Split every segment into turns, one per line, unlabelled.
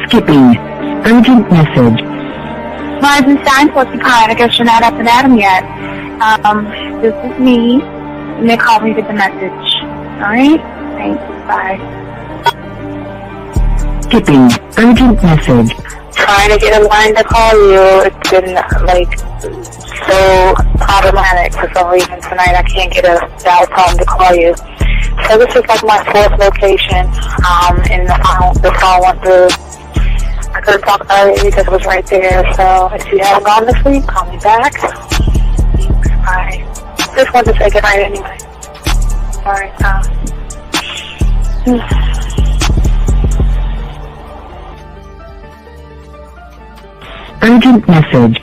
Skipping. Urgent message.
Rising sign, porcupine. I guess you're not up and at 'em yet. This is me. And they call me with the message. Alright? Thanks. Bye.
Skipping. Urgent message.
Trying to get a line to call you. It's been, so problematic for some reason tonight. I can't get a dial tone to call you. So this is my fourth location, and the phone went through. I couldn't talk earlier because it was right there. So if you haven't gone to sleep, call me back. Thanks. Bye. Just wanted to say goodnight anyway. Alright,
Urgent message.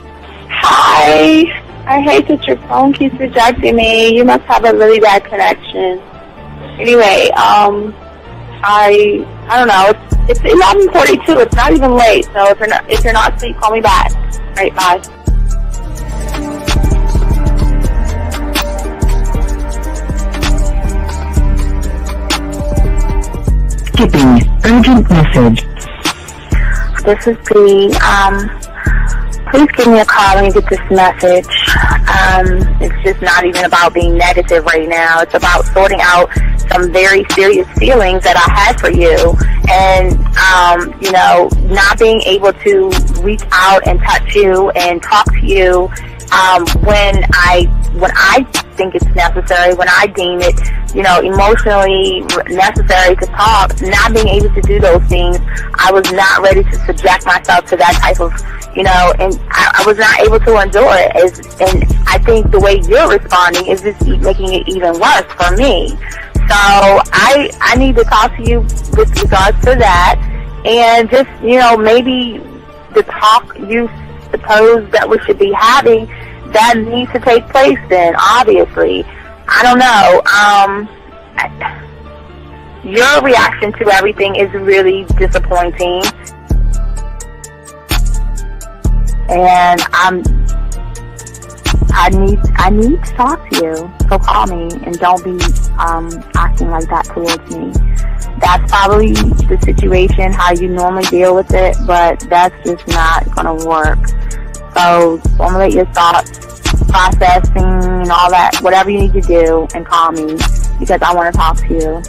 Hi. I hate that your phone keeps rejecting me. You must have a really bad connection. Anyway, I don't know. It's 11:42. It's not even late. So if you're not asleep, call me back. All right, bye.
Skipping. Urgent message.
This is Bree. Please give me a call when you get this message. It's just not even about being negative right now. It's about sorting out some very serious feelings that I had for you, and not being able to reach out and touch you and talk to you when I think it's necessary, when I deem it, emotionally necessary to talk. Not being able to do those things, I was not ready to subject myself to that type of, and I was not able to endure it. And I think the way you're responding is just making it even worse for me. So I need to talk to you with regards to that, and just, maybe the talk you suppose that we should be having, that needs to take place then, obviously. I don't know. Your reaction to everything is really disappointing. And I need to talk to you. So call me, and don't be acting like that towards me. That's probably the situation, how you normally deal with it, but that's just not going to work. So formulate your thoughts, processing, and all that, whatever you need to do, and call me, because I want to talk to you.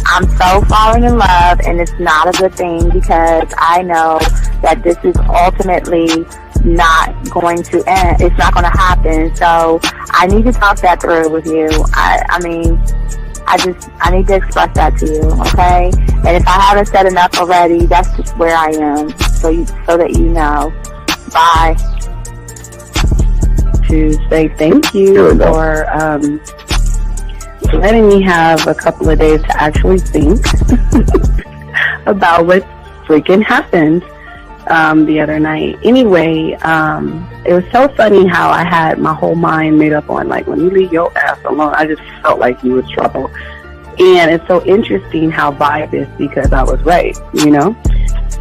I'm so falling in love, and it's not a good thing, because I know that this is ultimately not going to end. It's not going to happen. So I need to talk that through with you. I need to express that to you, okay? And if I haven't said enough already, that's just where I am, so that you know. Bye.
To say thank you for letting me have a couple of days to actually think about what freaking happened the other night. Anyway, it was so funny how I had my whole mind made up on, when you leave your ass alone, I just felt like you was trouble. And it's so interesting how vibe is, because I was right,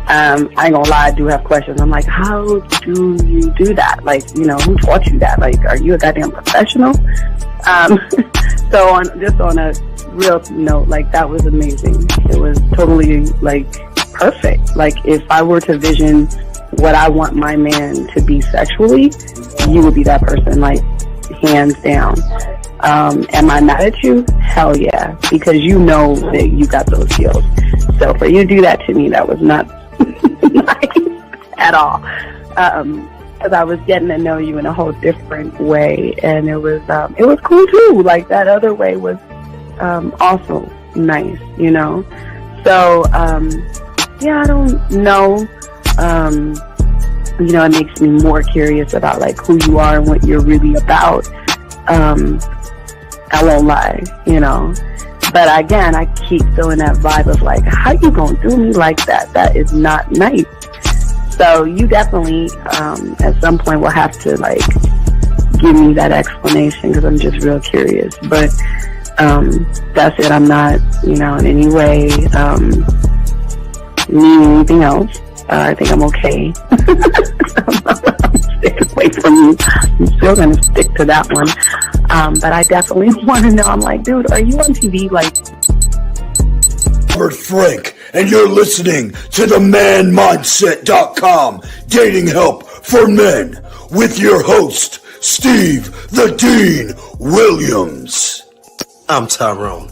I ain't gonna lie, I do have questions. I'm like, how do you do that? Who taught you that? Are you a goddamn professional? So on a real note, that was amazing. It was totally, perfect. If I were to vision what I want my man to be sexually, you would be that person, hands down. Am I mad at you? Hell yeah, because you know that you got those skills. So for you to do that to me, that was not nice at all. Because I was getting to know you in a whole different way, and it was cool too. That other way was also nice, So I don't know. It makes me more curious about who you are and what you're really about. I won't lie, But again, I keep feeling that vibe of how you gonna do me like that? That is not nice. So you definitely, at some point, will have to give me that explanation, because I'm just real curious. But that's it. I'm not, in any way meaning anything else. I think I'm okay. I'm staying away from you. I'm still gonna stick to that one. But I definitely want to know. I'm dude, are you on TV?
Robert Frank, and you're listening to the manmindset.com dating help for men with your host, Steve the Dean Williams.
I'm Tyrone,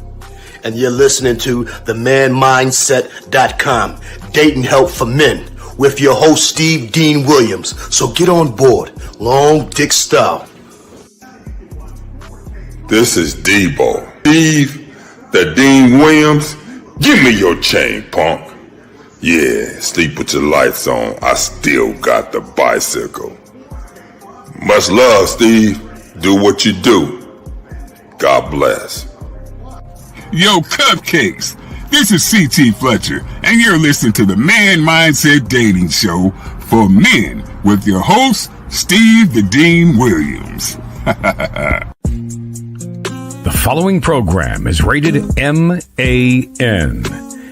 and you're listening to the manmindset.com dating help for men with your host, Steve Dean Williams. So get on board, long dick style.
This is Debo. Steve the Dean Williams. Give me your chain, punk. Yeah, sleep with your lights on. I still got the bicycle. Much love, Steve. Do what you do. God bless.
Yo, cupcakes. This is C.T. Fletcher, and you're listening to the Man Mindset Dating Show for men with your host, Steve the Dean Williams.
The following program is rated MAN.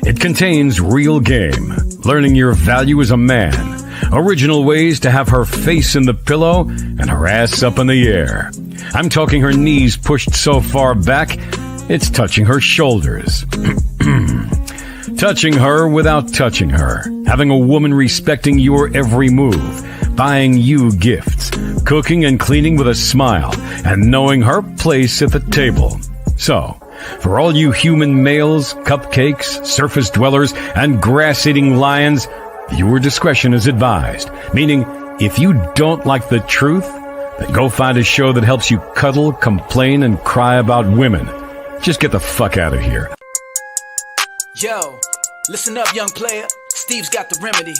It contains real game, learning your value as a man, original ways to have her face in the pillow and her ass up in the air. I'm talking her knees pushed so far back, it's touching her shoulders. Touching her without touching her. Having a woman respecting your every move. Buying you gifts. Cooking and cleaning with a smile. And knowing her place at the table. So, for all you human males, cupcakes, surface dwellers, and grass-eating lions, viewer discretion is advised. Meaning, if you don't like the truth, then go find a show that helps you cuddle, complain, and cry about women. Just get the fuck out of here.
Yo, listen up, young player. Steve's got the remedy.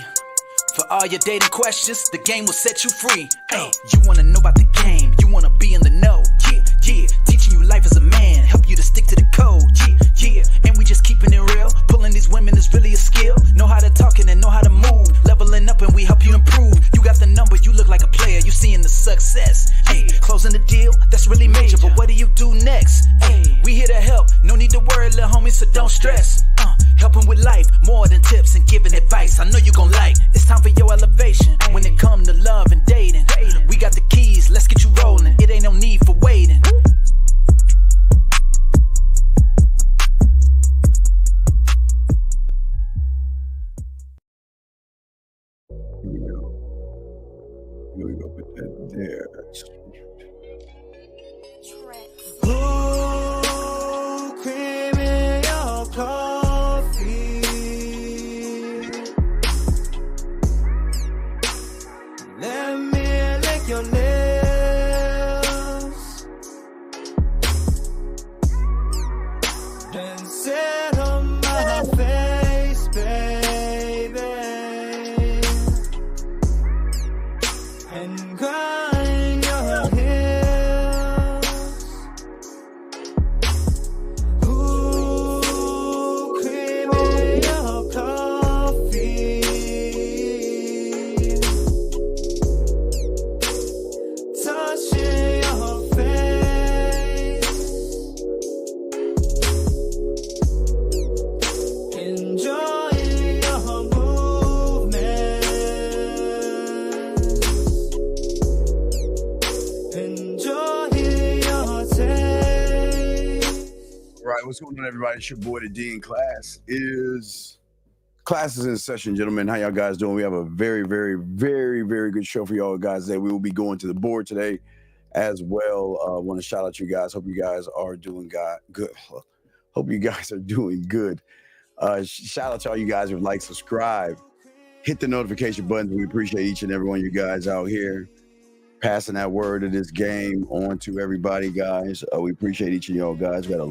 For all your dating questions, the game will set you free. Hey, you wanna know about the game, you wanna be in the know. Yeah, yeah, teaching you life as a man, help you to stick to the code. Yeah, yeah, and we just keeping it real. Pulling these women is really a skill. Know how to talk and know how to move. Leveling up and we help you improve. You got the number, you look like a player, you seeing the success. Hey, closing the deal, that's really major, but what do you do next? Hey, we here to help, no need to worry, little homie, so don't stress. Helping with life, more than tips and giving advice. I know you gon' like. It's time for your elevation. When it come to love and dating, we got the keys, let's get you rolling. It ain't no need for waiting.
We're gonna put that there.
Ooh, cream in your coffee. Let me lick your lips and sit on my face, baby, and grind your heels. Ooh, cream in your coffee. Touching your face. Enjoying your movements. Enjoying your taste.
All right, what's going on, everybody? It's your boy, the Dean. Class is in session, gentlemen. How y'all guys doing? We have a very, very, very, very good show for y'all guys today. We will be going to the board today as well. Want to shout out you guys. Hope you guys are doing good. Hope you guys are doing good. Shout out to all you guys who like, subscribe, hit the notification buttons. We appreciate each and every one of you guys out here passing that word of this game on to everybody, guys. We appreciate each of y'all guys. We have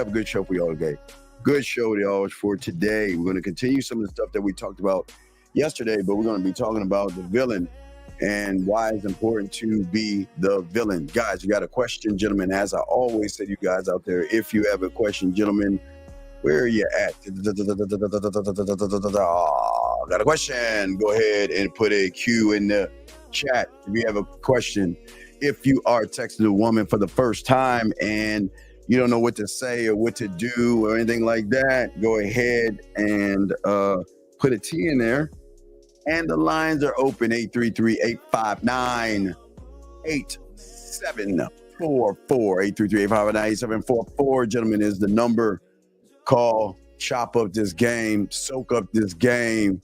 a good show for y'all today. Good show, y'all, for today. We're going to continue some of the stuff that we talked about yesterday, but we're going to be talking about the villain and why it's important to be the villain. Guys, you got a question, gentlemen? As I always say to you guys out there, if you have a question, gentlemen, where are you at? Got a question? Go ahead and put a Q in the chat if you have a question. If you are texting a woman for the first time and you don't know what to say or what to do or anything like that, go ahead and put a T in there. And the lines are open, 833-859-8744, 833-859-8744, gentlemen, is the number. Call chop up this game, soak up this game.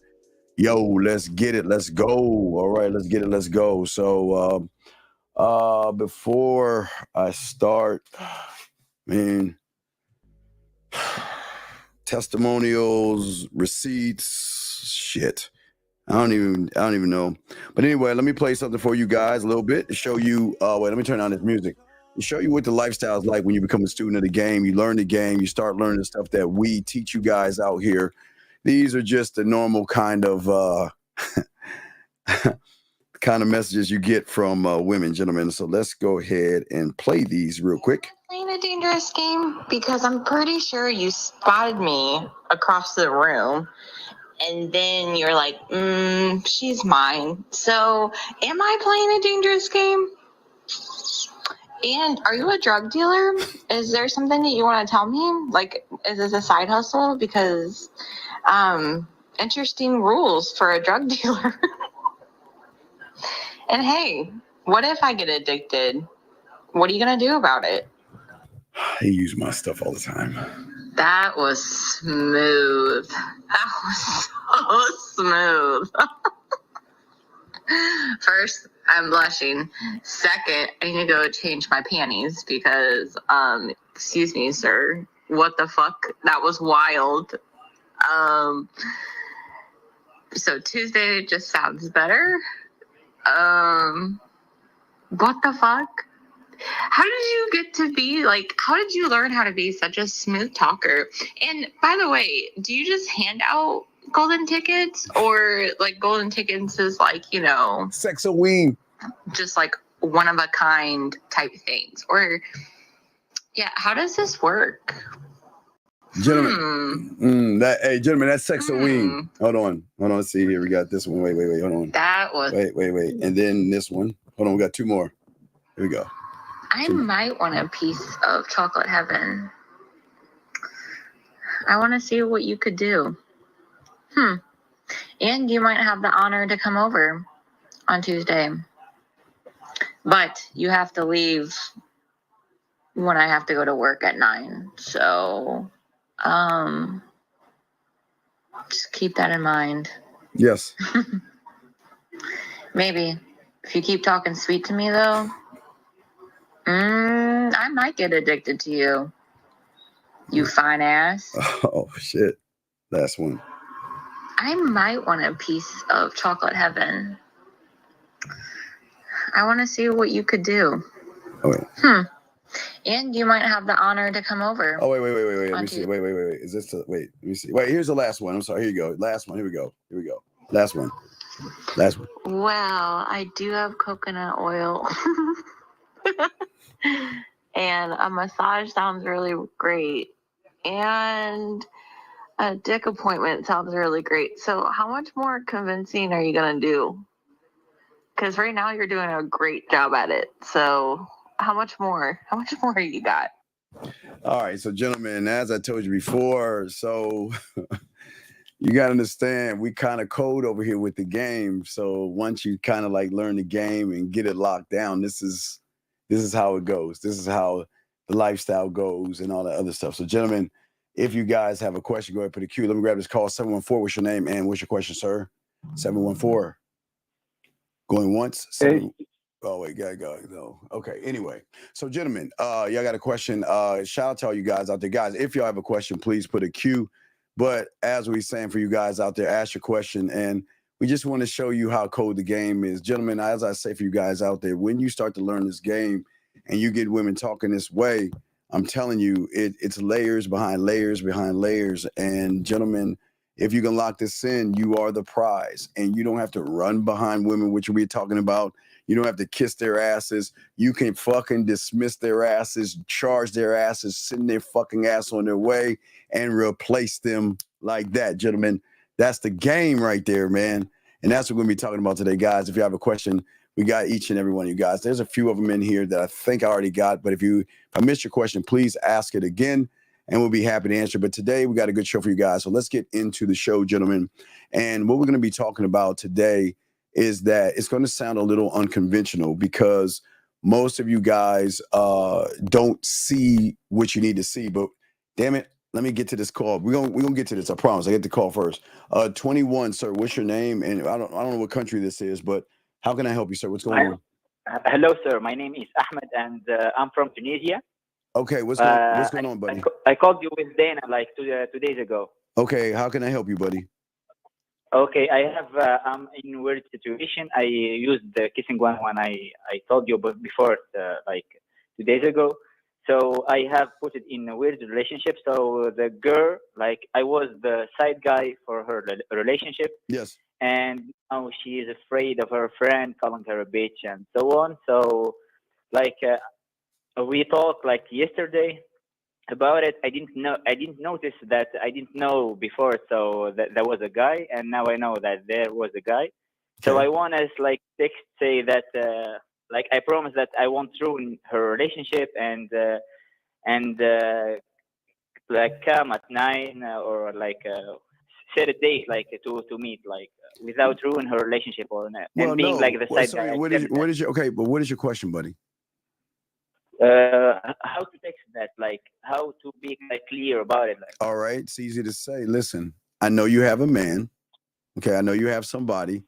Yo, let's get it. Let's go. All right, let's get it. Let's go. So before I start, man, testimonials, receipts, shit. I don't even know. But anyway, let me play something for you guys a little bit to show you. Wait, let me turn on this music. To show you what the lifestyle is like when you become a student of the game. You learn the game. You start learning the stuff that we teach you guys out here. These are just the normal kind of messages you get from women, gentlemen. So let's go ahead and play these real quick.
Playing a dangerous game because I'm pretty sure you spotted me across the room and then you're like, she's mine. So am I playing a dangerous game? And are you a drug dealer? Is there something that you want to tell me? Like, is this a side hustle? Because interesting rules for a drug dealer. And hey, what if I get addicted? What are you going to do about it?
I use my stuff all the time.
That was smooth. That was so smooth. First, I'm blushing. Second, I need to go change my panties because, excuse me, sir. What the fuck? That was wild. So Tuesday just sounds better. What the fuck? How did you get to be like, how did you learn how to be such a smooth talker? And by the way, do you just hand out golden tickets, or like golden tickets is like, you know,
sex a wing,
just like one of a kind type things? Or yeah, how does this work?
Gentlemen, gentlemen, that's sex a wing. Hold on, let's see here. We got this one. Wait, hold on.
That was
wait, and then this one. Hold on, we got two more. Here we go.
I might want a piece of chocolate heaven. I want to see what you could do. And you might have the honor to come over on Tuesday. But you have to leave when I have to go to work at 9. So, just keep that in mind.
Yes.
Maybe. If you keep talking sweet to me, though, I might get addicted to you. You fine ass.
Oh, shit. Last one.
I might want a piece of chocolate heaven. I want to see what you could do.
Oh, wait.
And you might have the honor to come over.
Oh, wait. Let me see. Wait. Is this the, wait, let me see. Wait, here's the last one. I'm sorry. Here you go. Last one. Here we go. Last one.
Well, I do have coconut oil. And a massage sounds really great. And a dick appointment sounds really great. So how much more convincing are you going to do? Because right now you're doing a great job at it. So how much more you got?
All right. So gentlemen, as I told you before, so you got to understand, we kind of code over here with the game. So once you kind of like learn the game and get it locked down, this is how it goes. This is how the lifestyle goes and all that other stuff. So gentlemen, if you guys have a question, go ahead and put a Q. Let me grab this call. 714, what's your name and what's your question, sir? 714. Going once? Oh, wait, gotta go. No. Okay, anyway. So gentlemen, y'all got a question. Shout out to all you guys out there. Guys, if y'all have a question, please put a Q. But as we're saying for you guys out there, ask your question. And we just want to show you how cold the game is. Gentlemen, as I say for you guys out there, when you start to learn this game and you get women talking this way, I'm telling you, it's layers behind layers behind layers. And gentlemen, if you can lock this in, you are the prize. And you don't have to run behind women, which we're talking about. You don't have to kiss their asses. You can fucking dismiss their asses, charge their asses, send their fucking ass on their way, and replace them like that, gentlemen. That's the game right there, man. And that's what we're going to be talking about today, guys. If you have a question, we got each and every one of you guys. There's a few of them in here that I think I already got. But if I missed your question, please ask it again, and we'll be happy to answer. But today, we got a good show for you guys. So let's get into the show, gentlemen. And what we're going to be talking about today is that it's going to sound a little unconventional because most of you guys don't see what you need to see. But damn it, Let me get to this call. We're gonna get to this. I promise. I get the call first. 21, sir. What's your name? And I don't know what country this is, but how can I help you, sir? What's going on?
Hello, sir. My name is Ahmed, and I'm from Tunisia.
Okay, what's going on, buddy?
I called you with Dana like 2 days ago.
Okay, how can I help you, buddy?
Okay, I'm in a weird situation. I used the kissing one when I told you before, like 2 days ago. So I have put it in a weird relationship. So the girl, like I was the side guy for her relationship.
Yes.
And now she is afraid of her friend calling her a bitch and so on. So like we talked like yesterday about it. I didn't notice that I didn't know before. So that there was a guy, and now I know that there was a guy. So I want to like say that like I promise that I won't ruin her relationship and like come at 9 or like set a date like to meet like without ruin her relationship or not.
Well,
And being
no.
like the
Well,
side
sorry,
guy.
what is your okay? But what is your question, buddy?
How to text that, like how to be like clear about it, like.
All right, it's easy to say. Listen, I know you have a man. Okay, I know you have somebody,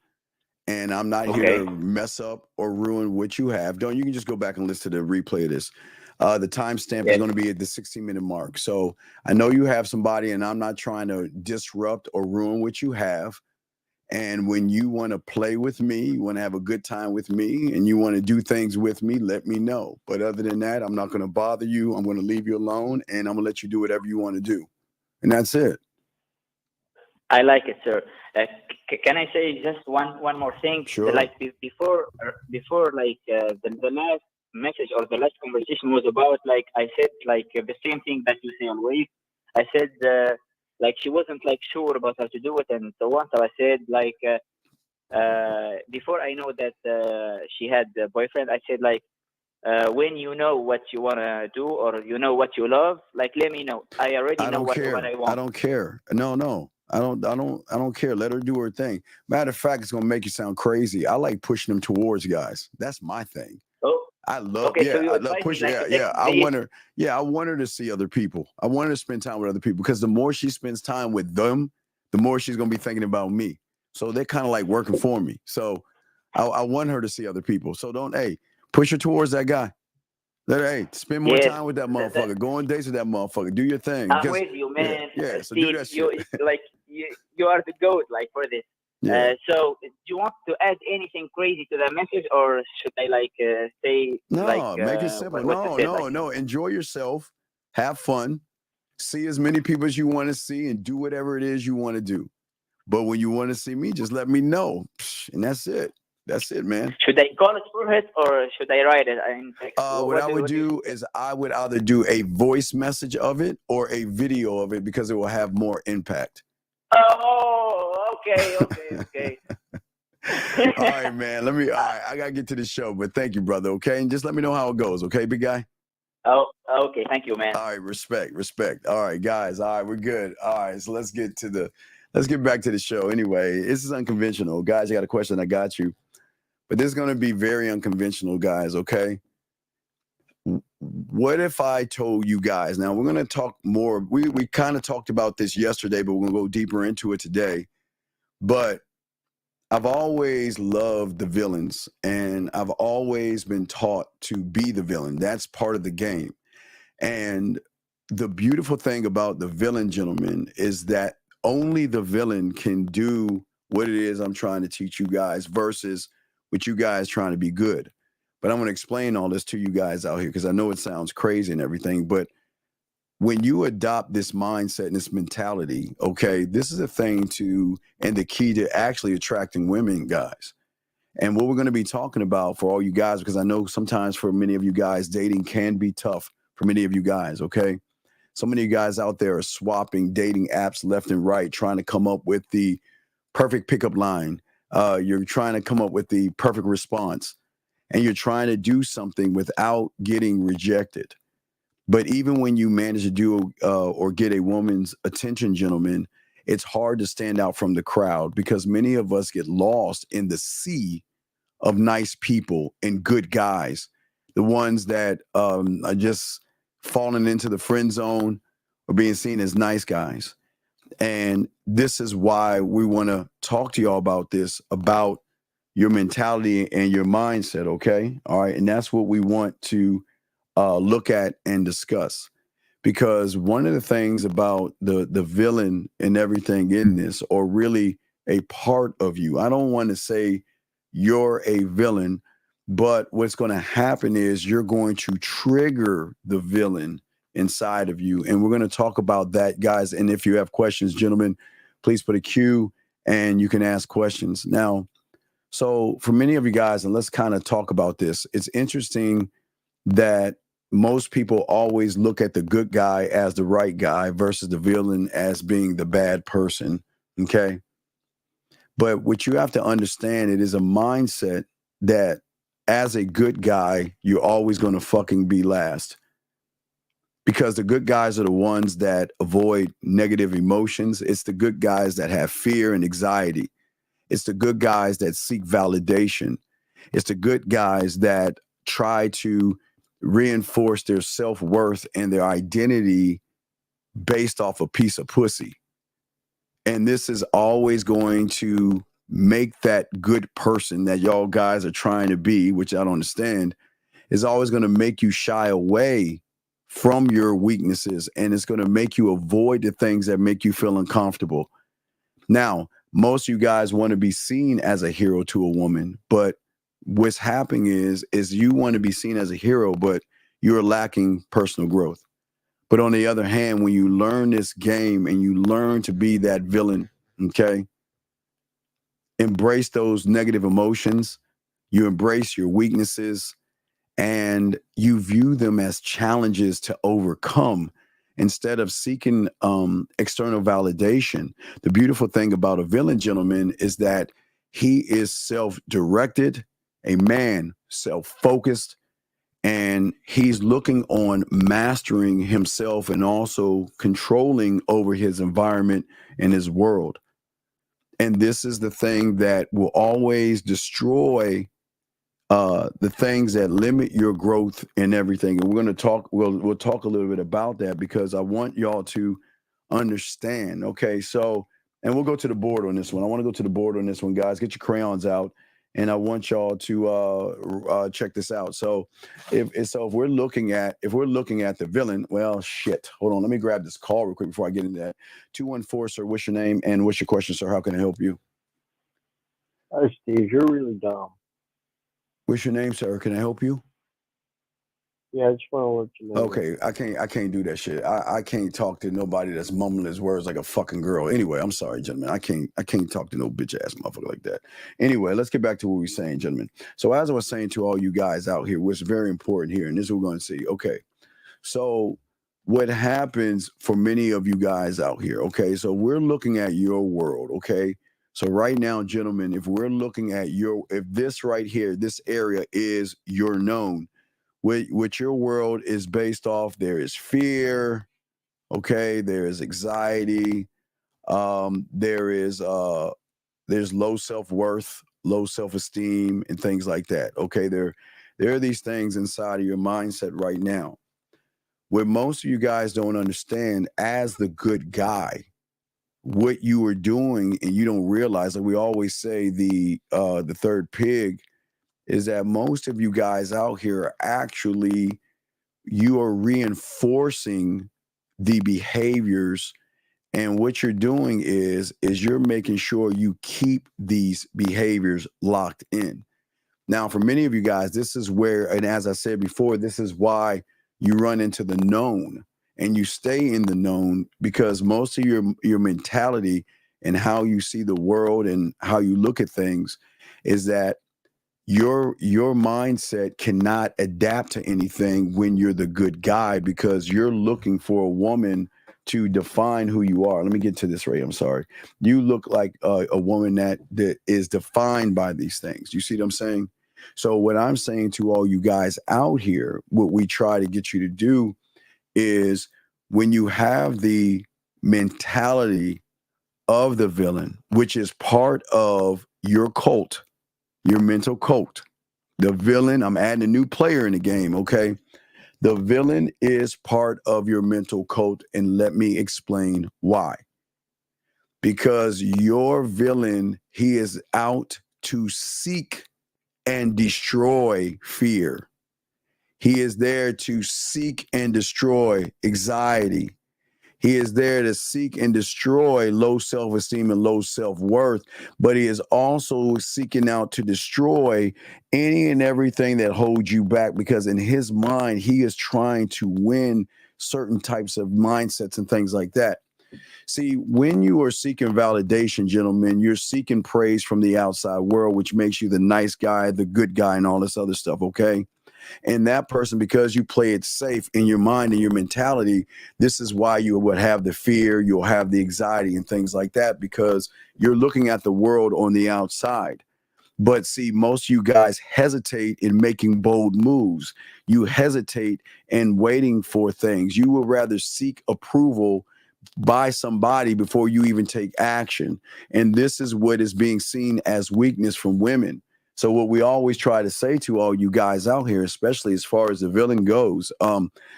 and I'm not here to mess up or ruin what you have. You can just go back and listen to the replay of this. The timestamp is going to be at the 16-minute mark. So I know you have somebody, and I'm not trying to disrupt or ruin what you have. And when you want to play with me, you want to have a good time with me, and you want to do things with me, let me know. But other than that, I'm not going to bother you. I'm going to leave you alone, and I'm going to let you do whatever you want to do. And that's it.
I like it, sir. Can I say just one more thing?
Sure.
Like before like the last message or the last conversation was about like I said like the same thing that you say always. I said like she wasn't like sure about how to do it and so on. So I said like before I know that she had a boyfriend, I said like when you know what you want to do or you know what you love, like let me know. I already know what I want.
I don't care. No. I don't care. Let her do her thing. Matter of fact, it's gonna make you sound crazy. I like pushing them towards guys. That's my thing.
Oh,
I love
okay, so
I love pushing. I want her to see other people. I want her to spend time with other people because the more she spends time with them, the more she's gonna be thinking about me. So they're kind of like working for me. So I want her to see other people. So don't push her towards that guy. Let her spend more time with that motherfucker. Go on dates with that motherfucker. Do your thing.
I'm with you, man.
Yeah, so
Steve,
do that shit.
You are the GOAT, like for this.
Yeah.
So do you want to add anything crazy to that message, or should I like say
No, make it simple. No. Enjoy yourself. Have fun. See as many people as you want to see and do whatever it is you want to do. But when you want to see me, just let me know. And that's it. That's it, man.
Should I call it for it or should I write it in text?
What I would do is I would either do a voice message of it or a video of it because it will have more impact.
Oh, okay.
All right, man. I gotta get to the show, but thank you, brother. Okay, and just let me know how it goes. Okay, big guy.
Oh, okay. Thank you, man.
All right, respect. All right, guys. All right, we're good. All right, so let's get back to the show. Anyway, this is unconventional, guys. You got a question? I got you, but this is gonna be very unconventional, guys. Okay. What if I told you guys? Now we're gonna talk more. We kind of talked about this yesterday, but we're gonna go deeper into it today. But I've always loved the villains, and I've always been taught to be the villain. That's part of the game. And the beautiful thing about the villain, gentlemen, is that only the villain can do what it is I'm trying to teach you guys versus what you guys trying to be good. But I'm going to explain all this to you guys out here because I know it sounds crazy and everything, but when you adopt this mindset and this mentality, okay, this is a thing and the key to actually attracting women, guys. And what we're going to be talking about for all you guys, because I know sometimes for many of you guys, dating can be tough for many of you guys, okay? So many of you guys out there are swapping dating apps left and right, trying to come up with the perfect pickup line. You're trying to come up with the perfect response, and you're trying to do something without getting rejected. But even when you manage to do or get a woman's attention, gentlemen, it's hard to stand out from the crowd because many of us get lost in the sea of nice people and good guys, the ones that are just falling into the friend zone or being seen as nice guys. And this is why we want to talk to y'all about this, about your mentality and your mindset, okay? All right, and that's what we want to look at and discuss. Because one of the things about the villain and everything in this, or really a part of you, I don't want to say you're a villain, but what's going to happen is you're going to trigger the villain inside of you. And we're going to talk about that, guys. And if you have questions, gentlemen, please put a Q and you can ask questions. Now, so for many of you guys, and let's kind of talk about this, it's interesting that most people always look at the good guy as the right guy versus the villain as being the bad person. Okay. But what you have to understand, it is a mindset that as a good guy, you're always going to fucking be last. Because the good guys are the ones that avoid negative emotions. It's the good guys that have fear and anxiety. It's the good guys that seek validation. It's the good guys that try to reinforce their self-worth and their identity based off a piece of pussy. And this is always going to make that good person that y'all guys are trying to be, which I don't understand, is always going to make you shy away from your weaknesses, and it's going to make you avoid the things that make you feel uncomfortable. Now, most of you guys want to be seen as a hero to a woman, but what's happening is you want to be seen as a hero, but you're lacking personal growth. But on the other hand, when you learn this game and you learn to be that villain, okay, embrace those negative emotions, you embrace your weaknesses, and you view them as challenges to overcome instead of seeking external validation. The beautiful thing about a villain, gentleman, is that he is self-directed, a man, self-focused, and he's looking on mastering himself and also controlling over his environment and his world. And this is the thing that will always destroy the things that limit your growth and everything. And we're going to talk, we'll talk a little bit about that, because I want y'all to understand. Okay, so, and we'll go to the board on this one. I want to go to the board on this one, guys. Get your crayons out, and I want y'all to check this out. So if we're looking at the villain, well, shit. Hold on, let me grab this call real quick before I get into that. 214, sir. What's your name and what's your question, sir? How can I help you?
Hi, Steve. You're really dumb.
What's your name, sir? Can I help you?
Yeah, I just want to let you know.
Okay, I can't do that shit. I can't talk to nobody that's mumbling his words like a fucking girl. Anyway, I'm sorry, gentlemen. I can't talk to no bitch ass motherfucker like that. Anyway, let's get back to what we were saying, gentlemen. So as I was saying to all you guys out here, what's very important here, and this is what we're going to see. Okay, so what happens for many of you guys out here? Okay, so we're looking at your world. Okay. So right now, gentlemen, if we're looking at if this right here, this area is your known, what your world is based off, there is fear, okay, there is anxiety, there's low self-worth, low self-esteem, and things like that. Okay, there are these things inside of your mindset right now. What most of you guys don't understand, as the good guy, what you are doing, and you don't realize, like we always say, the third pig, is that most of you guys out here are actually, you are reinforcing the behaviors, and what you're doing is you're making sure you keep these behaviors locked in. Now, for many of you guys, this is where, and as I said before, this is why you run into the known. And you stay in the known, because most of your mentality and how you see the world and how you look at things is that your mindset cannot adapt to anything when you're the good guy, because you're looking for a woman to define who you are. Let me get to this, Ray. I'm sorry. You look like a woman that is defined by these things. You see what I'm saying? So what I'm saying to all you guys out here, what we try to get you to do is, when you have the mentality of the villain, which is part of your cult, your mental cult, the villain, I'm adding a new player in the game, okay? The villain is part of your mental code, and let me explain why. Because your villain, he is out to seek and destroy fear. He is there to seek and destroy anxiety. He is there to seek and destroy low self-esteem and low self-worth, but he is also seeking out to destroy any and everything that holds you back, because in his mind, he is trying to win certain types of mindsets and things like that. See, when you are seeking validation, gentlemen, you're seeking praise from the outside world, which makes you the nice guy, the good guy, and all this other stuff, okay? And that person, because you play it safe in your mind and your mentality, this is why you would have the fear, you'll have the anxiety and things like that, because you're looking at the world on the outside. But see, most of you guys hesitate in making bold moves. You hesitate in waiting for things. You would rather seek approval by somebody before you even take action. And this is what is being seen as weakness from women. So what we always try to say to all you guys out here, especially as far as the villain goes,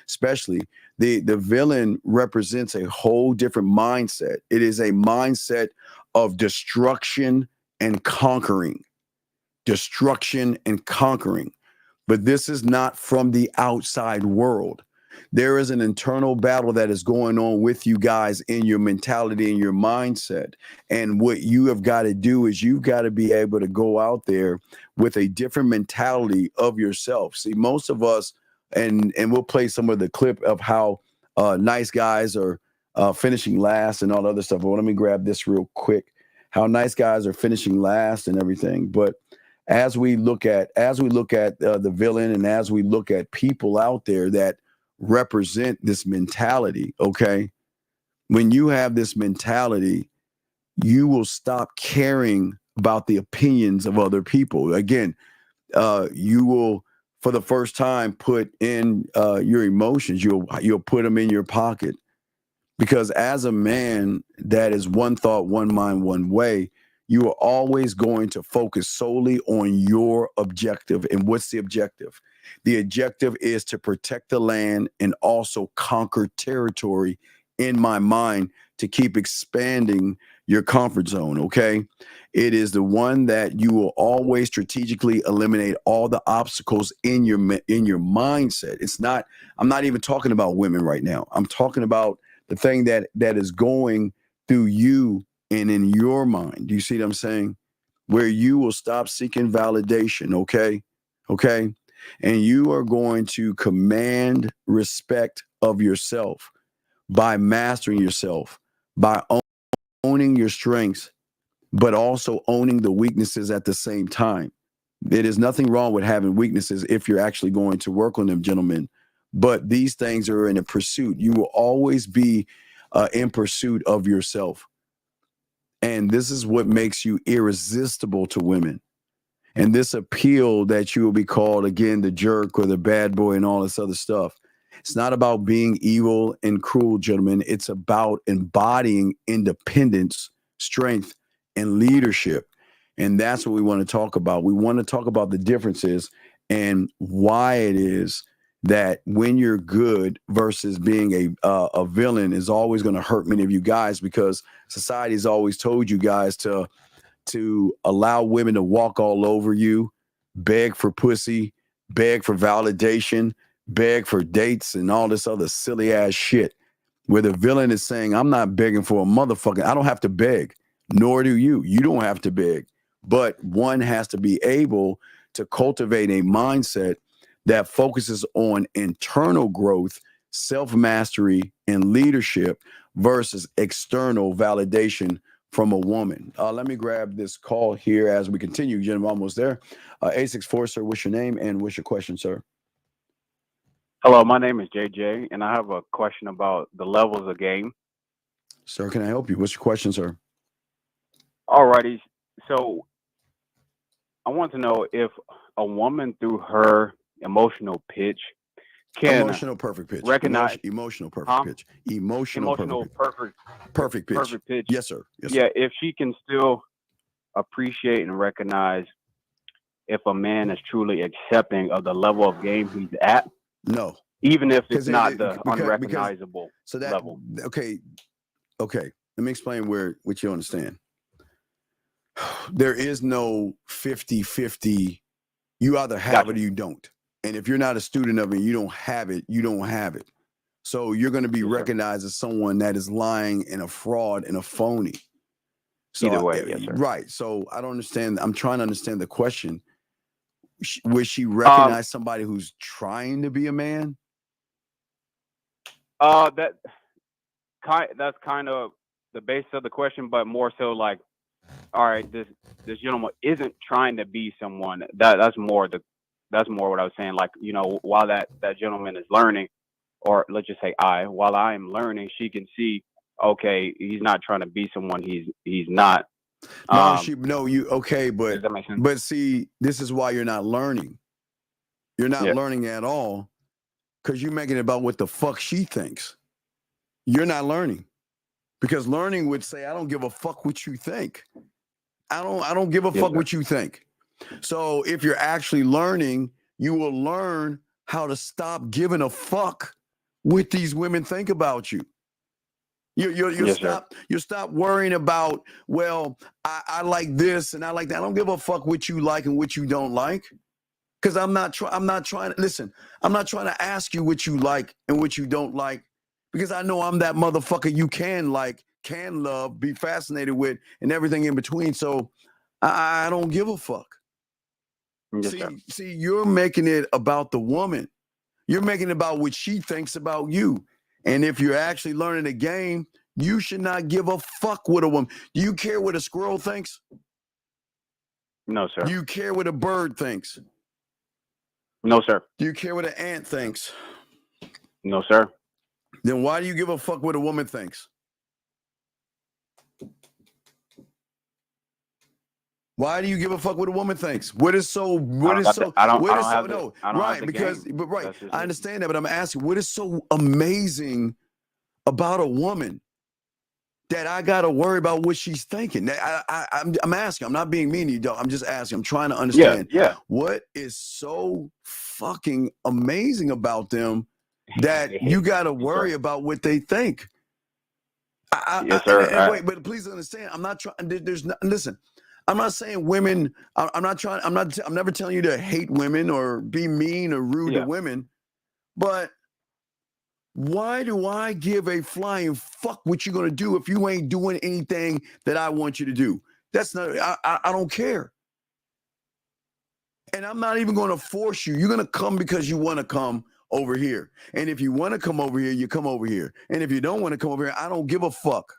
especially the villain represents a whole different mindset. It is a mindset of destruction and conquering. Destruction and conquering. But this is not from the outside world. There is an internal battle that is going on with you guys in your mentality and your mindset. And what you have got to do is you've got to be able to go out there with a different mentality of yourself. See, most of us, and we'll play some of the clip of how nice guys are finishing last and all the other stuff. But let me grab this real quick. How nice guys are finishing last and everything. But as we look at the villain, and as we look at people out there that represent this mentality, okay, when you have this mentality, you will stop caring about the opinions of other people. Again, you will, for the first time, put in your emotions. You'll put them in your pocket, because as a man that is one thought, one mind, one way, you are always going to focus solely on your objective. And what's the objective? The objective is to protect the land and also conquer territory in my mind, to keep expanding your comfort zone, okay? It is the one that you will always strategically eliminate all the obstacles in your mindset. It's not, I'm not even talking about women right now. I'm talking about the thing that is going through you and in your mind. Do you see what I'm saying? Where you will stop seeking validation, okay? Okay? And you are going to command respect of yourself by mastering yourself, by owning your strengths, but also owning the weaknesses at the same time. There is nothing wrong with having weaknesses if you're actually going to work on them, gentlemen. But these things are in a pursuit. You will always be in pursuit of yourself. And this is what makes you irresistible to women. And this appeal that you will be called, again, the jerk or the bad boy and all this other stuff. It's not about being evil and cruel, gentlemen. It's about embodying independence, strength, and leadership. And that's what we want to talk about. We want to talk about the differences and why it is that when you're good versus being a villain is always going to hurt many of you guys, because society has always told you guys to allow women to walk all over you, beg for pussy, beg for validation, beg for dates, and all this other silly ass shit, where the villain is saying, I'm not begging for a motherfucker. I don't have to beg, nor do you. You don't have to beg. But one has to be able to cultivate a mindset that focuses on internal growth, self-mastery, and leadership versus external validation from a woman. Let me grab this call here as we continue. Gentlemen, almost there. 864, sir, what's your name and what's your question, sir?
Hello, my name is JJ, and I have a question about the levels of game.
Sir, can I help you? What's your question, sir?
Alrighty. So I want to know if a woman, through her emotional pitch, can
emotional perfect pitch.
Recognize
emotional perfect pitch. Emotional perfect pitch.
Perfect pitch.
Yes, sir. Yes,
yeah,
sir.
if she can still appreciate and recognize if a man is truly accepting of the level of game he's at.
No.
even if it's
'Cause
not
it-
the
because-
unrecognizable
So that
level.
okay. Let me explain what you understand. There is no 50-50. You either have it or you don't. And if you're not a student of it, you don't have it, you don't have it. So you're going to be recognized as someone that is lying and a fraud and a phony. So,
Either way, yes, sir.
Right. So I don't understand. I'm trying to understand the question. Would she recognize somebody who's trying to be a man?
That's kind of the basis of the question, but more so like, all right, this gentleman isn't trying to be someone. That's more what I was saying. Like, you know, while that gentleman is learning, or let's just say while I'm learning, she can see, okay, he's not trying to be someone he's not.
But
Does that make sense?
but see, this is why you're not learning. You're not learning at all because you're making it about what the fuck she thinks. You're not learning because learning would say, I don't give a fuck what you think. I don't give a fuck what you think. So if you're actually learning, you will learn how to stop giving a fuck what these women think about you. You stop worrying about, well, I like this and I like that. I don't give a fuck what you like and what you don't like. Because I'm not trying to listen. I'm not trying to ask you what you like and what you don't like, because I know I'm that motherfucker you can like, can love, be fascinated with, and everything in between. So I don't give a fuck. See, you're making it about the woman. You're making it about what she thinks about you. And if you're actually learning the game, you should not give a fuck what a woman. Do you care what a squirrel thinks?
No, sir.
Do you care what a bird thinks?
No, sir.
Do you care what an ant thinks?
No, sir.
Then why do you give a fuck what a woman thinks? Why do you give a fuck what a woman thinks? Because I understand that, but I'm asking, what is so amazing about a woman that I got to worry about what she's thinking? I'm asking. I'm not being mean to you, though. I'm just asking. I'm trying to understand. What is so fucking amazing about them that you got to worry about what they think?
Yes, sir.
Wait, but please understand. I'm not trying. Listen. I'm not saying women. I'm never telling you to hate women or be mean or rude to women. But why do I give a flying fuck what you're gonna do if you ain't doing anything that I want you to do? That's not. I don't care. And I'm not even gonna force you. You're gonna come because you want to come over here. And if you want to come over here, you come over here. And if you don't want to come over here, I don't give a fuck.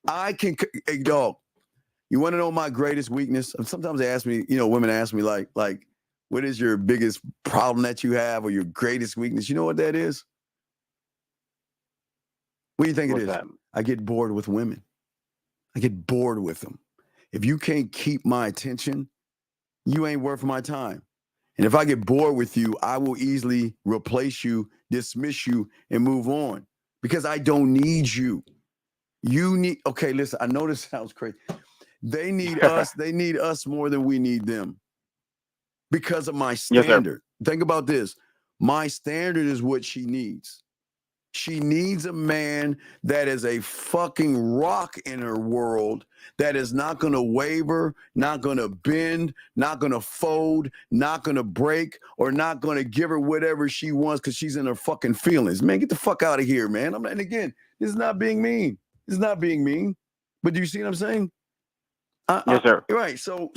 Hey, dog. You want to know my greatest weakness? Sometimes they ask me, women ask me like, what is your biggest problem that you have or your greatest weakness? You know what that is? What do you think it is?
That?
I get bored with women. I get bored with them. If you can't keep my attention, you ain't worth my time. And if I get bored with you, I will easily replace you, dismiss you, and move on because I don't need you. Okay, listen, I know this sounds crazy. They need us. They need us more than we need them because of my standard. Think about this. My standard is what she needs. She needs a man that is a fucking rock in her world that is not going to waver, not going to bend, not going to fold, not going to break, or not going to give her whatever she wants because she's in her fucking feelings. Man, get the fuck out of here, man. And again, this is not being mean. This is not being mean. But do you see what I'm saying?
Yes, sir.
Right. So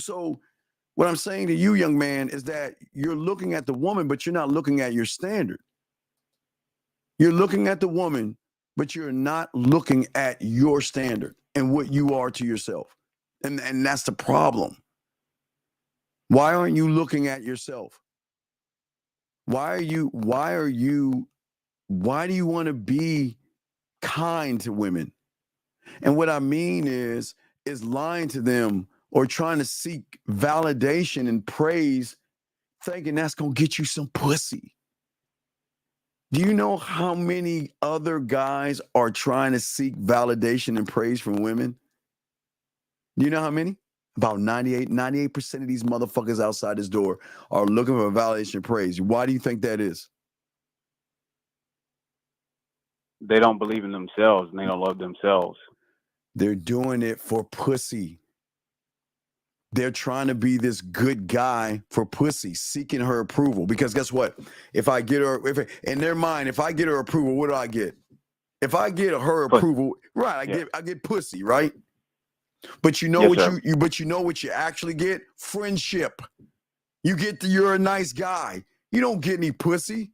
what I'm saying to you, young man, is that you're looking at the woman, but you're not looking at your standard. You're looking at the woman, but you're not looking at your standard and what you are to yourself. And that's the problem. Why aren't you looking at yourself? Why do you want to be kind to women? And what I mean is lying to them or trying to seek validation and praise, thinking that's going to get you some pussy. Do you know how many other guys are trying to seek validation and praise from women? Do you know how many? About 98% of these motherfuckers outside this door are looking for validation and praise. Why do you think that is?
they don't believe in themselves and they don't love themselves.
They're doing it for pussy. They're trying to be this good guy for pussy, seeking her approval. Because guess what? If I get her, in their mind, if I get her approval, what do I get? If I get her approval, right? I get pussy, right? But you know but you know what you actually get? Friendship. You're a nice guy. You don't get any pussy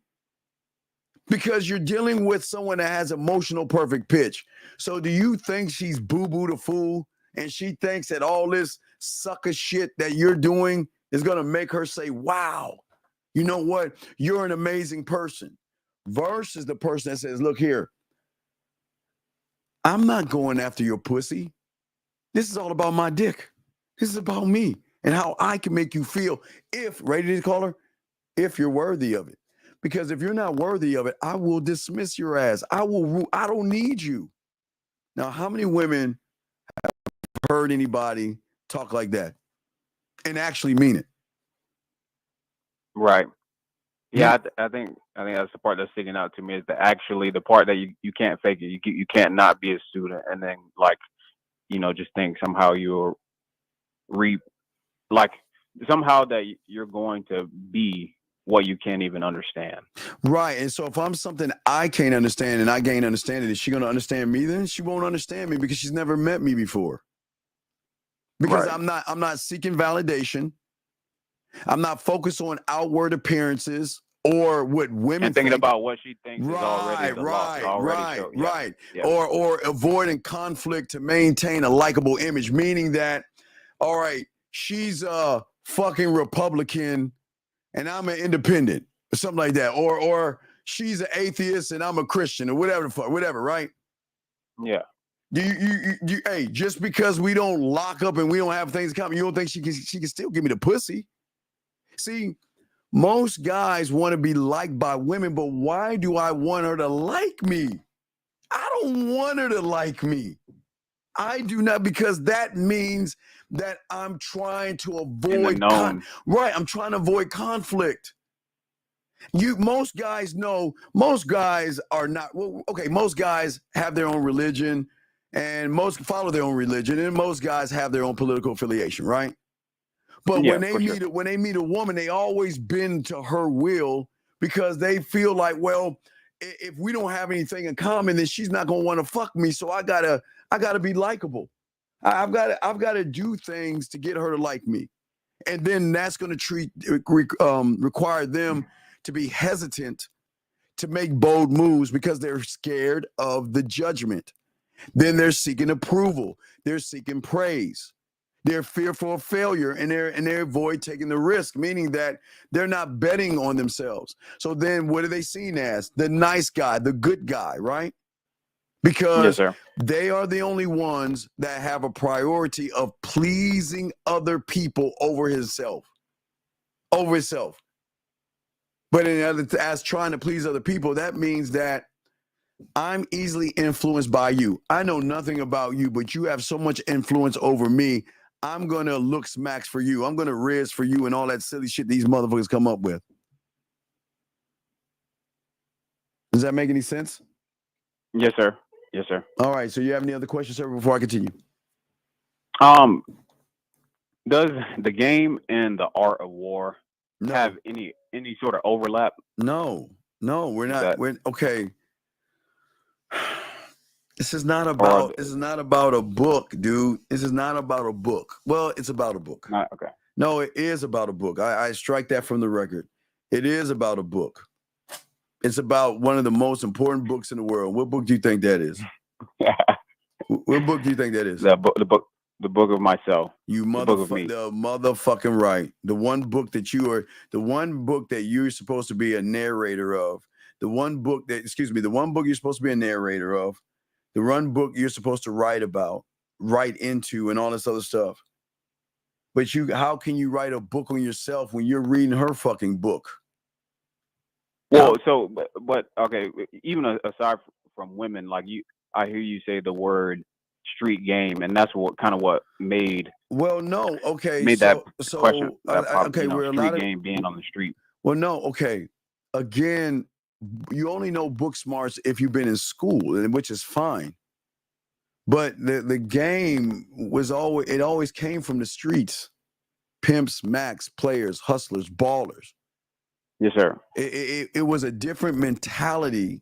because you're dealing with someone that has emotional perfect pitch. So do you think she's boo-boo the fool and she thinks that all this sucker shit that you're doing is going to make her say, wow, you know what? You're an amazing person. Versus the person that says, look here, I'm not going after your pussy. This is all about my dick. This is about me and how I can make you feel if, ready to call her, if you're worthy of it. Because if you're not worthy of it, I will dismiss your ass. I don't need you. Now, how many women have heard anybody talk like that and actually mean it?
Right. Yeah, I think that's the part that's sticking out to me is the part that you can't fake it. You can't not be a student and then just think somehow somehow that you're going to be what you can't even understand.
Right. And so if I'm something I can't understand and I gain understanding, is she going to understand me then? She won't understand me because she's never met me before. Because I'm not seeking validation. I'm not focused on outward appearances or what women
and thinking
think.
About what she thinks is already the law.
Right. Or avoiding conflict to maintain a likable image, meaning that, all right, she's a fucking Republican and I'm an independent or something like that. Or she's an atheist and I'm a Christian or whatever, right?
Yeah.
Hey, just because we don't lock up and we don't have things coming, you don't think she can still give me the pussy? See, most guys want to be liked by women, but why do I want her to like me? I don't want her to like me. I do not, because that means that I'm trying to avoid I'm trying to avoid conflict. Most guys know, most guys are not, most guys have their own religion and most follow their own religion and most guys have their own political affiliation, right? But when they meet a woman, they always bend to her will because they feel like, well, if we don't have anything in common, then she's not gonna want to fuck me. So I gotta be likable. I've got to do things to get her to like me, and then that's gonna require them to be hesitant to make bold moves because they're scared of the judgment. Then they're seeking approval. They're seeking praise. They're fearful of failure and they avoid taking the risk, meaning that they're not betting on themselves. So then what are they seen as? The nice guy, the good guy, right? Because they are the only ones that have a priority of pleasing other people over himself. But as trying to please other people, that means that I'm easily influenced by you. I know nothing about you, but you have so much influence over me. I'm going to look smacks for you. I'm going to res for you and all that silly shit these motherfuckers come up with. Does that make any sense?
Yes, sir. Yes, sir.
All right. So you have any other questions, sir, before I continue?
Does the game and the art of war have any sort of overlap?
No, we're not. Okay. This is not about a book, dude. This is not about a book. Well, it's about a book.
Okay.
No, it is about a book. I strike that from the record. It is about a book. It's about one of the most important books in the world. What book do you think that is? What book do you think that is?
The book of myself.
The motherfucking right. The one book that you're supposed to be a narrator of. The one book you're supposed to be a narrator of. The one book you're supposed to write into, and all this other stuff. But how can you write a book on yourself when you're reading her fucking book?
Well, but okay, even aside from women, like I hear you say the word street game, and that's what made.
Well, no, okay.
Made that question.
Okay, we're
street game being on the street.
Well, no, okay. Again, You only know book smarts if you've been in school, which is fine. But the game was always came from the streets. Pimps, max, players, hustlers, ballers.
Yes, sir.
It was a different mentality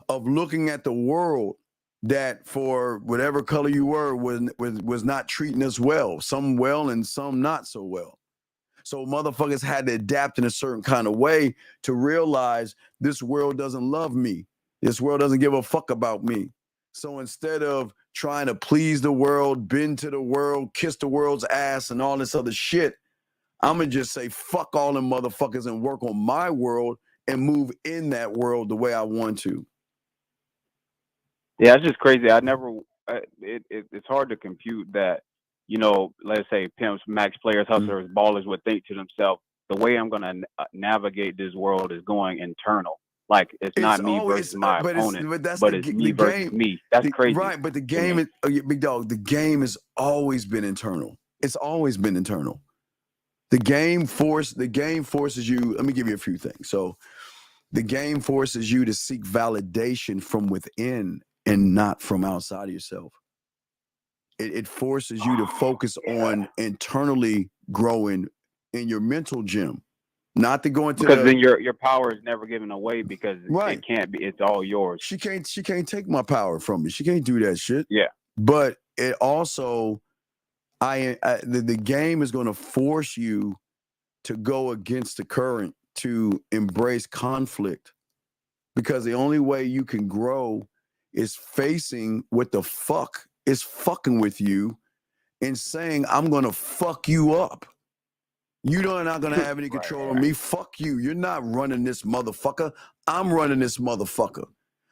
of looking at the world that for whatever color you were was not treating us well. Some well and some not so well. So motherfuckers had to adapt in a certain kind of way to realize this world doesn't love me. This world doesn't give a fuck about me. So instead of trying to please the world, bend to the world, kiss the world's ass and all this other shit, I'm going to just say fuck all them motherfuckers and work on my world and move in that world the way I want to.
Yeah, it's just crazy. I never. It's hard to compute that. You know, let's say pimps, max players, hustlers, ballers would think to themselves, the way I'm going to navigate this world is going internal. Like it's not me versus my opponent, but it's me versus me. That's crazy.
Right, but the game is, big dog, the game has always been internal. It's always been internal. The game forces you, let me give you a few things. So the game forces you to seek validation from within and not from outside of yourself. It forces you to focus on internally growing in your mental gym, not to go into
because then your power is never given away because it can't be. It's all yours.
She can't take my power from me. She can't do that shit.
Yeah.
But it also, the game is going to force you to go against the current, to embrace conflict, because the only way you can grow is facing what the fuck is fucking with you and saying, I'm going to fuck you up. You are not going to have any control on me. Fuck you. You're not running this motherfucker. I'm running this motherfucker.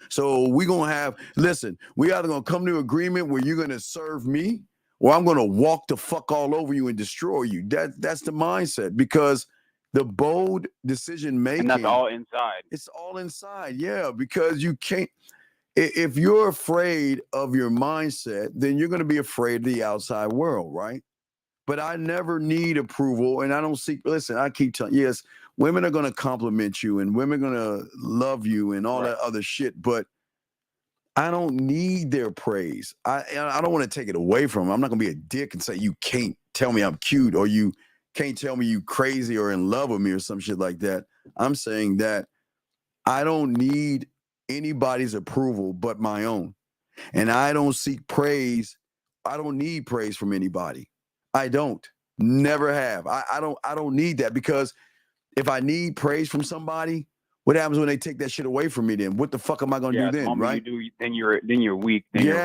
So we going to have, listen, we either going to come to agreement where you're going to serve me or I'm going to walk the fuck all over you and destroy you. That's the mindset, because the bold decision making.
And that's all inside.
It's all inside. Yeah, because you can't. If you're afraid of your mindset, then you're going to be afraid of the outside world, right? But I never need approval, and I don't seek. Listen, I keep telling you, yes, women are going to compliment you, and women are going to love you, and all that other shit. But I don't need their praise. I don't want to take it away from them. I'm not going to be a dick and say you can't tell me I'm cute, or you can't tell me you crazy or in love with me or some shit like that. I'm saying that I don't need anybody's approval but my own. And I don't seek praise. I don't need praise from anybody. I don't. Never have. I don't need that, because if I need praise from somebody, what happens when they take that shit away from me then? What the fuck am I going to do then, right?
Then you're weak. Then
you're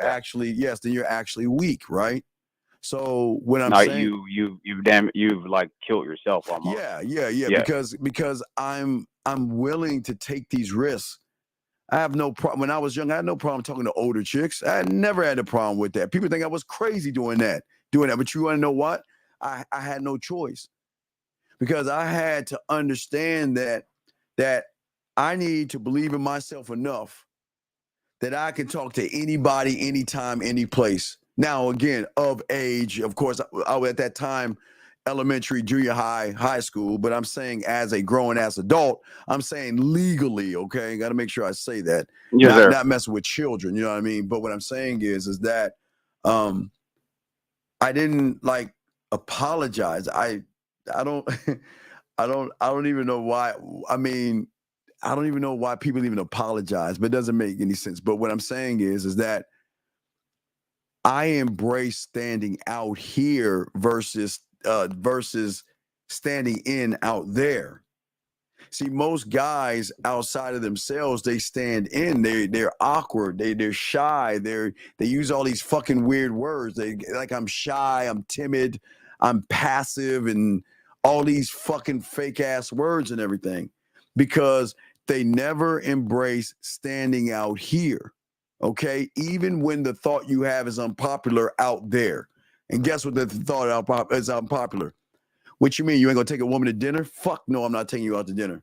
actually weak, right? So when I'm saying
you've like killed yourself almost.
Yeah. Because I'm willing to take these risks. I have no problem. When I was young, I had no problem talking to older chicks. I never had a problem with that. People think I was crazy doing that. But you want to know what? I had no choice, because I had to understand that I need to believe in myself enough that I can talk to anybody, anytime, any place. Now, again, of age, of course, I was at that time, elementary, junior high, high school, but I'm saying as a grown ass adult, I'm saying legally, okay? Got to make sure I say that. Not messing with children, you know what I mean? But what I'm saying is that I didn't like apologize. I don't I don't even know why. I mean, I don't even know why people even apologize, but it doesn't make any sense. But what I'm saying is that I embrace standing out here versus standing in out there. See, most guys outside of themselves, they stand in. They're awkward. They're shy. They use all these fucking weird words. They like, I'm shy, I'm timid, I'm passive, and all these fucking fake ass words and everything, because they never embrace standing out here. Okay, even when the thought you have is unpopular out there. And guess what? The thought is unpopular. What you mean? You ain't gonna take a woman to dinner? Fuck no, I'm not taking you out to dinner.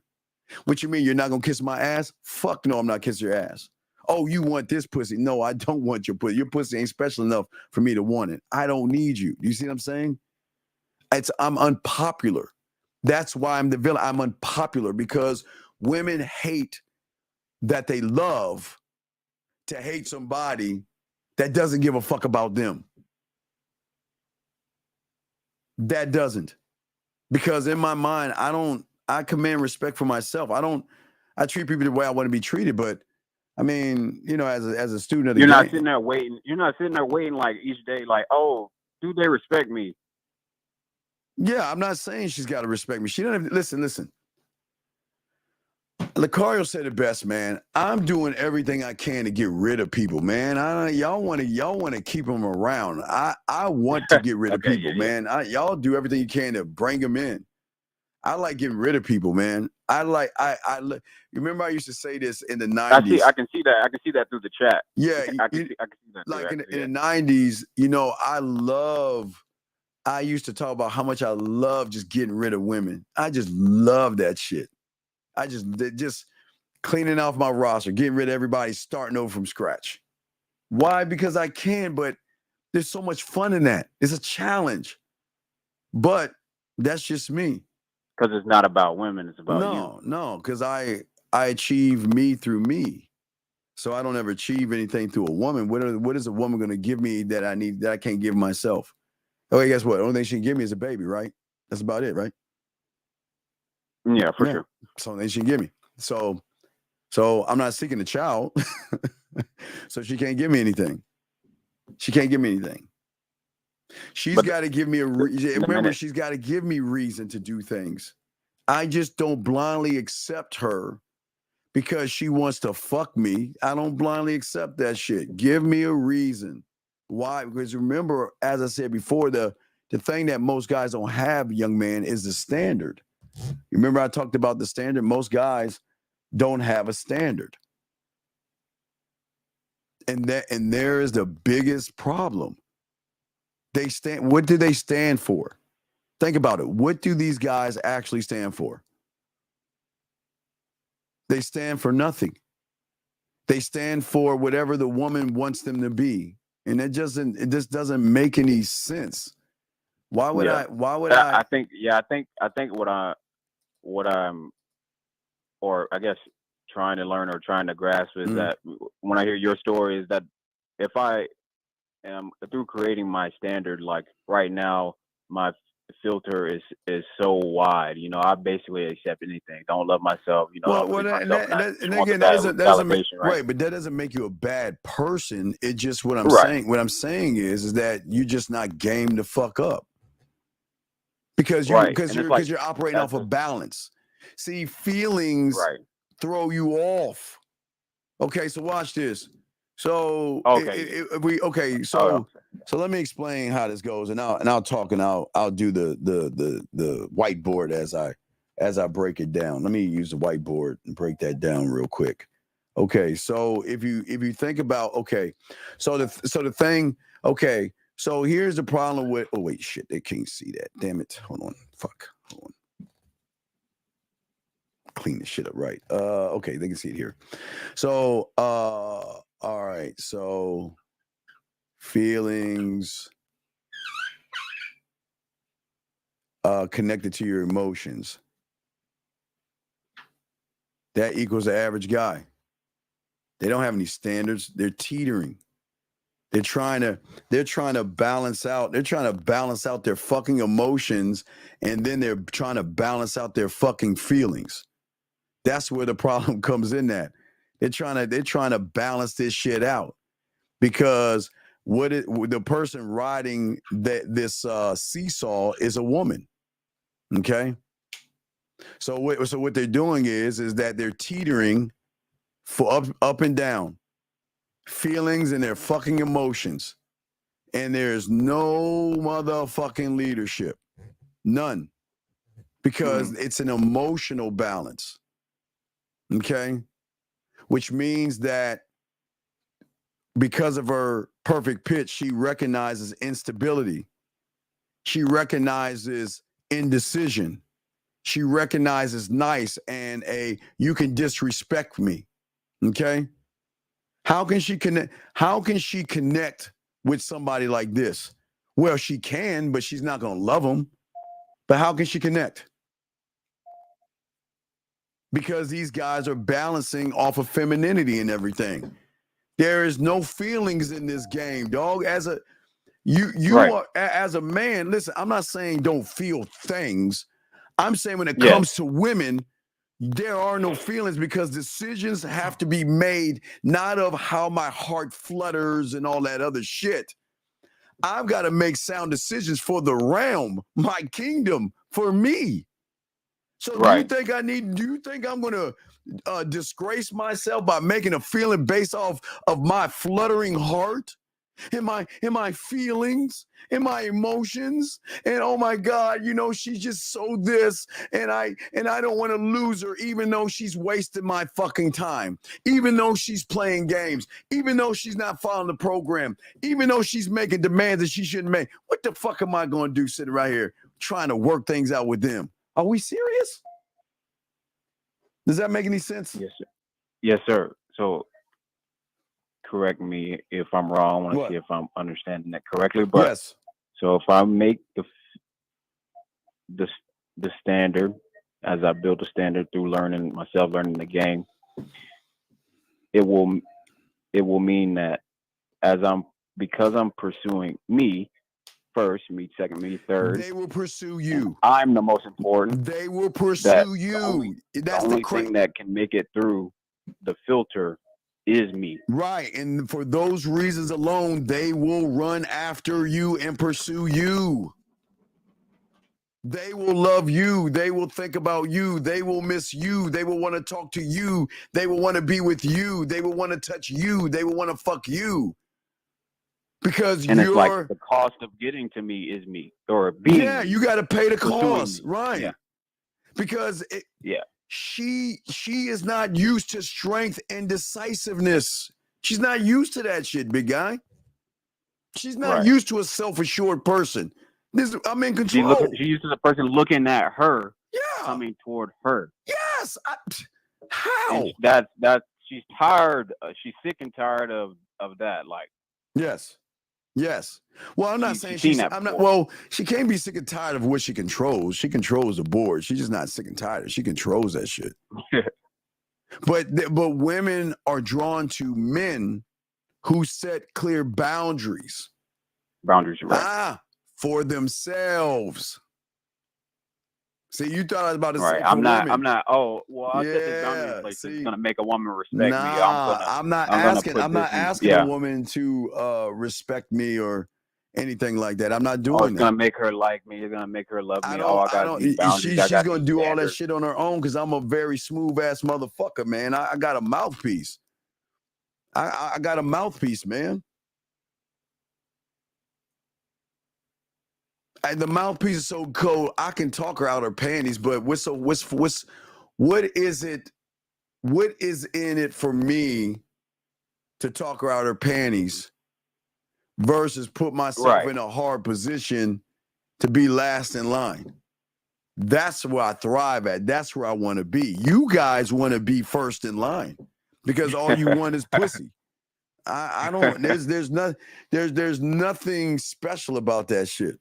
What you mean? You're not gonna kiss my ass? Fuck no, I'm not kissing your ass. Oh, you want this pussy? No, I don't want your pussy. Your pussy ain't special enough for me to want it. I don't need you. You see what I'm saying? I'm unpopular. That's why I'm the villain. I'm unpopular because women hate that they love to hate somebody that doesn't give a fuck about them. That doesn't. Because in my mind, I command respect for myself. I treat people the way I want to be treated, but I mean, you know, as a student of the
You're
game.
not sitting there waiting. You're not sitting there waiting like each day, like, oh, do they respect me?
Yeah, I'm not saying she's got to respect me. She don't have, listen. Lucario said it best, man. I'm doing everything I can to get rid of people, man. Y'all want to keep them around. I want to get rid of
Okay,
people,
yeah.
man. Y'all do everything you can to bring them in. I like getting rid of people, man. You remember I used to say this in the 90s.
I can see that. I can see that through the chat.
Yeah,
I can see that.
like
too,
in the 90s, you know, I used to talk about how much I love just getting rid of women. I just love that shit. I just cleaning off my roster, getting rid of everybody, starting over from scratch. Why? Because I can, but there's so much fun in that. It's a challenge. But that's just me.
Because it's not about women, it's about you.
No, because I achieve me through me. So I don't ever achieve anything through a woman. What is a woman going to give me that I need, that I can't give myself? Okay, guess what? The only thing she can give me is a baby, right? That's about it, right?
Yeah, for sure.
So they she can give me. So I'm not seeking a child. So she can't give me anything. She can't give me anything. She's got to give me she's got to give me reason to do things. I just don't blindly accept her because she wants to fuck me. I don't blindly accept that shit. Give me a reason. Why? Because remember, as I said before, the thing that most guys don't have, young man, is the standard. Remember I talked about the standard? Most guys don't have a standard. And there is the biggest problem. What do they stand for? Think about it. What do these guys actually stand for? They stand for nothing. They stand for whatever the woman wants them to be. And it just doesn't make any sense. Why would I
think what I'm or I guess trying to learn or trying to grasp is that when I hear your story is that if I am through creating my standard, like right now, my filter is so wide. You know, I basically accept anything. Don't love myself. You know,
that doesn't make, right? But that doesn't make you a bad person. It just what I'm saying. What I'm saying is that you're just not game to fuck up because you're operating off of balance. See, feelings throw you off. Okay, so watch this. So so let me explain how this goes, and I'll talk, and I'll do the whiteboard as I break it down. Let me use the whiteboard and break that down real quick. Okay, so if you think about so here's the problem with shit, they can't see that. Damn it. Hold on. Clean this shit up right. Okay, they can see it here. So all right, so feelings connected to your emotions. That equals the average guy. They don't have any standards. They're teetering. They're trying to balance out. They're trying to balance out their fucking emotions, and then they're trying to balance out their fucking feelings. That's where the problem comes in. That they're trying to balance this shit out, because the person riding this seesaw is a woman. Okay, so what they're doing is that they're teetering for up and down feelings and their fucking emotions, and there's no motherfucking leadership, none, because it's an emotional balance. Okay, which means that because of her perfect pitch, she recognizes instability. She recognizes indecision. She recognizes nice and you can disrespect me. Okay? How can she connect with somebody like this? Well, she can, but she's not going to love him. But how can she connect? because these guys are balancing off of femininity and everything. There is no feelings in this game, dog. As a as a man, listen, I'm not saying don't feel things. I'm saying when it comes to women, there are no feelings because decisions have to be made not of how my heart flutters and all that other shit. I've got to make sound decisions for the realm, my kingdom, for me. So do you think I'm going to disgrace myself by making a feeling based off of my fluttering heart? In my feelings, in my emotions, and oh my God, she's just so this, and I don't want to lose her, even though she's wasting my fucking time, even though she's playing games, even though she's not following the program, even though she's making demands that she shouldn't make. What the fuck am I going to do sitting right here trying to work things out with them? Are we serious? Does that make any sense?
Yes, sir. Yes, sir. So correct me if I'm wrong. I want to see if I'm understanding that correctly. But
yes.
So if I make the standard, as I build the standard through learning the game, it will mean that because I'm pursuing me first, me second, me third.
They will pursue you.
I'm the most important.
They will pursue you.
That's the only thing that can make it through the filter is me.
Right. And for those reasons alone, they will run after you and pursue you. They will love you. They will think about you. They will miss you. They will want to talk to you. They will want to be with you. They will want to touch you. They will want to fuck you. Because
it's like the cost of getting to me is me or being.
Yeah, you got to pay the cost. Right.
Yeah.
Because she is not used to strength and decisiveness. She's not used to that shit, big guy. She's not used to a self-assured person. I'm in control.
She used to the person looking at her, coming toward her.
Yes. How?
And she's tired. She's sick and tired of that. Like.
Yes. Yes. Well, I'm not saying she's. I'm not. Well, she can't be sick and tired of what she controls. She controls the board. She's just not sick and tired. She controls that shit. But women are drawn to men who set clear boundaries.
Boundaries, right?
For themselves. See, you thought I was about to say.
I'm not. Oh, well, I set this boundary in place. It's gonna make a woman respect me.
I'm not asking a woman to respect me or anything like that. I'm not doing that.
It's gonna make her like me. It's gonna make her love me.
She's gonna do all that shit on her own because I'm a very smooth ass motherfucker, man. I got a mouthpiece. I got a mouthpiece, man. The mouthpiece is so cold. I can talk her out her panties, but what is it? What is in it for me to talk her out her panties versus put myself in a hard position to be last in line? That's where I thrive at. That's where I want to be. You guys want to be first in line because all you want is pussy. I don't. There's nothing special about that shit.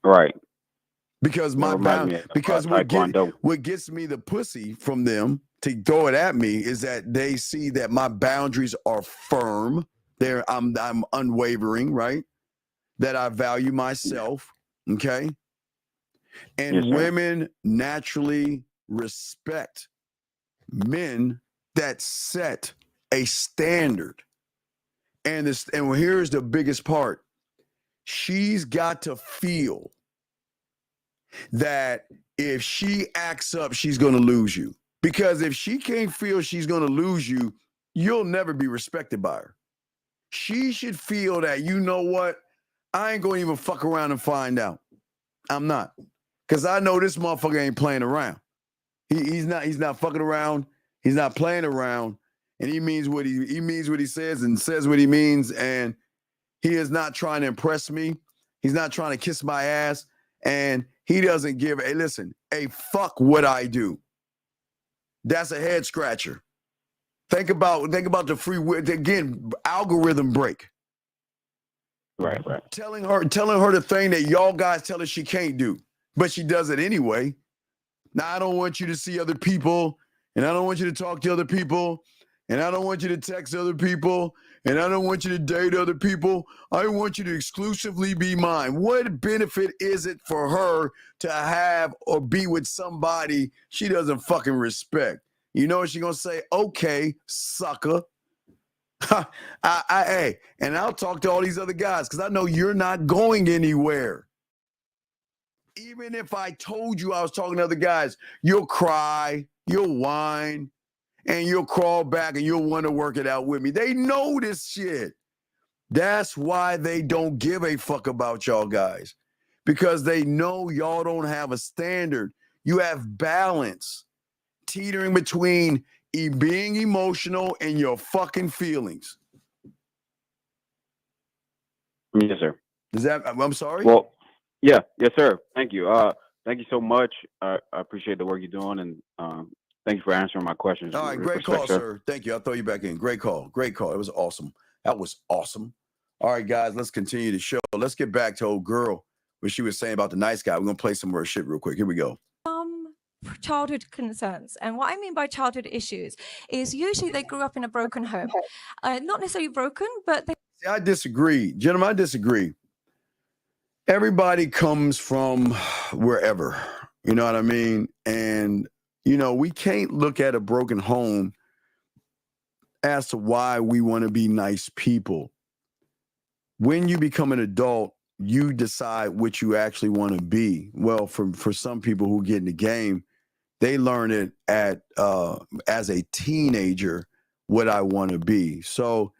Right.
Because what gets me the pussy from them to throw it at me is that they see that my boundaries are firm. I'm unwavering, right? That I value myself. Okay. And women naturally respect men that set a standard. And here's the biggest part. She's got to feel that if she acts up, she's going to lose you. Because if she can't feel she's going to lose you, you'll never be respected by her. She should feel that, you know what? I ain't going to even fuck around and find out. I'm not. Because I know this motherfucker ain't playing around. He's not fucking around. He's not playing around. And he means what he says and says what he means. And he is not trying to impress me. He's not trying to kiss my ass. And he doesn't give a fuck what I do. That's a head scratcher. Think about the free will. Again, algorithm break.
Right.
Telling her the thing that y'all guys tell her she can't do, but she does it anyway. Now, I don't want you to see other people, and I don't want you to talk to other people, and I don't want you to text other people, and I don't want you to date other people. I want you to exclusively be mine. What benefit is it for her to have or be with somebody she doesn't fucking respect? You know what she's going to say? Okay, sucker. Hey, and I'll talk to all these other guys because I know you're not going anywhere. Even if I told you I was talking to other guys, you'll cry, you'll whine, and you'll crawl back and you'll want to work it out with me. They know this shit. That's why they don't give a fuck about y'all guys, because they know y'all don't have a standard. You have balance, teetering between being emotional and your fucking feelings.
Yes, sir.
Is that? I'm sorry.
Well, yeah, yes, sir. Thank you. Thank you so much. I appreciate the work you're doing, and thank you for answering my questions.
All right, great call, sir. Thank you. I'll throw you back in. Great call. Great call. It was awesome. That was awesome. All right, guys, let's continue the show. Let's get back to old girl, what she was saying about the nice guy. We're gonna play some more shit real quick. Here we go.
Childhood concerns, and what I mean by childhood issues is usually they grew up in a broken home, not necessarily broken, but they.
See, I disagree, gentlemen. I disagree. Everybody comes from wherever, you know what I mean, and you know we can't look at a broken home as to why we want to be nice people. When you become an adult, you decide what you actually want to be. Well, for some people who get in the game, they learn it at as a teenager what I want to be. So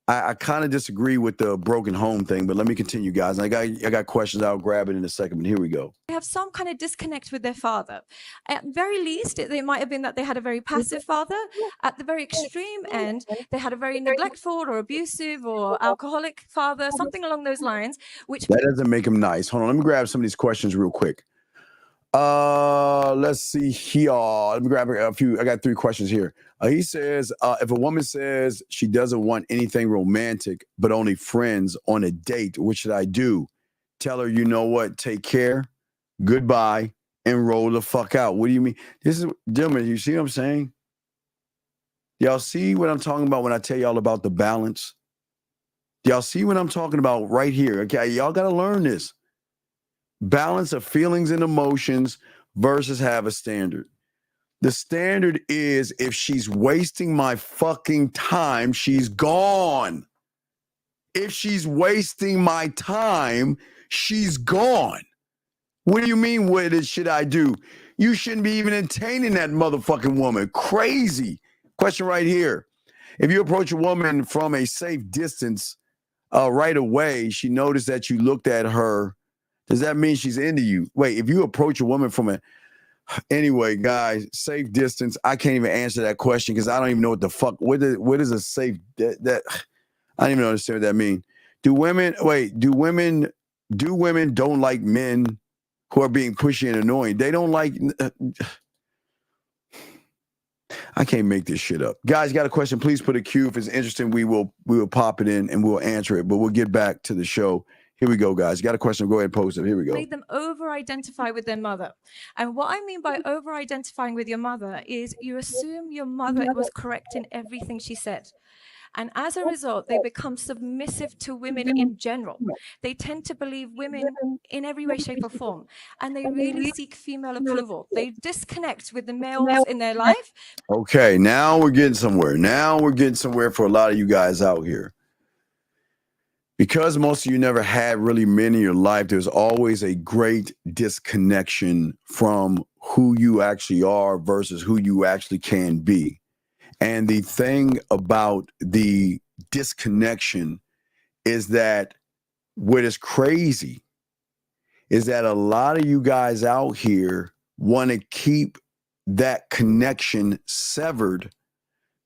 I kind of disagree with the broken home thing, but let me continue, guys. I got questions. I'll grab it in a second, but here we go.
They have some kind of disconnect with their father. At very least, it might have been that they had a very passive father. At the very extreme end, they had a very neglectful or abusive or alcoholic father, something along those lines. Which
that doesn't make them nice. Hold on, let me grab some of these questions real quick. Let's see here. Let me grab a few. I got 3 questions here. He says, if a woman says she doesn't want anything romantic, but only friends on a date, what should I do? Tell her, you know what? Take care, goodbye, and roll the fuck out. What do you mean? This is, gentlemen, you see what I'm saying? Y'all see what I'm talking about when I tell y'all about the balance? Y'all see what I'm talking about right here? Okay, y'all got to learn this. Balance of feelings and emotions versus have a standard. The standard is if she's wasting my fucking time, she's gone. If she's wasting my time, she's gone. What do you mean, what should I do? You shouldn't be even entertaining that motherfucking woman. Crazy. Question right here. If you approach a woman from a safe distance right away, she noticed that you looked at her, does that mean she's into you? Wait, if you approach a woman from a... Anyway, guys, safe distance. I can't even answer that question because I don't even know what the fuck. What is a safe? That I don't even understand what that means. Do women don't like men who are being pushy and annoying? They don't like. I can't make this shit up. Guys, got a question? Please put a Q. If it's interesting, we will pop it in and we'll answer it. But we'll get back to the show. Here we go, guys. Got a question? Go ahead and post it. Here we go.
Made them over-identify with their mother. And what I mean by over-identifying with your mother is you assume your mother was correct in everything she said. And as a result, they become submissive to women in general. They tend to believe women in every way, shape, or form. And they really seek female approval. They disconnect with the males in their life.
Okay, now we're getting somewhere. Now we're getting somewhere for a lot of you guys out here. Because most of you never had really men in your life, there's always a great disconnection from who you actually are versus who you actually can be. And the thing about the disconnection is that what is crazy is that a lot of you guys out here want to keep that connection severed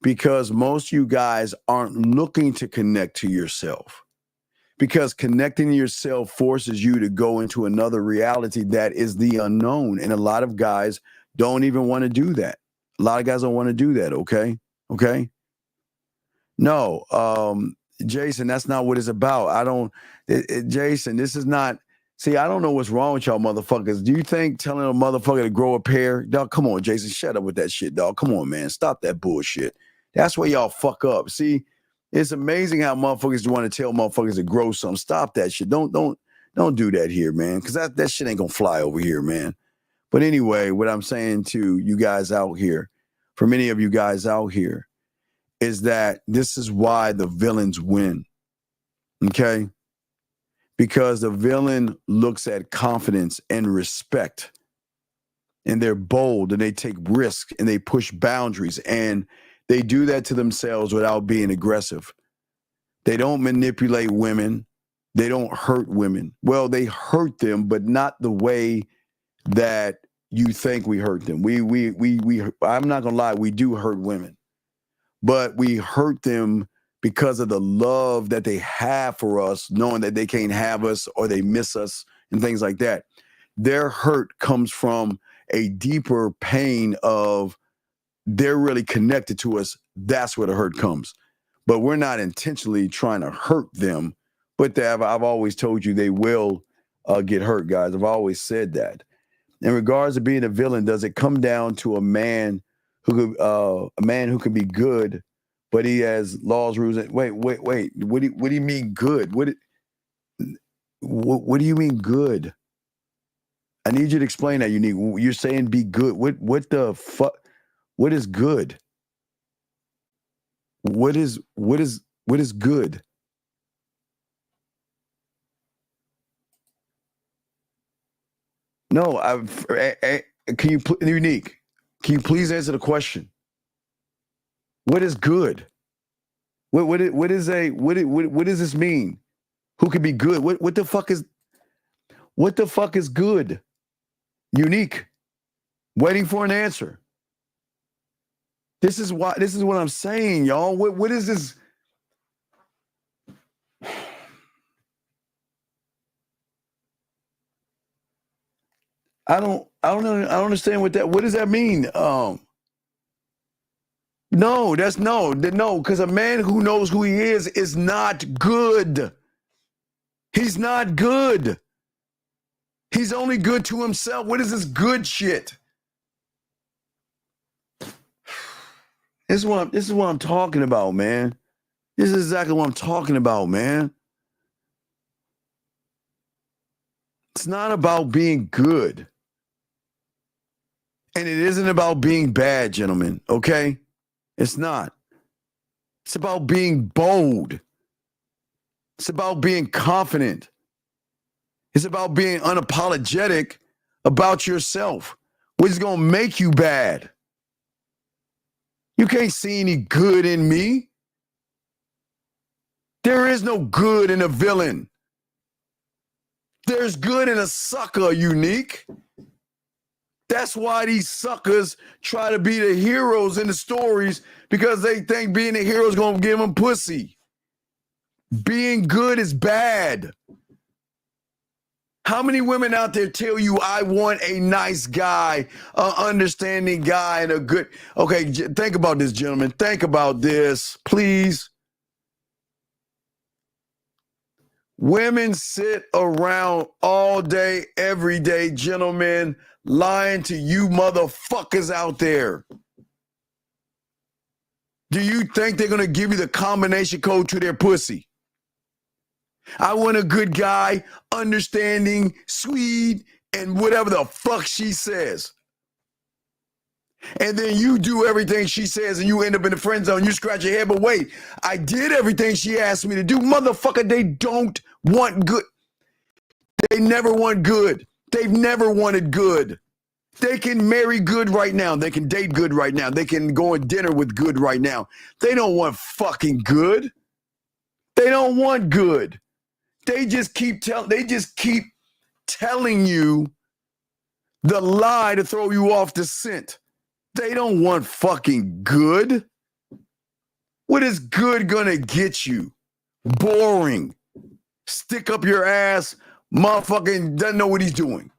because most of you guys aren't looking to connect to yourself. Because connecting to yourself forces you to go into another reality that is the unknown. And a lot of guys don't even want to do that. A lot of guys don't want to do that, okay? Okay? No, Jason, that's not what it's about. Jason, this is not See, I don't know what's wrong with y'all motherfuckers. Do you think telling a motherfucker to grow a pair? Dog, come on, Jason, shut up with that shit, dog. Come on, man. Stop that bullshit. That's where y'all fuck up. See, it's amazing how motherfuckers want to tell motherfuckers to grow something. Stop that shit. Don't do that here, man. Because that shit ain't gonna fly over here, man. But anyway, what I'm saying to you guys out here, for many of you guys out here, is that this is why the villains win. Okay? Because the villain looks at confidence and respect, and they're bold and they take risks and they push boundaries, and they do that to themselves without being aggressive. They don't manipulate women. They don't hurt women. Well, they hurt them, but not the way that you think we hurt them. I'm not gonna lie, we do hurt women, but we hurt them because of the love that they have for us, knowing that they can't have us or they miss us and things like that. Their hurt comes from a deeper pain of they're really connected to us. That's where the hurt comes. But we're not intentionally trying to hurt them, but I've always told you they will get hurt, guys. I've always said that. In regards to being a villain, does it come down to a man who could be good, but he has laws, rules? Wait. What do you mean good? What do you mean good? I need you to explain that, Unique. You're saying be good. What the fuck? What is good? What is good? No, can you, Unique? Can you please answer the question? What is good? What does this mean? Who can be good? What the fuck is good? Unique. Waiting for an answer. This is what I'm saying, y'all. What is this? I don't understand what does that mean? No, because a man who knows who he is not good. He's not good. He's only good to himself. What is this good shit? This is what I'm talking about, man. This is exactly what I'm talking about, man. It's not about being good. And it isn't about being bad, gentlemen, okay? It's not. It's about being bold. It's about being confident. It's about being unapologetic about yourself, which is going to make you bad. You can't see any good in me. There is no good in a villain. There's good in a sucker, Unique. That's why these suckers try to be the heroes in the stories, because they think being a hero is going to give them pussy. Being good is bad. How many women out there tell you, I want a nice guy, an understanding guy, and a good... Okay, think about this, gentlemen. Think about this, please. Women sit around all day, every day, gentlemen, lying to you motherfuckers out there. Do you think they're going to give you the combination code to their pussy? I want a good guy, understanding, sweet, and whatever the fuck she says. And then you do everything she says and you end up in the friend zone. You scratch your head, but wait, I did everything she asked me to do. Motherfucker, they don't want good. They never want good. They've never wanted good. They can marry good right now. They can date good right now. They can go on dinner with good right now. They don't want fucking good. They don't want good. They just keep telling you the lie to throw you off the scent. They don't want fucking good. What is good gonna get you? Boring. Stick up your ass. Motherfucking doesn't know what he's doing.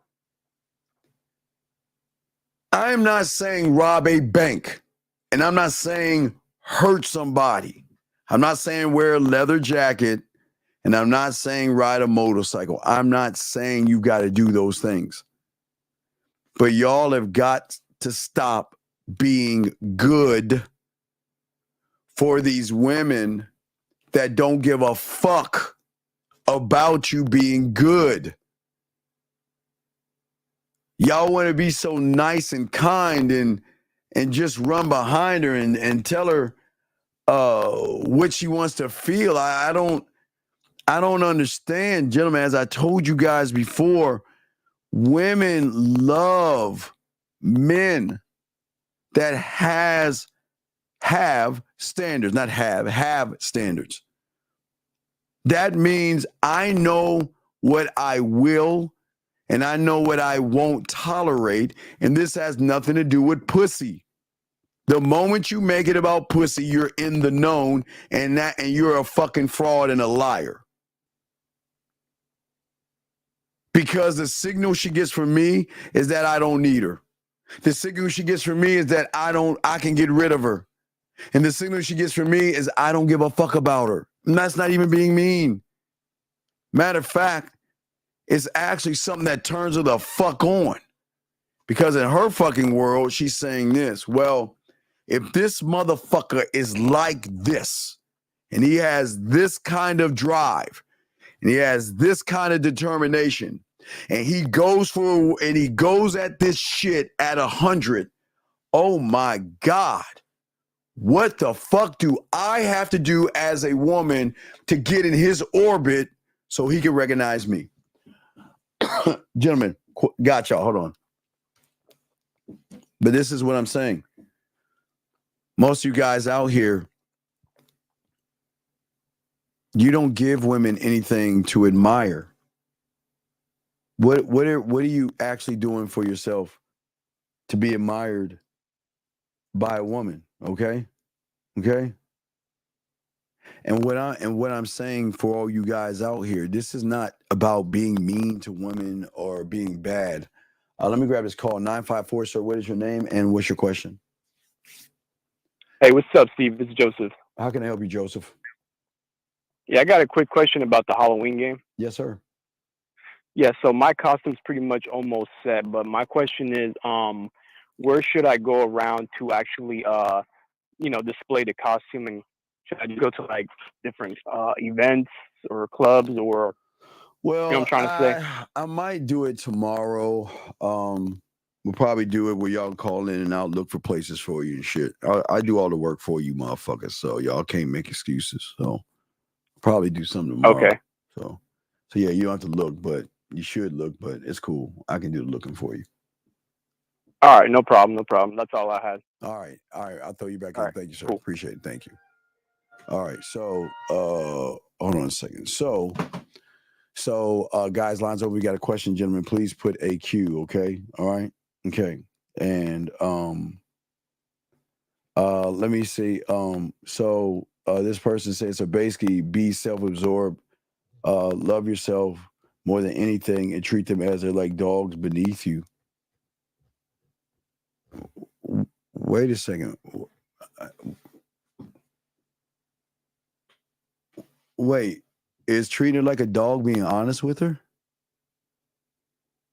I am not saying rob a bank. And I'm not saying hurt somebody. I'm not saying wear a leather jacket And I'm not saying ride a motorcycle. I'm not saying you got to do those things. But y'all have got to stop being good for these women that don't give a fuck about you being good. Y'all want to be so nice and kind and just run behind her and tell her what she wants to feel. I don't understand, gentlemen. As I told you guys before, women love men that have standards, not have standards. That means I know what I will and I know what I won't tolerate, and this has nothing to do with pussy. The moment you make it about pussy, you're in the known, and you're a fucking fraud and a liar. Because the signal she gets from me is that I don't need her. The signal she gets from me is that I can get rid of her. And the signal she gets from me is I don't give a fuck about her. And that's not even being mean. Matter of fact, it's actually something that turns her the fuck on. Because in her fucking world, she's saying this, well, if this motherfucker is like this, and he has this kind of drive, and he has this kind of determination, and he goes at this shit at 100, oh my God, what the fuck do I have to do as a woman to get in his orbit so he can recognize me? Gentlemen, got y'all, hold on. But this is what I'm saying. Most of you guys out here, you don't give women anything to admire. What are you actually doing for yourself to be admired by a woman? Okay? And what I'm saying for all you guys out here, this is not about being mean to women or being bad. Let me grab this call. 954, sir. What is your name and what's your question?
Hey, what's up, Steve? This is Joseph.
How can I help you, Joseph?
Yeah, I got a quick question about the Halloween game.
Yes, sir.
Yeah, so my costume's pretty much almost set, but my question is, where should I go around to actually, display the costume? And should I go to like different events or clubs or?
Well,
you know what I'm trying to say?
I might do it tomorrow. We'll probably do it where y'all call in and out, look for places for you and shit. I do all the work for you, motherfuckers. So y'all can't make excuses. So probably do something tomorrow.
Okay.
So yeah, you don't have to look, but you should look. But it's cool. I can do the looking for you.
All right, no problem. That's all I had.
All right. I'll throw you back
All
in.
right,
Thank you, sir.
cool.
Appreciate it. Thank you. All right. So hold on a second. So guys, lines over. We got a question, gentlemen. Please put a Q. Okay. All right. Okay. And let me see. This person says, so basically be self-absorbed, love yourself more than anything, and treat them as they're like dogs beneath you. Wait a second. Wait, is treating her like a dog being honest with her?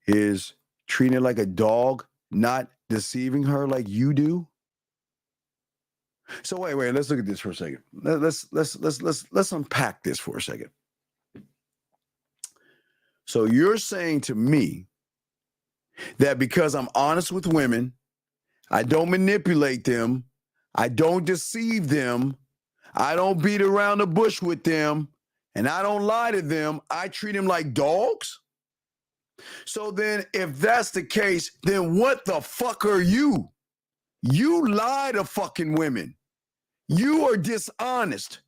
Is treating her like a dog not deceiving her like you do? So wait, let's look at this for a second. Let's unpack this for a second. So you're saying to me that because I'm honest with women, I don't manipulate them, I don't deceive them, I don't beat around the bush with them, and I don't lie to them, I treat them like dogs? So then if that's the case, then what the fuck are you? You lie to fucking women. You are dishonest.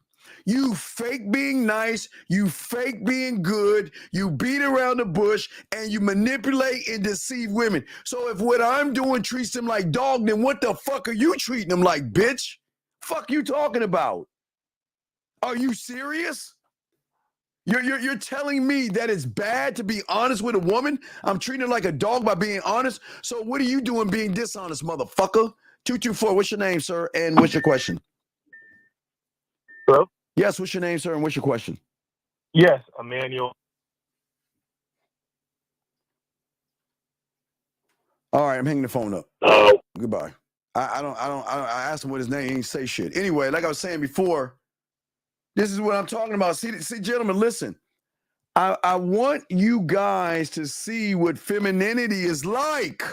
You fake being nice, you fake being good, you beat around the bush, and you manipulate and deceive women. So if what I'm doing treats them like dog, then what the fuck are you treating them like, bitch? Fuck you talking about? Are you serious? You're telling me that it's bad to be honest with a woman? I'm treating her like a dog by being honest. So what are you doing being dishonest, motherfucker? 224, what's your name, sir? And what's your question?
Hello?
Yes, what's your name, sir? And what's your question?
Yes, Emmanuel.
All right, I'm hanging the phone up. Goodbye. I asked him what his name. He didn't say shit. Anyway, like I was saying before, this is what I'm talking about. See, gentlemen, listen. I want you guys to see what femininity is like.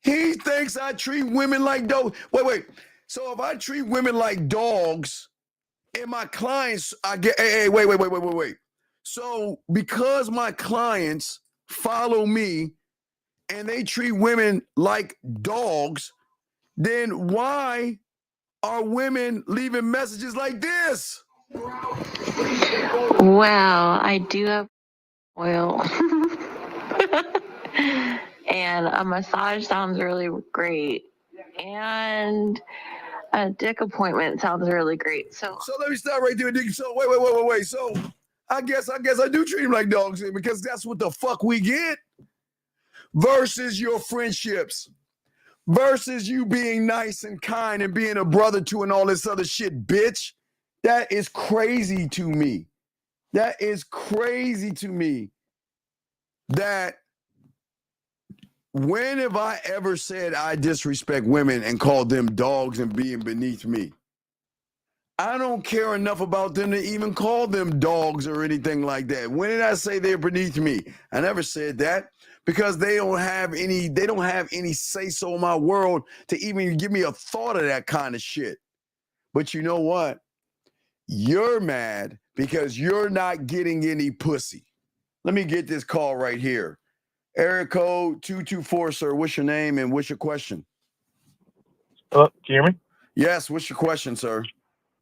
He thinks I treat women like dogs. Wait. So if I treat women like dogs, and my clients, I get, hey, wait. So because my clients follow me and they treat women like dogs, then why are women leaving messages like this?
Well, I do have oil. And a massage sounds really great. And a dick appointment sounds really great. So
let me stop right there. So wait. So I guess I do treat them like dogs because that's what the fuck we get. Versus your friendships. Versus you being nice and kind and being a brother to and all this other shit, bitch. That is crazy to me. That is crazy to me. That when have I ever said I disrespect women and called them dogs and being beneath me? I don't care enough about them to even call them dogs or anything like that. When did I say they're beneath me? I never said that because they don't have any say-so in my world to even give me a thought of that kind of shit. But you know what? You're mad because you're not getting any pussy. Let me get this call right here. Area code 224, sir. What's your name and what's your question?
Can you hear me?
Yes, what's your question, sir?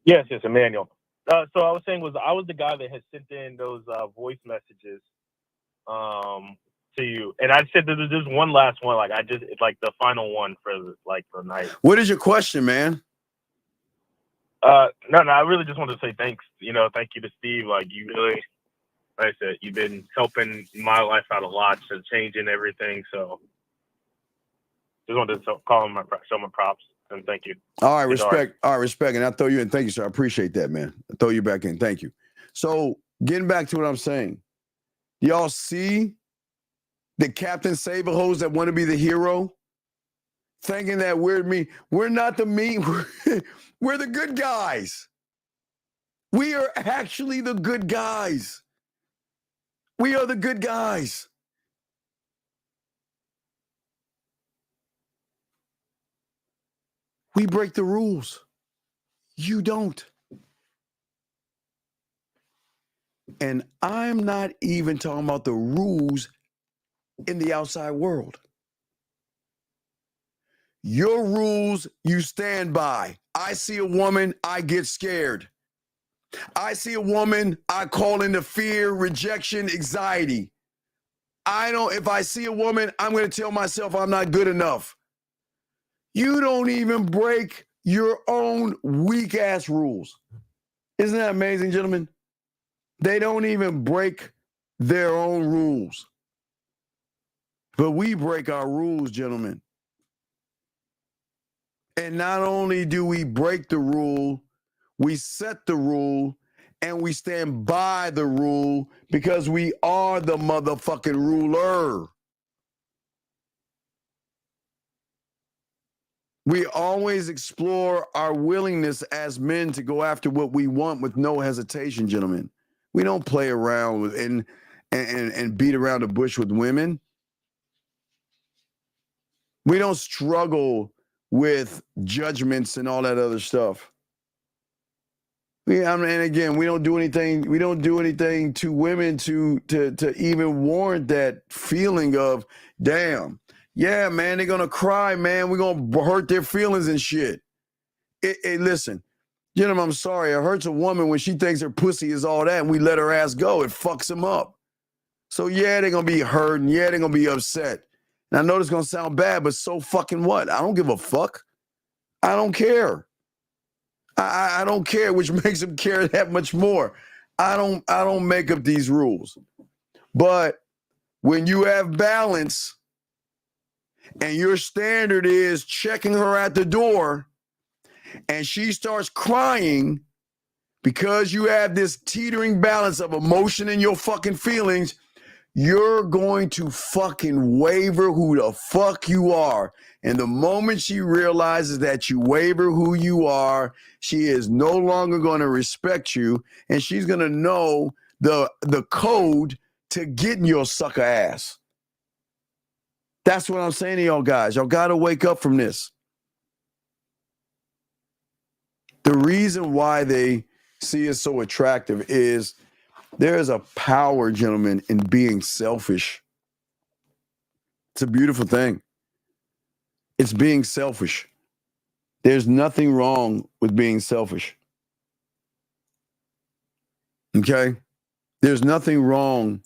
Yes, Emmanuel. So I was saying I was the guy that had sent in those voice messages to you, and I said that there's one last one, it's like the final one for the night.
What is your question, man?
No, I really just wanted to say thanks. Thank you to Steve. Like you really, like I said, you've been helping my life out a lot, so changing everything. So just wanted to show my props and thank you.
All right, respect. All right, respect. And I throw you in. Thank you, sir. I appreciate that, man. I throw you back in. Thank you. So getting back to what I'm saying, y'all see the Captain Saberhose that want to be the hero, thinking that we're not the mean. We're the good guys. We are actually the good guys. We are the good guys. We break the rules. You don't. And I'm not even talking about the rules in the outside world. Your rules, you stand by. I see a woman, I get scared. I see a woman, I call into fear, rejection, anxiety. If I see a woman, I'm going to tell myself I'm not good enough. You don't even break your own weak ass rules. Isn't that amazing, gentlemen? They don't even break their own rules. But we break our rules, gentlemen. And not only do we break the rule, we set the rule and we stand by the rule because we are the motherfucking ruler. We always explore our willingness as men to go after what we want with no hesitation, gentlemen. We don't play around with and beat around the bush with women. We don't struggle with judgments and all that other stuff. And again, we don't do anything. We don't do anything to women to even warrant that feeling of, damn, yeah, man, they're gonna cry, man. We're gonna hurt their feelings and shit. Hey, listen, gentlemen, I'm sorry. It hurts a woman when she thinks her pussy is all that, and we let her ass go. It fucks them up. So yeah, they're gonna be hurt, and yeah, they're gonna be upset. And I know this is gonna sound bad, but so fucking what? I don't give a fuck. I don't care. I don't care, which makes them care that much more. I don't make up these rules. But when you have balance and your standard is checking her at the door and she starts crying because you have this teetering balance of emotion and your fucking feelings, you're going to fucking waver who the fuck you are. And the moment she realizes that you waver who you are, she is no longer going to respect you, and she's going to know the code to getting your sucker ass. That's what I'm saying to y'all guys. Y'all got to wake up from this. The reason why they see it so attractive is there is a power, gentlemen, in being selfish. It's a beautiful thing. It's being selfish. There's nothing wrong with being selfish. Okay? There's nothing wrong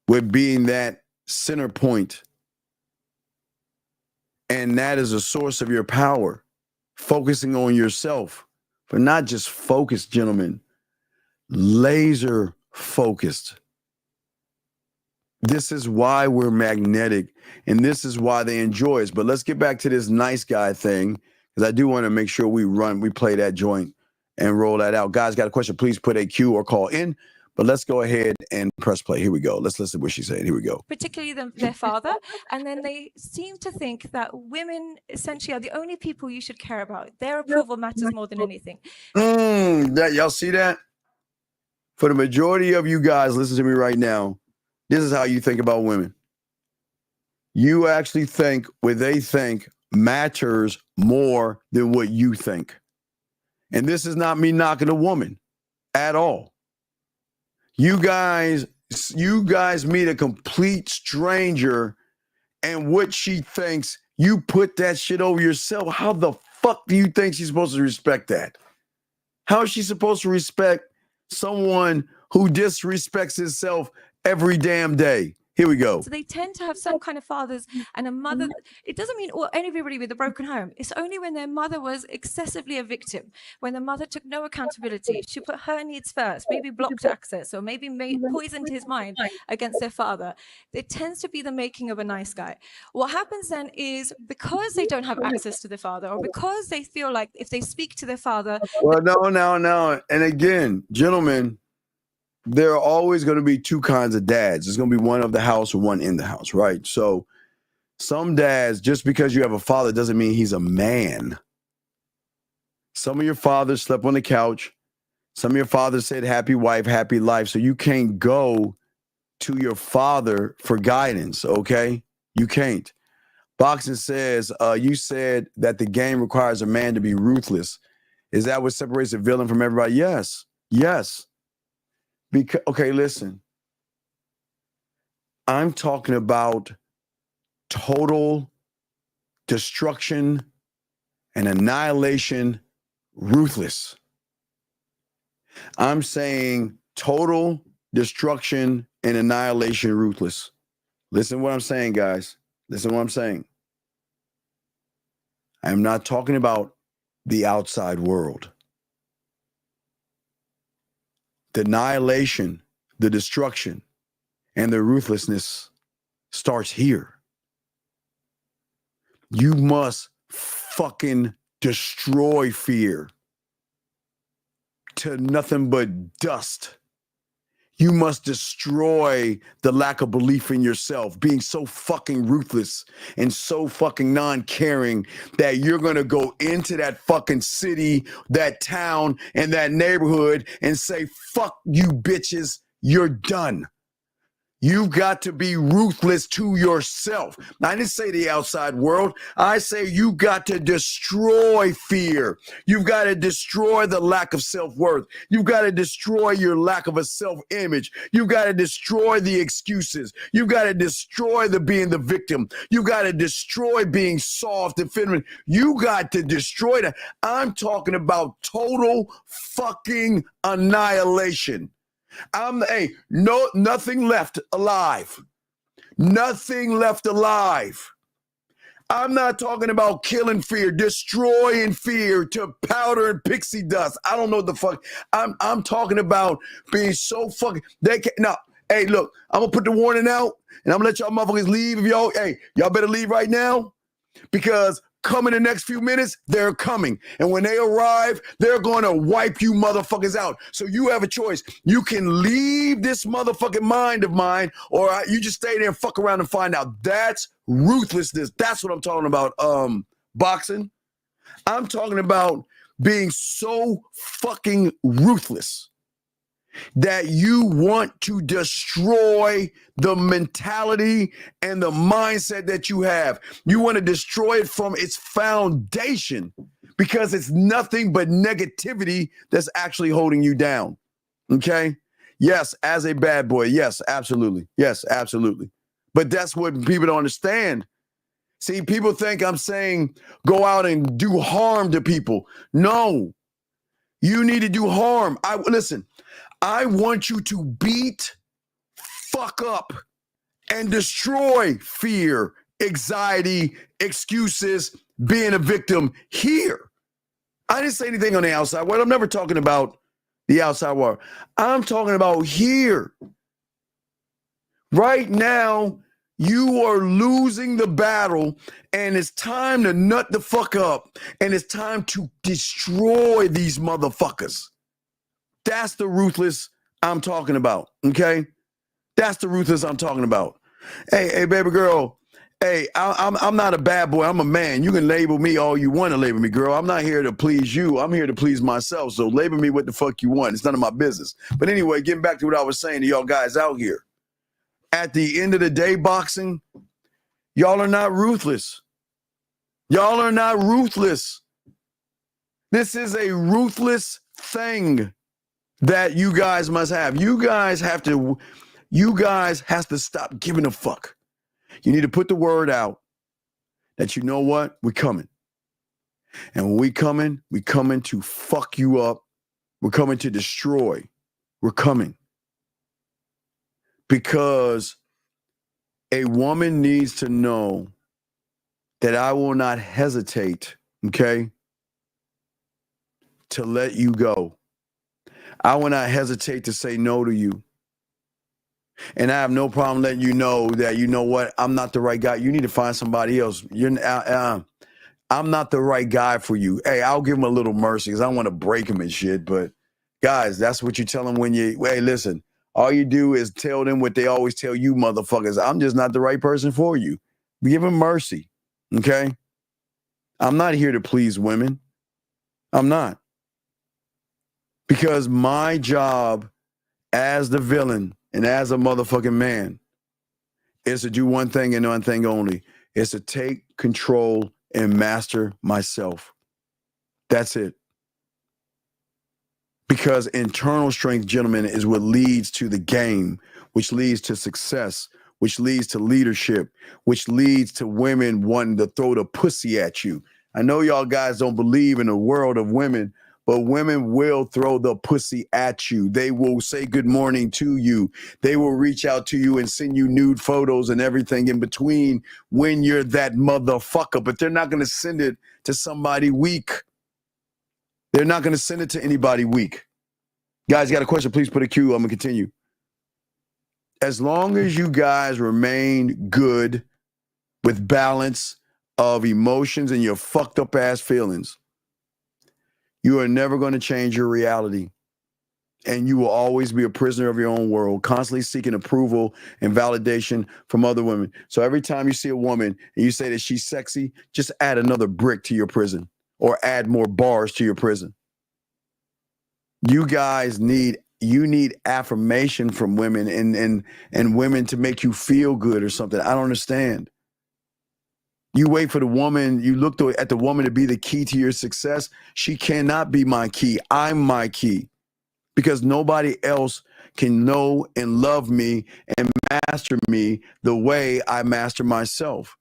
with being that center point. And that is a source of your power. Focusing on yourself. But not just focused, gentlemen. Laser focused. This is why we're magnetic, and this is why they enjoy us. But let's get back to this nice guy thing, because I do want to make sure we play that joint and roll that out. Guys, got a question? Please put a Q or call in. But let's go ahead and press play. Here we go. Let's listen to what she's saying. Here we go.
Particularly their father. And then they seem to think that women essentially are the only people you should care about. Their approval matters more than anything.
Y'all see that? For the majority of you guys, listen to me right now. This is how you think about women. You actually think what they think matters more than what you think. And this is not me knocking a woman at all. You guys meet a complete stranger, and what she thinks, you put that shit over yourself. How the fuck do you think she's supposed to respect that? How is she supposed to respect someone who disrespects himself every damn day? Here we go.
So they tend to have some kind of fathers and a mother. It doesn't mean anybody with a broken home. It's only when their mother was excessively a victim, when the mother took no accountability. She put her needs first, maybe blocked access, or maybe poisoned his mind against their father. It tends to be the making of a nice guy. What happens then is, because they don't have access to their father, or because they feel like if they speak to their father...
Well, no. And again, gentlemen, there are always going to be two kinds of dads. There's going to be one of the house or one in the house, right? So some dads, just because you have a father doesn't mean he's a man. Some of your fathers slept on the couch. Some of your fathers said happy wife, happy life. So you can't go to your father for guidance, okay? You can't. Boxing says, you said that the game requires a man to be ruthless. Is that what separates the villain from everybody? Yes. Because, okay, listen. I'm talking about total destruction and annihilation, ruthless. I'm saying total destruction and annihilation, ruthless. Listen to what I'm saying, guys. Listen to what I'm saying. I am not talking about the outside world. The annihilation, the destruction, and the ruthlessness starts here. You must fucking destroy fear to nothing but dust. You must destroy the lack of belief in yourself, being so fucking ruthless and so fucking non-caring that you're going to go into that fucking city, that town, and that neighborhood and say, fuck you bitches, you're done. You've got to be ruthless to yourself. I didn't say the outside world. I say you got to destroy fear. You've got to destroy the lack of self-worth. You've got to destroy your lack of a self-image. You've got to destroy the excuses. You've got to destroy the being the victim. You've got to destroy being soft and feminine. You got to destroy that. I'm talking about total fucking annihilation. Nothing left alive. Nothing left alive. I'm not talking about killing fear, destroying fear to powder and pixie dust. I don't know what the fuck. I'm talking about being so fucking. Hey, look, I'm gonna put the warning out, and I'm gonna let y'all motherfuckers leave. Y'all better leave right now, because come in the next few minutes, they're coming. And when they arrive, they're going to wipe you motherfuckers out. So you have a choice. You can leave this motherfucking mind of mine, or you just stay there and fuck around and find out. That's ruthlessness. That's what I'm talking about. Boxing. I'm talking about being so fucking ruthless that you want to destroy the mentality and the mindset that you have. You want to destroy it from its foundation because it's nothing but negativity that's actually holding you down. Okay? Yes, as a bad boy. Yes, absolutely. Yes, absolutely. But that's what people don't understand. See, people think I'm saying go out and do harm to people. No, you need to do harm. Listen, I want you to beat, fuck up, and destroy fear, anxiety, excuses, being a victim here. I didn't say anything on the outside world. I'm never talking about the outside world. I'm talking about here. Right now, you are losing the battle, and it's time to nut the fuck up, and it's time to destroy these motherfuckers. That's the ruthless I'm talking about, okay? That's the ruthless I'm talking about. Hey, baby girl, hey, I'm not a bad boy. I'm a man. You can label me all you want to label me, girl. I'm not here to please you. I'm here to please myself, so label me what the fuck you want. It's none of my business. But anyway, getting back to what I was saying to y'all guys out here. At the end of the day, boxing, y'all are not ruthless. Y'all are not ruthless. This is a ruthless thing that you guys must have. You guys have to stop giving a fuck. You need to put the word out that you know what? We're coming. And when we coming to fuck you up. We're coming to destroy. We're coming. Because a woman needs to know that I will not hesitate, okay, to let you go. I will not hesitate to say no to you. And I have no problem letting you know that, you know what, I'm not the right guy. You need to find somebody else. I'm not the right guy for you. Hey, I'll give him a little mercy because I want to break him and shit. But guys, that's what you tell them when hey, listen, all you do is tell them what they always tell you motherfuckers. I'm just not the right person for you. Give them mercy, okay? I'm not here to please women. I'm not. Because my job as the villain and as a motherfucking man is to do one thing and one thing only. Is to take control and master myself. That's it. Because internal strength, gentlemen, is what leads to the game, which leads to success, which leads to leadership, which leads to women wanting to throw the pussy at you. I know y'all guys don't believe in the world of women, but women will throw the pussy at you. They will say good morning to you. They will reach out to you and send you nude photos and everything in between when you're that motherfucker. But they're not going to send it to somebody weak. They're not going to send it to anybody weak. Guys, you got a question? Please put a Q. I'm going to continue. As long as you guys remain good with balance of emotions and your fucked up ass feelings, you are never going to change your reality. And you will always be a prisoner of your own world, constantly seeking approval and validation from other women. So every time you see a woman and you say that she's sexy, just add another brick to your prison or add more bars to your prison. You guys need affirmation from women and women to make you feel good or something. I don't understand. You wait for the woman, you look at the woman to be the key to your success. She cannot be my key. I'm my key. Because nobody else can know and love me and master me the way I master myself.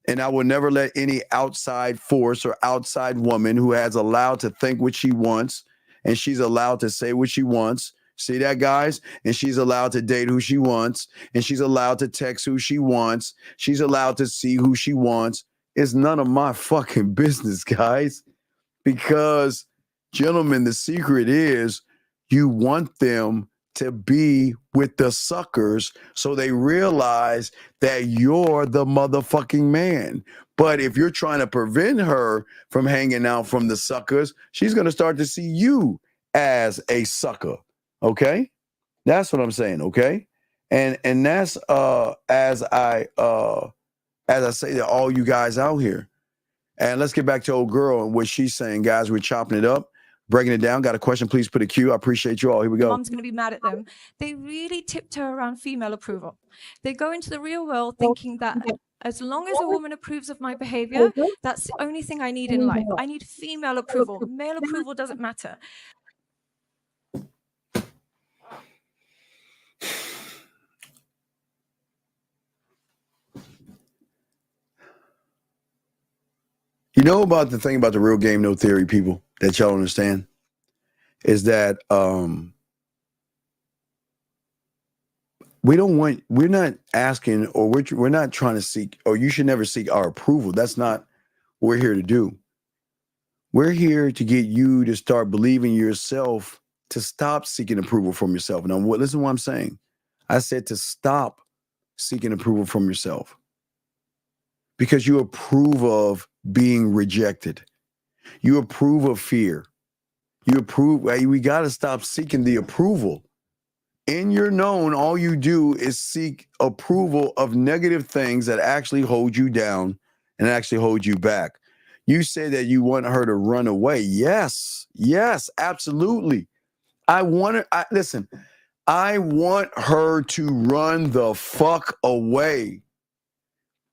And I will never let any outside force or outside woman who has allowed to think what she wants and she's allowed to say what she wants. See that, guys? And she's allowed to date who she wants, and she's allowed to text who she wants. She's allowed to see who she wants. It's none of my fucking business, guys. Because, gentlemen, the secret is you want them to be with the suckers so they realize that you're the motherfucking man. But if you're trying to prevent her from hanging out from the suckers, she's going to start to see you as a sucker. Okay? That's what I'm saying, okay? And that's as I say to all you guys out here. And let's get back to old girl and what she's saying, guys. We're chopping it up, breaking it down. Got a question? Please put a Q. I appreciate you all. Here we go.
Mom's going to be mad at them. They really tiptoe around female approval. They go into the real world thinking that as long as a woman approves of my behavior, that's the only thing I need in life. I need female approval. Male approval doesn't matter.
You know about the thing about the real game, no theory, people, that y'all understand, is that we're not asking, or we're not trying to seek, or you should never seek our approval. That's not what we're here to do. We're here to get you to start believing yourself, to stop seeking approval from yourself. Now, listen to what I'm saying. I said to stop seeking approval from yourself because you approve of being rejected. You approve of fear. You approve. We got to stop seeking the approval. In your known, all you do is seek approval of negative things that actually hold you down and actually hold you back. You say that you want her to run away. Yes, absolutely. I want her to run the fuck away,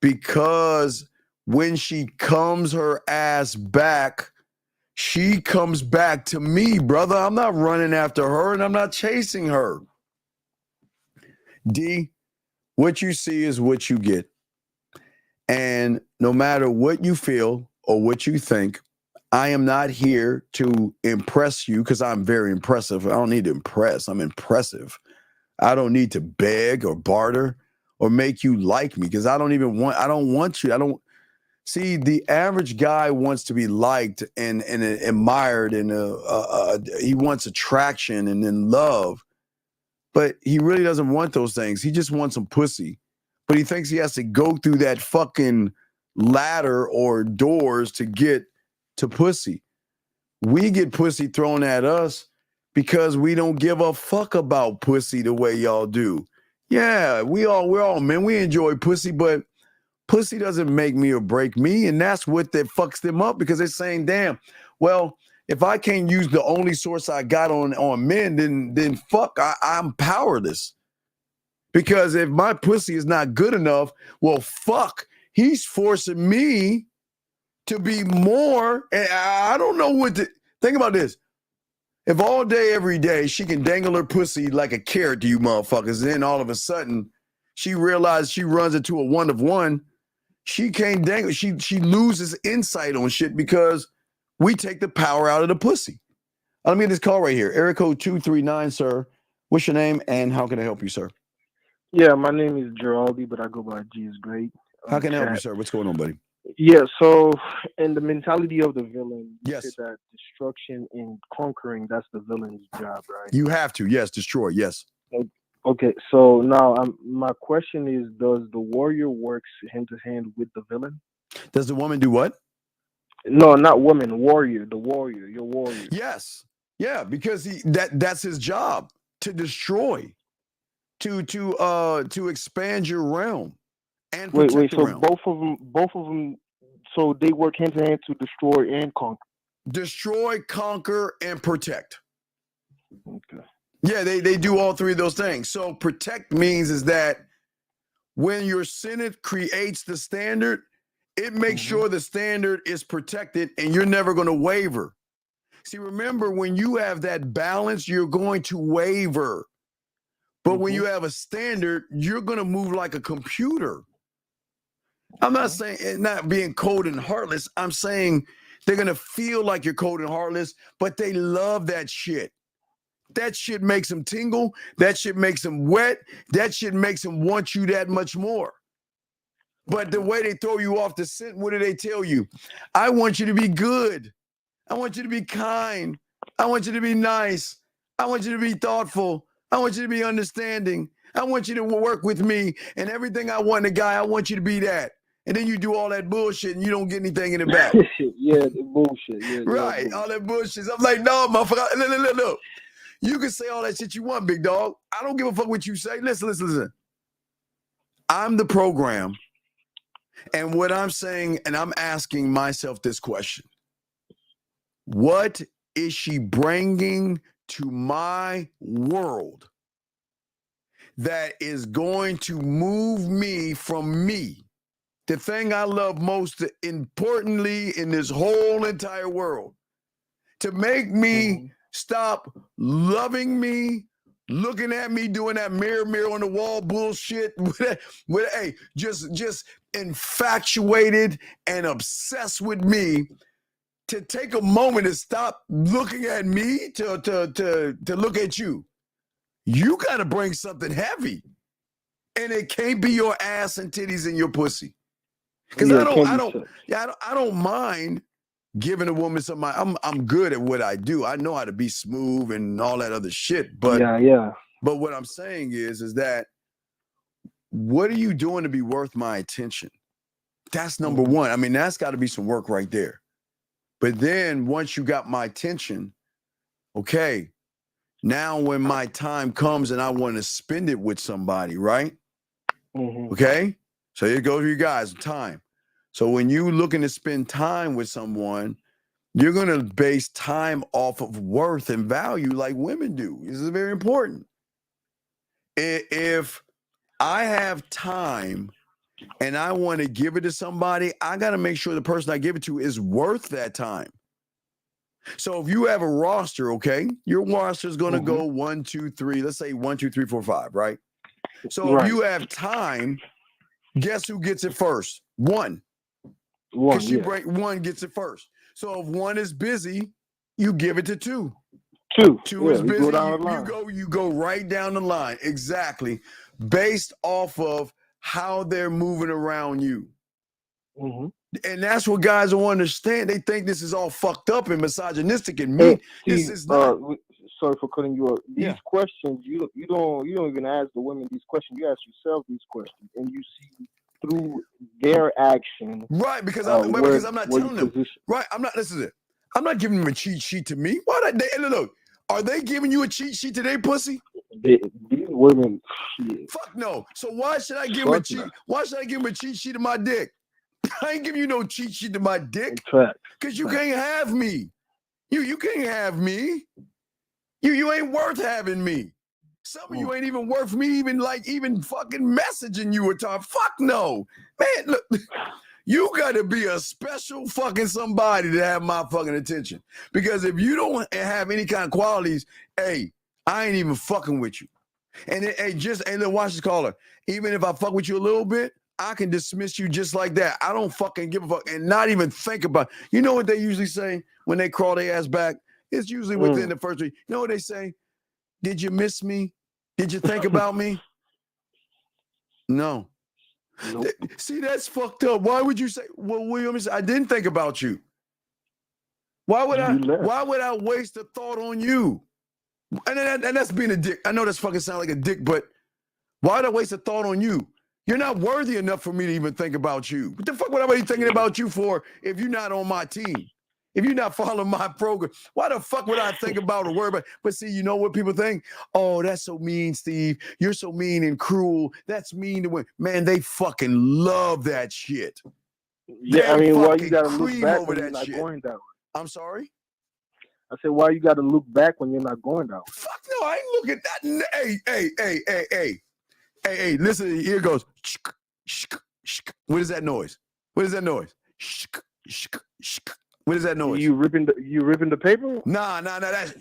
because when she comes her ass back, she comes back to me, brother. I'm not running after her and I'm not chasing her. D, what you see is what you get. And no matter what you feel or what you think, I am not here to impress you, because I'm very impressive. I don't need to impress. I'm impressive. I don't need to beg or barter or make you like me, because I don't want you. See, the average guy wants to be liked and admired, and he wants attraction and then love. But he really doesn't want those things. He just wants some pussy. But he thinks he has to go through that fucking ladder or doors to get to pussy. We get pussy thrown at us because we don't give a fuck about pussy the way y'all do. Yeah, we're all men. We enjoy pussy, but pussy doesn't make me or break me. And that's what that fucks them up, because they're saying, damn, well, if I can't use the only source I got on men, then fuck, I'm powerless. Because if my pussy is not good enough, well, fuck, he's forcing me to be more. And I don't know what to think about this. If all day, every day, she can dangle her pussy like a carrot to you motherfuckers, then all of a sudden she realizes she runs into a one of one, she can't dangle. She loses insight on shit because we take the power out of the pussy. Let me get this call right here. Area code 239, sir. What's your name and how can I help you, sir?
Yeah, my name is Geraldi, but I go by G is great.
How can I help you, sir? What's going on, buddy?
Yeah, so in the mentality of the villain, you
Yes.
said that destruction and conquering, that's the villain's job, right?
You have to, yes, destroy, yes.
Okay, so now my question is, does the warrior work hand to hand with the villain?
Does the woman do what?
No, not woman, warrior, the warrior, your warrior.
Yes. Yeah, because that's his job, to destroy, to expand your realm and protect
Wait,
the
so
realm.
both of them, so they work hand to hand to destroy and conquer.
Destroy, conquer, and protect.
Okay.
Yeah, they do all three of those things. So protect means is that when your Senate creates the standard, it makes sure the standard is protected and you're never going to waver. See, remember, when you have that balance, you're going to waver. But when you have a standard, you're going to move like a computer. I'm not saying it not being cold and heartless. I'm saying they're going to feel like you're cold and heartless, but they love that shit. That shit makes them tingle. That shit makes them wet. That shit makes them want you that much more. But the way they throw you off the scent, what do they tell you? I want you to be good. I want you to be kind. I want you to be nice. I want you to be thoughtful. I want you to be understanding. I want you to work with me, and everything I want in a guy, I want you to be that. And then you do all that bullshit, and you don't get anything in the back.
Yeah, the bullshit. Yeah,
Right, all that bullshit. I'm like, no, motherfucker. Look. You can say all that shit you want, big dog. I don't give a fuck what you say. Listen. I'm the program, and what I'm saying, and I'm asking myself this question. What is she bringing to my world that is going to move me from me? The thing I love most importantly in this whole entire world, to make me stop loving me, looking at me, doing that mirror on the wall bullshit, just infatuated and obsessed with me, to take a moment to stop looking at me to look at you. You got to bring something heavy, and it can't be your ass and titties and your pussy. Because I don't mind giving a woman something. I'm good at what I do. I know how to be smooth and all that other shit. But But what I'm saying is that what are you doing to be worth my attention? That's number one. I mean, that's got to be some work right there. But then once you got my attention, okay, now when my time comes and I want to spend it with somebody, right? Okay, so here goes you guys, time. So when you looking to spend time with someone, you're going to base time off of worth and value like women do. This is very important. If I have time and I want to give it to somebody, I got to make sure the person I give it to is worth that time. So if you have a roster, okay, your roster is going to go 1, 2, 3. Let's say 1, 2, 3, 4, 5, right? So if you have time, guess who gets it first? One. One gets it first. So if one is busy, you give it to two. Two is busy. You go right down the line. Exactly. Based off of how they're moving around you. And that's what guys don't understand. They think this is all fucked up and misogynistic and mean. This is not.
Sorry for cutting you off. These questions, you don't even ask the women these questions. You ask yourself these questions, and you see through their action.
Right, because I'm not telling them. Right, I'm not. This is it. I'm not giving them a cheat sheet to me. Why look? Are they giving you a cheat sheet to their pussy?
These women. Shit.
Fuck no. So why should I give them a cheat? Why should I give them a cheat sheet to my dick? I ain't giving you no cheat sheet to my dick. Because you can't have me. You can't have me. You ain't worth having me. Some of you ain't even worth me even fucking messaging you or talking. Fuck no. Man, look, you gotta be a special fucking somebody to have my fucking attention. Because if you don't have any kind of qualities, hey, I ain't even fucking with you. And look, watch this caller. Even if I fuck with you a little bit, I can dismiss you just like that. I don't fucking give a fuck and not even think about. You know what they usually say when they crawl their ass back? It's usually within the first week. You know what they say? Did you miss me? Did you think about me? No. Nope. See, that's fucked up. Why would you say, well, William, I didn't think about you. Why would I waste a thought on you? And that's being a dick. I know that's fucking sound like a dick, but why would I waste a thought on you? You're not worthy enough for me to even think about you. What the fuck would I be thinking about you for if you're not on my team? If you're not following my program, why the fuck would I think about or worry about? But see, you know what people think? Oh, that's so mean, Steve. You're so mean and cruel. That's mean to women. Man, they fucking love that shit.
Yeah, I mean, why you gotta look back when you're not going down?
I'm sorry?
I said, why you gotta look back when you're not going down?
Fuck no, I ain't looking at that. Hey, listen, here it goes. What is that noise? What is that noise? What is that noise?
You ripping the paper?
Nah, that's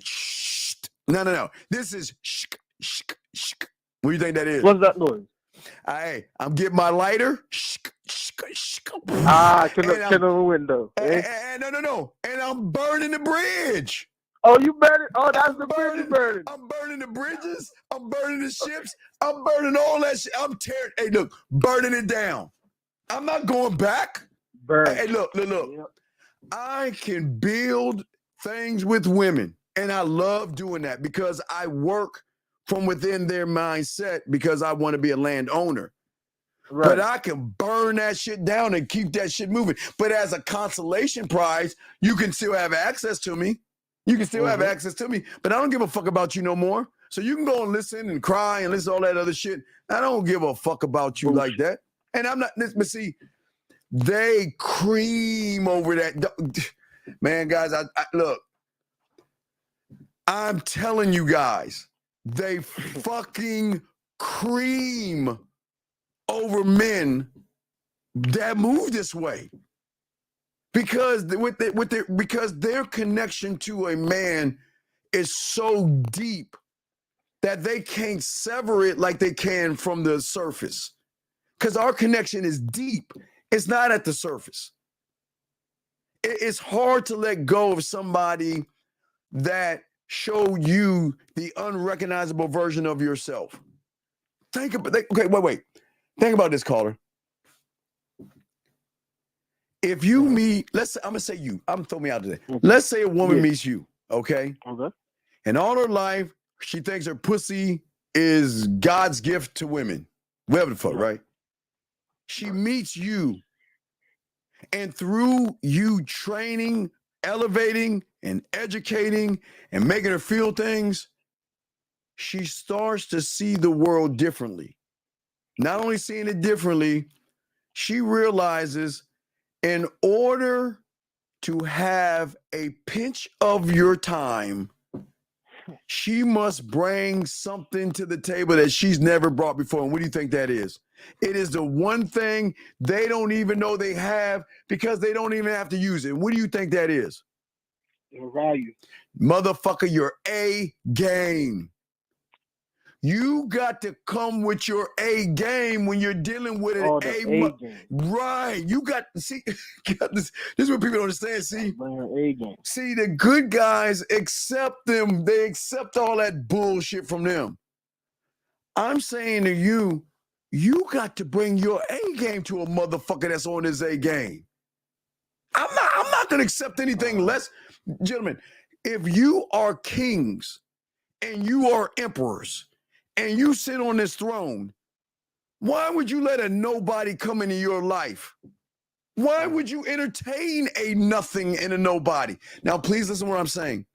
no. This is What do you think that is?
What's that noise?
Hey, I'm getting my lighter.
Turn the window.
No. And I'm burning the bridge.
Oh, you burning? Oh, that's the bridge burning.
I'm burning the bridges. I'm burning the ships. I'm burning all that shit. I'm tearing. Hey, look, burning it down. I'm not going back.
Burn.
Hey, look. Yep. I can build things with women, and I love doing that because I work from within their mindset because I want to be a landowner.
Right.
But I can burn that shit down and keep that shit moving. But as a consolation prize, you can still have access to me. You can still have access to me, but I don't give a fuck about you no more. So you can go and listen and cry and listen to all that other shit. I don't give a fuck about you like that. And I'm not, but see, they cream over that. Man, guys, I look, I'm telling you guys, they fucking cream over men that move this way. Because because their connection to a man is so deep that they can't sever it like they can from the surface. Because our connection is deep. It's not at the surface. It's hard to let go of somebody that showed you the unrecognizable version of yourself. Think about wait. Think about this, caller. If you meet, I'm gonna say you. I'm throwing me out today. Let's say a woman meets you, okay?
Okay.
And all her life, she thinks her pussy is God's gift to women. Whatever the fuck, right? She meets you, and through you training, elevating, and educating, and making her feel things, she starts to see the world differently. Not only seeing it differently, she realizes in order to have a pinch of your time, she must bring something to the table that she's never brought before. And what do you think that is? It is the one thing they don't even know they have because they don't even have to use it. What do you think that is?
Your value.
Motherfucker, your A game. You got to come with your A game when you're dealing with an A game. Right. You got see this is what people don't understand. See,
A game.
See, the good guys accept them, they accept all that bullshit from them. I'm saying to you, you got to bring your A game to a motherfucker that's on his A game. I'm not gonna accept anything less. Gentlemen, if you are kings and you are emperors and you sit on this throne, why would you let a nobody come into your life? Why would you entertain a nothing and a nobody? Now, please listen to what I'm saying.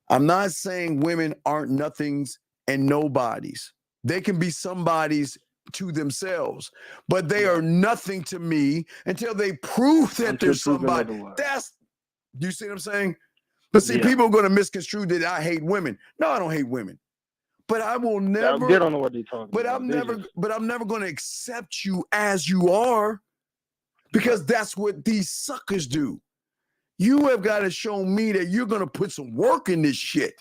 I'm not saying women aren't nothings and nobodies. They can be somebodies to themselves, but they are nothing to me until they prove that they're somebody. You see what I'm saying? But see, people are going to misconstrue that I hate women. No, I don't hate women. But I will never.
They don't know what they're talking
but
about.
I'm never going to accept you as you are, because that's what these suckers do. You have got to show me that you're going to put some work in this shit.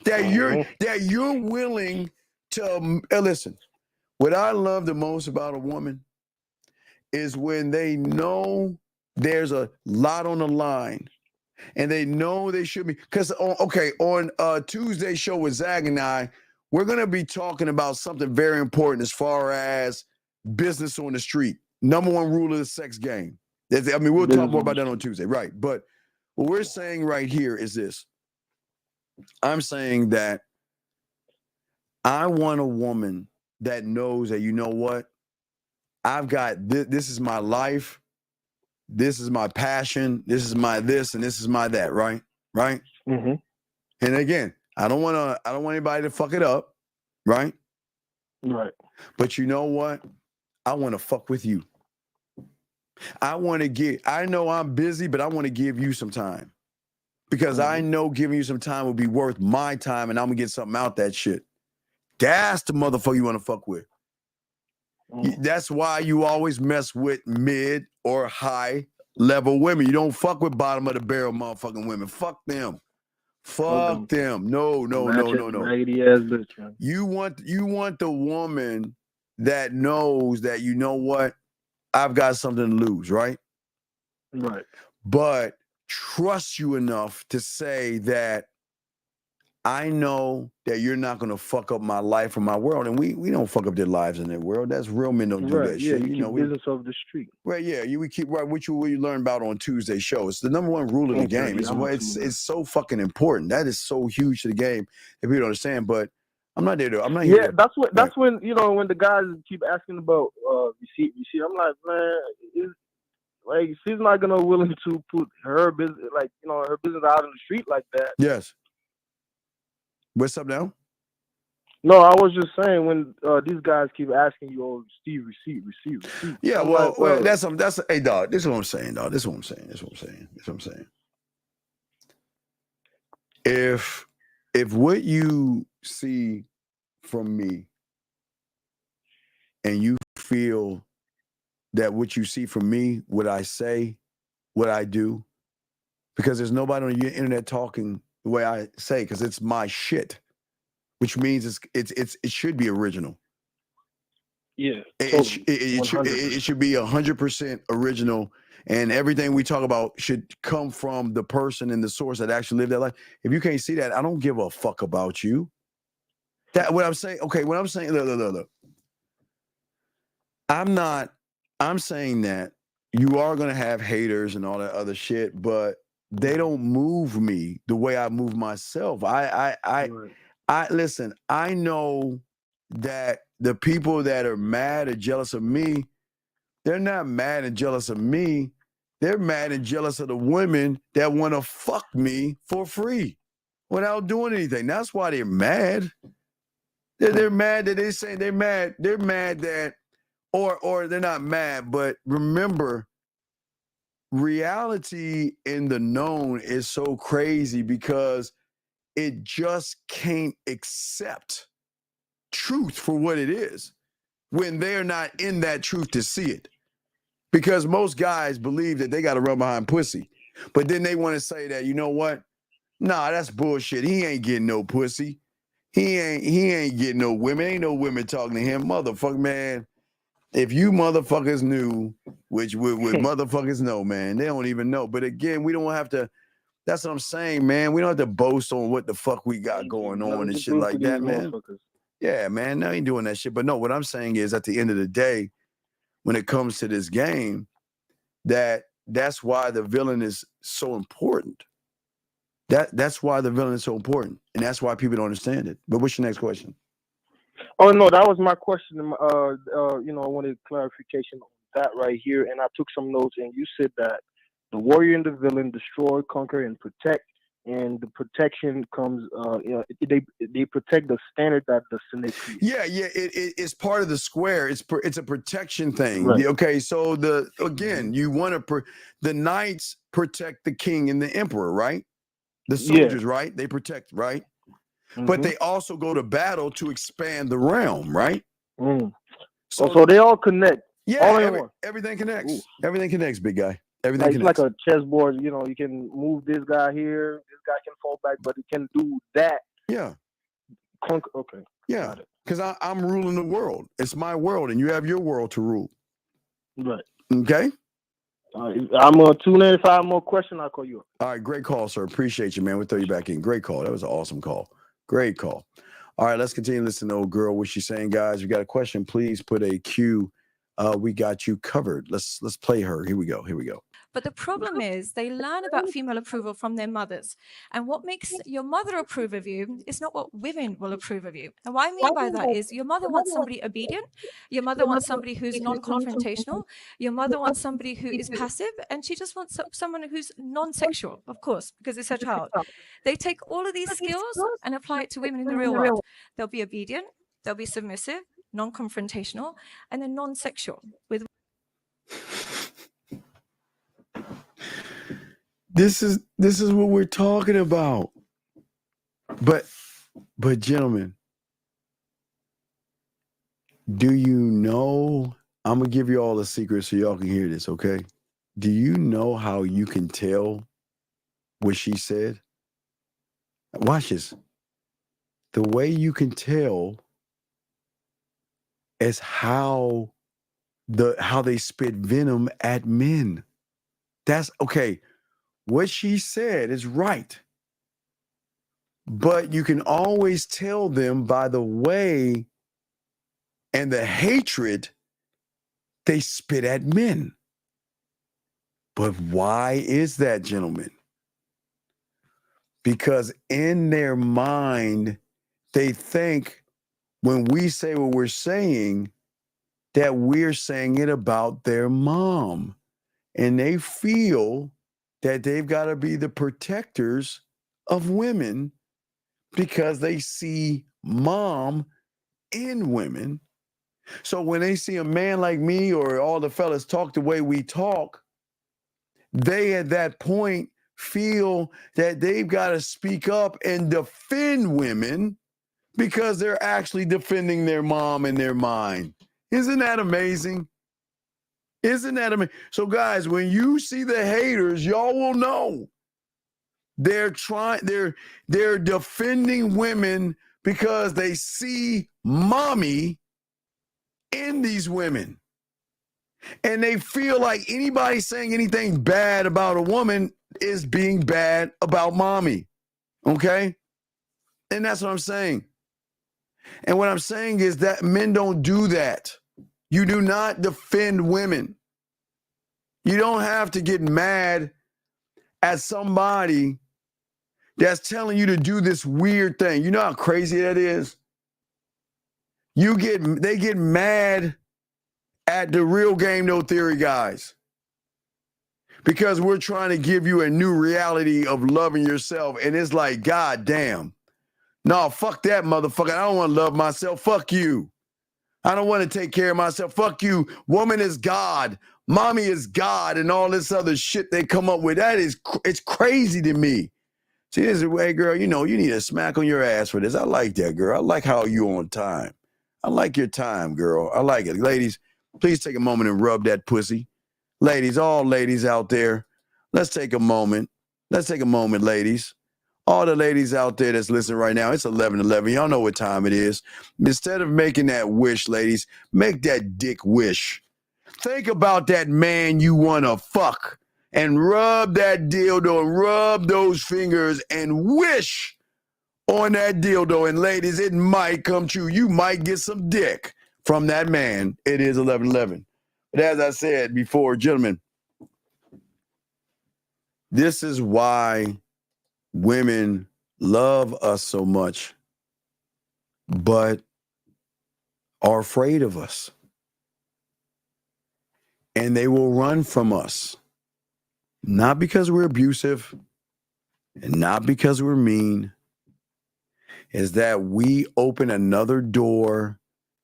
That you're willing to listen. What I love the most about a woman is when they know there's a lot on the line. And they know they should be, because on Tuesday's show with Zag and I, we're going to be talking about something very important as far as business on the street. Number one rule of the sex game. I mean, we'll talk more about that on Tuesday, right? But what we're saying right here is this. I'm saying that I want a woman that knows that, you know what? I've got this is my life. This is my passion. This is my this, and this is my that. Right.
Mm-hmm.
And again, I don't want anybody to fuck it up. Right. But you know what? I want to fuck with you. I know I'm busy, but I want to give you some time, because I know giving you some time will be worth my time, and I'm gonna get something out that shit. That's the motherfucker you want to fuck with. That's why you always mess with mid or high level women. You don't fuck with bottom of the barrel motherfucking women. Fuck them. Fuck them. No.
Raggedy ass bitch, man.
You want the woman that knows that, you know what, I've got something to lose, right?
Right.
But trust you enough to say that I know that you're not going to fuck up my life or my world. And we don't fuck up their lives in their world. That's real men don't do that shit.
You keep business off the street.
Right, yeah. We keep right, what you learn about on Tuesday's show. It's the number one rule of the game. It's so fucking important. That is so huge to the game that people don't understand. But I'm not there to. I'm not
Yeah,
here.
that's when when the guys keep asking about receipt. I'm like, man, like she's not gonna willing to put her business her business out in the street like that.
Yes. What's up now?
No, I was just saying when these guys keep asking you, "Oh, Steve, receipt."
Yeah,
I'm
well,
like,
well, that's hey, dog. This is what I'm saying, dog. This is what I'm saying. If what you see from me, and you feel that what you see from me, what I say, what I do, because there's nobody on your internet talking the way I say, because it's my shit, which means it should be original.
Yeah,
it should be 100% original, and everything we talk about should come from the person and the source that actually lived that life. If you can't see that, I don't give a fuck about you. That what I'm saying. Okay, what I'm saying. Look. I'm saying that you are gonna have haters and all that other shit, but they don't move me the way I move myself. I listen. I know that the people that are mad or jealous of me, they're not mad and jealous of me. They're mad and jealous of the women that want to fuck me for free without doing anything. That's why they're mad. They're mad that they say they're mad. They're mad that, or they're not mad, but remember, reality in the known is so crazy because it just can't accept truth for what it is when they're not in that truth to see it. Because most guys believe that they got to run behind pussy, but then they want to say that, you know what? Nah, that's bullshit. He ain't getting no pussy. He ain't getting no women. Ain't no women talking to him. Motherfucker, man. If you motherfuckers knew, which motherfuckers know, man, they don't even know. But again, we don't have to. That's what I'm saying, man. We don't have to boast on what the fuck we got going on and shit like that, man. Yeah, man. No, I ain't doing that shit. But no, what I'm saying is at the end of the day, when it comes to this game, that's why the villain is so important. That's why the villain is so important. And that's why people don't understand it. But what's your next question?
Oh no, that was my question. I wanted clarification on that right here, and I took some notes. And you said that the warrior and the villain destroy, conquer, and protect. And the protection comes, they protect the standard that the Senate creates.
Yeah, it's part of the square. It's a protection thing.
Right.
Okay, so you want to the knights protect the king and the emperor, right? The soldiers, right? They protect, right? But they also go to battle to expand the realm, right?
So they all connect.
Yeah,
all in one.
Everything connects. Everything connects, big guy. Everything
It's
connects.
like a chessboard. You can move this guy here. This guy can fall back, but he can do that.
Yeah.
Okay.
Yeah, because I'm ruling the world. It's my world, and you have your world to rule.
Right.
Okay.
I'm gonna tune in. If I have more questions, I'll call you up.
All right, great call, sir. Appreciate you, man. We'll throw you back in. Great call. That was an awesome call. Great call. All right, let's continue to listen to old girl. What she's saying, guys. If you got a question, please put a Q. We got you covered. Let's play her. Here we go.
But the problem is they learn about female approval from their mothers. And what makes your mother approve of you is not what women will approve of you. And what I mean by that is your mother wants somebody obedient. Your mother wants somebody who's non-confrontational. Your mother wants somebody who is passive. And she just wants someone who's non-sexual, of course, because it's her child. They take all of these skills and apply it to women in the real world. They'll be obedient. They'll be submissive, non-confrontational, and then non-sexual with
This is what we're talking about. But gentlemen, do you know? I'm gonna give you all a secret so y'all can hear this, okay? Do you know how you can tell what she said? Watch this. The way you can tell is how they spit venom at men. That's okay. What she said is right. But you can always tell them by the way and the hatred they spit at men. But why is that, gentlemen? Because in their mind, they think when we say what we're saying, that we're saying it about their mom. And they feel that they've got to be the protectors of women because they see mom in women. So when they see a man like me or all the fellas talk the way we talk, they at that point feel that they've got to speak up and defend women because they're actually defending their mom in their mind. Isn't that amazing? Isn't that amazing? So guys, when you see the haters, y'all will know they're defending women because they see mommy in these women. And they feel like anybody saying anything bad about a woman is being bad about mommy. Okay? And that's what I'm saying. And what I'm saying is that men don't do that. You do not defend women. You don't have to get mad at somebody that's telling you to do this weird thing. You know how crazy that is? They get mad at the Real Game No Theory guys because we're trying to give you a new reality of loving yourself. And it's like, God damn. No, fuck that motherfucker. I don't want to love myself. Fuck you. I don't want to take care of myself. Fuck you. Woman is God. Mommy is God and all this other shit they come up with. It's crazy to me. See, this is a way, girl, you need a smack on your ass for this. I like that, girl. I like how you on time. I like your time, girl. I like it. Ladies, please take a moment and rub that pussy. Ladies, all ladies out there, let's take a moment. Let's take a moment, ladies. All the ladies out there that's listening right now, it's 11:11. Y'all know what time it is. Instead of making that wish, ladies, make that dick wish. Think about that man you want to fuck and rub that dildo and rub those fingers and wish on that dildo. And ladies, it might come true. You might get some dick from that man. It is 11:11. But as I said before, gentlemen, this is why women love us so much, but are afraid of us. And they will run from us. Not because we're abusive and not because we're mean. Is that we open another door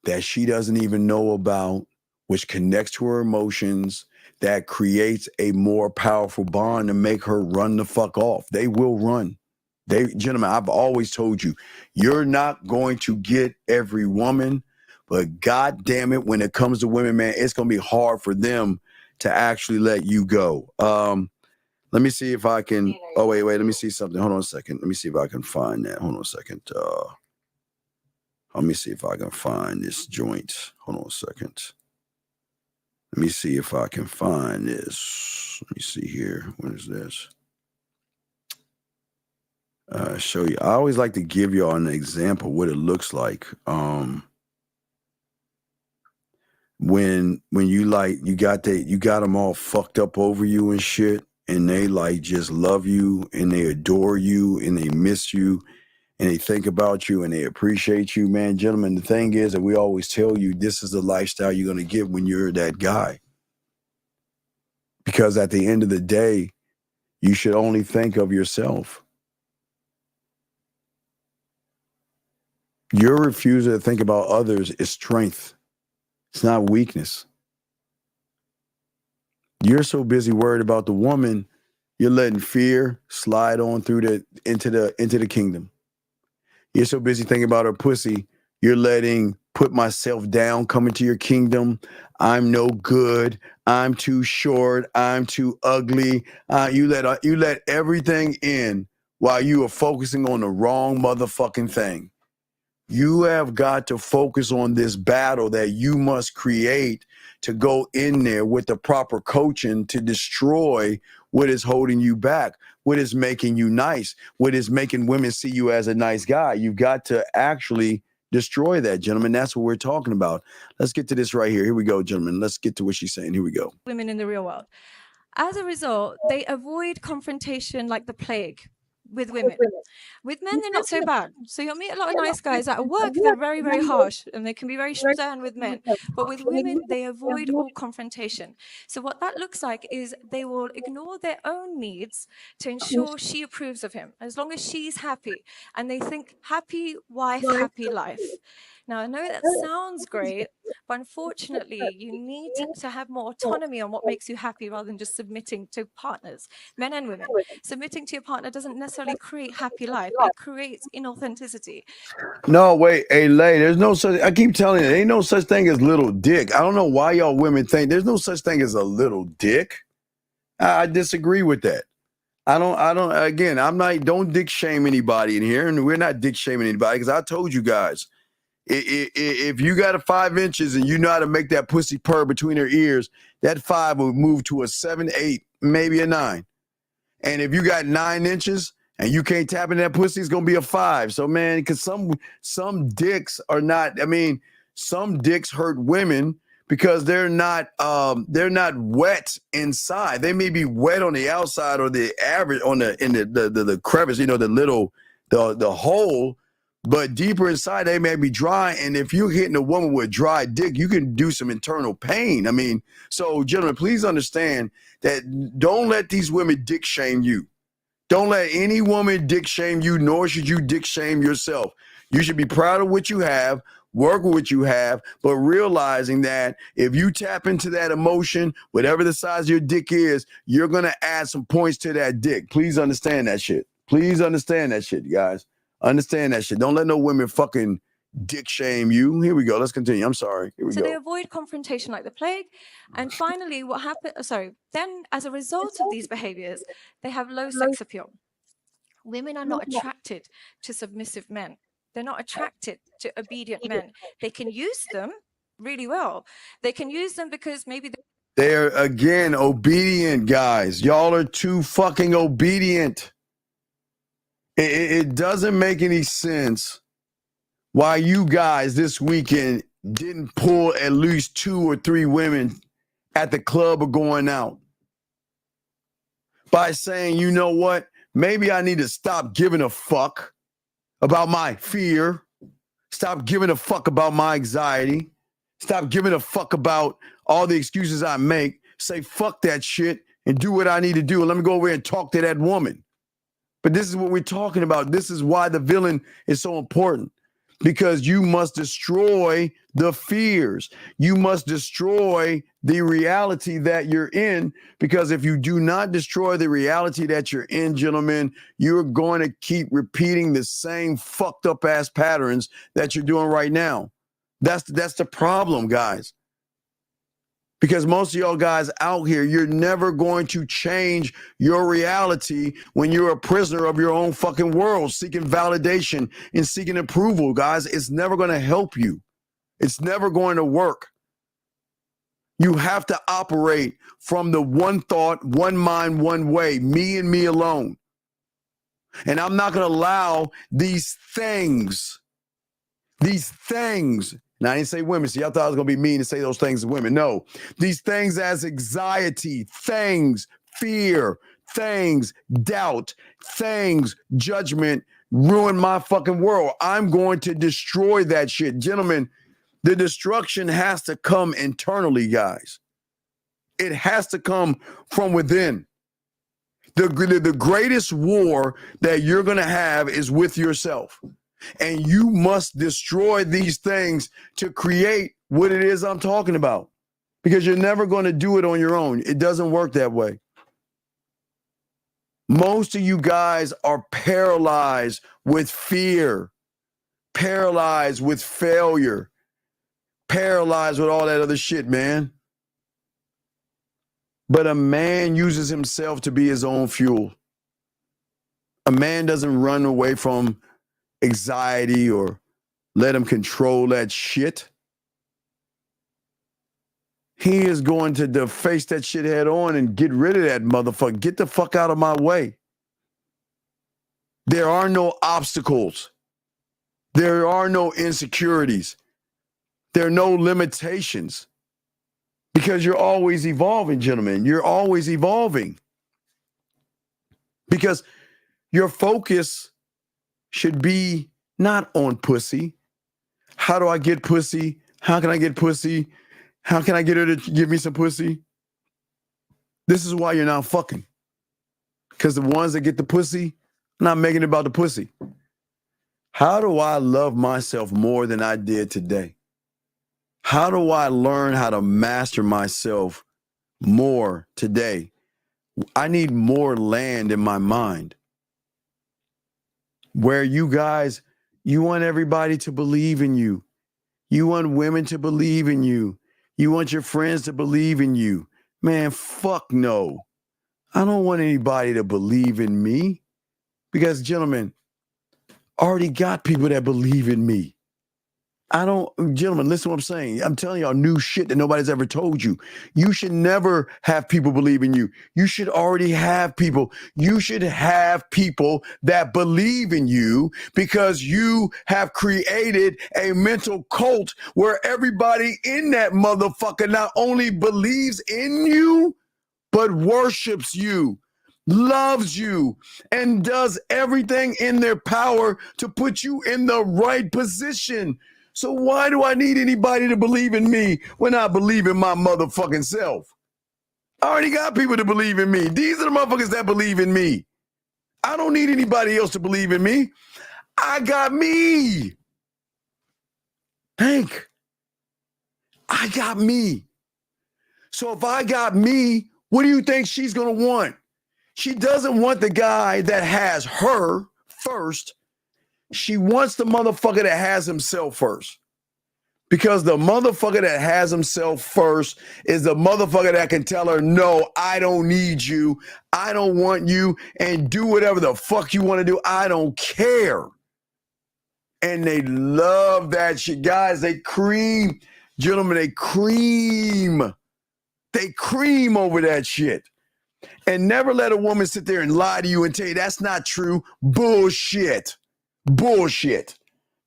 that she doesn't even know about, which connects to her emotions, that creates a more powerful bond to make her run the fuck off. They will run. Gentlemen, I've always told you, you're not going to get every woman, but God damn it, when it comes to women, man, it's going to be hard for them to actually let you go. Let me see if I can. Oh, wait. Let me see something. Hold on a second. Let me see if I can find that. Hold on a second. Let me see if I can find this joint. Hold on a second. Let me see if I can find this. Let me see here. What is this? Show you. I always like to give y'all an example what it looks like. When you got them all fucked up over you and shit, and they like just love you and they adore you and they miss you and they think about you and they appreciate you, man. Gentlemen, the thing is that we always tell you this is the lifestyle you're going to get when you're that guy. Because at the end of the day, you should only think of yourself. Your refusal to think about others is strength. It's not weakness. You're so busy worried about the woman, you're letting fear slide on through into the kingdom. You're so busy thinking about her pussy, you're letting put myself down come into your kingdom. I'm no good. I'm too short. I'm too ugly. You let everything in while you are focusing on the wrong motherfucking thing. You have got to focus on this battle that you must create to go in there with the proper coaching to destroy what is holding you back, what is making you nice, what is making women see you as a nice guy. You've got to actually destroy that, gentlemen. That's what we're talking about. Let's get to this right here. Here we go, gentlemen. Let's get to what she's saying. Here we go.
Women in the real world. As a result, they avoid confrontation like the plague. with women. With men, they're not so bad. So you'll meet a lot of nice guys at work. They're very, very harsh and they can be very stern with men. But with women, they avoid all confrontation. So what that looks like is they will ignore their own needs to ensure she approves of him, as long as she's happy. And they think happy wife, happy life. Now, I know that sounds great, but unfortunately, you need to have more autonomy on what makes you happy rather than just submitting to partners, men and women. Submitting to your partner doesn't necessarily create happy life. It creates inauthenticity.
No, wait, hey, Lay, there's no such, I keep telling you, there ain't no such thing as little dick. I don't know why y'all women think there's no such thing as a little dick. I disagree with that. Again, don't dick shame anybody in here, and we're not dick shaming anybody, because I told you guys, if you got a 5 inches and you know how to make that pussy purr between her ears, that 5 will move to a 7, 8, maybe a 9. And if you got 9 inches and you can't tap into that pussy, it's gonna be a 5. So man, because some dicks are not. I mean, some dicks hurt women because they're not wet inside. They may be wet on the outside or the average in the crevice, the hole. But deeper inside, they may be dry. And if you're hitting a woman with a dry dick, you can do some internal pain. I mean, so gentlemen, please understand that don't let these women dick shame you. Don't let any woman dick shame you, nor should you dick shame yourself. You should be proud of what you have, work with what you have, but realizing that if you tap into that emotion, whatever the size of your dick is, you're going to add some points to that dick. Please understand that shit. Please understand that shit, guys. Understand that shit. Don't let no women fucking dick shame you. Here we go. Let's continue. I'm sorry. Here we
So
go.
they avoid confrontation like the plague. And finally, what happened? Then as a result of these behaviors, they have low sex appeal. Women are not attracted to submissive men. They're not attracted to obedient men. They can use them really well. They can use them because maybe
They're, again, obedient, guys. Y'all are too fucking obedient. It doesn't make any sense why you guys this weekend didn't pull at least 2 or 3 women at the club or going out by saying, you know what, maybe I need to stop giving a fuck about my fear, stop giving a fuck about my anxiety, stop giving a fuck about all the excuses I make, say fuck that shit and do what I need to do. And let me go over and talk to that woman. But this is what we're talking about. This is why the villain is so important, because you must destroy the fears. You must destroy the reality that you're in, because if you do not destroy the reality that you're in, gentlemen, you're going to keep repeating the same fucked up ass patterns that you're doing right now. That's the problem, guys. Because most of y'all guys out here, you're never going to change your reality when you're a prisoner of your own fucking world, seeking validation and seeking approval, guys. It's never going to help you. It's never going to work. You have to operate from the one thought, one mind, one way, me and me alone. And I'm not going to allow these things, now I didn't say women. See, I thought I was going to be mean and say those things to women. No, these things as anxiety, things, fear, things, doubt, things, judgment, ruin my fucking world. I'm going to destroy that shit. Gentlemen, the destruction has to come internally, guys. It has to come from within. The greatest war that you're going to have is with yourself. And you must destroy these things to create what it is I'm talking about, because you're never going to do it on your own. It doesn't work that way. Most of you guys are paralyzed with fear, paralyzed with failure, paralyzed with all that other shit, man. But a man uses himself to be his own fuel. A man doesn't run away from anxiety or let him control that shit. He is going to face that shit head on and get rid of that motherfucker. Get the fuck out of my way. There are no obstacles. There are no insecurities. There are no limitations, because you're always evolving, gentlemen. You're always evolving. Because Your focus should be not on pussy. How do I get pussy? How can I get pussy? How can I get her to give me some pussy? This is why you're not fucking. Because the ones that get the pussy, not making it about the pussy. How do I love myself more than I did today? How do I learn how to master myself more today? I need more land in my mind. Where you guys, you want everybody to believe in you. You want women to believe in you. You want your friends to believe in you. Man, fuck no. I don't want anybody to believe in me because, gentlemen, I already got people that believe in me. Gentlemen, listen to what I'm saying. I'm telling y'all new shit that nobody's ever told you. You should never have people believe in you. You should already have people. You should have people that believe in you because you have created a mental cult where everybody in that motherfucker not only believes in you, but worships you, loves you, and does everything in their power to put you in the right position. So why do I need anybody to believe in me when I believe in my motherfucking self? I already got people to believe in me. These are the motherfuckers that believe in me. I don't need anybody else to believe in me. I got me. Hank, I got me. So if I got me, what do you think she's going to want? She doesn't want the guy that has her first. She wants the motherfucker that has himself first. Because the motherfucker that has himself first is the motherfucker that can tell her, no, I don't need you. I don't want you. And do whatever the fuck you want to do. I don't care. And they love that shit. Guys, they cream. Gentlemen, they cream. They cream over that shit. And never let a woman sit there and lie to you and tell you that's not true. Bullshit. Bullshit.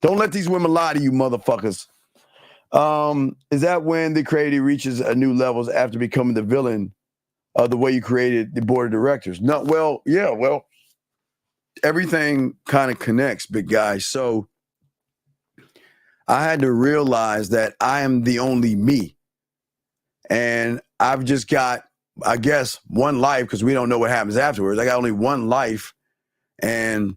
Don't let these women lie to you, motherfuckers. Is that when the creative reaches a new levels after becoming the villain of the way you created the board of directors? No, well, yeah, well, everything kind of connects, big guy. So I had to realize that I am the only me. And I've just got, I guess, one life because we don't know what happens afterwards. I got only one life and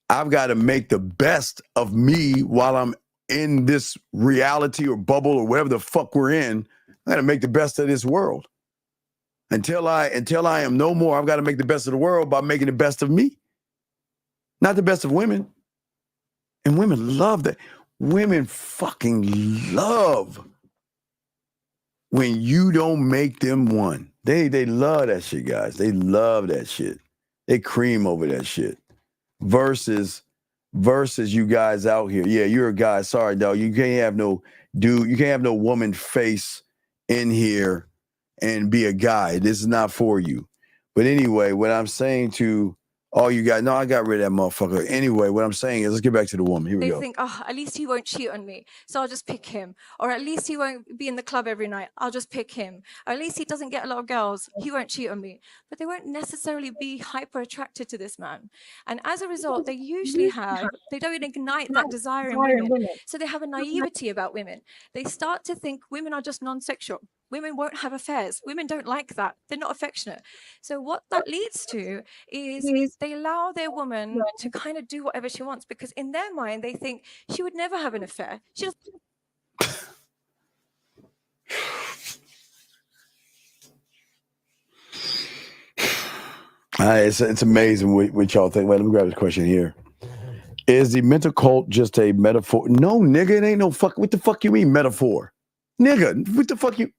I've got to make the best of me while I'm in this reality or bubble or whatever the fuck we're in. I got to make the best of this world. Until I am no more, I've got to make the best of the world by making the best of me. Not the best of women. And women love that. Women fucking love when you don't make them one. They love that shit, guys. They love that shit. They cream over that shit. Versus you guys out here. Yeah, you're a guy. Sorry, dog. You can't have no dude. You can't have no woman face in here and be a guy. This is not for you. But anyway, what I'm saying to all you guys, no, I got rid of that motherfucker. Anyway, what I'm saying is, let's get back to the woman. Here we go.
They think, oh, at least he won't cheat on me, so I'll just pick him. Or at least he won't be in the club every night, I'll just pick him. Or at least he doesn't get a lot of girls, he won't cheat on me. But they won't necessarily be hyper attracted to this man. And as a result, they don't ignite that desire in women. So they have a naivety about women. They start to think women are just non-sexual. Women won't have affairs. Women don't like that. They're not affectionate. So what that leads to is they allow their woman to kind of do whatever she wants because in their mind, they think she would never have an affair. She just...
It's amazing what y'all think. Wait, let me grab this question here. Is the mental cult just a metaphor? No, nigga, it ain't no fuck. What the fuck you mean metaphor? Nigga, what the fuck you...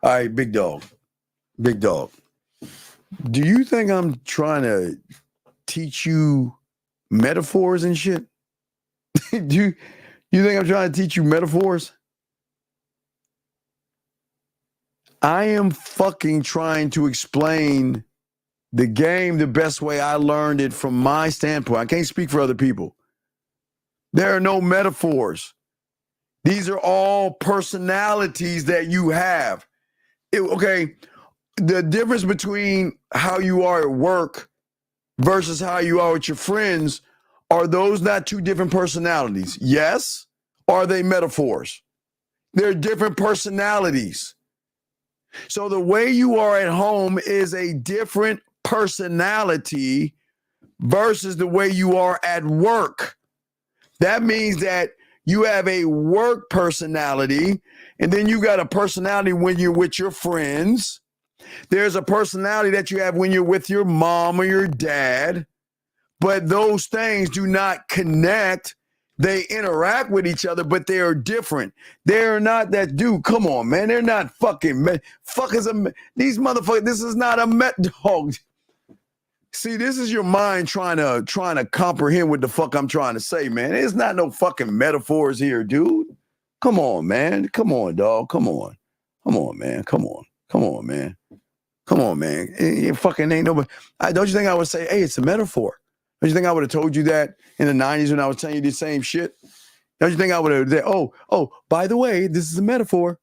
All right, big dog. Big dog. Do you think I'm trying to teach you metaphors and shit? You think I'm trying to teach you metaphors? I am fucking trying to explain the game the best way I learned it from my standpoint. I can't speak for other people. There are no metaphors. These are all personalities that you have. Okay, the difference between how you are at work versus how you are with your friends, are those not two different personalities? Yes. Or are they metaphors? They're different personalities. So the way you are at home is a different personality versus the way you are at work. That means that you have a work personality, and then you got a personality when you're with your friends. There's a personality that you have when you're with your mom or your dad, but those things do not connect. They interact with each other, but they are different. They're not that dude. Come on, man. They're not fucking fuckers. These motherfuckers. This is not a met dog. See, this is your mind trying to comprehend what the fuck I'm trying to say, man. There's not no fucking metaphors here, dude. Come on, man. Come on, dog. Come on. Come on, man. Come on. Come on, man. Come on, man. It fucking ain't nobody. Don't you think I would say, hey, it's a metaphor? Don't you think I would have told you that in the 90s when I was telling you the same shit? Don't you think I would have said, oh, by the way, this is a metaphor?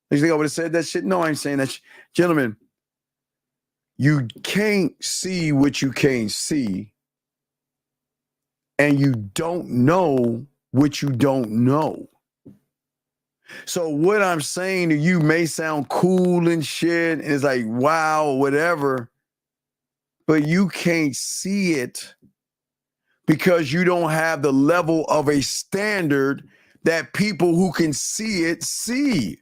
Don't you think I would have said that shit? No, I ain't saying that shit. Gentlemen, you can't see what you can't see, and you don't know what you don't know. So what I'm saying to you may sound cool and shit, and it's like, wow, or whatever, but you can't see it because you don't have the level of a standard that people who can see it see.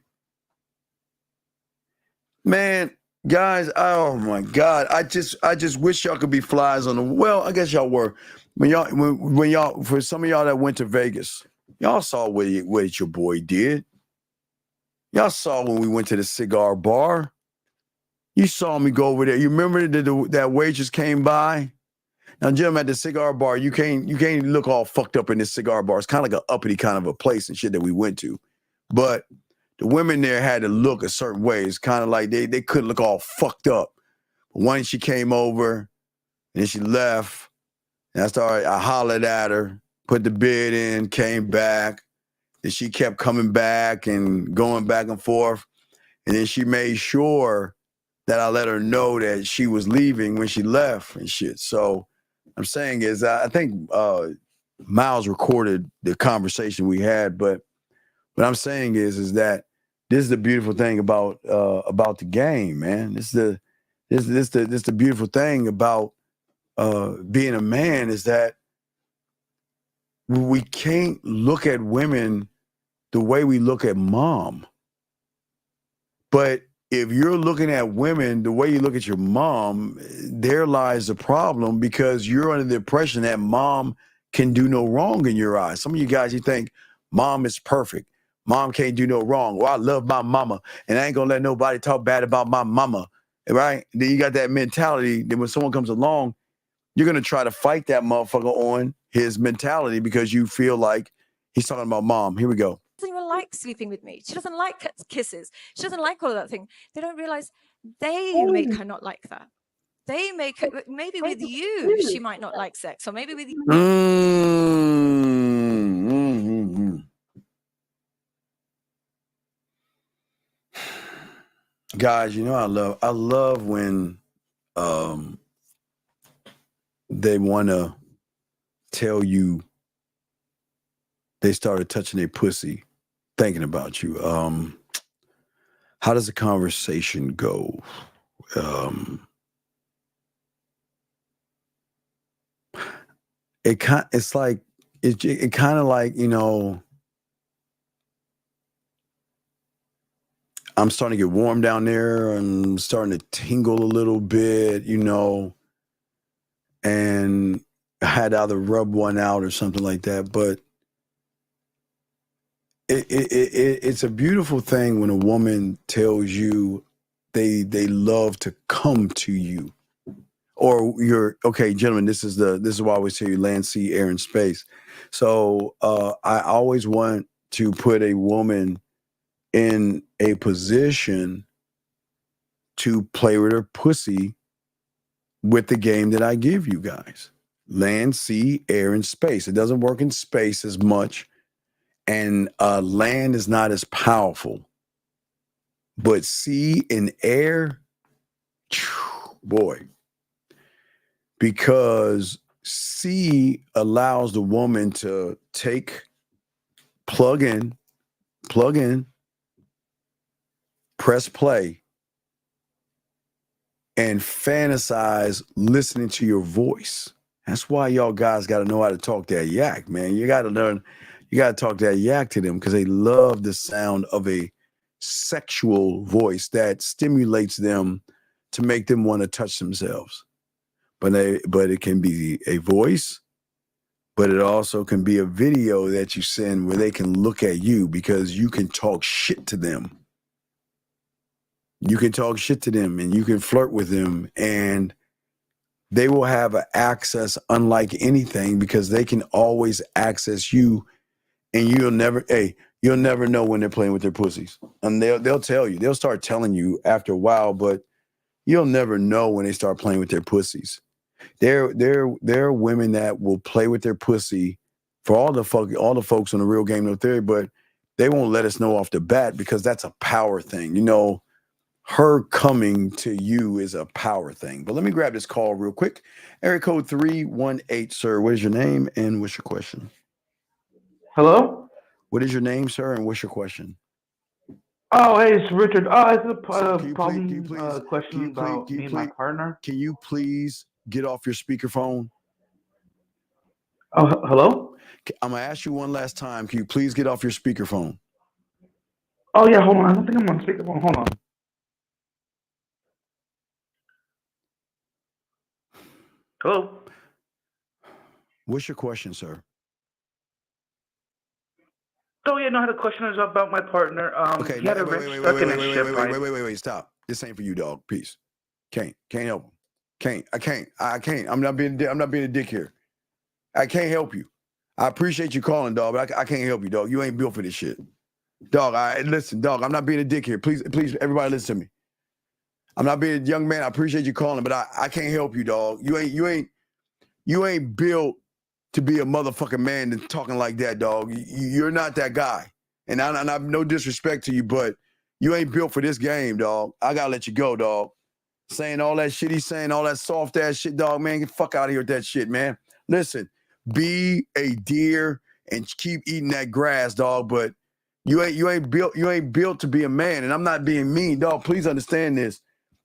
Man, guys, oh my God. I just wish y'all could be flies on the, well, I guess y'all were. When y'all, for some of y'all that went to Vegas, y'all saw what your boy did. Y'all saw when we went to the cigar bar. You saw me go over there. You remember that waitress came by? Now, Jim, at the cigar bar, you can't look all fucked up in this cigar bar. It's kind of like an uppity kind of a place and shit that we went to. But the women there had to look a certain way. It's kind of like they couldn't look all fucked up. But once she came over, and then she left, and I hollered at her, put the bid in, came back. And she kept coming back and going back and forth. And then she made sure that I let her know that she was leaving when she left and shit. So I'm saying is, I think Miles recorded the conversation we had, but what I'm saying is that this is the beautiful thing about the game, man. This is the beautiful thing about being a man, is that we can't look at women the way we look at mom. But if you're looking at women the way you look at your mom, there lies the problem, because you're under the impression that mom can do no wrong in your eyes. Some of you guys, you think mom is perfect. Mom can't do no wrong. Well, I love my mama, and I ain't gonna let nobody talk bad about my mama, right? Then you got that mentality that when someone comes along, you're gonna try to fight that motherfucker on his mentality because you feel like he's talking about mom. Here we go.
Doesn't even like sleeping with me. She doesn't like kisses. She doesn't like all of that thing. They don't realize they make her not like that. They make her, maybe with you, she might not like sex, or maybe with you.
Guys, you know, I love when they want to tell you they started touching their pussy thinking about you. How does the conversation go? It kind of like, you know, I'm starting to get warm down there and starting to tingle a little bit, you know, and I had to either rub one out or something like that. But it's a beautiful thing when a woman tells you they love to come to you, or you're okay, gentlemen. This is why I always tell you land, sea, air, and space. So I always want to put a woman in a position to play with her pussy with the game that I give you guys. Land, sea, air, and space. It doesn't work in space as much, and land is not as powerful. But sea and air, Boy, because C allows the woman to plug in, press play, and fantasize listening to your voice. That's why y'all guys got to know how to talk that yak, man. You got to learn, you got to talk that yak to them because they love the sound of a sexual voice that stimulates them to make them want to touch themselves. But it can be a voice, but it also can be a video that you send where they can look at you because you can talk shit to them. You can talk shit to them and you can flirt with them and they will have an access unlike anything because they can always access you and you'll never know when they're playing with their pussies. And they'll tell you, they'll start telling you after a while, but you'll never know when they start playing with their pussies. There are women that will play with their pussy for all the folks on the Real Game No Theory, but they won't let us know off the bat because that's a power thing. You know, her coming to you is a power thing. But let me grab this call real quick. Area code 318, sir. What is your name and what's your question?
Hello?
What is your name, sir, and what's your question?
Oh, hey, it's Richard. Oh, it's a question about me and my partner.
Can you please get off your speakerphone?
Oh, hello?
I'm going to ask you one last time. Can you please get off your speakerphone?
Oh, yeah, hold on. I don't think I'm on speakerphone. Hold on. Hello?
What's your question, sir?
Oh, yeah, no, I had a question about my partner.
Okay,
he had a wrench stuck in his ship.
wait, stop. This ain't for you, dog. Peace. Can't help him. I can't. I'm not being a dick here. I can't help you. I appreciate you calling, dog, but I can't help you, dog. You ain't built for this shit. Dog, listen, dog, I'm not being a dick here. Please, everybody listen to me. I'm not being a young man. I appreciate you calling, but I can't help you, dog. You ain't built to be a motherfucking man and talking like that, dog. You're not that guy. And I have no disrespect to you, but you ain't built for this game, dog. I gotta let you go, dog. Saying all that shit he's saying, all that soft ass shit, dog, man, get the fuck out of here with that shit, man. Listen, be a deer and keep eating that grass, dog, but you ain't built to be a man. And I'm not being mean, dog. Please understand this.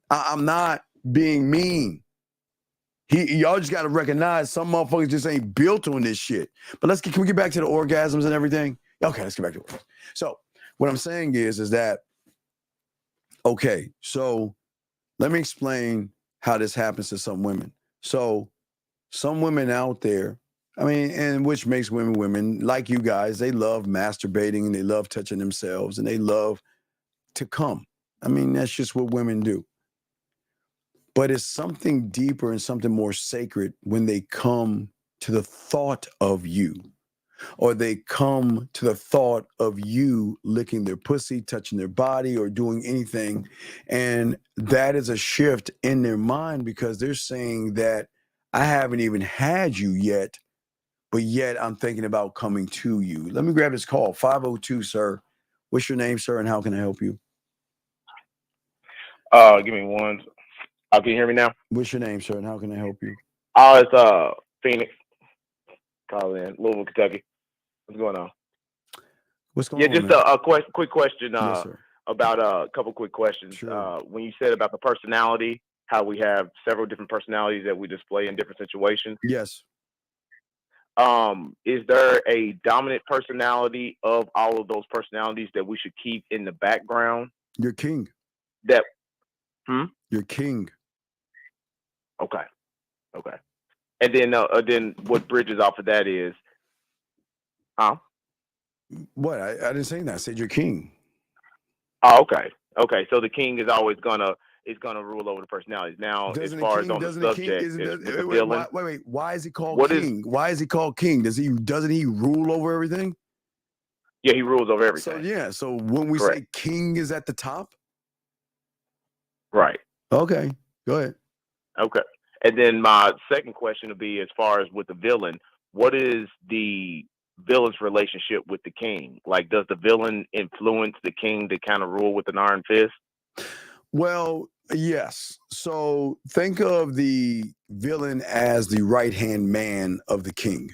I'm not being mean. Y'all just got to recognize some motherfuckers just ain't built on this shit. But can we get back to the orgasms and everything? Okay, let's get back to it. So what I'm saying is that, okay, so let me explain how this happens to some women. So some women out there, I mean, and which makes women like you guys, they love masturbating and they love touching themselves and they love to come. I mean, that's just what women do. But it's something deeper and something more sacred when they come to the thought of you, or they come to the thought of you licking their pussy, touching their body, or doing anything. And that is a shift in their mind because they're saying that I haven't even had you yet, but yet I'm thinking about coming to you. Let me grab this call. 502, sir. What's your name, sir, and how can I help you?
Give me one. Can you hear me now?
What's your name, sir, and how can I help you?
It's Phoenix. Calling in Louisville, Kentucky. What's going on?
What's going on?
Yeah, just a quick question
Yes, sir.
about a couple quick questions.
Sure.
When you said about the personality, how we have several different personalities that we display in different situations.
Yes.
Is there a dominant personality of all of those personalities that we should keep in the background?
You're king. You're king.
Okay. And then what bridges off of that is,
What? I didn't say that. I said you're king.
Oh, okay. So the king is always gonna rule over the personalities. Now, as far as on the subject,
wait. Why is he called king? Why is he called king? Doesn't he rule over everything?
Yeah, he rules over everything.
So when we say king is at the top,
right?
Okay, go ahead.
Okay, and then my second question would be, as far as with the villain, what is the villain's relationship with the king? Like, does the villain influence the king to kind of rule with an iron fist?
Well, Yes. So think of the villain as the right-hand man of the king.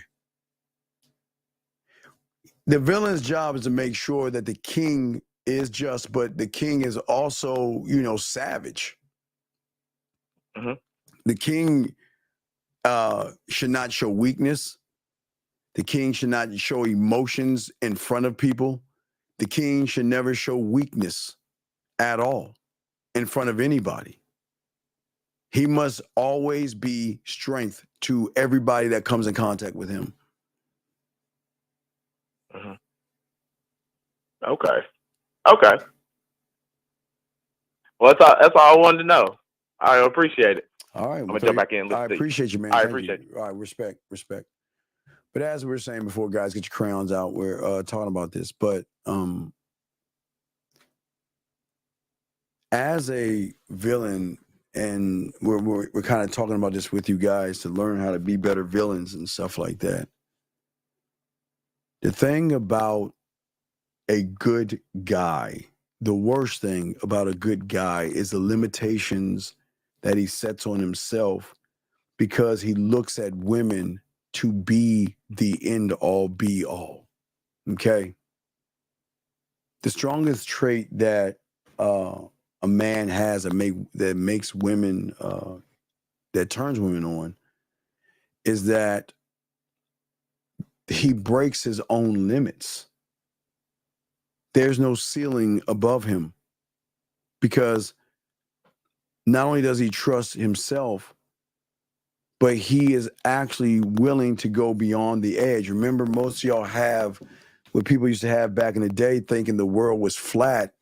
The villain's job is to make sure that the king is just, but the king is also, savage. The king should not show weakness. The king should not show emotions in front of people. The king should never show weakness at all in front of anybody. He must always be strength to everybody that comes in contact with him.
Okay. Well, that's all I wanted to know. I appreciate it.
All right.
I'm gonna jump back in.
I appreciate you, man.
I
Thank
appreciate
you. All right, respect. But as we were saying before, guys, get your crayons out. We're talking about this. But as a villain, and we're kind of talking about this with you guys to learn how to be better villains and stuff like that. The thing about a good guy, the worst thing about a good guy is the limitations that he sets on himself because he looks at women to be the end all be all. Okay? The strongest trait that a man has that makes women, that turns women on, is that he breaks his own limits. There's no ceiling above him because not only does he trust himself, but he is actually willing to go beyond the edge. Remember, most of y'all have what people used to have back in the day, thinking the world was flat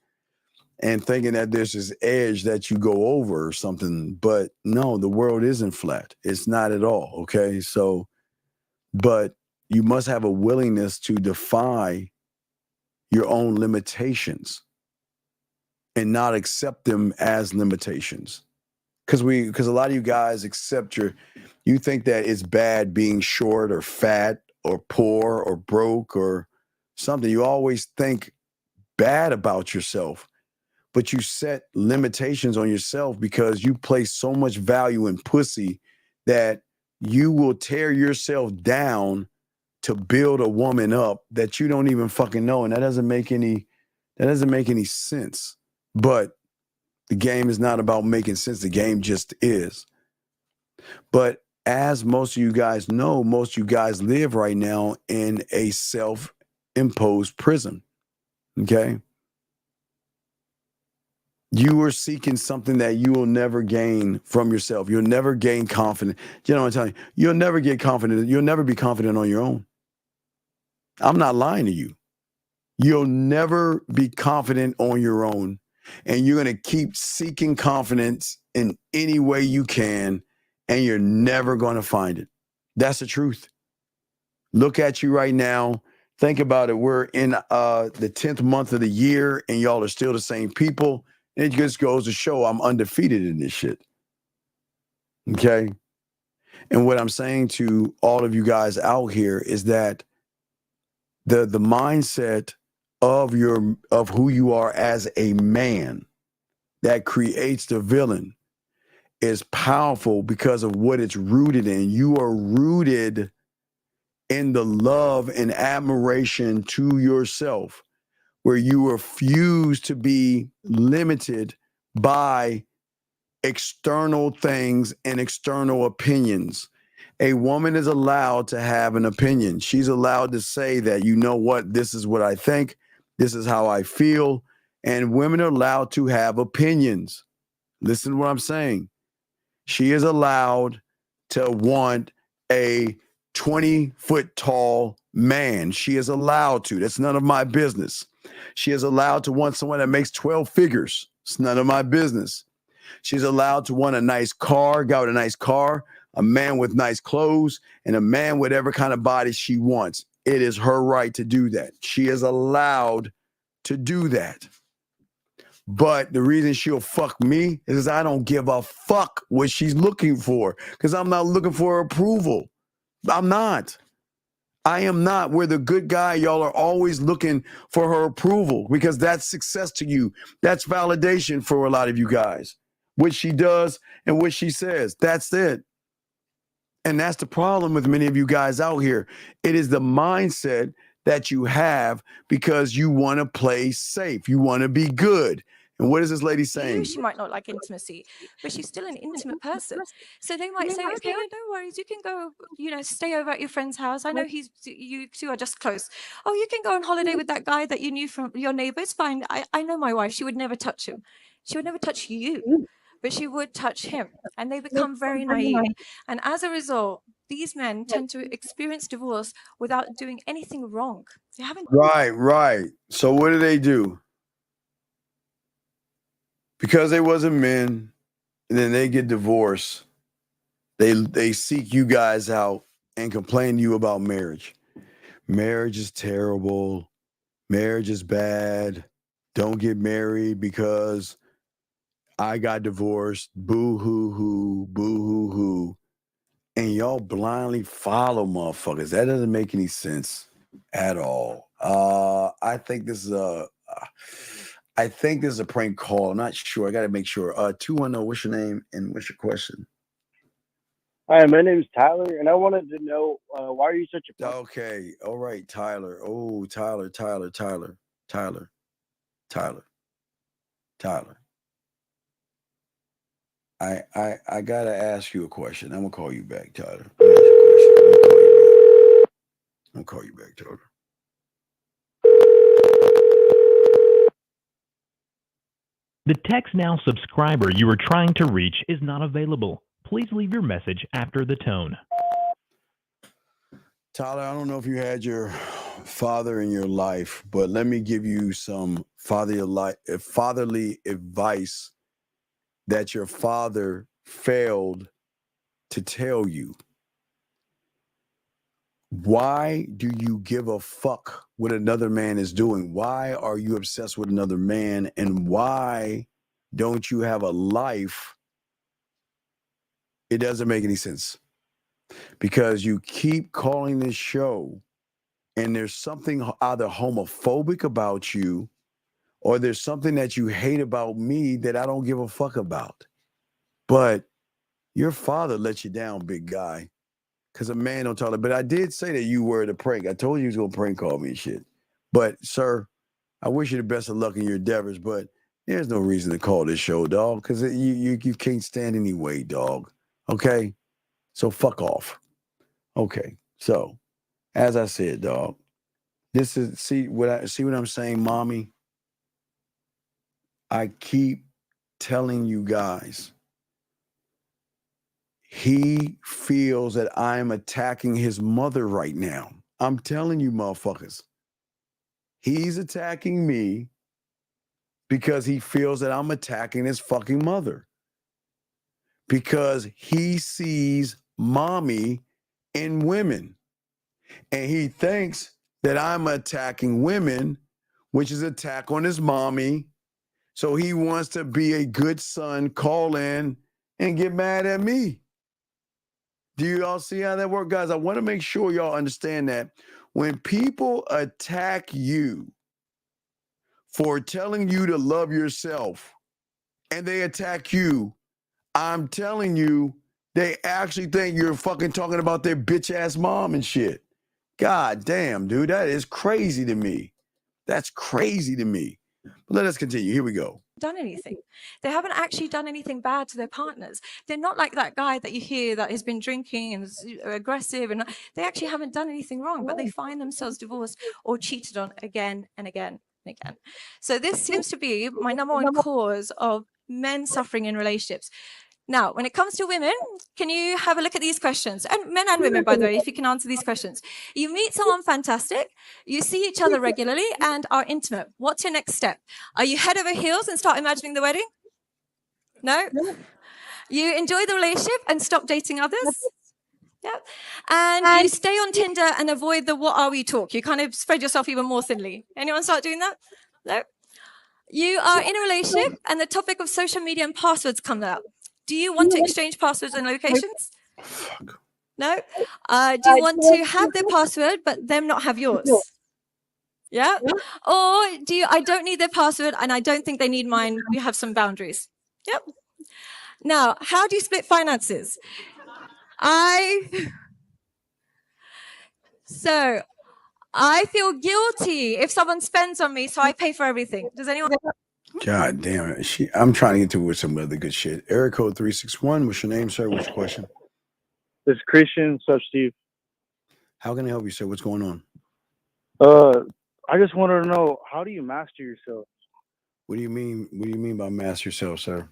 and thinking that there's this edge that you go over or something. But no, the world isn't flat. It's not at all. Okay. So, but you must have a willingness to defy your own limitations and not accept them as limitations. Because a lot of you guys accept you think that it's bad being short or fat or poor or broke or something. You always think bad about yourself, but you set limitations on yourself because you place so much value in pussy that you will tear yourself down to build a woman up that you don't even fucking know. And that doesn't make any sense. But the game is not about making sense. The game just is. But as most of you guys know, most of you guys live right now in a self-imposed prison. Okay? You are seeking something that you will never gain from yourself. You'll never gain confidence. You know what I'm telling you? You'll never get confident. You'll never be confident on your own. I'm not lying to you. You'll never be confident on your own. And you're going to keep seeking confidence in any way you can, and you're never going to find it. That's the truth. Look at you right now. Think about it. We're in the 10th month of the year, and y'all are still the same people. And it just goes to show I'm undefeated in this shit. Okay? And what I'm saying to all of you guys out here is that the mindset of who you are as a man that creates the villain is powerful because of what it's rooted in. You are rooted in the love and admiration to yourself, where you refuse to be limited by external things and external opinions. A woman is allowed to have an opinion. She's allowed to say that, you know what, this is what I think, this is how I feel. And women are allowed to have opinions. Listen to what I'm saying. She is allowed to want a 20-foot tall man. She is allowed to. That's none of my business. She is allowed to want someone that makes 12 figures. It's none of my business. She's allowed to want a nice car, got a nice car, a man with nice clothes, and a man with every kind of body she wants. It is her right to do that. She is allowed to do that. But the reason she'll fuck me is I don't give a fuck what she's looking for, because I'm not looking for approval. I'm not. I am not. We're the good guy. Y'all are always looking for her approval because that's success to you. That's validation for a lot of you guys. what she does and what she says. That's it. And that's the problem with many of you guys out here. It is the mindset that you have because you want to play safe. You want to be good. And what is this lady saying?
She might not like intimacy, but she's still an intimate person. So they might say, okay, no worries. You can go, stay over at your friend's house. I know you two are just close. Oh, you can go on holiday with that guy that you knew from your neighbor. It's fine. I know my wife. She would never touch him. She would never touch you, but she would touch him. And they become very naive. And as a result, these men tend to experience divorce without doing anything wrong. They haven't.
Right. So what do? Because they wasn't men, and then they get divorced. They seek you guys out and complain to you about marriage. Marriage is terrible. Marriage is bad. Don't get married because I got divorced. Boo hoo hoo. Boo hoo hoo. And y'all blindly follow motherfuckers. That doesn't make any sense at all. I think this is a prank call. I'm not sure. I got to make sure. 210, what's your name and what's your question?
Hi, my name is Tyler, and I wanted to know why are you such a punk?
Okay. All right, Tyler. Oh, Tyler. I got to ask you a question. I'm going to call you back, Tyler. I'm going to call you back, Tyler.
The Text Now subscriber you are trying to reach is not available. Please leave your message after the tone.
Tyler, I don't know if you had your father in your life, but let me give you some fatherly advice that your father failed to tell you. Why do you give a fuck what another man is doing? Why are you obsessed with another man? And why don't you have a life? It doesn't make any sense. Because you keep calling this show and there's something either homophobic about you or there's something that you hate about me that I don't give a fuck about. But your father let you down, big guy. Because a man don't talk. But I did say that you were the prank. I told you he was going to prank call me and shit. But, sir, I wish you the best of luck in your endeavors, but there's no reason to call this show, dog, because you can't stand anyway, dog. Okay? So fuck off. Okay. So, as I said, dog, this is, see what I'm saying, mommy? I keep telling you guys, he feels that I'm attacking his mother right now. I'm telling you, motherfuckers. He's attacking me because he feels that I'm attacking his fucking mother. Because he sees mommy in women. And he thinks that I'm attacking women, which is attack on his mommy. So he wants to be a good son, call in, and get mad at me. Do you all see how that works? Guys, I want to make sure y'all understand that when people attack you for telling you to love yourself and they attack you, I'm telling you, they actually think you're fucking talking about their bitch ass mom and shit. God damn, dude, that is crazy to me. That's crazy to me. But let us continue. Here we go.
Done anything. They haven't actually done anything bad to their partners. They're not like that guy that you hear that has been drinking and is aggressive, and they actually haven't done anything wrong, but they find themselves divorced or cheated on again and again and again. So this seems to be my number one cause of men suffering in relationships. Now, when it comes to women, can you have a look at these questions? And men and women, by the way, if you can answer these questions. You meet someone fantastic, you see each other regularly and are intimate. What's your next step? Are you head over heels and start imagining the wedding? No? You enjoy the relationship and stop dating others? Yeah. And you stay on Tinder and avoid the what are we talk. You kind of spread yourself even more thinly. Anyone start doing that? No? You are in a relationship and the topic of social media and passwords comes out. Do you want to exchange passwords and locations? No? Do you want to have their password, but them not have yours? Yeah? Or do you, I don't need their password and I don't think they need mine. We have some boundaries. Yep. Now, how do you split finances? So I feel guilty if someone spends on me, so I pay for everything. Does anyone?
God damn it. I'm trying to get to with some other good shit. Area code 361. What's your name, sir? What's your question?
It's Christian, such Steve.
How can I help you, sir? What's going on?
I just wanted to know, how do you master yourself?
What do you mean? What do you mean by master yourself, sir?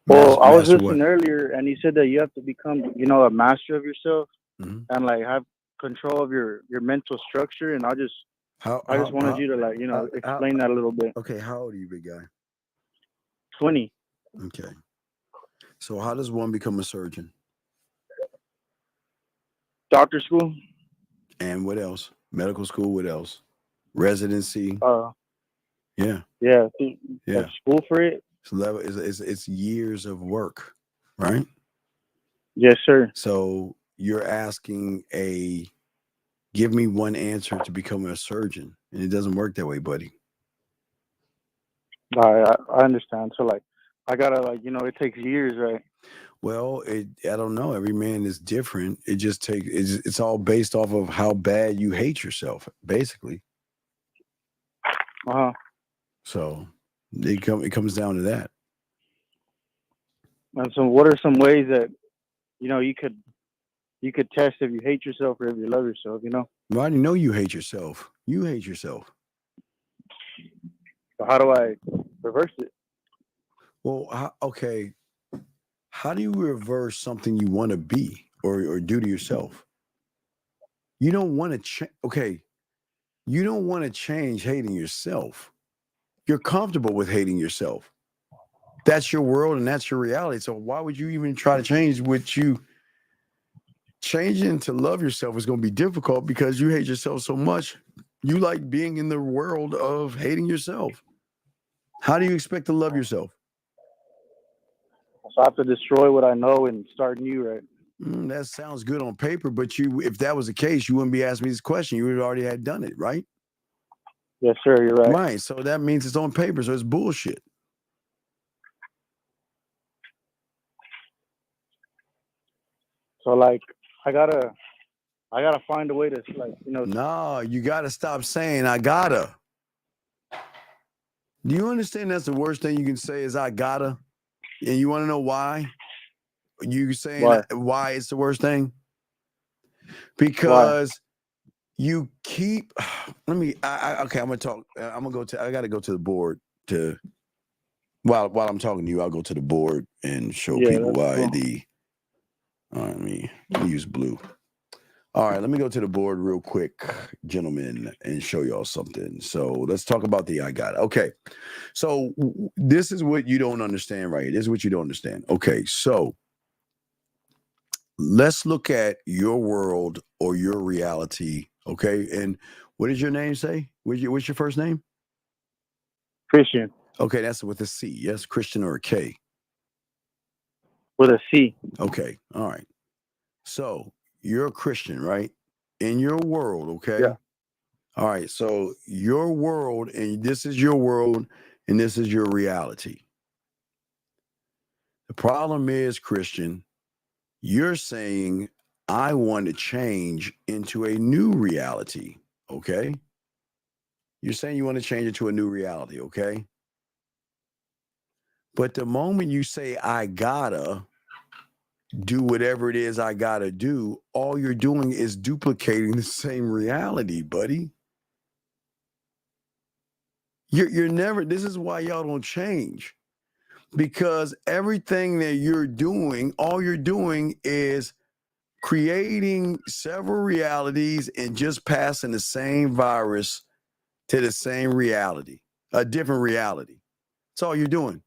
Well, I was
master
listening earlier, and you said that you have to become, a master of yourself,
Mhm.
and like have control of your mental structure. And I just wanted you to explain that a little bit.
Okay, how old are you, big guy?
20.
Okay. So how does one become a surgeon?
Doctor school.
And what else? Medical school. What else? Residency. Yeah.
Yeah.
Yeah.
School for it.
So it's years of work, right?
Yes, sir.
So you're asking give me one answer to become a surgeon, and it doesn't work that way, buddy.
I understand. So I gotta it takes years, right?
Well, I don't know. Every man is different. It just it's all based off of how bad you hate yourself, basically. So it comes down to that.
And so, what are some ways that you could test if you hate yourself or if you love yourself?
Well, I already know you hate yourself. You hate yourself.
So how do I reverse it?
Well, okay. How do you reverse something you want to be or do to yourself? You don't want to change. Okay. You don't want to change hating yourself. You're comfortable with hating yourself. That's your world and that's your reality. So why would you even try to change what you changing to love yourself is going to be difficult because you hate yourself so much. You like being in the world of hating yourself. How do you expect to love yourself?
So I have to destroy what I know and start new, right?
That sounds good on paper, but if that was the case, you wouldn't be asking me this question. You would already had done it, right?
Yes, sir. You're right.
Right. So that means it's on paper. So it's bullshit.
So I gotta find a way to
No, you gotta stop saying I gotta. Do you understand that's the worst thing you can say is I gotta? And you want to know why? You saying why it's the worst thing? Because you keep. Okay, I'm gonna talk. I gotta go to the board to. While I'm talking to you, I'll go to the board and show people why cool. Let me use blue. All right, let me go to the board real quick, gentlemen, and show y'all something. So let's talk about the I got it. Okay, so this is what you don't understand, right? This is what you don't understand. Okay, so let's look at your world or your reality. Okay, and what does your name say? What's your first name?
Christian.
Okay, that's with a C. Yes, Christian or a K?
With a C.
Okay, all right. So you're a Christian, right? In your world, okay?
Yeah.
All right, so your world, and this is your world, and this is your reality. The problem is, Christian, you're saying, I want to change into a new reality, okay? You're saying you want to change it to a new reality, okay? But the moment you say, I gotta do whatever it is I gotta do, all you're doing is duplicating the same reality, buddy. You're never, this is why y'all don't change. Because everything that you're doing, all you're doing is creating several realities and just passing the same virus to the same reality, a different reality. That's all you're doing.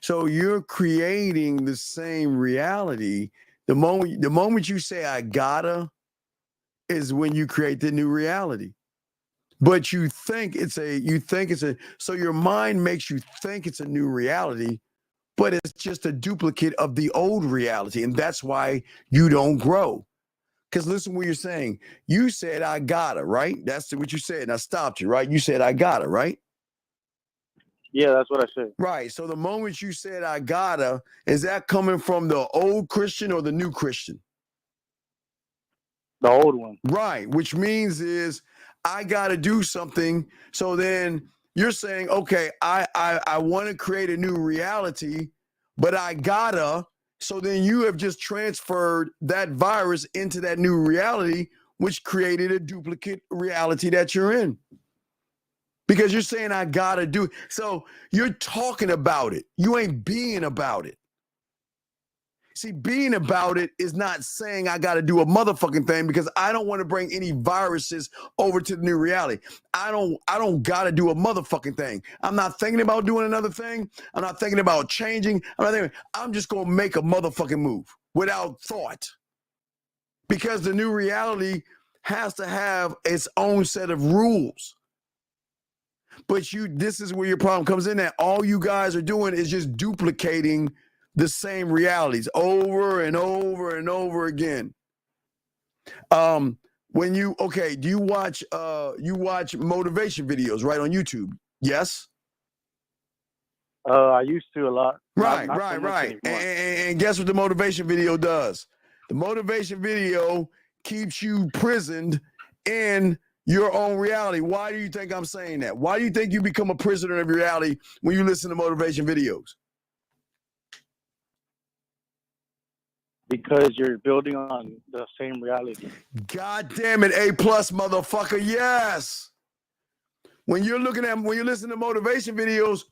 So you're creating the same reality. The moment you say I gotta is when you create the new reality. But so your mind makes you think it's a new reality, but it's just a duplicate of the old reality. And that's why you don't grow. Because listen what you're saying. You said I gotta, right? That's what you said. And I stopped you, right? You said I gotta, right?
Yeah, that's what I said.
Right. So the moment you said I gotta, is that coming from the old Christian or the new Christian?
The old one.
Right. Which means is I gotta do something. So then you're saying, okay, I want to create a new reality, but I gotta. So then you have just transferred that virus into that new reality, which created a duplicate reality that you're in. Because you're saying I gotta do it. So you're talking about it. You ain't being about it. See, being about it is not saying I gotta do a motherfucking thing because I don't want to bring any viruses over to the new reality. I don't gotta do a motherfucking thing. I'm not thinking about doing another thing. I'm not thinking about changing. I'm just gonna make a motherfucking move without thought. Because the new reality has to have its own set of rules. But this is where your problem comes in, that all you guys are doing is just duplicating the same realities over and over and over again. Do you watch motivation videos, right, on YouTube? Yes?
I used to a lot.
Right.
Not so much anymore.
And guess what the motivation video does? The motivation video keeps you prisoned in your own reality. Why do you think I'm saying that? Why do you think you become a prisoner of reality when you listen to motivation videos?
Because you're building on the same reality.
God damn it, A+, motherfucker, yes. When you're listening to motivation videos,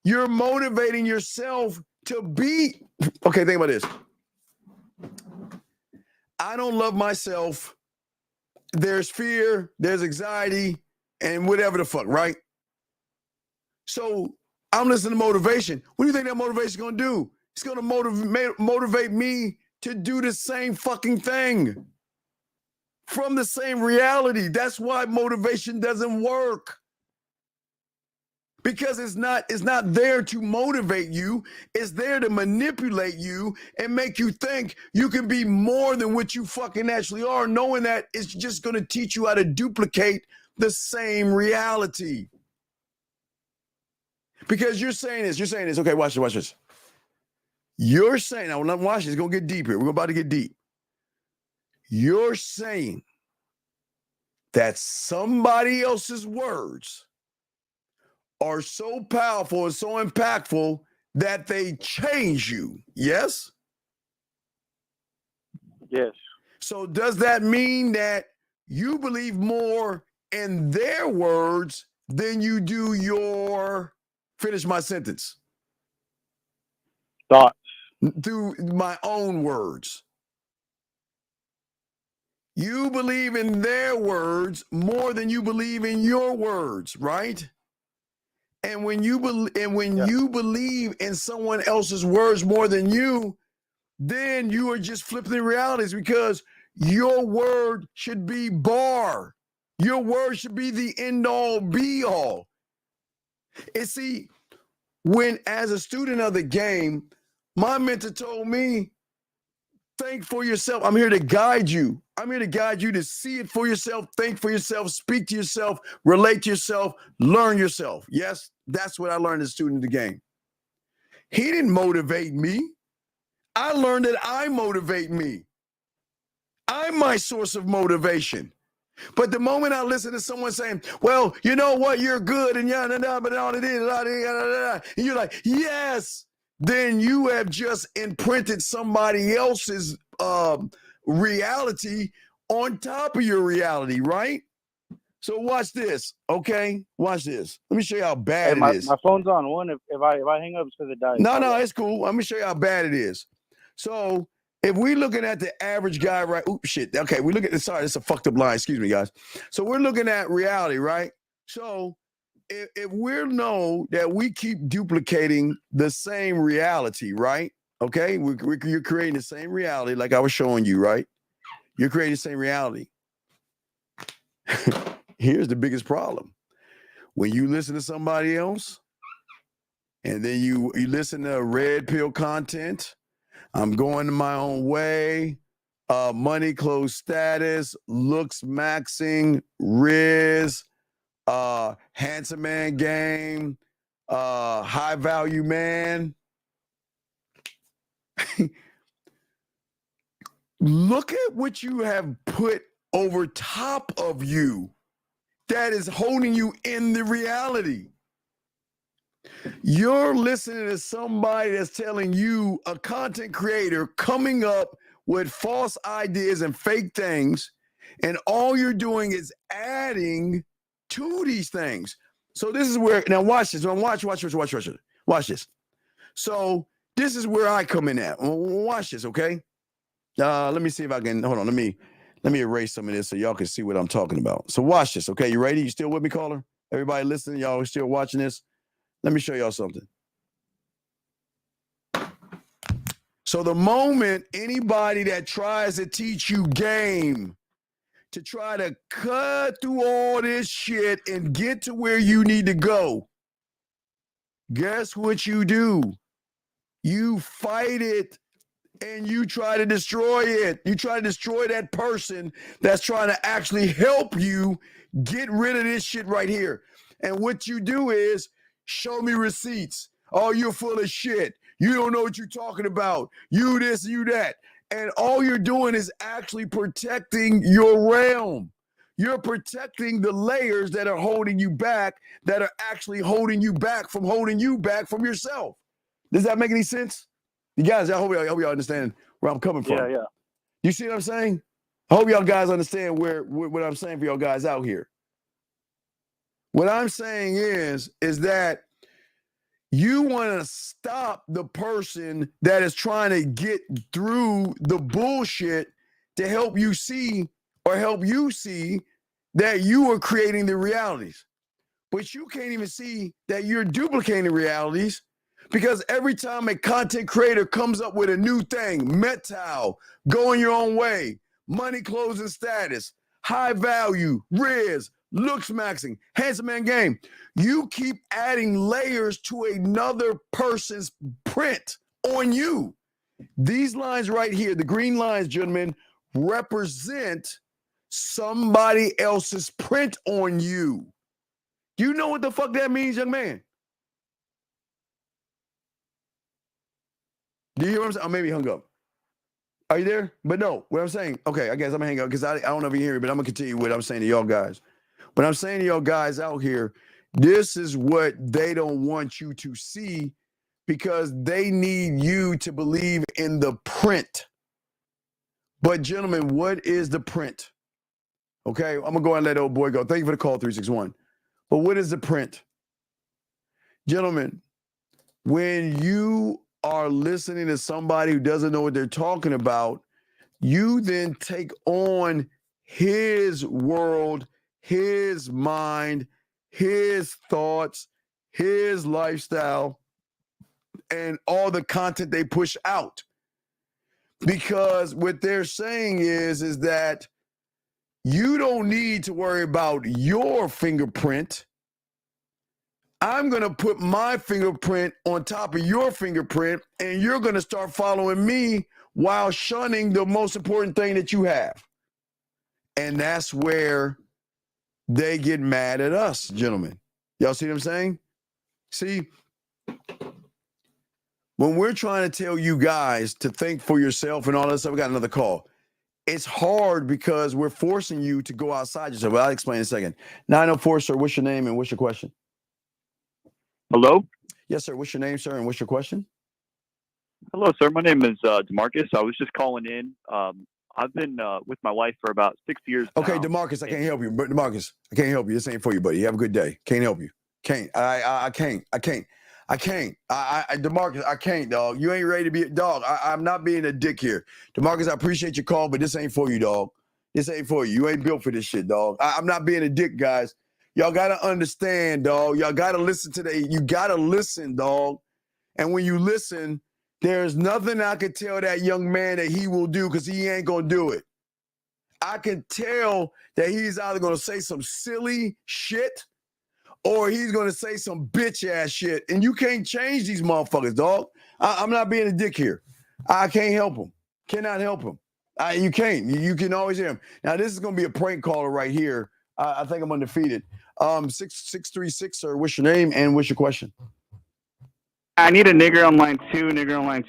you're motivating yourself to be. Okay, think about this. I don't love myself. There's fear, there's anxiety, and whatever the fuck, right? So I'm listening to motivation. What do you think that motivation is going to do? It's going to motivate me to do the same fucking thing from the same reality. That's why motivation doesn't work. Because it's not there to motivate you. It's there to manipulate you and make you think you can be more than what you fucking actually are, knowing that it's just going to teach you how to duplicate the same reality. Because you're saying this. Okay, watch this. You're saying, now watch this, it's going to get deep here. We're about to get deep. You're saying that somebody else's words are so powerful and so impactful that they change you. Yes?
Yes.
So does that mean that you believe more in their words than you do your, finish my sentence,
thoughts?
Through my own words. You believe in their words more than you believe in your words, right? And when you believe in someone else's words more than you, then you are just flipping the realities, because your word should be bar. Your word should be the end all be all. And see, when as a student of the game, my mentor told me, think for yourself. I'm here to guide you. I'm here to guide you to see it for yourself, think for yourself, speak to yourself, relate to yourself, learn yourself. Yes, that's what I learned as a student of the game. He didn't motivate me. I learned that I motivate me. I'm my source of motivation. But the moment I listen to someone saying, well, you know what, you're good, and but all it is, and you're like, yes, then you have just imprinted somebody else's reality on top of your reality, right? So watch this, okay? Watch this. Let me show you how bad it is.
My phone's on one. If I hang up, it's because it dies.
No, it's cool. Let me show you how bad it is. So if we're looking at the average guy, right? Oops, shit. Okay, we look at sorry, that's a fucked up line. Excuse me, guys. So we're looking at reality, right? So if we know that we keep duplicating the same reality, right? Okay, you're creating the same reality like I was showing you, right? You're creating the same reality. Here's the biggest problem. When you listen to somebody else, and then you listen to red pill content, I'm going my own way, money, clothes, status, looks maxing, Riz, handsome man game, high value man. Look at what you have put over top of you that is holding you in the reality. You're listening to somebody that's telling you, a content creator, coming up with false ideas and fake things, and all you're doing is adding to these things. So this is where, now watch this. Watch this. So this is where I come in at. Watch this, okay? Let me see if I can, hold on, let me erase some of this so y'all can see what I'm talking about. So watch this, okay? You ready? You still with me, caller? Everybody listening, y'all are still watching this? Let me show y'all something. So the moment anybody that tries to teach you game, to try to cut through all this shit and get to where you need to go, guess what you do? You fight it and you try to destroy it. You try to destroy that person that's trying to actually help you get rid of this shit right here. And what you do is show me receipts. Oh, you're full of shit. You don't know what you're talking about. You this, you that. And all you're doing is actually protecting your realm. You're protecting the layers that are holding you back, that are actually holding you back from yourself. Does that make any sense? You guys, I hope y'all understand where I'm coming from.
Yeah.
You see what I'm saying? I hope y'all guys understand what I'm saying for y'all guys out here. What I'm saying is that you want to stop the person that is trying to get through the bullshit to help you see that you are creating the realities. But you can't even see that you're duplicating realities, because every time a content creator comes up with a new thing, metal, going your own way, money, clothes, and status, high value, res, looks maxing, handsome man game, you keep adding layers to another person's print on you. These lines right here, the green lines, gentlemen, represent somebody else's print on you. Do you know what the fuck that means, young man? Do you hear what I'm saying? Oh, maybe he hung up. Are you there? But no, what I'm saying, okay, I guess I'm gonna hang up because I don't know if you hear me, but I'm gonna continue what I'm saying to y'all guys. But I'm saying to y'all guys out here, this is what they don't want you to see, because they need you to believe in the print. But gentlemen, what is the print? Okay, I'm gonna go and let old boy go. Thank you for the call, 361. But what is the print? Gentlemen, when you are listening to somebody who doesn't know what they're talking about, you then take on his world, his mind, his thoughts, his lifestyle, and all the content they push out. Because what they're saying is that you don't need to worry about your fingerprint. I'm going to put my fingerprint on top of your fingerprint, and you're going to start following me while shunning the most important thing that you have. And that's where they get mad at us, gentlemen. Y'all see what I'm saying? See, when we're trying to tell you guys to think for yourself and all that stuff, we got another call. It's hard because we're forcing you to go outside yourself. Well, I'll explain in a second. 904, sir, what's your name and what's your question?
Hello?
Yes, sir. What's your name, sir, and what's your question?
Hello, sir. My name is DeMarcus. I was just calling in. I've been with my wife for about 6 years now.
Okay, DeMarcus, I can't help you. But DeMarcus, I can't help you. This ain't for you, buddy. You have a good day. Can't help you. Can't. I can't. DeMarcus, I can't, dog. You ain't ready to be a dog. I'm not being a dick here. DeMarcus, I appreciate your call, but this ain't for you, dog. This ain't for you. You ain't built for this shit, dog. I'm not being a dick, guys. Y'all gotta understand, dog. Y'all gotta listen to you gotta listen, dog. And when you listen, there's nothing I could tell that young man that he will do, because he ain't gonna do it. I can tell that he's either gonna say some silly shit or he's gonna say some bitch ass shit. And you can't change these motherfuckers, dog. I'm not being a dick here. I can't help him. Cannot help him. You can't. You can always hear him. Now, this is gonna be a prank caller right here. I think I'm undefeated. 636, sir. What's your name and what's your question?
I need a nigger on line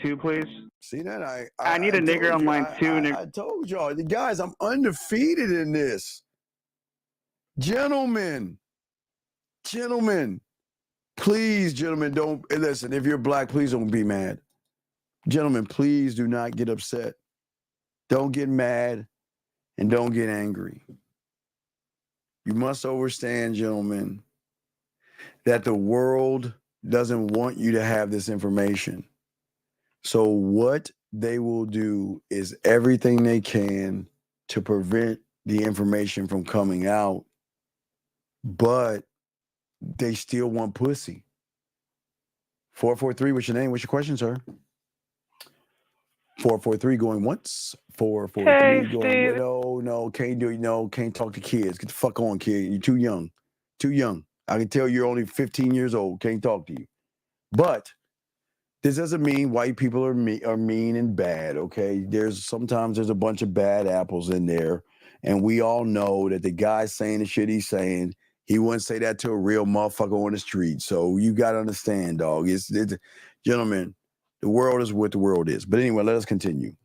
two, please.
See that?
I need a nigger on line two.
I told y'all, guys, I'm undefeated in this. Gentlemen, please, gentlemen, don't listen. If you're black, please don't be mad. Gentlemen, please do not get upset. Don't get mad and don't get angry. You must understand, gentlemen, that the world doesn't want you to have this information. So what they will do is everything they can to prevent the information from coming out, but they still want pussy. 443, what's your name? What's your question, sir? 443 going once. 443 going, no, can't do it. No, can't talk to kids. Get the fuck on, kid. You're too young. Too young. I can tell you're only 15 years old. Can't talk to you. But this doesn't mean white people are mean and bad, okay? Sometimes there's a bunch of bad apples in there. And we all know that the guy saying the shit he's saying, he wouldn't say that to a real motherfucker on the street. So you got to understand, dog. It's gentlemen, the world is what the world is. But anyway, let us continue.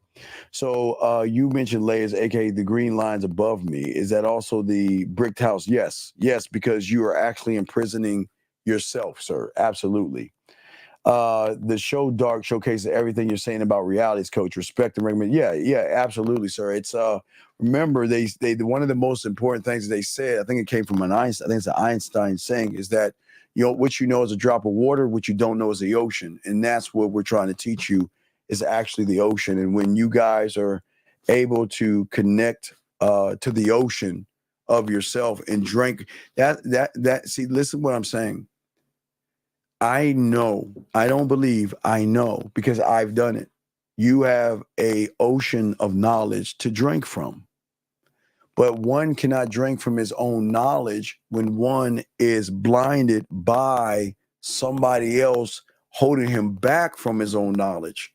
So you mentioned layers, aka the green lines above me. Is that also the bricked house? Yes, because you are actually imprisoning yourself, sir. Absolutely. The show Dark showcases everything you're saying about realities, coach. Respect and recommend. Yeah, absolutely, sir. It's remember they one of the most important things they said, I think it came from I think it's an Einstein saying, is that what you know is a drop of water, what you don't know is the ocean. And that's what we're trying to teach you, is actually the ocean. And when you guys are able to connect to the ocean of yourself and drink that see, listen what I'm saying. I know, I don't believe, I know, because I've done it. You have a ocean of knowledge to drink from. But one cannot drink from his own knowledge when one is blinded by somebody else holding him back from his own knowledge.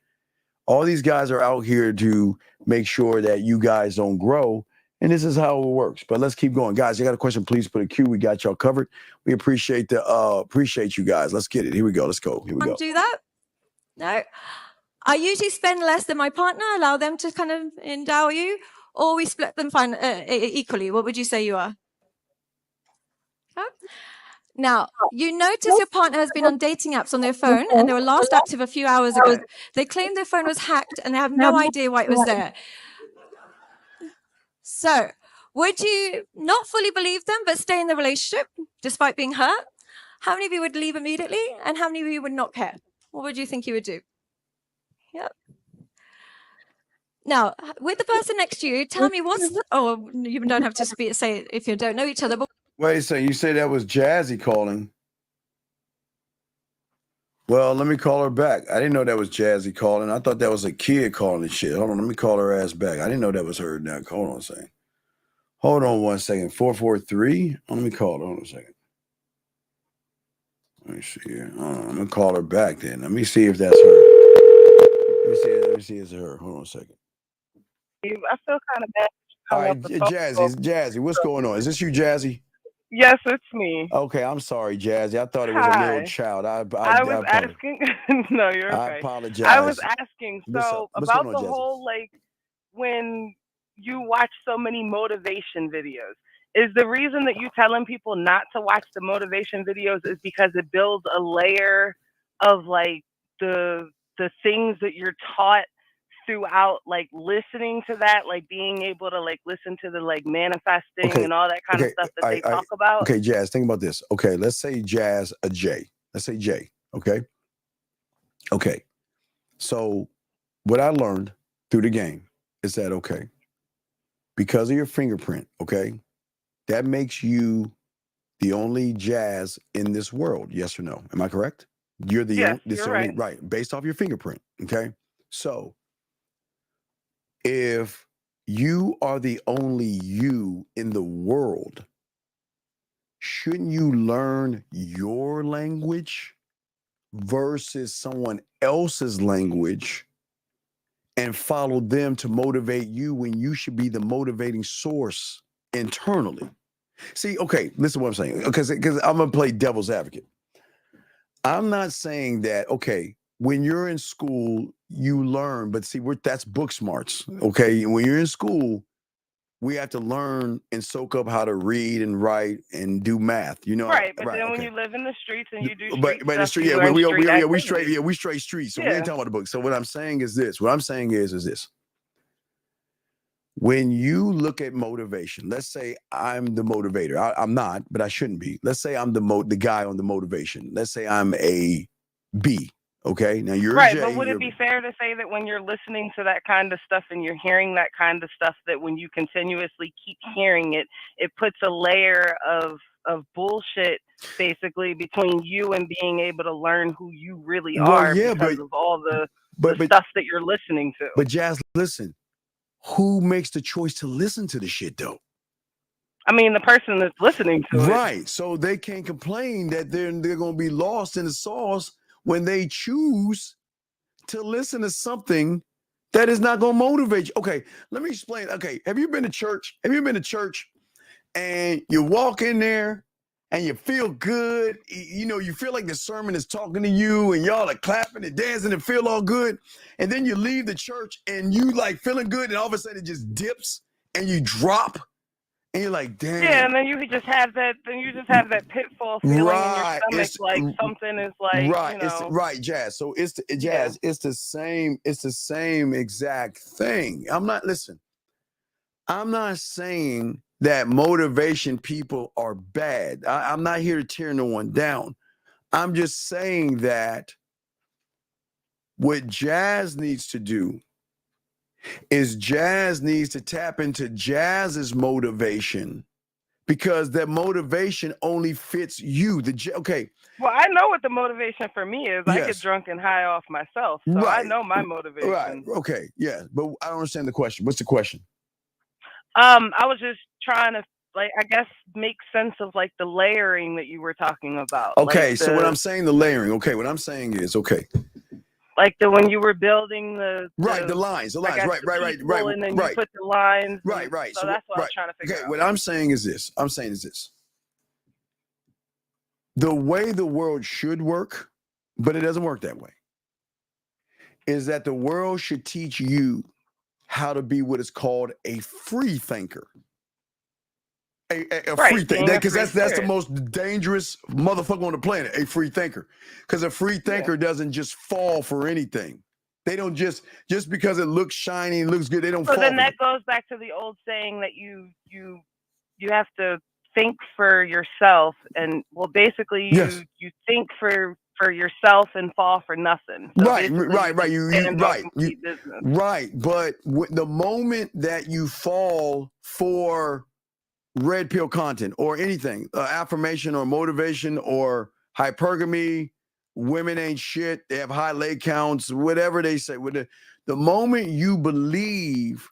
All these guys are out here to make sure that you guys don't grow. And this is how it works. But let's keep going. Guys, you got a question, please put a Q. We got y'all covered. We appreciate you guys. Let's get it. Here we go. Let's go. Here we go.
Do that? No. I usually spend less than my partner, allow them to kind of endow you, or we split them equally. What would you say you are? Okay. Now, you notice your partner has been on dating apps on their phone and they were last active a few hours ago. They claim their phone was hacked and they have no idea why it was there. So, would you not fully believe them but stay in the relationship despite being hurt? How many of you would leave immediately and how many of you would not care? What would you think you would do? Yep. Now, with the person next to you, tell me you don't have to say it if you don't know each other. But
Wait a second. You say that was Jazzy calling. Well, let me call her back. I didn't know that was Jazzy calling. I thought that was a kid calling and shit. Hold on. Let me call her ass back. I didn't know that was her now. Hold on a second. Hold on 1 second. 443. Let me call her. Hold on a second. Let me see here. I'm going to call her back then. Let me see if that's her. Let me see if it's her. Hold on a second.
I feel kind of bad.
All right, Jazzy, what's going on? Is this you, Jazzy?
Yes, it's me.
Okay, I'm sorry, Jazzy. I thought it was a little child. I
was asking. No, you're okay.
I apologize.
I was asking.
What's
So
What's
about
going on,
the
Jazzy?
whole when you watch so many motivation videos, is the reason that you telling people not to watch the motivation videos is because it builds a layer of the things that you're taught throughout listening to that, being able to listen to the manifesting and all that kind of stuff that they talk about.
Okay, Jazz, think about this. Okay, let's say Jazz a J. Let's say J. Okay. So what I learned through the game is that because of your fingerprint, that makes you the only Jazz in this world. Yes or no? Am I correct? You're the only right based off your fingerprint. Okay, so if you are the only you in the world, shouldn't you learn your language versus someone else's language and follow them to motivate you when you should be the motivating source internally? See, listen to what I'm saying, because I'm going to play devil's advocate. I'm not saying that, okay, when you're in school, you learn, but see, that's book smarts. Okay. When you're in school, we have to learn and soak up how to read and write and do math. You know,
Right, but
right?
then when
Okay.
you live in the streets and you do
But
street
in the
stuff,
street,
you
yeah,
learn street
we straight,
activities.
we straight streets. So we
Yeah.
ain't talking about the book. So what I'm saying is this. What I'm saying is this. When you look at motivation, let's say I'm the motivator. I'm not, but I shouldn't be. Let's say I'm the guy on the motivation. Let's say I'm a B. Okay. Now you're
Right,
a J.
but would it be fair to say that when you're listening to that kind of stuff and you're hearing that kind of stuff, that when you continuously keep hearing it, it puts a layer of bullshit basically between you and being able to learn who you really
Well,
are
yeah,
because
but
of all the
but
stuff that you're listening to.
But Jazz, listen. Who makes the choice to listen to the shit though?
I mean, the person that's listening to it.
Right. So they can't complain that they're going to be lost in the sauce when they choose to listen to something that is not going to motivate you. Okay, let me explain. Okay, have you been to church? Have you been to church and you walk in there and you feel good? You know, you feel like the sermon is talking to you and y'all are clapping and dancing and feel all good. And then you leave the church and you like feeling good and all of a sudden it just dips and you drop. And you're like, damn.
Yeah, and then you just have that. Then you just have that pitfall feeling
Right.
in your stomach, like something is like,
right.
you know.
Right, Jazz. So it's Jazz. Yeah. It's the same exact thing. I'm not saying that motivation people are bad. I'm not here to tear no one down. I'm just saying that what Jazz needs to do is Jazz needs to tap into Jazz's motivation, because that motivation only fits you. Okay.
Well, I know what the motivation for me is. I get
Yes.
drunk and high off myself, so I know my motivation.
Right. Okay. Yeah, but I don't understand the question. What's the question?
I was just trying to, like, I guess, make sense of like the layering that you were talking about.
Okay.
Like
So what I'm saying, the layering. Okay. What I'm saying is, okay.
Like when you were building the
lines, right,
and then you put the lines.
Right.
So that's what I was trying to figure out.
What I'm saying is this. The way the world should work, but it doesn't work that way, is that the world should teach you how to be what is called a free thinker. A free thinker, because that's the most dangerous motherfucker on the planet, a free thinker. Because a free thinker doesn't just fall for anything. They don't just because it looks shiny, looks good, they don't fall.
So then that goes back to the old saying that you have to think for yourself, and well, basically you think for yourself and fall for nothing. So
right. But the moment that you fall for red pill content or anything, affirmation or motivation or hypergamy, women ain't shit, they have high leg counts, whatever they say. The moment you believe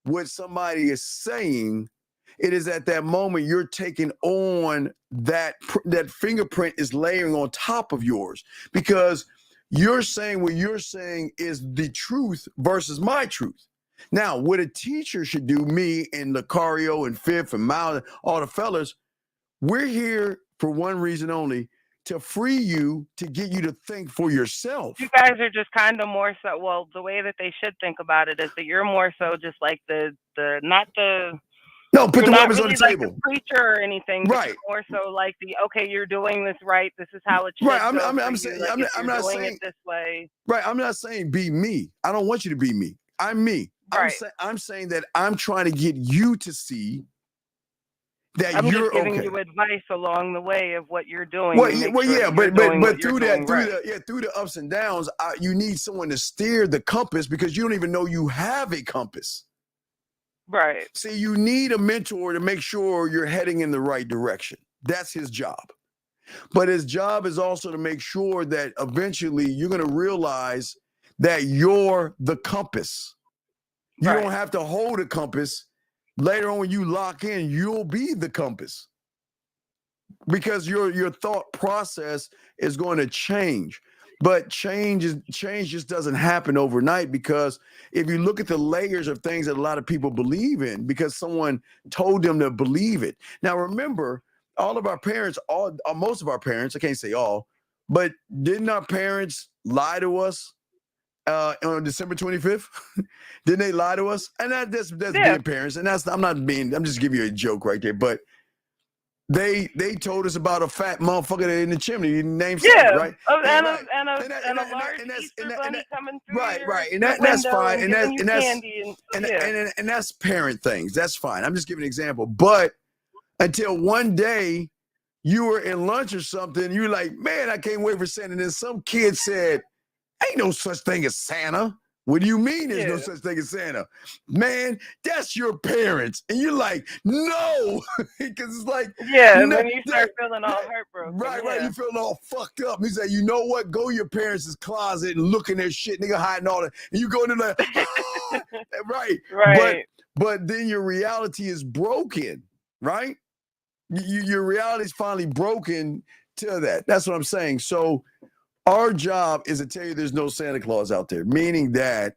what somebody is saying, it is at that moment you're taking on that fingerprint is layering on top of yours, because you're saying what you're saying is the truth versus my truth. Now, what a teacher should do, me and Lucario and Fifth and Mal, all the fellas, we're here for one reason only, to free you, to get you to think for yourself.
You guys are just kind of more so, well, the way that they should think about it is that you're more so just like
no, put the weapons
really
on the
like
table.
The preacher or anything,
right?
More so like okay, you're doing this right. This is how it should.
Right.
I'm
saying
like
I'm not saying
it this way.
Right. I'm not saying be me. I don't want you to be me. I'm me.
Right.
I'm saying that I'm trying to get you to see that
I'm
you're
just giving
okay.
you advice along the way of what you're doing.
But through the ups and downs, you need someone to steer the compass, because you don't even know you have a compass.
Right.
See, you need a mentor to make sure you're heading in the right direction. That's his job. But his job is also to make sure that eventually you're going to realize that you're the compass. You don't have to hold a compass. Later on, when you lock in, you'll be the compass, because your thought process is going to change. But change just doesn't happen overnight, because if you look at the layers of things that a lot of people believe in, because someone told them to believe it. Now, remember, all of our parents, most of our parents, I can't say all, But didn't our parents lie to us on December 25th? Didn't they lie to us? And that's being parents. And I'm just giving you a joke right there. But they told us about a fat motherfucker in the chimney named Santa, right?
And a large Easter bunny coming through
And
your
that's
window
fine.
and giving you candy.
And that's parent things. That's fine. I'm just giving an example. But until one day you were in lunch or something, you're like, man, I can't wait for Santa. And then some kid said, ain't no such thing as Santa. What do you mean there's no such thing as Santa? Man, that's your parents. And you're like, no. Because it's like.
Yeah, and then you start feeling all heartbroken.
Right. You feeling all fucked up. He said, you know what? Go in your parents' closet and look in their shit. Nigga hiding all that. And you go in there like, right. But then your reality is broken, right? Your reality is finally broken to that. That's what I'm saying. So our job is to tell you there's no Santa Claus out there, meaning that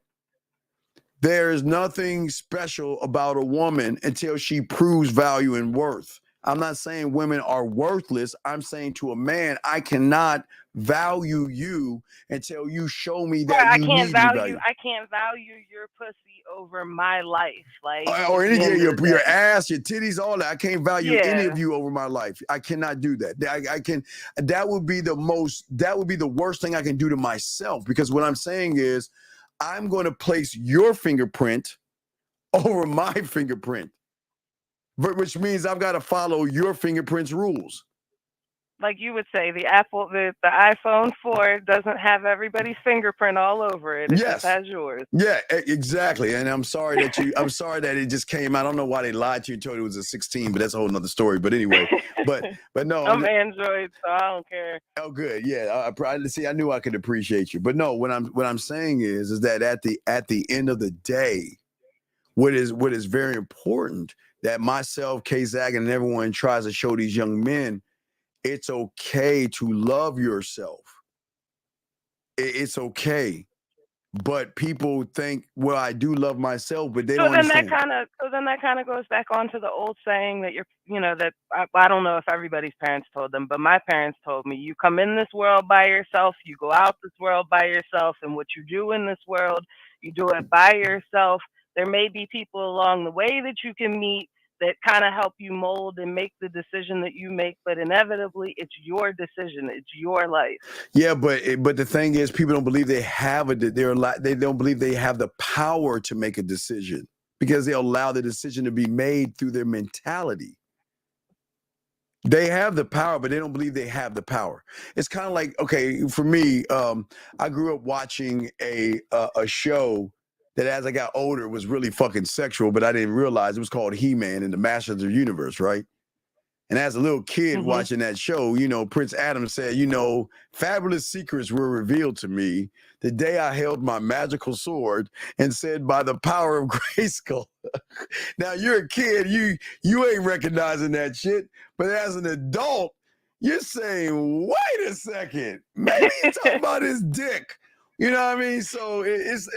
there is nothing special about a woman until she proves value and worth. I'm not saying women are worthless. I'm saying to a man, I cannot value you until you show me that you need value.
I can't value your pussy over my life, like
or any your ass, your titties, all that. I can't value any of you over my life. I cannot do that. I can. That would be the worst thing I can do to myself, because what I'm saying is, I'm going to place your fingerprint over my fingerprint, which means I've got to follow your fingerprint's rules.
Like you would say, the iPhone 4 doesn't have everybody's fingerprint all over it. It just has yours.
Yeah, exactly. And I'm sorry that it just came out. I don't know why they lied to you and told you it was a 16, but that's a whole nother story. But anyway, but no.
I'm Android, so I don't care.
Oh, good. Yeah, I knew I could appreciate you. But no, what I'm saying is that at the end of the day, what is very important that myself, K-Zag, and everyone tries to show these young men, it's okay to love yourself. It's okay. But people think, well, I do love myself, but they don't understand.
So then that kind of goes back onto the old saying that I don't know if everybody's parents told them, but my parents told me, you come in this world by yourself, you go out this world by yourself, and what you do in this world, you do it by yourself. There may be people along the way that you can meet that kind of help you mold and make the decision that you make, but inevitably it's your decision, it's your life.
Yeah, but the thing is, people don't believe they have they don't believe they have the power to make a decision, because they allow the decision to be made through their mentality. They have the power, but they don't believe they have the power. It's kind of like, okay, for me, I grew up watching a show that as I got older was really fucking sexual, but I didn't realize it was called He-Man and the Masters of the Universe, right? And as a little kid watching that show, Prince Adam said, fabulous secrets were revealed to me the day I held my magical sword and said, by the power of Grayskull. Now you're a kid, you ain't recognizing that shit, but as an adult, you're saying, wait a second, maybe he's talking about his dick. You know what I mean? So it's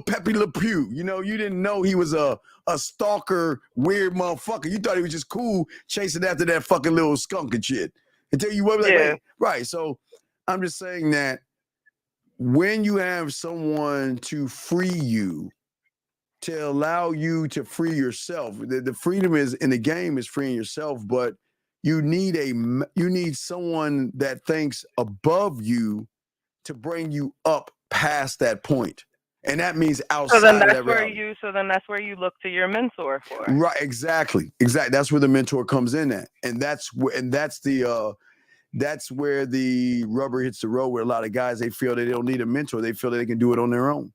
Pepe Le Pew. You didn't know he was a stalker, weird motherfucker. You thought he was just cool chasing after that fucking little skunk and shit. Until you were like, wait. Right. So I'm just saying that when you have someone to free you, to allow you to free yourself, the freedom is in the game is freeing yourself, but you need someone that thinks above you to bring you up past that point. And that means outside of that reality.
So then that's where you look to your mentor for.
Right, exactly. That's where the mentor comes in at. And that's where the rubber hits the road, where a lot of guys, they feel they don't need a mentor. They feel that they can do it on their own.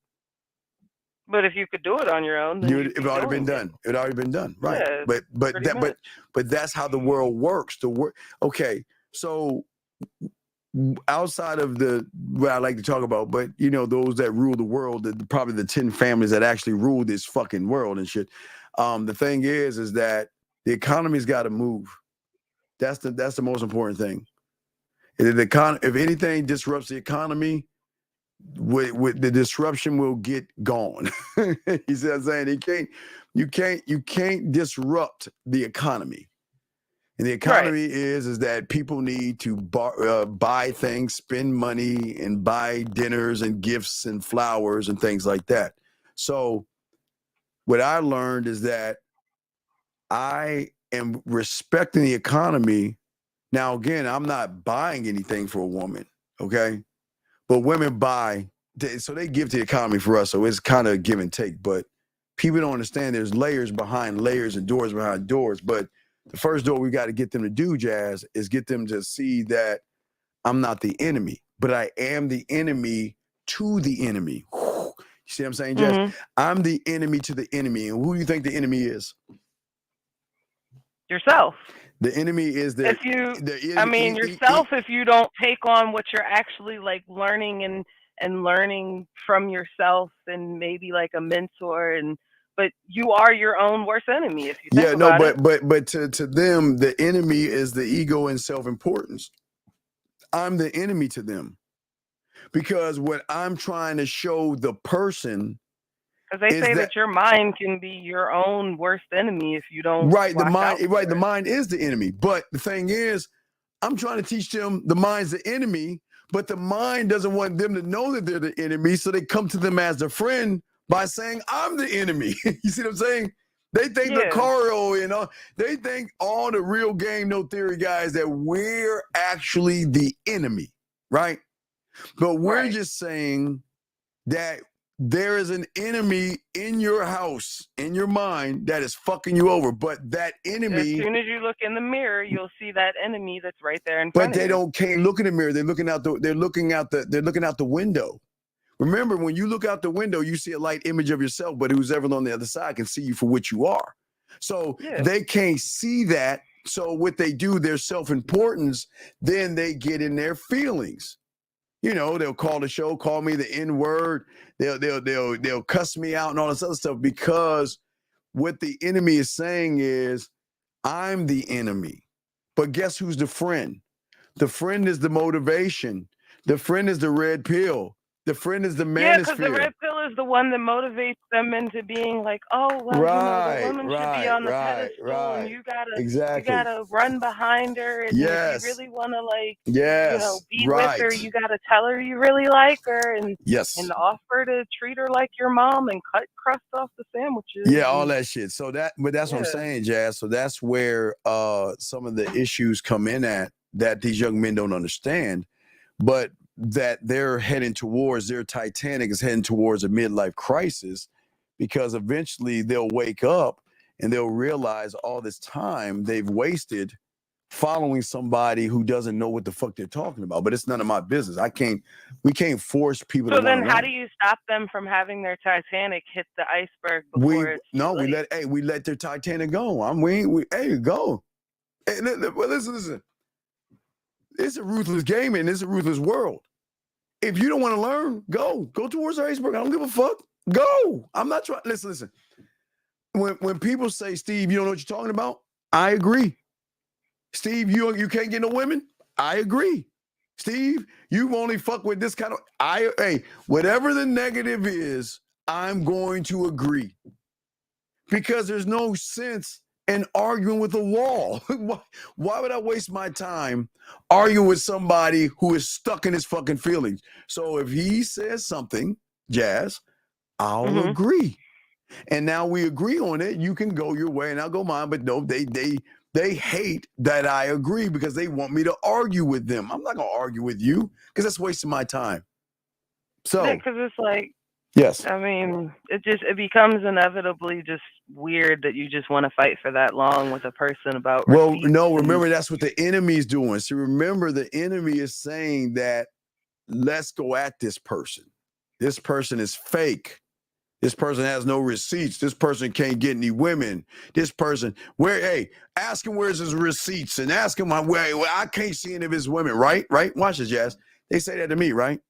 But if you could do it on your own, then
it already been done. It already been done. Right.
Yeah,
but that's how the world works. Okay. So outside of what I like to talk about, but those that rule the world, probably the 10 families that actually rule this fucking world and shit. The thing is that the economy's got to move. That's the most important thing. If anything disrupts the economy, with the disruption will get gone. You see what I'm saying? You can't disrupt the economy. And the economy is that people need to buy things, spend money, and buy dinners and gifts and flowers and things like that. So what I learned is that I am respecting the economy. Now, again, I'm not buying anything for a woman, okay? But women buy, so they give to the economy for us. So it's kind of give and take. But people don't understand there's layers behind layers and doors behind doors. But the first door we got to get them to do, Jazz, is get them to see that I'm not the enemy, but I am the enemy to the enemy. You see what I'm saying, Jazz? I'm the enemy to the enemy. And who do you think the enemy is?
Yourself.
The enemy is the.
If you, yourself. If you don't take on what you're actually like learning and learning from yourself, and maybe like a mentor, but you are your own worst enemy if you think about it.
But to them, the enemy is the ego and self-importance. I'm the enemy to them because what I'm trying to show the person.
Because they say that your mind can be your own worst enemy if you don't.
Right, the mind is the enemy. But the thing is, I'm trying to teach them the mind's the enemy, but the mind doesn't want them to know that they're the enemy, so they come to them as their friend by saying, I'm the enemy. You see what I'm saying? They think the Caro, they think all the real game, no theory guys that we're actually the enemy, right? But we're just saying that there is an enemy in your house, in your mind, that is fucking you over. But that enemy.
As soon as you look in the mirror, you'll see that enemy that's right there in front
of you. But they can't look in the mirror. They're looking out the window. Remember, when you look out the window, you see a light image of yourself, but who's ever on the other side can see you for what you are. So they can't see that. So what they do, their self-importance, then they get in their feelings. They'll call the show, call me the N-word. They'll cuss me out and all this other stuff because what the enemy is saying is, I'm the enemy. But guess who's the friend? The friend is the motivation. The friend is the red pill. The friend is the manosphere.
Yeah, because the red pill is the one that motivates them into being like, oh, well, the woman should be on the pedestal, and you gotta run behind her, and if you really want to be with her, you gotta tell her you really like her, and offer to treat her like your mom and cut crust off the sandwiches.
Yeah, all that shit. So that's what I'm saying, Jazz. So that's where some of the issues come in at that these young men don't understand, but that they're heading towards, their Titanic is heading towards a midlife crisis, because eventually they'll wake up and they'll realize all this time they've wasted following somebody who doesn't know what the fuck they're talking about. But it's none of my business. We can't force people to.
So then how do you stop them from having their Titanic hit the iceberg before
we let their Titanic go. Go. Hey, listen. It's a ruthless game and it's a ruthless world. If you don't want to learn, go towards the iceberg. I don't give a fuck. Go. I'm not trying. Listen. When people say, Steve, you don't know what you're talking about, I agree. Steve, you can't get no women. I agree. Steve, you only fuck with this kind of. Whatever the negative is, I'm going to agree, because there's no sense in arguing with a wall. Why would I waste my time arguing with somebody who is stuck in his fucking feelings? So if he says something, Jazz, I'll agree. And now we agree on it. You can go your way and I'll go mine. But no, they hate that I agree because they want me to argue with them. I'm not going to argue with you because that's wasting my time. So,
because it's like,
yes.
I mean, it becomes inevitably just weird that you just want to fight for that long with a person about.
Well, no, remember that's what the enemy is doing. So remember, the enemy is saying that let's go at this person. This person is fake. This person has no receipts. This person can't get any women. This person, ask him where's his receipts and ask him where I can't see any of his women. Right? Watch this, Jazz. They say that to me, right?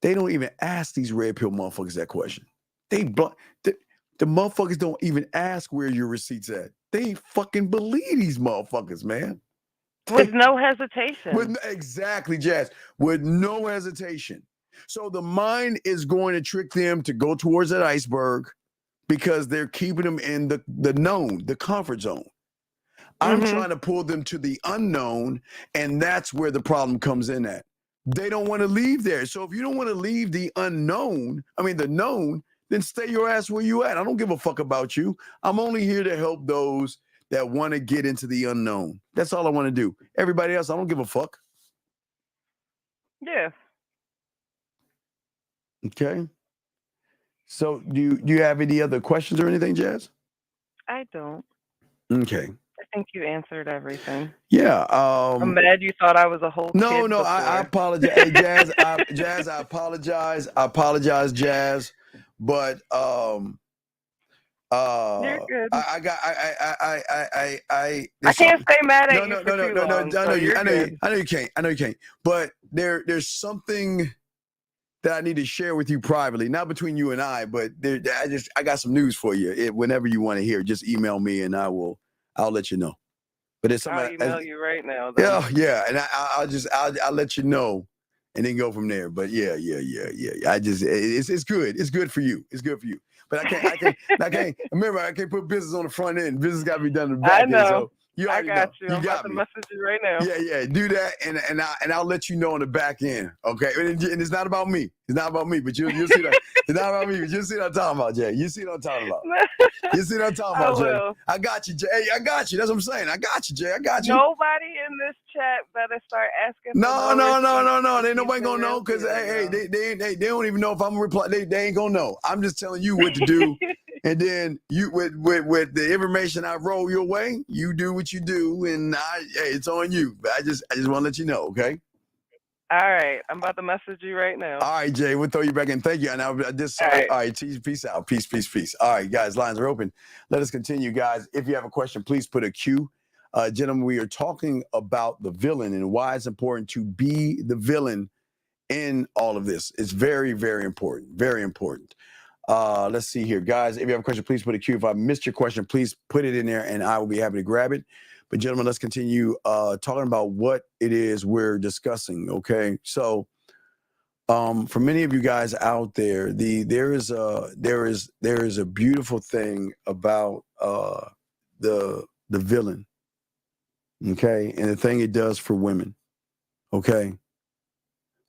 They don't even ask these red pill motherfuckers that question. The motherfuckers don't even ask where your receipts at. They fucking believe these motherfuckers, man.
With no hesitation.
Exactly, Jazz. With no hesitation. So the mind is going to trick them to go towards that iceberg because they're keeping them in the known, the comfort zone. I'm
Mm-hmm.
trying to pull them to the unknown, and that's where the problem comes in at. They don't want to leave there. So if you don't want to leave the unknown, the known, then stay your ass where you at. I don't give a fuck about you. I'm only here to help those that want to get into the unknown. That's all I want to do. Everybody else, I don't give a fuck.
Yeah.
Okay. So do you have any other questions or anything, Jazz?
I don't.
Okay.
I think you answered everything.
Yeah.
I'm mad you thought I was a whole
No,
kid
no, I
before.
apologize. Hey, Jazz, Jazz, I apologize. I apologize, Jazz. But
You're good.
I
can't stay mad at
no,
you
no,
for
no,
too
no, no,
long,
I know
so
you,
you're
I know you,
good.
I know you can't. I know you can't. But there's something that I need to share with you privately, not between you and I, but I got some news for you. Whenever you want to hear, just email me and I'll let you know. But it's something
I'll email you right now. Then.
yeah, and I'll let you know, and then go from there. But yeah. It's good. It's good for you. It's good for you. But I can't. Remember, I can't put business on the front end. Business got to be done in the back
I
end.
know.
So you
I
already
got
know.
you. I'm about to message you right now.
Yeah. Do that, and I'll let you know on the back end. Okay, and it's not about me. It's not about me. But you'll see that. It's not about me. But you'll see what I'm talking about, Jay. You see what I'm talking about. You see what I'm talking about, Jay?
will.
I got you, Jay. Hey, I got you. That's what I'm saying. I got you, Jay. I got you.
Nobody in this chat better start asking.
No. Ain't nobody gonna know because they don't even know if I'm gonna reply. They ain't gonna know. I'm just telling you what to do, and then you with the information I roll your way, you do what you do, and it's on you. But I just want to let you know, okay?
All right, I'm about to message you right now.
All right, Jay, we'll throw you back in. Thank you. And I just all right, peace out. Peace. All right, guys, lines are open. Let us continue, guys. If you have a question, please put a Q. Gentlemen, we are talking about the villain and why it's important to be the villain in all of this. It's very, very important. Very important. Let's see here, guys. If you have a question, please put a Q. If I missed your question, please put it in there and I will be happy to grab it. But gentlemen, let's continue talking about what it is we're discussing. Okay, so for many of you guys out there, there is a beautiful thing about the villain. Okay, and the thing it does for women. Okay,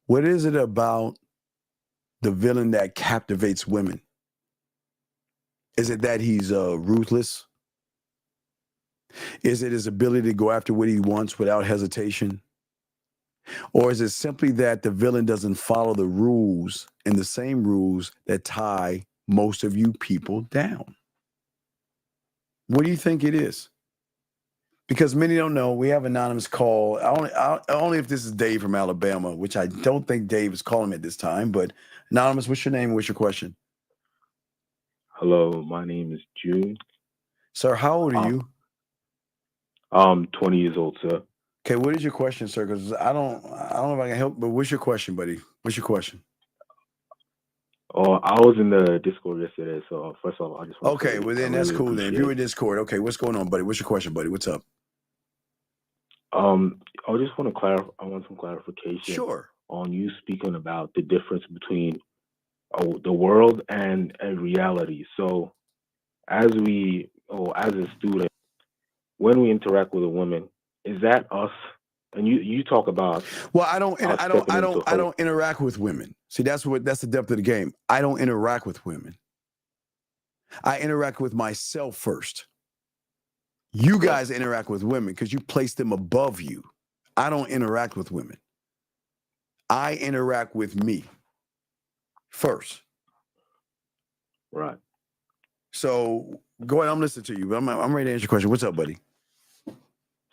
what is it about the villain that captivates women? Is it that he's ruthless? Is it his ability to go after what he wants without hesitation? Or is it simply that the villain doesn't follow the rules and the same rules that tie most of you people down? What do you think it is? Because many don't know, we have anonymous call. Only if this is Dave from Alabama, which I don't think Dave is calling me at this time. But anonymous, what's your name? What's your question?
Hello, my name is June.
Sir, how old are you?
20 years old, sir.
Okay, what is your question, sir? Because I don't know if I can help, but what's your question, buddy? What's your question?
Oh, I was in the Discord yesterday, so first of all, I just want
Okay, well then that's cool then. If you're in Discord, okay, what's going on, buddy? What's your question, buddy? What's up?
I just want to clarify. I want some clarification.
Sure.
On you speaking about the difference between the world and reality. So, as a student, when we interact with a woman, is that us? And you talk about
I don't interact with women. See, that's the depth of the game. I don't interact with women. I interact with myself first. You guys interact with women because you place them above you. I don't interact with women. I interact with me first.
Right.
So go ahead. I'm listening to you. I'm ready to answer your question. What's up, buddy?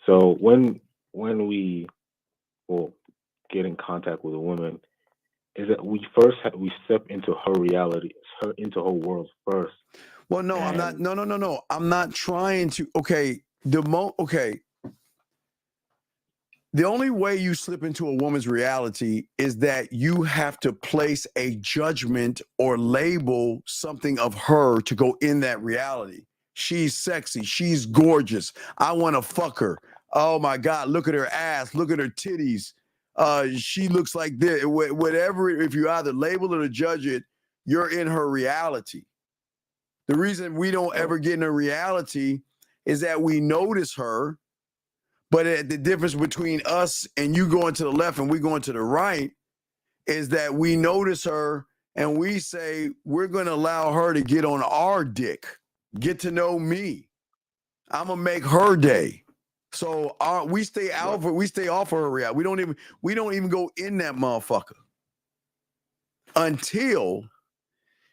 So when we get in contact with a woman, is that we step into her reality, into her world first.
Well, no, I'm not. No. I'm not trying to. Okay, the only way you slip into a woman's reality is that you have to place a judgment or label something of her to go in that reality. She's sexy. She's gorgeous. I want to fuck her. Oh my God, look at her ass. Look at her titties. She looks like this. Whatever, if you either label it or judge it, you're in her reality. The reason we don't ever get in her reality is that we notice her But the difference between us and you going to the left and we going to the right is that we notice her and we say, we're going to allow her to get on our dick, get to know me. I'm going to make her day. So we stay out we stay off of her reality. We don't even go in that motherfucker until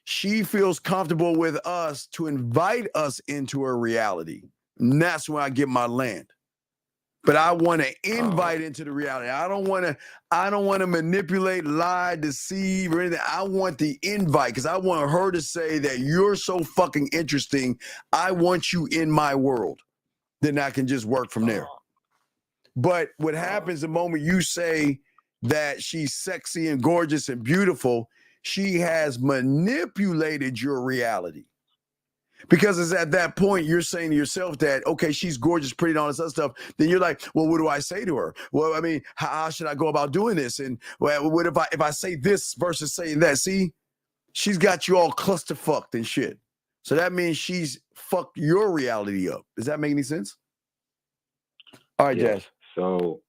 she feels comfortable with us to invite us into her reality. And that's when I get my land. But I want to invite into the reality. I don't want to manipulate, lie, deceive, or anything. I want the invite because I want her to say that you're so fucking interesting. I want you in my world. Then I can just work from there. But what happens the moment you say that she's sexy and gorgeous and beautiful, she has manipulated your reality. Because it's at that point you're saying to yourself that, okay, she's gorgeous, pretty, and all this other stuff. Then you're like, well, what do I say to her? Well, I mean, how should I go about doing this? And well, what if I say this versus saying that? See, she's got you all clusterfucked and shit. So that means she's fucked your reality up. Does that make any sense? All right, Jazz.
So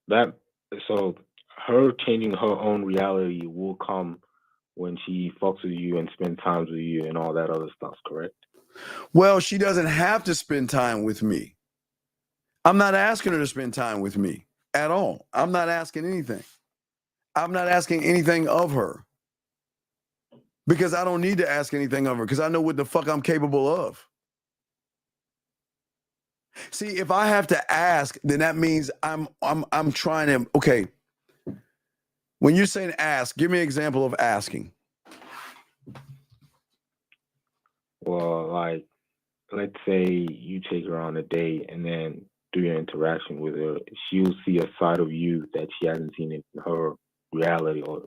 her changing her own reality will come when she fucks with you and spends time with you and all that other stuff, correct?
Well, she doesn't have to spend time with me. I'm not asking her to spend time with me at all. I'm not asking anything. I'm not asking anything of her because I don't need to ask anything of her because I know what the fuck I'm capable of. See, if I have to ask, then that means I'm trying to, okay. When you're saying ask, give me an example of asking.
Well, like, let's say you take her on a date and then through your interaction with her, she'll see a side of you that she hasn't seen in her reality, or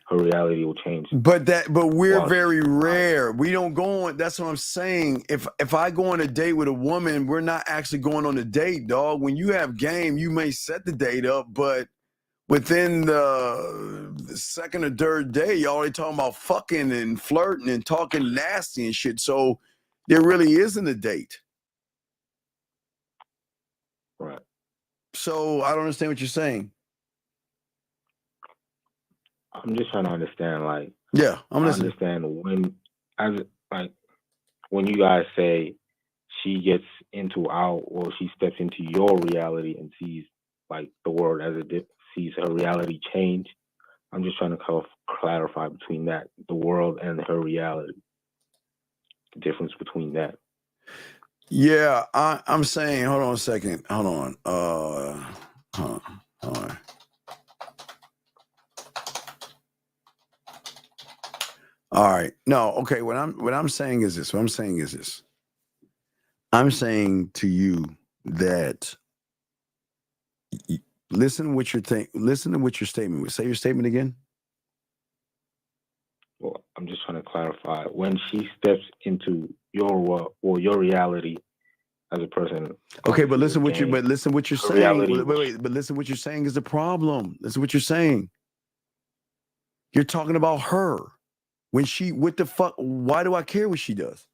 her reality will change.
But we're very rare. We don't go on. That's what I'm saying. If I go on a date with a woman, we're not actually going on a date, dog. When you have game, you may set the date up, but within the second or third day, y'all already talking about fucking and flirting and talking nasty and shit. So there really isn't a date.
Right.
So I don't understand what you're saying.
I'm just trying to understand, like,
yeah, I'm listening.
understand when you guys say she gets into our, or she steps into your reality and sees like the world as it sees her reality change. I'm just trying to clarify between that, the world and her reality, the difference between that.
Yeah, I'm saying, hold on a second. Hold on. Hold on. All right. No, okay. What I'm saying is this. I'm saying to you that listen to what your statement was. Say your statement again.
Well, I'm just trying to clarify. When she steps into your world or your reality as a person.
Okay, but listen what you're saying.
Reality.
Wait, but listen what you're saying is the problem. Listen what you're saying. You're talking about her. What the fuck? Why do I care what she does?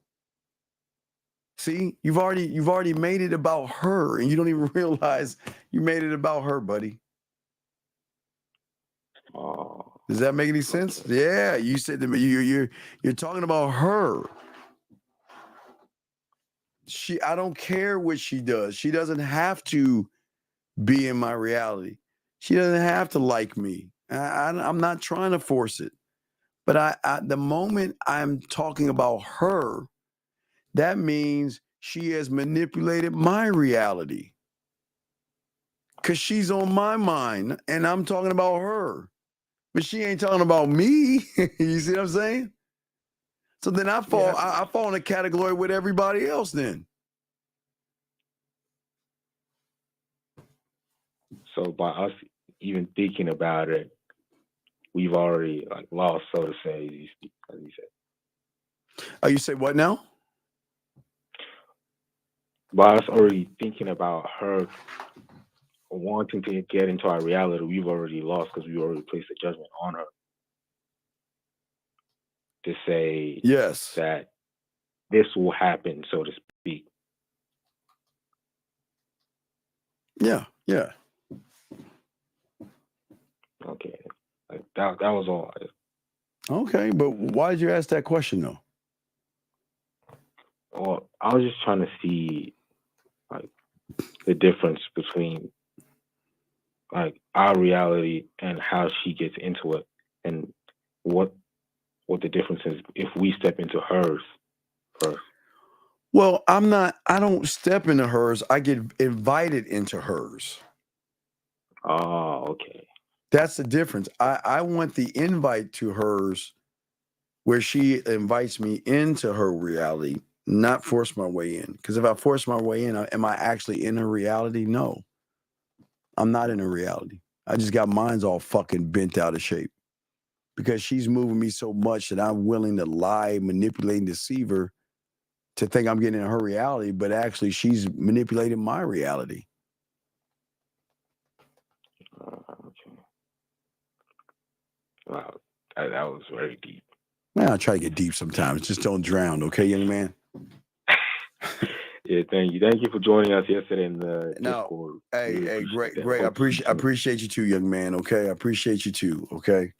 See, you've already made it about her, and you don't even realize you made it about her, buddy. Does that make any sense? Yeah, you said to me, you're talking about her. I don't care what she does. She doesn't have to be in my reality. She doesn't have to like me. I'm not trying to force it. But the moment I'm talking about her, that means she has manipulated my reality. Because she's on my mind, and I'm talking about her. But she ain't talking about me. You see what I'm saying? So then I fall in a category with everybody else then.
So by us even thinking about it, we've already lost, so to say, as you said.
Oh, you say what now?
By us already thinking about her wanting to get into our reality, we've already lost because we already placed a judgment on her. To say that this will happen, so to speak.
Yeah, yeah.
Okay, like that was all.
Okay, but why did you ask that question though?
Well, I was just trying to see like the difference between like our reality and how she gets into it, and what the difference is if we step into hers first.
Well, I don't step into hers. I get invited into hers.
Oh, okay.
That's the difference. I want the invite to hers where she invites me into her reality, not force my way in. Because if I force my way in, am I actually in her reality? No. I'm not in her reality. I just got mine's all fucking bent out of shape. Because she's moving me so much that I'm willing to lie, manipulate, and deceive her to think I'm getting in her reality, but actually she's manipulating my reality.
Okay. Wow, that was very deep.
Man, I try to get deep sometimes. Just don't drown, okay, young man?
Yeah, thank you. Thank you for joining us yesterday in the Discord.
Hey, great. I appreciate you too, young man, okay? I appreciate you too, okay?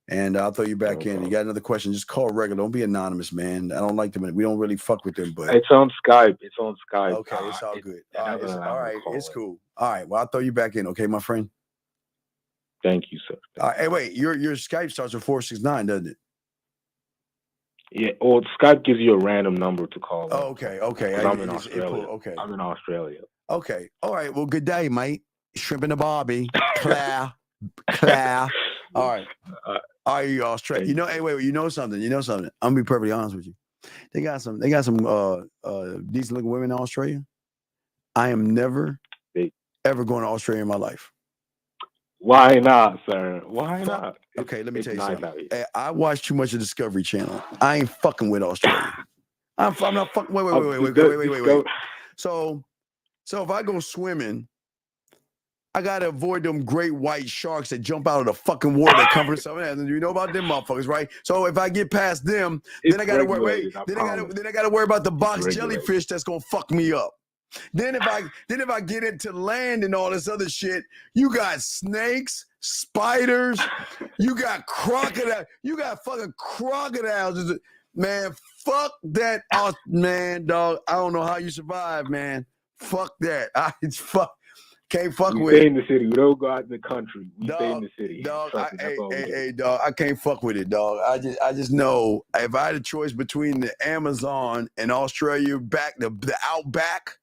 And I'll throw you back in. You got another question, just call regular. Don't be anonymous, man. I don't like them. We don't really fuck with them, but
It's on Skype.
Okay, it's all good. All right, it's cool. All right, well, I'll throw you back in, okay, my friend?
Thank you, sir.
All right, hey, wait, your Skype starts with 469, doesn't it?
Yeah, or Skype gives you a random number to call.
Oh, okay.
'Cause I'm in Australia.
Okay.
I'm in Australia.
Okay. All right. Well, good day, mate. Shrimp and the Barbie. Claire. All right. Are you Australia? You know, hey, wait, you know something. I'm gonna be perfectly honest with you. They got some decent looking women in Australia. I am never ever going to Australia in my life.
Why not, sir? Why not?
Okay, let me tell you
nice
something.
out here.
Hey, I watch too much of Discovery Channel. I ain't fucking with Australia. I'm not fucking. Wait. So if I go swimming, I gotta avoid them great white sharks that jump out of the fucking water that come from something. And you know about them motherfuckers, right? So if I get past them, then I gotta worry. Then I gotta worry about the box jellyfish that's gonna fuck me up. Then if I get into land and all this other shit, you got snakes, spiders, you got crocodile, you got fucking crocodiles. Man, fuck that. Man, dog. I don't know how you survive, man. Fuck that. Can't fuck with it.
Stay in the city. We don't go out in the country. We stay in the city.
Dog, hey, dog. I can't fuck with it, dog. I just know if I had a choice between the Amazon and Australia, the outback,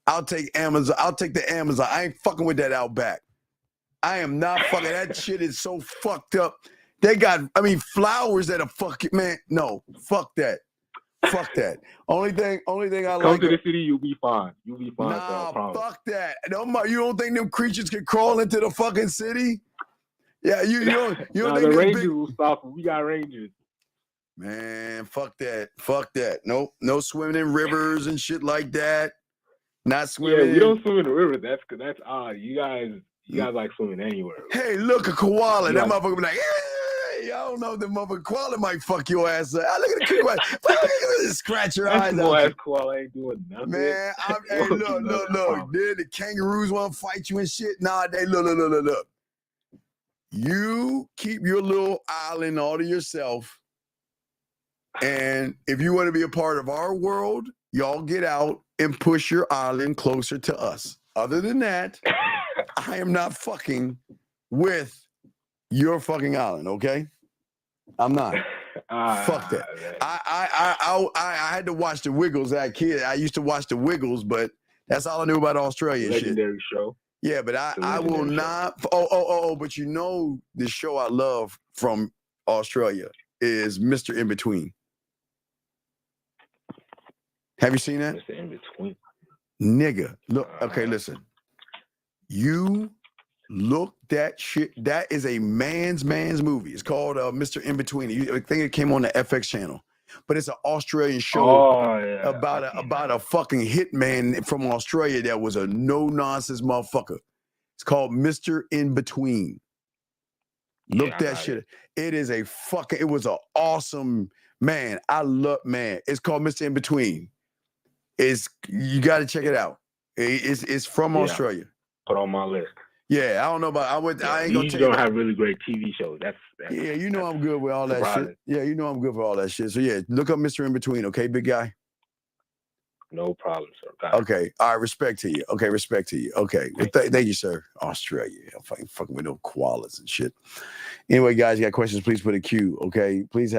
I'll take Amazon. I'll take the Amazon. I ain't fucking with that outback. I am not fucking. That shit is so fucked up. They got, flowers that are fucking, man. No, fuck that. Fuck that. Only thing I like.
Come to the city, you'll be fine. You'll be fine.
Nah, fuck that. You don't think them creatures can crawl into the fucking city? Yeah, you don't think
the Rangers will stop them. We got Rangers.
Man, fuck that. Fuck that. Nope. No swimming in rivers and shit like that. Not swimming.
Yeah, we don't swim in the river. That's odd. You guys like swimming anywhere.
Hey, look, a koala. That motherfucker be like, hey, I don't know if the motherfucker koala might fuck your ass up. Look at the koala. Look at this, scratch your eyes out.
That koala ain't doing nothing.
Man, hey, look. Then the kangaroos want to fight you and shit. Nah, they look. You keep your little island all to yourself. And if you want to be a part of our world, y'all get out and push your island closer to us. Other than that, I am not fucking with your fucking island, okay? I'm not. Fuck that. I had to watch the Wiggles as a kid. I used to watch the Wiggles, but that's all I knew about Australia.
Legendary show.
Yeah, but I will not. But you know the show I love from Australia is Mr. In Between. Have you seen that?
Mr. In Between.
Nigga, look. Okay, listen. You look that shit. That is a man's movie. It's called Mr. In Between. I think it came on the FX channel, but it's an Australian show about a fucking hitman from Australia that was a no nonsense motherfucker. It's called Mr. In Between. Look that shit. It is a fucking. It was an awesome man. It's called Mr. In Between. You got to check it out. It's from Australia.
put on my list.
Yeah, I don't know about. I ain't gonna
You
tell you.
don't have really great TV shows. That's
Yeah, you know I'm good with all that
surprising.
shit. Yeah, you know I'm good for all that shit. So yeah, look up Mr. In Between, okay, big guy.
No problem, sir. Got it.
Okay, all right, respect to you. Okay, respect to you. Okay, well, thank you, sir. Australia, I'm fucking with no koalas and shit. Anyway, guys, you got questions? Please put a Q. Okay, please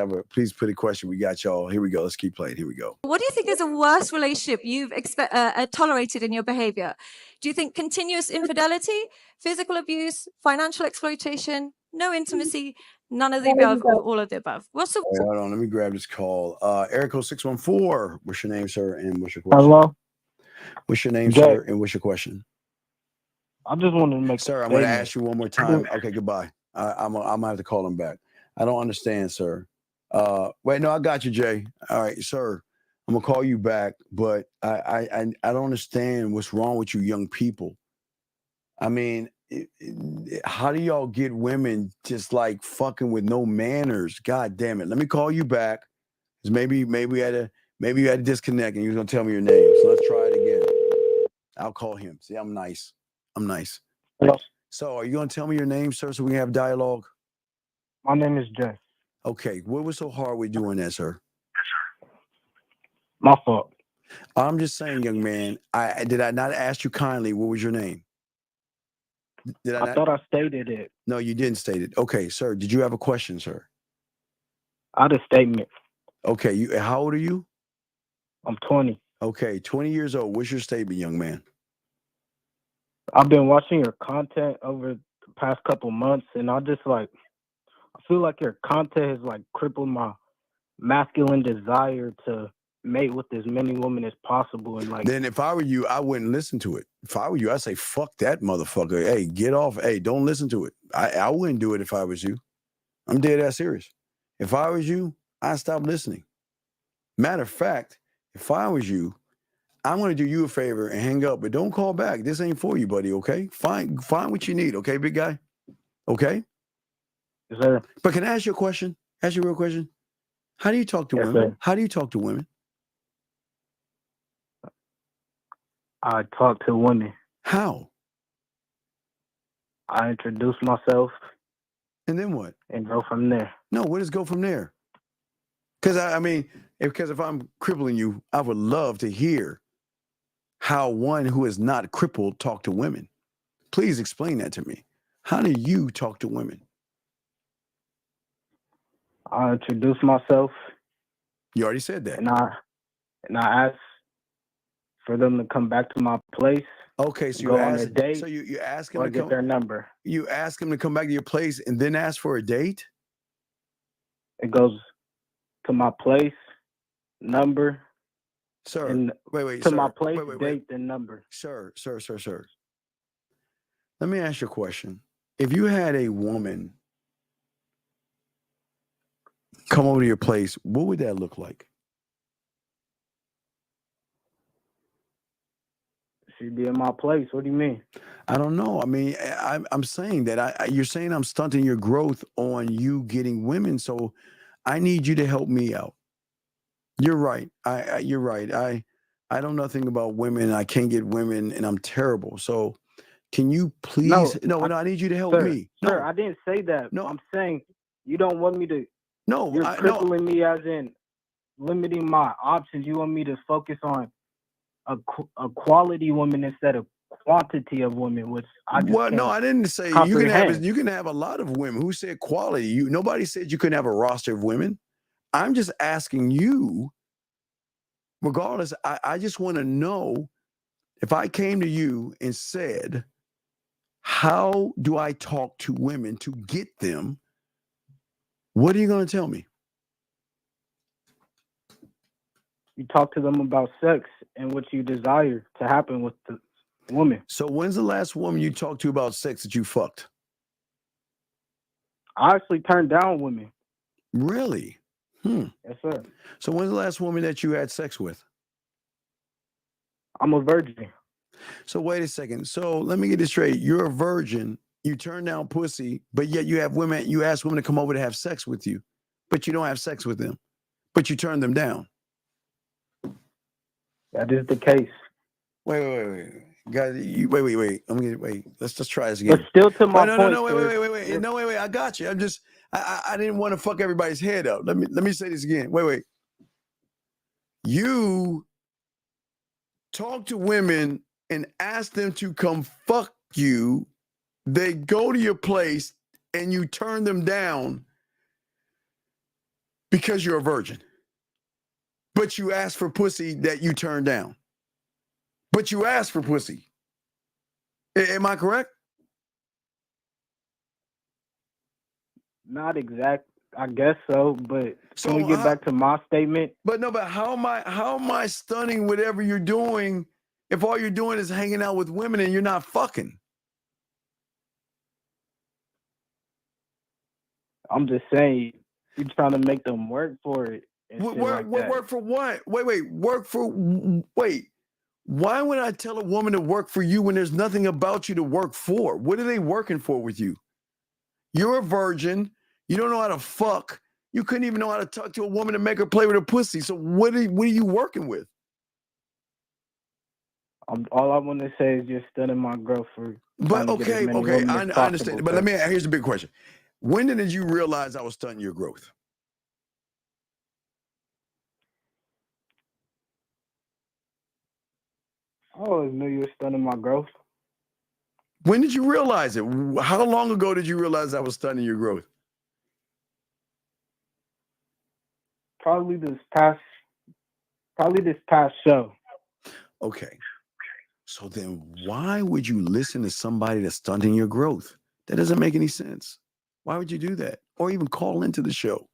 put a question. We got y'all. Here we go. Let's keep playing. Here we go.
What do you think is a worst relationship you've tolerated in your behavior? Do you think continuous infidelity, physical abuse, financial exploitation, no intimacy, none of the above, or all of the above? What's the
All right, hold on, let me grab this call. Erico 614. What's your name, sir? And what's your question?
Hello?
What's your name,
Jay.
sir? And what's your question?
I just wanted to make
Sir, I'm going to ask you one more time. Okay, goodbye. I'm gonna have to call him back. I don't understand, sir. Wait, no, I got you, Jay. All right, sir. I'm gonna call you back, but I don't understand what's wrong with you young people. I mean, how do y'all get women just like fucking with no manners? God damn it. Let me call you back. 'Cause maybe you had to disconnect and you was gonna tell me your name. So let's try it again. I'll call him. See, I'm nice.
Hello?
So are you gonna tell me your name, sir, so we can have dialogue?
My name is Jay.
Okay. What was so hard with doing that, sir?
My fault.
I'm just saying, young man, did I not ask you kindly what was your name? Did
I thought I stated it.
No, you didn't state it. Okay, sir. Did you have a question, sir?
I had a statement.
Okay, how old are you?
I'm 20.
Okay, 20 years old. What's your statement, young man?
I've been watching your content over the past couple months, and I feel like your content has like crippled my masculine desire to mate with as many women as possible. And like,
Then if I were you, I wouldn't listen to it. If I were you, I'd say, fuck that motherfucker. Hey, get off. Hey, don't listen to it. I wouldn't do it if I was you. I'm dead ass serious. If I was you, I'd stop listening. Matter of fact, if I was you, I'm going to do you a favor and hang up, but don't call back. This ain't for you, buddy, okay? Find what you need, okay, big guy? Okay?
Yes, sir.
But can I ask you a question? Ask you a real question? How do you talk to
Yes,
women?
sir.
How do you talk to women?
I talk to women.
How?
I introduce myself.
And then what?
And go from there.
No, where does go from there? Because if I'm crippling you, I would love to hear how one who is not crippled talk to women. Please explain that to me. How do you talk to women?
I introduce myself.
You already said that.
And I ask for them to come back to my place.
Okay, so
go on a date.
So you ask them
or
to
get
come.
their number.
You ask them to come back to your place and then ask for a date?
It goes to my place, number.
Sir,
and
wait,
to
sir.
my place,
Wait.
date, and number.
Sir. Let me ask you a question. If you had a woman come over to your place, what would that look like?
She'd be in my place. What do you mean?
I don't know. I mean, I'm saying that you're saying I'm stunting your growth on you getting women, so I need you to help me out. You're right. You're right. I know nothing about women. I can't get women, and I'm terrible. So, can you please? No, I need you to help me.
Sir, I didn't say that. No, I'm saying you don't want me to.
No,
you're crippling me, as in limiting my options. You want me to focus on a quality woman instead of quantity of women, which I just
Well, no, I didn't say
comprehend.
you can have a lot of women. Who said quality? Nobody said you couldn't have a roster of women. I'm just asking you. Regardless, I just want to know if I came to you and said, how do I talk to women to get them? What are you going to tell me?
You talk to them about sex and what you desire to happen with the woman.
So when's the last woman you talked to about sex that you fucked?
I actually turned down women.
Really?
Yes, sir.
So when's the last woman that you had sex with?
I'm a virgin.
So wait a second. So let me get this straight. You're a virgin. You turn down pussy, but yet you have women. You ask women to come over to have sex with you, but you don't have sex with them, but you turn them down.
That is the case.
Wait. Guys, wait. Wait. Let's just try this again.
But still to my
no,
point,
wait.
sir,
No, wait. I got you. I didn't want to fuck everybody's head up. Let me say this again. Wait. You talk to women and ask them to come fuck you. They go to your place and you turn them down because you're a virgin. But you ask for pussy that you turn down. But you ask for pussy. Am I correct?
not exact. I guess so, but can we get back to my statement?
But how am I stunning whatever you're doing if all you're doing is hanging out with women and you're not fucking?
I'm just saying, you're trying to make them work for it.
Work for what? Wait. Why would I tell a woman to work for you when there's nothing about you to work for? What are they working for with you? You're a virgin. You don't know how to fuck. You couldn't even know how to talk to a woman and make her play with her pussy. So what are you working with?
All I want to say is you're stunning my growth for.
But okay, I understand. But here's the big question. When did you realize I was stunting your growth?
I always knew you were stunning my growth.
When did you realize it? How long ago did you realize I was stunning your growth?
Probably this past show.
Okay. So then why would you listen to somebody that's stunting your growth? That doesn't make any sense. Why would you do that? Or even call into the show?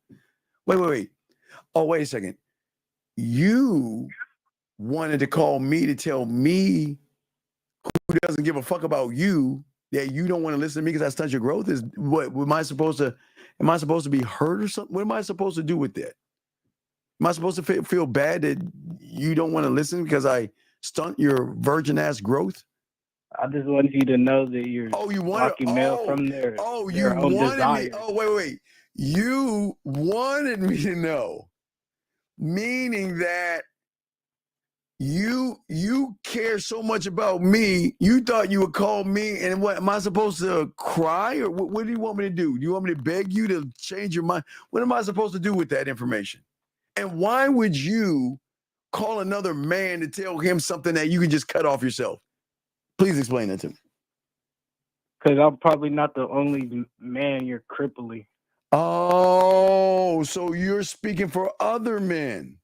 Wait. Oh, wait a second. You wanted to call me to tell me who doesn't give a fuck about you that you don't want to listen to me because I stunt your growth? Is what am I supposed to be hurt or something? What am I supposed to do with that? Am I supposed to feel bad that you don't want to listen because I stunt your virgin ass growth?
I just wanted you to know that you're blocking male from their own desire.
Me. Oh, wait. You wanted me to know, meaning that you care so much about me, you thought you would call me, and what, am I supposed to cry? Or what do you want me to do? Do you want me to beg you to change your mind? What am I supposed to do with that information? And why would you call another man to tell him something that you can just cut off yourself? Please explain that to me.
Because I'm probably not the only man you're crippling.
Oh, so you're speaking for other men.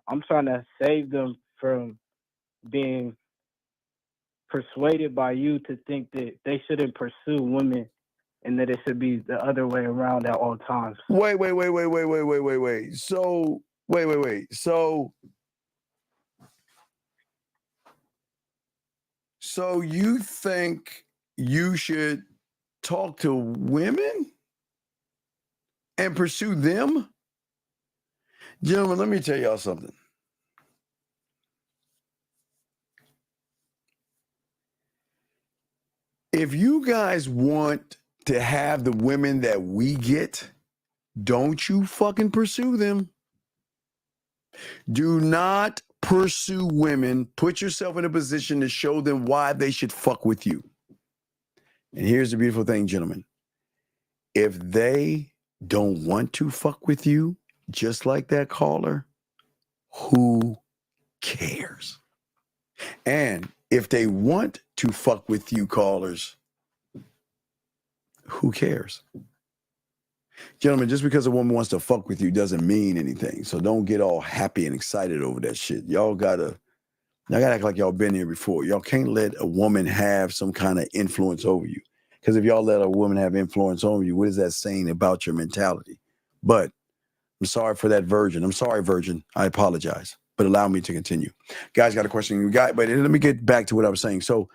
I'm trying to save them from being persuaded by you to think that they shouldn't pursue women and that it should be the other way around at all times.
Wait. So, wait. So you think you should talk to women and pursue them? Gentlemen, let me tell y'all something. If you guys want to have the women that we get, don't you fucking pursue them. Do not pursue women. Put yourself in a position to show them why they should fuck with you. And here's the beautiful thing, gentlemen. If they don't want to fuck with you, just like that caller, who cares? And if they want to fuck with you, callers, who cares? Gentlemen, just because a woman wants to fuck with you doesn't mean anything. So don't get all happy and excited over that shit. Y'all gotta act like y'all been here before. Y'all can't let a woman have some kind of influence over you. Because if y'all let a woman have influence over you, what is that saying about your mentality? But I'm sorry for that virgin. I'm sorry, virgin. I apologize. But allow me to continue. Guys, got a question. But let me get back to what I was saying. So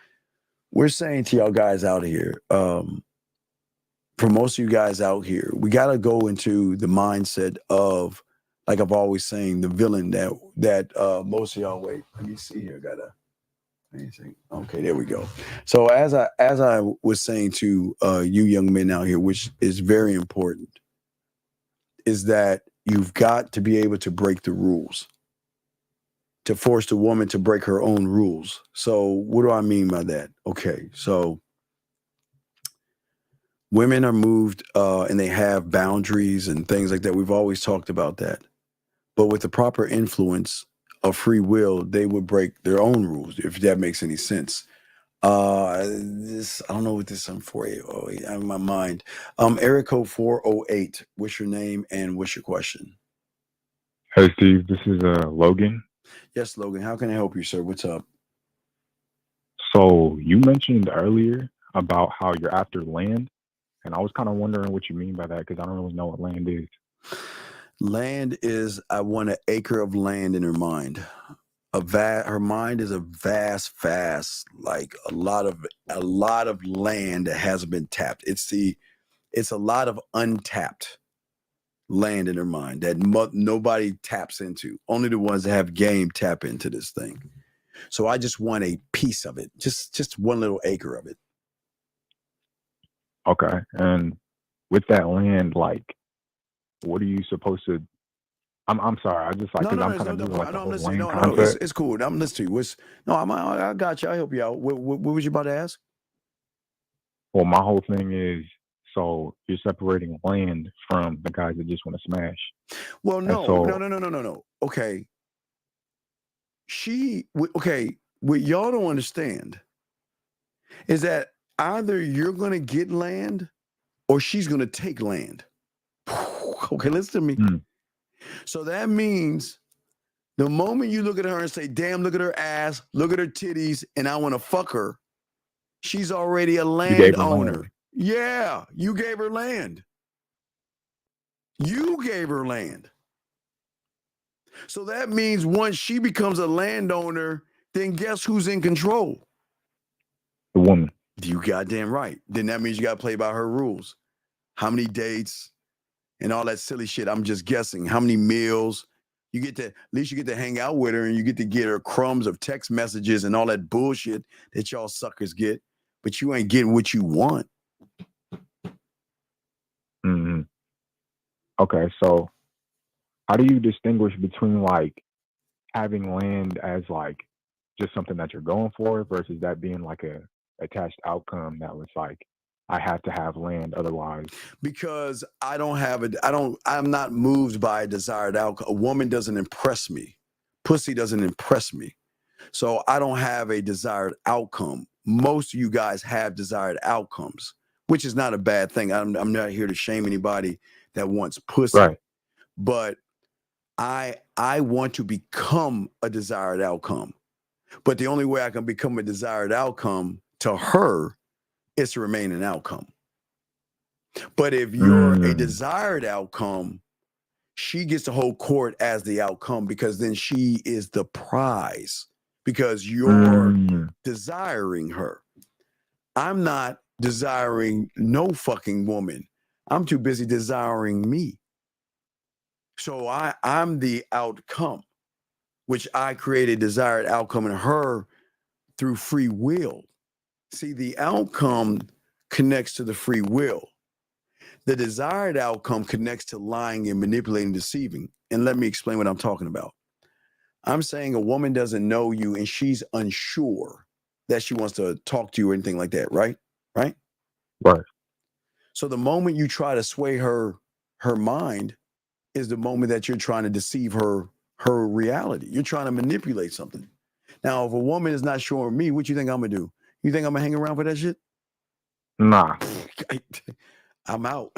we're saying to y'all guys out here, for most of you guys out here, we got to go into the mindset of, like I've always saying, the villain that most of y'all, wait, let me see here. Okay, there we go. So as I was saying to you young men out here, which is very important, is that you've got to be able to break the rules. to force the woman to break her own rules. So what do I mean by that? Okay, so women are moved and they have boundaries and things like that. We've always talked about that. But with the proper influence of free will, they would break their own rules, if that makes any sense. This I don't know what this 4808 out of my mind. Area code 408. What's your name and what's your question?
Hey Steve, this is Logan.
Yes, Logan. How can I help you, sir? What's up?
So you mentioned earlier about how you're after land, and I was kind of wondering what you mean by that because I don't really know what land is.
Land is I want an acre of land in her mind. Her mind is a vast, like a lot of land that hasn't been tapped. It's a lot of untapped land in her mind that nobody taps into. Only the ones that have game tap into this thing. So I just want a piece of it, just one little acre of it.
Okay, and with that land, like, what are you supposed to? I'm sorry, I just like because I'm kind of new to like the whole land concept.
It's cool. I'm listening to you. I got you. I help you out. What was you about to ask?
Well, my whole thing is, so you're separating land from the guys that just want to smash.
Well,
And
no. Okay. What y'all don't understand is that either you're going to get land or she's going to take land. Okay, listen to me. So that means the moment you look at her and say, damn, look at her ass, look at her titties, and I want to fuck her, she's already a landowner. Yeah, you gave her land. You gave her land. So that means once she becomes a landowner, then guess who's in control?
The woman.
You goddamn right. Then that means you got to play by her rules. How many dates and all that silly shit? I'm just guessing. How many meals? You get to, at least you get to hang out with her and you get to get her crumbs of text messages and all that bullshit that y'all suckers get, but you ain't getting what you want.
Mm-hmm. Okay, so how do you distinguish between like having land as like just something that you're going for versus that being like a attached outcome that was like, I have to have land otherwise?
Because I'm not moved by a desired outcome. A woman doesn't impress me. Pussy doesn't impress me. So I don't have a desired outcome. Most of you guys have desired outcomes, which is not a bad thing. I'm not here to shame anybody that wants pussy.
Right.
But I want to become a desired outcome. But the only way I can become a desired outcome to her is to remain an outcome. But if you're a desired outcome, she gets to hold court as the outcome because then she is the prize because you're desiring her. I'm not desiring no fucking woman. I'm too busy desiring me. So I'm the outcome, which I create a desired outcome in her through free will. See, the outcome connects to the free will. The desired outcome connects to lying and manipulating, deceiving. And let me explain what I'm talking about. I'm saying a woman doesn't know you and she's unsure that she wants to talk to you or anything like that, right? Right?
Right.
So the moment you try to sway her mind is the moment that you're trying to deceive her reality. You're trying to manipulate something. Now, if a woman is not showing me, what you think I'm gonna do? You think I'm gonna hang around for that shit?
Nah.
I'm out.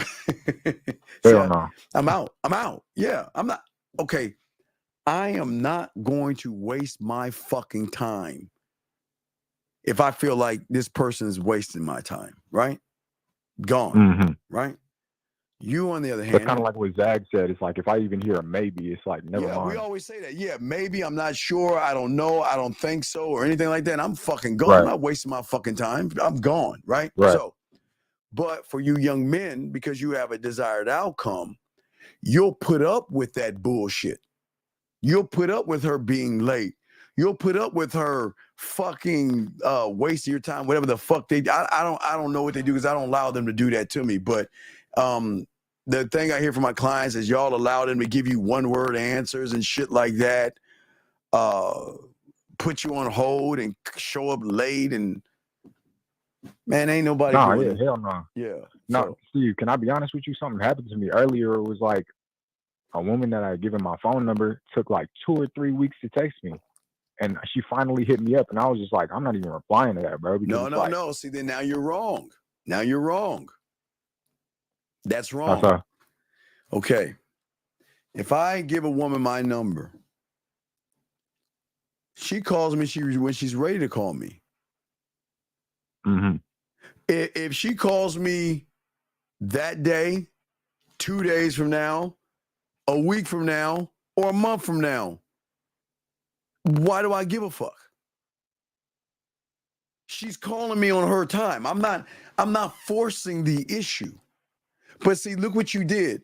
Hell no.
I'm out. Yeah, I'm not. Okay, I am not going to waste my fucking time if I feel like this person is wasting my time, right? Gone, right? You, on the other hand,
But kind of like what Zag said, it's like if I even hear a maybe, it's like never mind.
we always say that. Yeah, maybe, I'm not sure, I don't know, I don't think so, or anything like that. And I'm fucking gone.
Right.
I'm not wasting my fucking time. I'm gone, right?
Right.
So, but for you young men, because you have a desired outcome, you'll put up with that bullshit. You'll put up with her being late. You'll put up with her fucking wasting your time, whatever the fuck they. I don't know what they do because I don't allow them to do that to me. But the thing I hear from my clients is y'all allow them to give you one word answers and shit like that. put you on hold and show up late, and man, ain't nobody
Nah,
doing
yeah,
it.
hell no.
Yeah.
No,
So,
Steve, can I be honest with you? Something happened to me earlier. It was like a woman that I had given my phone number took like 2 or 3 weeks to text me. And she finally hit me up, and I was just like, I'm not even replying to that, bro. Because
no,
it's
no,
like,
no. See, then now you're wrong. Now you're wrong. That's
How
wrong.
so?
Okay. If I give a woman my number, she calls me when she's ready to call me.
Mm-hmm.
If she calls me that day, 2 days from now, a week from now, or a month from now, why do I give a fuck? She's calling me on her time. I'm not forcing the issue. But see, look what you did.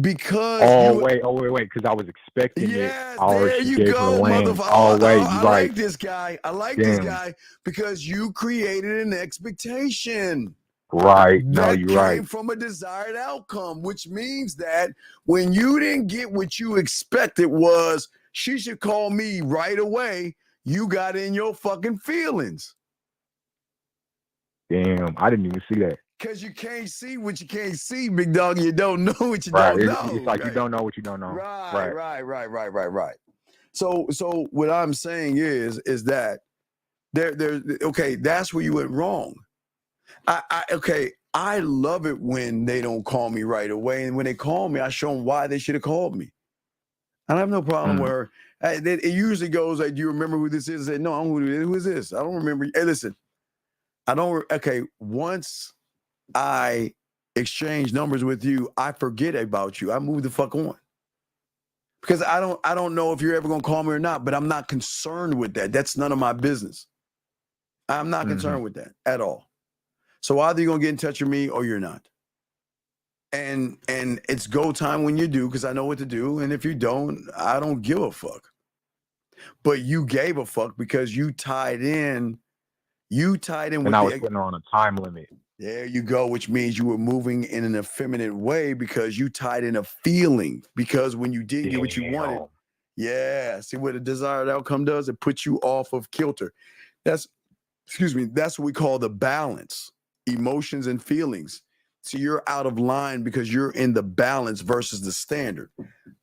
Because
oh wait, because I was expecting it.
Yes,
Or
there
she
you
gave her
go,
land.
motherfucker.
Oh wait,
I
you right.
like this guy. I like
Damn.
this guy because you created an expectation.
Right. No,
That
you're
came
right.
from a desired outcome, which means that when you didn't get what you expected was she should call me right away, you got in your fucking feelings.
Damn, I didn't even see that.
Because you can't see what you can't see, big dog. You don't know what you
Right.
don't know.
It's like you
Right.
don't know what you don't know.
Right. So what I'm saying is that okay, that's where you went wrong. I love it when they don't call me right away, and when they call me, I show them why they should have called me. I don't have no problem with her. It usually goes like, "Do you remember who this is?" I say, "No, I don't know who is this? I don't remember." Hey, listen, I don't. Okay, once I exchange numbers with you, I forget about you. I move the fuck on. Because I don't know if you're ever gonna call me or not, but I'm not concerned with that. That's none of my business. I'm not concerned with that at all. So either you're gonna get in touch with me or you're not. And it's go time when you do, because I know what to do. And if you don't, I don't give a fuck. But you gave a fuck because you tied in with
And I was putting her on a time limit.
There you go, which means you were moving in an effeminate way because you tied in a feeling. Because when you didn't get what you wanted, see what a desired outcome does? It puts you off of kilter. That's what we call the balance, emotions and feelings. So you're out of line because you're in the balance versus the standard.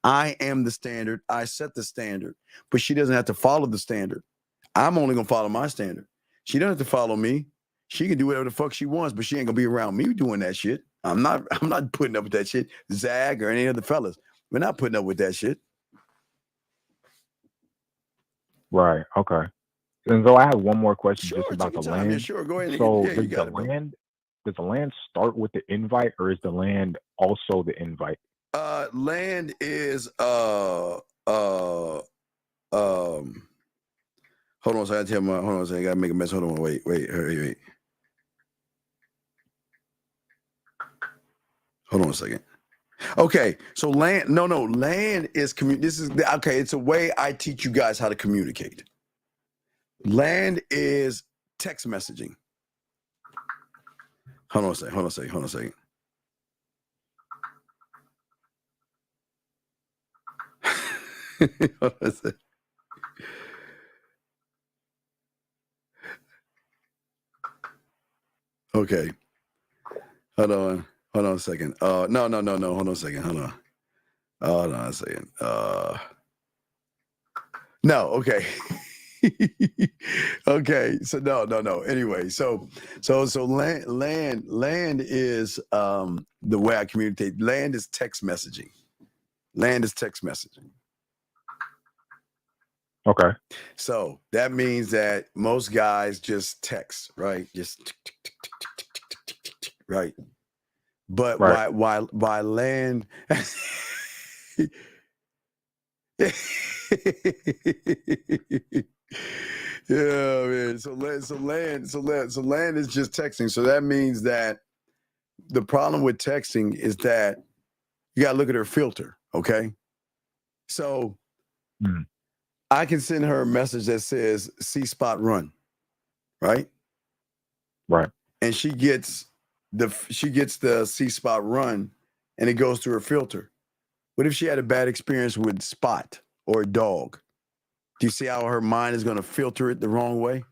I am the standard. I set the standard, but she doesn't have to follow the standard. I'm only gonna follow my standard. She doesn't have to follow me. She can do whatever the fuck she wants, but she ain't gonna be around me doing that shit. I'm not putting up with that shit. Zag or any other fellas. We're not putting up with that shit.
Right. Okay. And so I have one more question just about
Take
the
your time. Yeah,
land.
sure. Go ahead.
So
Yeah, you got it, bro.
does the land start with the invite, or is the land also the invite?
Land is hold on a second. Hold on a second. I gotta make a mess. Hold on. Wait. Hold on a second. Okay, so land is it's a way I teach you guys how to communicate. Land is text messaging. Hold on a second. Hold on a second. Okay. Hold on a second. No. Hold on a second. Hold on a second. No, okay. Okay. So no. Anyway, so land is the way I communicate. Land is text messaging.
Okay.
So that means that most guys just text, right? Just right. But why land yeah, man. So land is just texting. So that means that the problem with texting is that you gotta look at her filter, okay? So I can send her a message that says "C spot run," right?
Right.
And she gets the C spot run, and it goes through her filter. What if she had a bad experience with spot or a dog? Do you see how her mind is going to filter it the wrong way?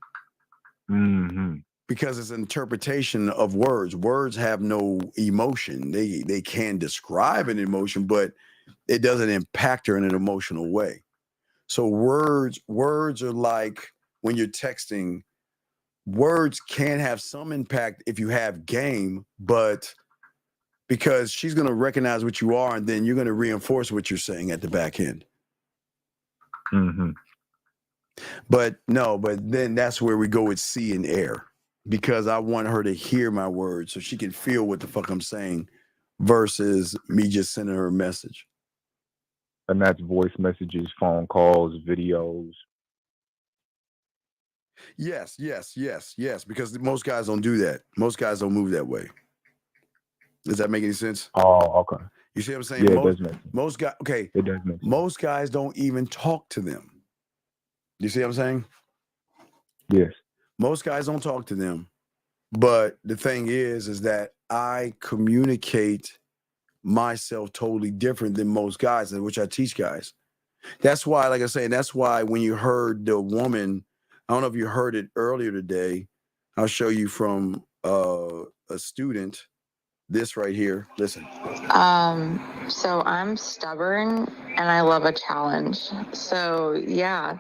Mm-hmm.
Because it's an interpretation of words. Words have no emotion. They can describe an emotion, but it doesn't impact her in an emotional way. So words are like when you're texting, words can have some impact if you have game, but because she's going to recognize what you are, and then you're going to reinforce what you're saying at the back end.
Mm-hmm.
But then that's where we go with sea and air, because I want her to hear my words so she can feel what the fuck I'm saying versus me just sending her a message.
And that's voice messages, phone calls, videos.
Yes, because most guys don't do that. Most guys don't move that way. Does that make any sense?
Oh, okay.
You see what I'm saying?
Yeah, it does make sense.
Most guys, okay.
It does make sense.
Most guys don't even talk to them. You see what I'm saying?
Yes.
Most guys don't talk to them. But the thing is that I communicate myself totally different than most guys, which I teach guys. That's why, like I say, that's why when you heard the woman, I don't know if you heard it earlier today. I'll show you from a student. This right here. Listen.
So I'm stubborn and I love a challenge. So yeah,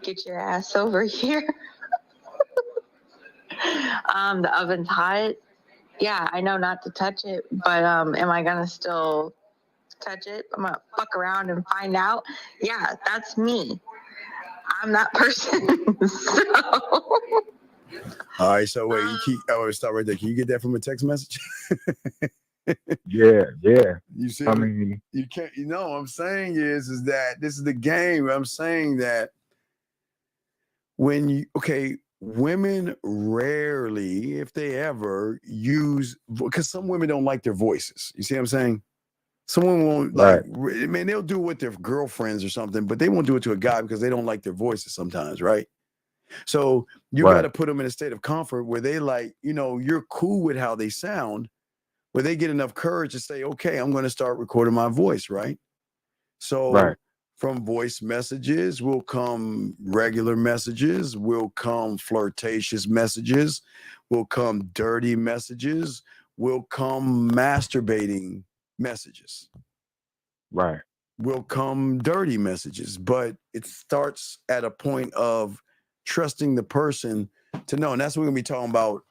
get your ass over here. The oven's hot. Yeah, I know not to touch it, but am I gonna still touch it? I'm gonna fuck around and find out. Yeah, that's me. I'm that person. So
All right, so wait, stop right there. Can you get that from a text message?
Yeah.
You see,
I mean,
you can't. You know, what I'm saying is that this is the game. I'm saying that women rarely, if they ever, use, because some women don't like their voices. You see what I'm saying? Some women won't like. I mean, they'll do it with their girlfriends or something, but they won't do it to a guy because they don't like their voices sometimes, right? So you got to put them in a state of comfort where they like, you're cool with how they sound, where they get enough courage to say, okay, I'm going to start recording my voice, right? So from voice messages will come regular messages, will come flirtatious messages, will come dirty messages, will come masturbating messages.
Right.
Will come dirty messages, but it starts at a point of trusting the person to know. And that's what we're going to be talking about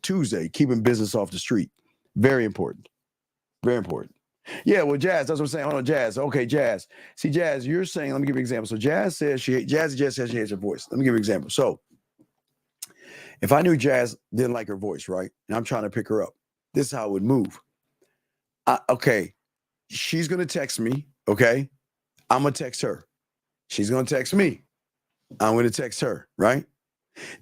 Tuesday, keeping business off the street. Very important. Very important. Yeah, well, Jazz, that's what I'm saying. Hold on, Jazz. Okay, Jazz. See, Jazz, you're saying, let me give you an example. So Jazz says Jazz says she hates her voice. Let me give you an example. So if I knew Jazz didn't like her voice, right? And I'm trying to pick her up, this is how it would move. Okay, she's going to text me, okay? I'm going to text her. She's going to text me. I'm going to text her, right?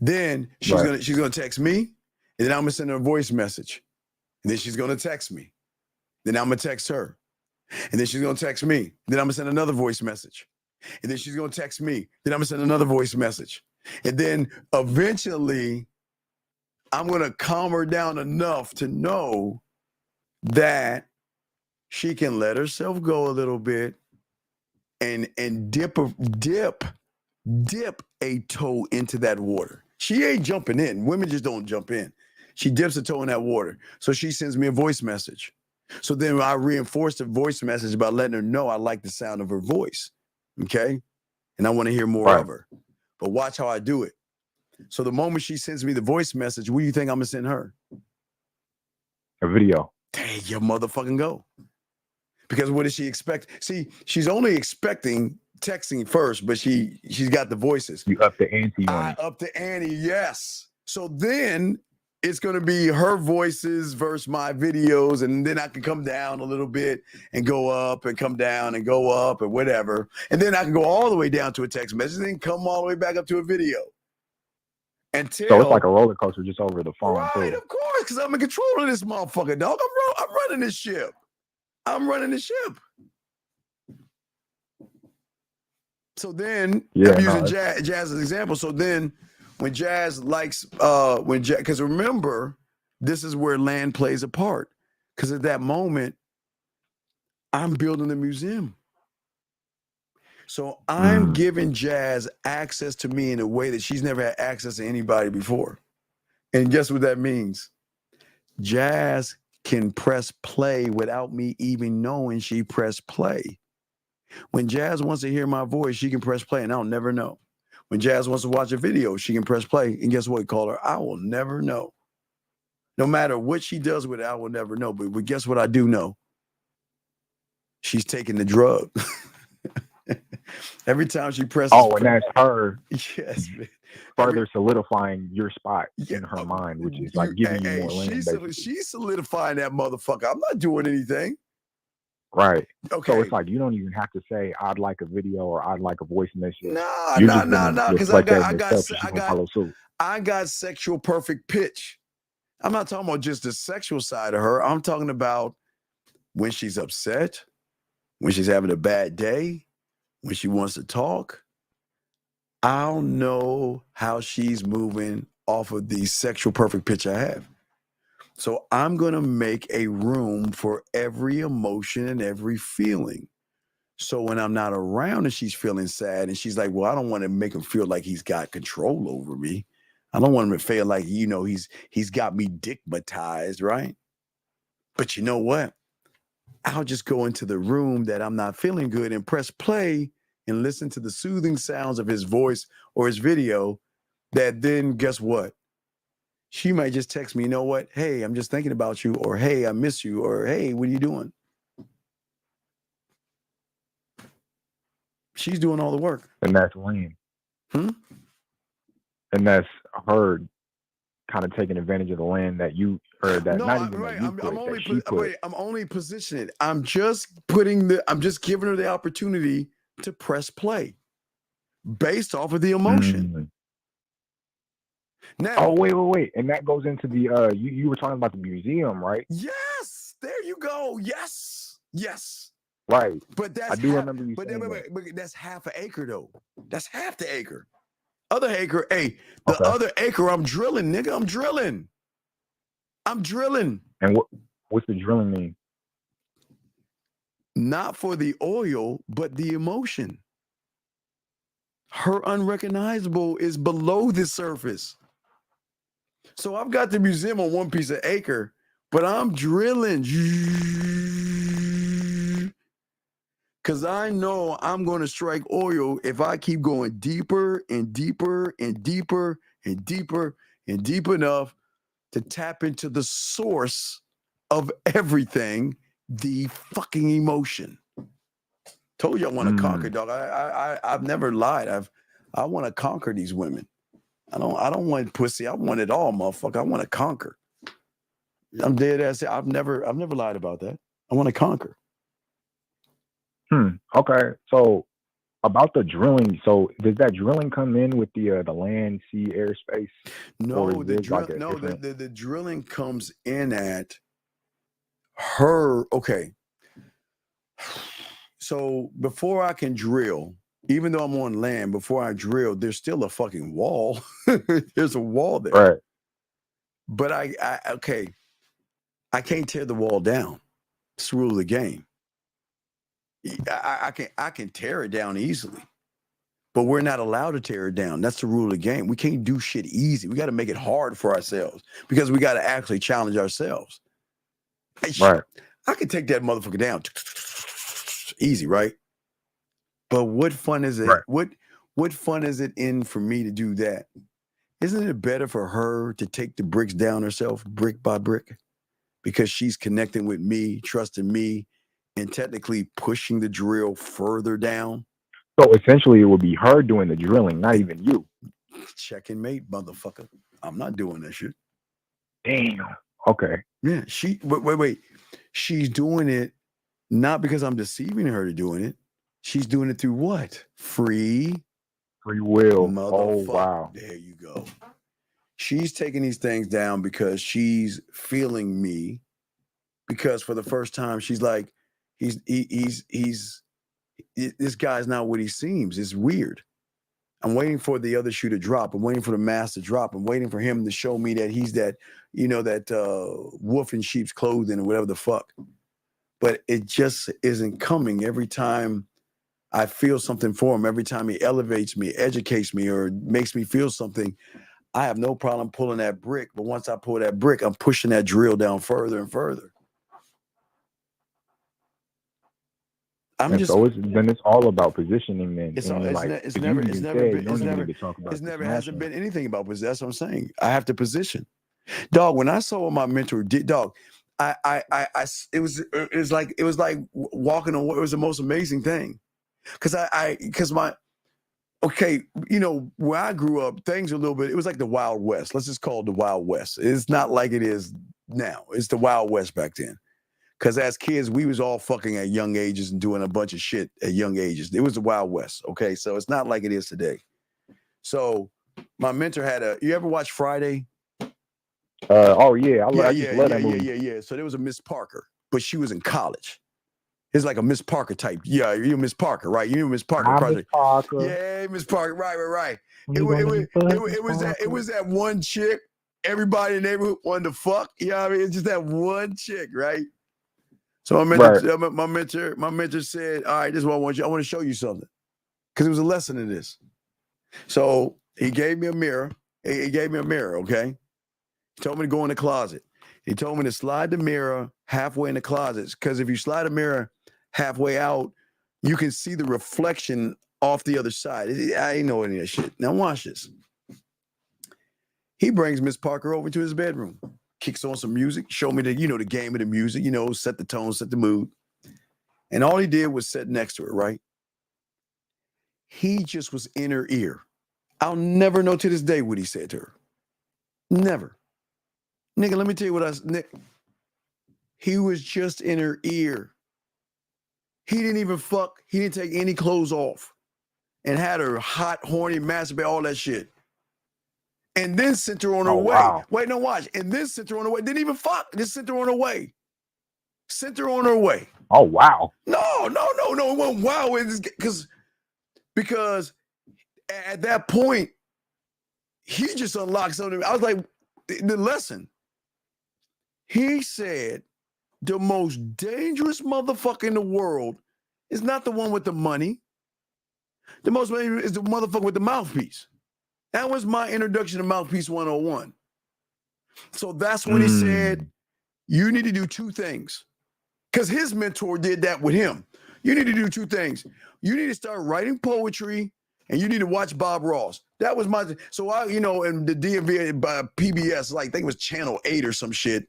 Then she's going to text me, and then I'm going to send her a voice message. And then she's going to text me. Then I'm going to text her. And then she's going to text me. Then I'm going to send another voice message. And then she's going to text me. Then I'm going to send another voice message. And then eventually, I'm going to calm her down enough to know that she can let herself go a little bit and dip a toe into that water. She ain't jumping in. Women just don't jump in. She dips a toe in that water. So she sends me a voice message. So then I reinforce the voice message by letting her know I like the sound of her voice. Okay? And I want to hear more of her. But watch how I do it. So the moment she sends me the voice message, what do you think I'm going to send her?
A video.
There you motherfucking go. Because what does she expect? See, she's only expecting texting first, but she's got the voices.
You up the ante on it.
Up the ante, yes. So then it's going to be her voices versus my videos, and then I can come down a little bit and go up and come down and go up and whatever. And then I can go all the way down to a text message and then come all the way back up to a video.
So it's like a roller coaster just over the phone.
Right, of course, because I'm in control of this motherfucker, dog. I'm running this ship. I'm running the ship. So then, I'm using Jazz as an example. So then, when Jazz likes, because remember, this is where land plays a part. Because at that moment, I'm building the museum. So I'm giving Jazz access to me in a way that she's never had access to anybody before. And guess what that means? Jazz can press play without me even knowing she pressed play. When Jazz wants to hear my voice, she can press play and I'll never know. When Jazz wants to watch a video, she can press play. And guess what, caller? I will never know. No matter what she does with it, I will never know. But guess what I do know? She's taking the drug. Every time she presses
and that's her
yes, man.
further solidifying your spot in her mind, which is like giving you more land.
She's solidifying that motherfucker. I'm not doing anything.
Right.
Okay.
So it's like you don't even have to say I'd like a video or I'd like a voice message.
Nah,
You're
nah,
just
nah,
gonna
nah. Because
reflect that in yourself, so she's gonna follow suit.
I got sexual perfect pitch. I'm not talking about just the sexual side of her. I'm talking about when she's upset, when she's having a bad day, when she wants to talk. I'll know how she's moving off of the sexual perfect pitch I have. So I'm going to make a room for every emotion and every feeling. So when I'm not around and she's feeling sad and she's like, well, I don't want to make him feel like he's got control over me. I don't want him to feel like, he's got me dickmatized, right? But you know what? I'll just go into the room that I'm not feeling good and press play and listen to the soothing sounds of his voice or his video. That then, guess what? She might just text me, you know what? Hey, I'm just thinking about you, or hey, I miss you, or hey, what are you doing? She's doing all the work.
And that's lame. And that's her kind of taking advantage of the land that you or that
No,
not even
right.
that you put,
I'm only positioning. I'm just giving her the opportunity to press play based off of the emotion. Now,
wait. And that goes into the you were talking about the museum, right?
Yes, there you go. Yes.
Right.
But that's
I do remember you saying
that. But that's half an acre though. That's half the acre. Other acre, other acre, I'm drilling, nigga. I'm drilling.
And what's the drilling mean?
Not for the oil, but the emotion. Her unrecognizable is below the surface. So I've got the museum on one piece of acre, but I'm drilling. Because I know I'm going to strike oil if I keep going deeper and deeper and deeper and deeper and deep enough to tap into the source of everything, the fucking emotion. Told you I want to conquer, dog. I've never lied. I want to conquer these women. I don't want pussy. I want it all, motherfucker. I want to conquer. I'm dead ass. I've never lied about that. I want to conquer.
Okay. So about the drilling, so does that drilling come in with the land, sea, air, space?
No, the drilling comes in at her. Okay. So before I can drill, even though I'm on land, before I drill, there's still a fucking wall. There's a wall there.
Right.
But I can't tear the wall down. It's the rule of the game. I can tear it down easily, but we're not allowed to tear it down. That's the rule of the game. We can't do shit easy. We got to make it hard for ourselves because we got to actually challenge ourselves.
Right.
I can take that motherfucker down easy, right? But what fun is it? Right. What fun is it in for me to do that? Isn't it better for her to take the bricks down herself, brick by brick? Because she's connecting with me, trusting me, and technically pushing the drill further down.
So essentially, it would be her doing the drilling, not even you.
Check and mate, motherfucker. I'm not doing that shit.
Damn. Okay.
Yeah. Wait. She's doing it not because I'm deceiving her to doing it. She's doing it through what? Free
will.
Oh
wow.
There you go. She's taking these things down because she's feeling me. Because for the first time, she's like, this guy's not what he seems. It's weird. I'm waiting for the other shoe to drop. I'm waiting for the mask to drop. I'm waiting for him to show me that he's that, that wolf in sheep's clothing or whatever the fuck. But it just isn't coming. Every time I feel something for him every time he elevates me, educates me, or makes me feel something. I have no problem pulling that brick, but once I pull that brick, I'm pushing that drill down further and further.
And so it's all about positioning then.
It's
And
never
like,
it's
you
never
even
been
said you
it's
don't even
never
need to talk about
it's
the
never hasn't
smashing.
been anything about position. That's what I'm saying. I have to position. Dog, when I saw what my mentor did, dog, it was like walking on. It was the most amazing thing, because okay, you know, where I grew up, things a little bit. It was like the Wild West. Let's just call it the Wild West. It's not like it is now. It's the Wild West back then. Because as kids, we was all fucking at young ages and doing a bunch of shit at young ages. It was the Wild West. Okay, so it's not like it is today. So my mentor had you ever watch Friday?
Oh yeah, I just love that movie.
Yeah. So there was a Miss Parker, but she was in college. It's like a Miss Parker type. Yeah, you Miss Parker, right? You know Miss Parker.
Miss Parker.
Yeah, Miss Parker. Right. It was that one chick. Everybody in the neighborhood wanted to fuck. You know what I mean? It's just that one chick, right? So my mentor said, "All right, this is what I want you. I want to show you something, because it was a lesson in this." So he gave me a mirror. He gave me a mirror. Okay. He told me to go in the closet. He told me to slide the mirror halfway in the closet, because if you slide a mirror halfway out, you can see the reflection off the other side. I ain't know any of that shit. Now watch this. He brings Miss Parker over to his bedroom, kicks on some music, show me the game of the music, set the tone, set the mood. And all he did was sit next to her, right? He just was in her ear. I'll never know to this day what he said to her. Never. Nigga, let me tell you what he was just in her ear. He didn't even fuck. He didn't take any clothes off and had her hot, horny, masturbate, all that shit. And then sent her on her way.
Wow.
Wait, no, watch. And then sent her on her way. Didn't even fuck. Just sent her on her way. Sent her on her way.
Oh, wow.
No. It wasn't wow. Because at that point, he just unlocked something. I was like, the lesson. He said, the most dangerous motherfucker in the world is not the one with the money. The most dangerous is the motherfucker with the mouthpiece. That was my introduction to Mouthpiece 101. So that's when he said, you need to do two things. Because his mentor did that with him. You need to do two things. You need to start writing poetry, and you need to watch Bob Ross. That was my, so and the DMV by PBS, like I think it was Channel 8 or some shit.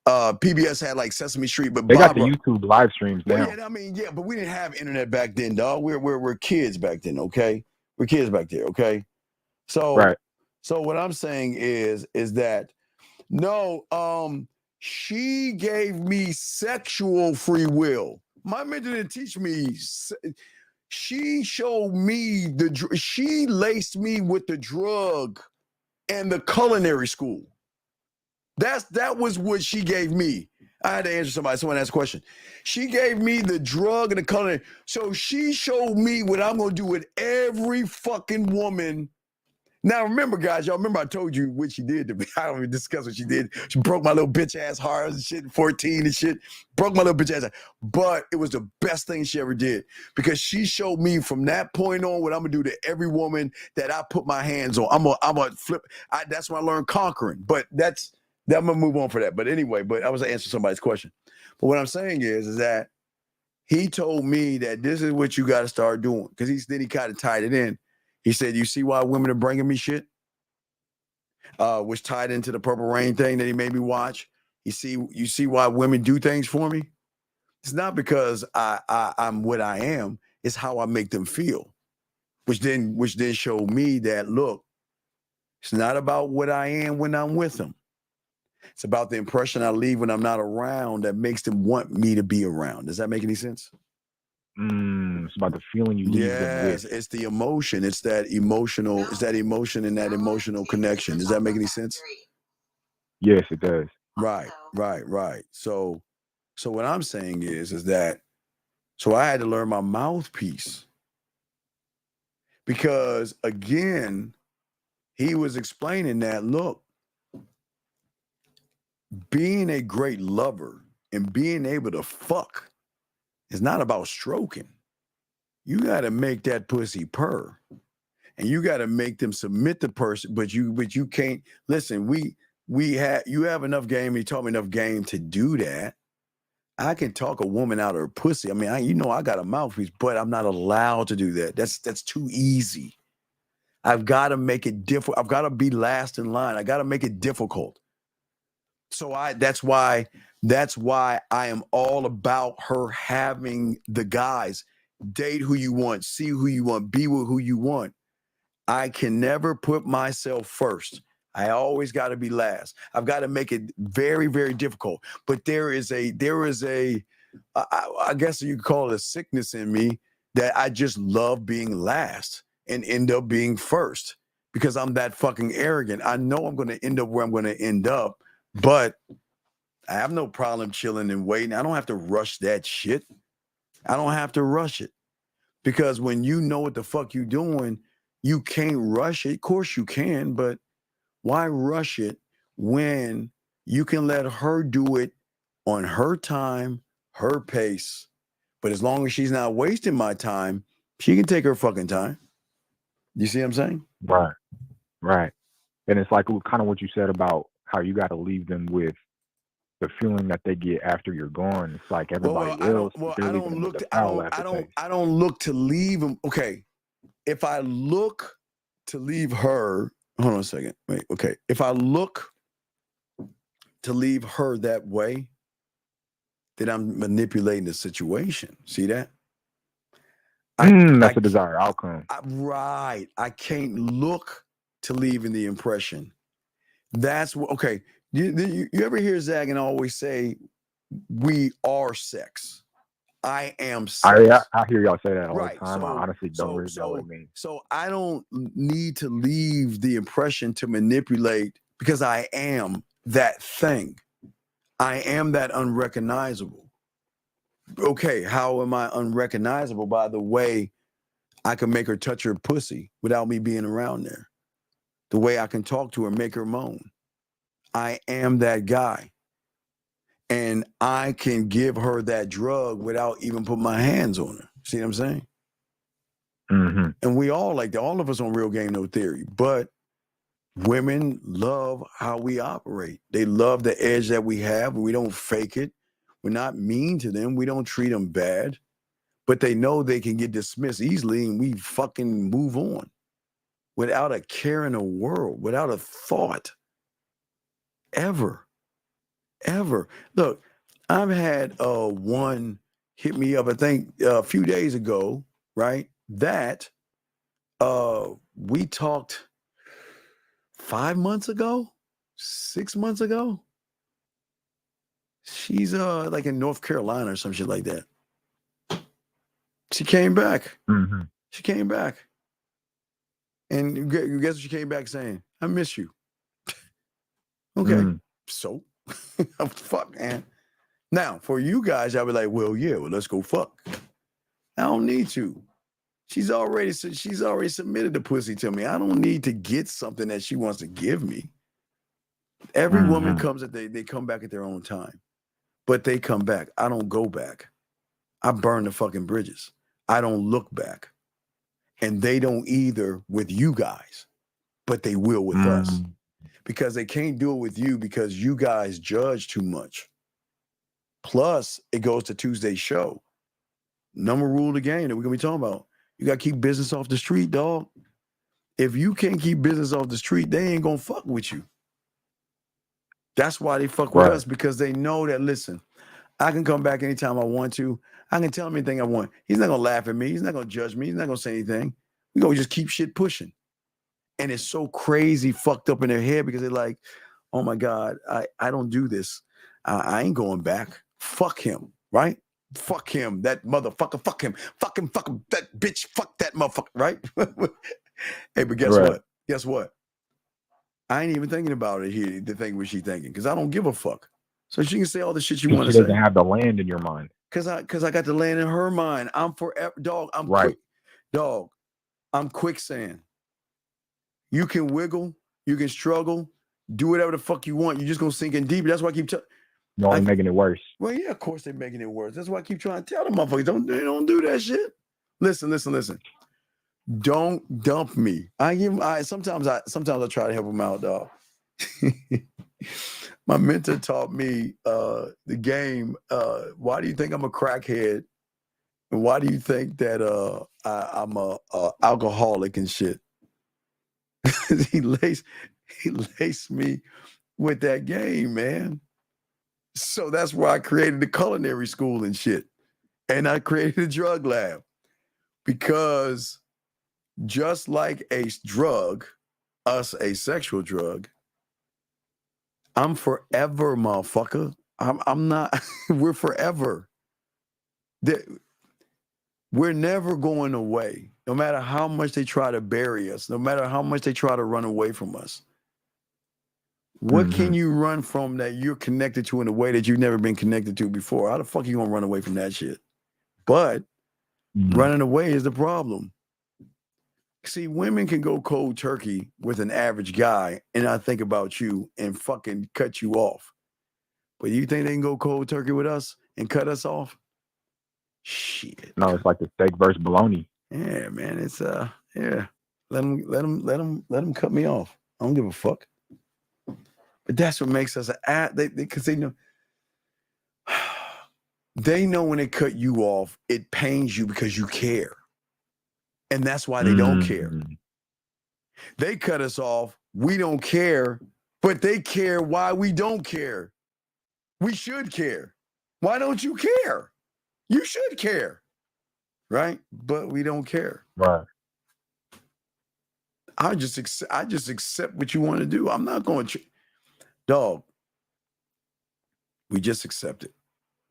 PBS had like Sesame Street, but
they got the YouTube live streams now.
Yeah, but we didn't have internet back then, dog. We're kids back then, okay? We're kids back there, okay? So,
right.
So what I'm saying is that no, she gave me sexual free will. My mentor didn't teach me. She showed me she laced me with the drug and the culinary school. That was what she gave me. I had to answer somebody. Someone asked a question. She gave me the drug and the culinary. So she showed me what I'm going to do with every fucking woman. Now, remember, guys, y'all remember I told you what she did to me. I don't even discuss what she did. She broke my little bitch ass heart and shit, 14 and shit. Broke my little bitch ass. But it was the best thing she ever did, because she showed me from that point on what I'm going to do to every woman that I put my hands on. I'm going to flip. That's when I learned conquering. But I'm going to move on for that. But anyway, I was answering somebody's question. But what I'm saying is that he told me that this is what you got to start doing, because then he kind of tied it in. He said, you see why women are bringing me shit? Which tied into the Purple Rain thing that he made me watch. You see why women do things for me? It's not because I'm what I am. It's how I make them feel. Which then showed me that, look, it's not about what I am when I'm with them. It's about the impression I leave when I'm not around that makes them want me to be around. Does that make any sense?
It's about the feeling you leave them with.
It's the emotion. It's that emotional. It's that emotion and that emotional connection. Does that make any sense?
Yes, it does.
Right. So what I'm saying is that, so I had to learn my mouthpiece, because again, he was explaining that, look, being a great lover and being able to fuck is not about stroking. you got to make that pussy purr, and you got to make them submit the person. But you can't listen. You have enough game. You taught me enough game to do that. I can talk a woman out of her pussy. I mean, I got a mouthpiece, but I'm not allowed to do that. That's too easy. I've got to make it difficult. I've got to be last in line. I got to make it difficult. So that's why I am all about her having the guys. Date who you want, see who you want, be with who you want. I can never put myself first. I always got to be last. I've got to make it very, very difficult. But there is a, I guess you could call it a sickness in me that I just love being last and end up being first because I'm that fucking arrogant. I know I'm going to end up where I'm going to end up, but I have no problem chilling and waiting. I don't have to rush that shit. I don't have to rush it because when you know what the fuck you doing, you can't rush it. Of course you can, but why rush it when you can let her do it on her time, her pace? But as long as she's not wasting my time, she can take her fucking time. You see what I'm saying?
Right. And it's like kind of what you said about how you got to leave them with the feeling that they get after you're gone. It's like everybody else.
I don't look to leave them. Okay. If I look to leave her, hold on a second. Wait, okay. If I look to leave her that way, then I'm manipulating the situation. See that?
That's a desired outcome.
Right. I can't look to leaving the impression. That's what, okay. You ever hear Zagan always say, we are sex. I am sex.
I hear y'all say that all the time. I honestly don't really know what it means.
So I don't need to leave the impression to manipulate because I am that thing. I am that unrecognizable. Okay, how am I unrecognizable? By the way, I can make her touch her pussy without me being around there. The way I can talk to her, make her moan. I am that guy. And I can give her that drug without even putting my hands on her. See what I'm saying?
Mm-hmm.
And we all like that. All of us on Real Game No Theory. But women love how we operate. They love the edge that we have. We don't fake it. We're not mean to them. We don't treat them bad. But they know they can get dismissed easily and we fucking move on without a care in the world, without a thought. Ever. Look, I've had one hit me up, I think a few days ago, right? That we talked 5 months ago, 6 months ago. She's like in North Carolina or some shit like that. She came back.
Mm-hmm.
She came back. And guess what she came back saying? I miss you. Okay. So fuck, man. Now, for you guys, I'll be like, well, let's go fuck. I don't need to. She's already submitted the pussy to me. I don't need to get something that she wants to give me. Every woman comes they come back at their own time. But they come back. I don't go back. I burn the fucking bridges. I don't look back. And they don't either with you guys, but they will with us. Because they can't do it with you because you guys judge too much. Plus, it goes to Tuesday's show. Number rule of the game that we're going to be talking about. You got to keep business off the street, dog. If you can't keep business off the street, they ain't going to fuck with you. That's why they fuck with us, because they know that, listen, I can come back anytime I want to. I can tell him anything I want. He's not going to laugh at me. He's not going to judge me. He's not going to say anything. We're going to just keep shit pushing. And it's so crazy fucked up in their head because they're like, oh my God, I don't do this. I ain't going back. Fuck him, right? Fuck him, that motherfucker, fuck him, that bitch, fuck that motherfucker, right? Hey, but guess what? Guess what? I ain't even thinking about it here, the thing what she thinking, because I don't give a fuck. So she can say all the shit she want to say.
She doesn't have the land in your mind.
Because I got the land in her mind. I'm forever, dog. I'm quick, dog. I'm quicksand. You can wiggle, you can struggle, do whatever the fuck you want. You're just gonna sink in deep. That's why I keep telling.
You're only making it worse.
Well, yeah, of course they're making it worse. That's why I keep trying to tell them motherfuckers, don't do that shit. Listen. Don't dump me. Sometimes I try to help him out, dog. My mentor taught me the game. Why do you think I'm a crackhead? And why do you think that I'm a alcoholic and shit? he laced me with that game, man. So that's why I created the culinary school and shit. And I created a drug lab. Because just like a drug, us a sexual drug, I'm forever, motherfucker. I'm not, we're forever. We're never going away, no matter how much they try to bury us, no matter how much they try to run away from us. What can you run from that you're connected to in a way that you've never been connected to before? How the fuck are you gonna run away from that shit? But running away is the problem. See, women can go cold turkey with an average guy and not think about you and fucking cut you off. But you think they can go cold turkey with us and cut us off? Shit.
No, it's like the steak versus bologna.
Yeah, man. It's yeah. Let them cut me off. I don't give a fuck. But that's what makes us because they know when they cut you off, it pains you because you care. And that's why they don't care. They cut us off, we don't care, but they care why we don't care. We should care. Why don't you care? You should care. Right? But we don't care.
Right.
I just accept what you want to do. I'm not going to dog. We just accept it.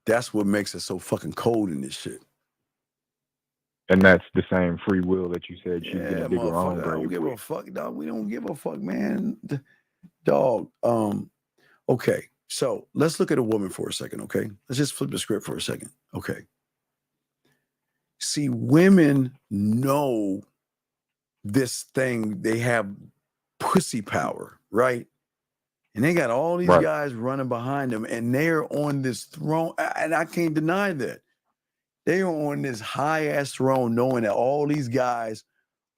That's what makes us so fucking cold in this shit.
And that's the same free will that you said she's gonna dig her own
I
grave.
don't give a fuck, dog. We don't give a fuck, man. Dog. Okay. So let's look at a woman for a second, okay? Let's just flip the script for a second. Okay. See, women know this thing, they have pussy power, right? And they got all these guys running behind them, and they're on this throne, and I can't deny that. They are on this high-ass throne knowing that all these guys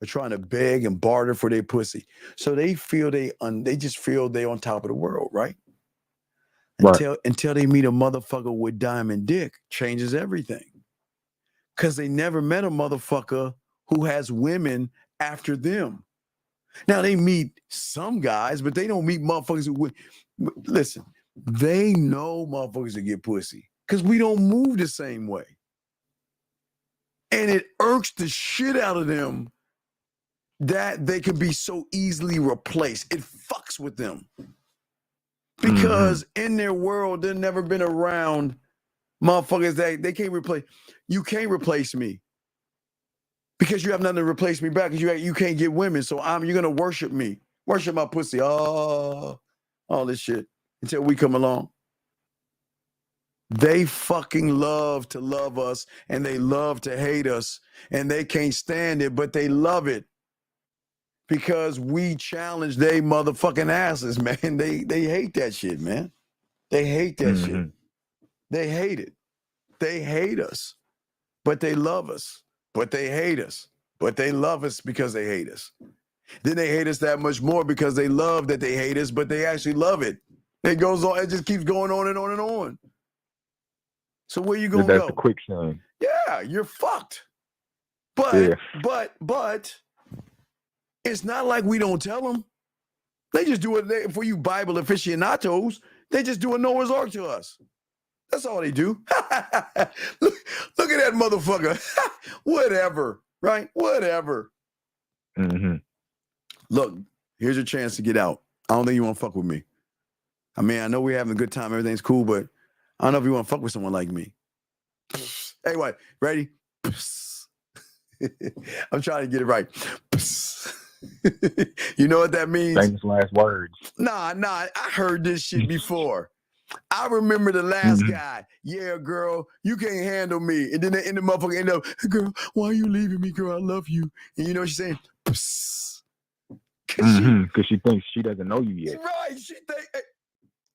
are trying to beg and barter for their pussy. So they feel they just feel they on top of the world, right? Until they meet a motherfucker with diamond dick, changes everything. Because they never met a motherfucker who has women after them. Now they meet some guys, but they don't meet motherfuckers who listen, they know motherfuckers that get pussy because we don't move the same way. And it irks the shit out of them that they can be so easily replaced. It fucks with them. Because in their world, they've never been around motherfuckers that they can't replace. You can't replace me. Because you have nothing to replace me back. Because you can't get women. So you're gonna worship me. Worship my pussy. Oh, all this shit. Until we come along. They fucking love to love us and they love to hate us and they can't stand it, but they love it because we challenge they motherfucking asses, man. They hate that shit, man. They hate that shit. They hate it. They hate us, but they love us, but they hate us, but they love us because they hate us. Then they hate us that much more because they love that they hate us, but they actually love it. It goes on. It just keeps going on and on and on. So where you gonna go?
That's the quicksand.
Yeah, you're fucked. But it's not like we don't tell them. They just do it for you Bible aficionados. They just do a Noah's Ark to us. That's all they do. look at that motherfucker. Whatever, right? Whatever. Look, here's your chance to get out. I don't think you want to fuck with me. I mean, I know we're having a good time. Everything's cool, but I don't know if you want to fuck with someone like me. Hey, what? Ready? I'm trying to get it right. You know what that means?
Famous last words.
Nah. I heard this shit before. I remember the last guy. Yeah, girl, you can't handle me. And then the motherfucker end up, girl, why are you leaving me, girl? I love you. And you know what she's saying?
Because she thinks she doesn't know you yet.
Right.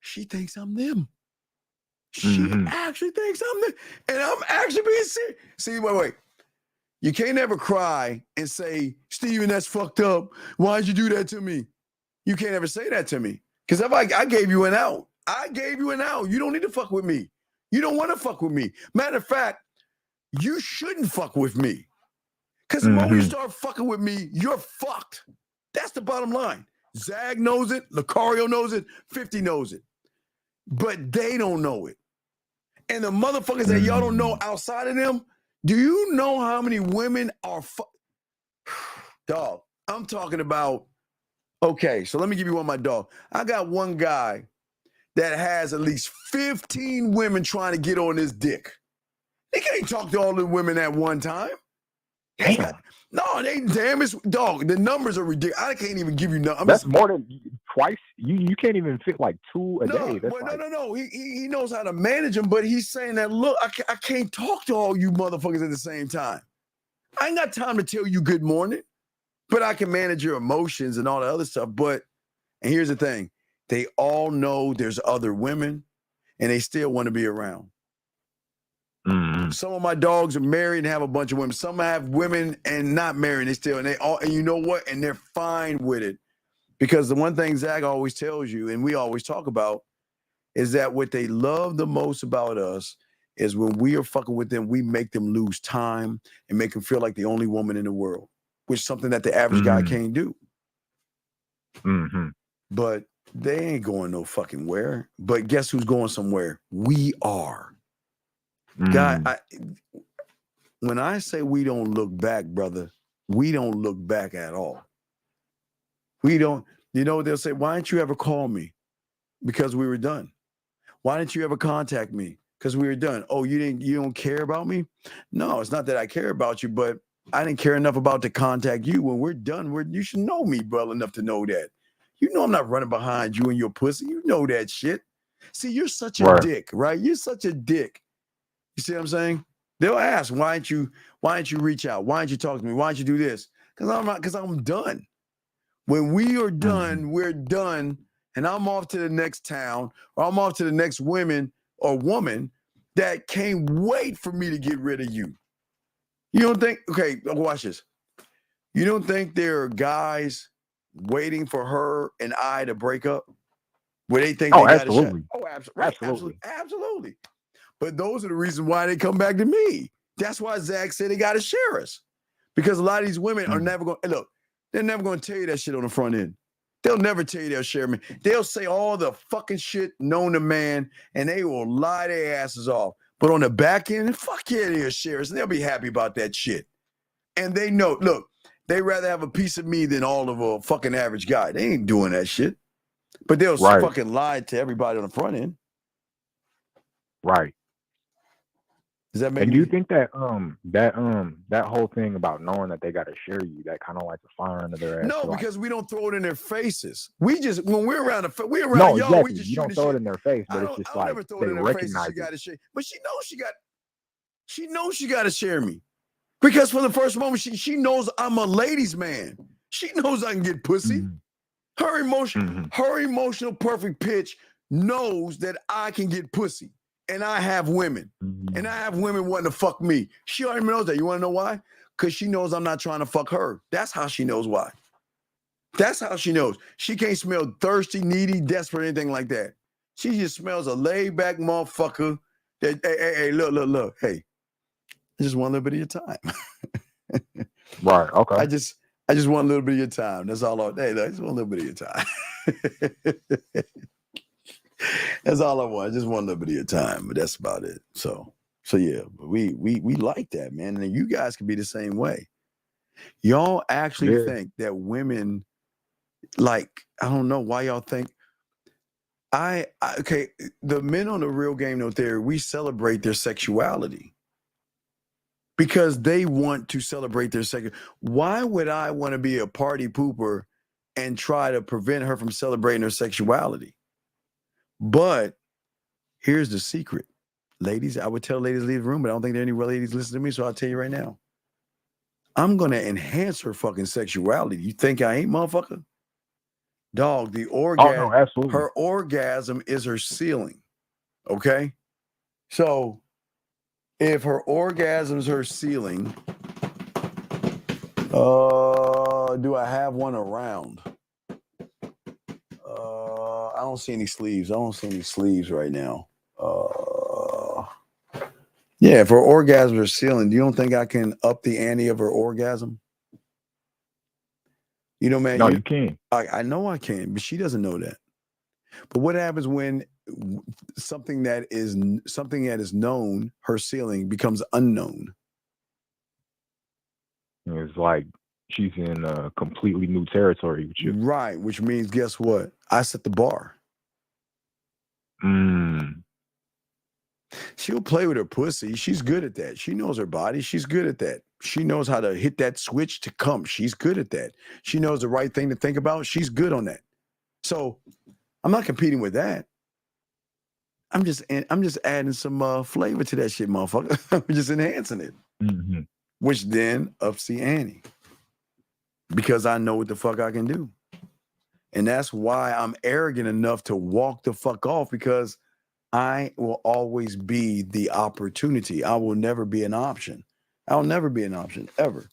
She thinks I'm them. She actually thinks I'm them. And I'm actually being serious. See, wait. You can't ever cry and say, Steven, that's fucked up. Why'd you do that to me? You can't ever say that to me. Because if I gave you an out. I gave you an out. You don't need to fuck with me. You don't want to fuck with me. Matter of fact, you shouldn't fuck with me. Because the moment you start fucking with me, you're fucked. That's the bottom line. Zag knows it. Lucario knows it. 50 knows it. But they don't know it. And the motherfuckers that y'all don't know outside of them, do you know how many women are dog, I'm talking about, okay, so let me give you one of my dog. I got one guy that has at least 15 women trying to get on his dick. He can't talk to all the women at one time.
Damn.
No, they damn it's dog. The numbers are ridiculous. I can't even give you numbers.
That's more than twice. You can't even fit like 2 a day. That's
Well,
like,
no. He knows how to manage them, but he's saying that, look, I can't talk to all you motherfuckers at the same time. I ain't got time to tell you good morning, but I can manage your emotions and all the other stuff. But, and here's the thing, they all know there's other women and they still want to be around. Some of my dogs are married and have a bunch of women. Some have women and not married. And you know what? And they're fine with it. Because the one thing Zach always tells you, and we always talk about, is that what they love the most about us is when we are fucking with them, we make them lose time and make them feel like the only woman in the world, which is something that the average guy can't do. But they ain't going no fucking where. But guess who's going somewhere? We are. God, when I say we don't look back, brother, we don't look back at all. We don't, you know, they'll say, why didn't you ever call me? Because we were done. Why didn't you ever contact me? Because we were done. Oh, you don't care about me? No, it's not that I care about you, but I didn't care enough about to contact you. When we're done, you should know me well enough to know that. You know I'm not running behind you and your pussy. You know that shit. See, you're such a dick, right? You're such a dick. You see what I'm saying? They'll ask, why didn't you reach out? Why didn't you talk to me? Why didn't you do this? Because I'm done. When we are done, we're done, and I'm off to the next town, or I'm off to the next woman or woman that can't wait for me to get rid of you. You don't think, okay, watch this. You don't think there are guys waiting for her and I to break up? Where they think they got a shot? Oh, absolutely. But those are the reasons why they come back to me. That's why Zach said they got to share us. Because a lot of these women are never going to, look, they're never going to tell you that shit on the front end. They'll never tell you they'll share me. They'll say all the fucking shit known to man, and they will lie their asses off. But on the back end, fuck yeah, they'll share us, and they'll be happy about that shit. And they know, look, they rather have a piece of me than all of a fucking average guy. They ain't doing that shit. But they'll fucking lie to everybody on the front end.
Right.
Does that make
and do you think that that whole thing about knowing that they got to share you, that kind of like the fire under their ass?
No, because we don't throw it in their faces. We just, when we're around y'all,
exactly.
we just
you don't throw it in their face, but it's just like they recognize it.
But she knows she got to share me, because from the first moment she knows I'm a ladies' man. She knows I can get pussy. Her emotional perfect pitch knows that I can get pussy. And I have women. And I have women wanting to fuck me. She already knows that. You want to know why? Because she knows I'm not trying to fuck her. That's how she knows why. That's how she knows. She can't smell thirsty, needy, desperate, anything like that. She just smells a laid-back motherfucker that, hey, look. Hey, I just want a little bit of your time.
Right, okay.
I just want a little bit of your time. That's all. Hey, look, I just want a little bit of your time. That's all I want. I just want a little bit of your time, but that's about it. So yeah, but we like that, man. And you guys can be the same way. Y'all actually think that women, like, I don't know why y'all think. Okay, the men on the Real Game No Theory, we celebrate their sexuality because they want to celebrate their sex. Why would I want to be a party pooper and try to prevent her from celebrating her sexuality? But here's the secret. Ladies, I would tell ladies to leave the room, but I don't think there are any ladies listening to me, so I'll tell you right now. I'm going to enhance her fucking sexuality. You think I ain't, motherfucker? Dog, the orgasm,
no, absolutely.
Her orgasm is her ceiling, okay? So if her orgasm's her ceiling, Do I have one around? I don't see any sleeves. I don't see any sleeves right now. Yeah, for orgasm or ceiling, do you don't think I can up the ante of her orgasm? You know, man.
No, you can't.
I know I can, but she doesn't know that. But what happens when something that is known, her ceiling, becomes unknown?
It's like she's in a completely new territory with you.
Right, which means guess what? I set the bar. She'll play with her pussy. She's good at that. She knows her body. She's good at that. She knows how to hit that switch to come. She's good at that. She knows the right thing to think about. She's good on that. So I'm not competing with that. I'm just adding some flavor to that shit, motherfucker. I'm just enhancing it. Which then ups the ante. Because I know what the fuck I can do. And that's why I'm arrogant enough to walk the fuck off, because I will always be the opportunity. I will never be an option. I'll never be an option, ever.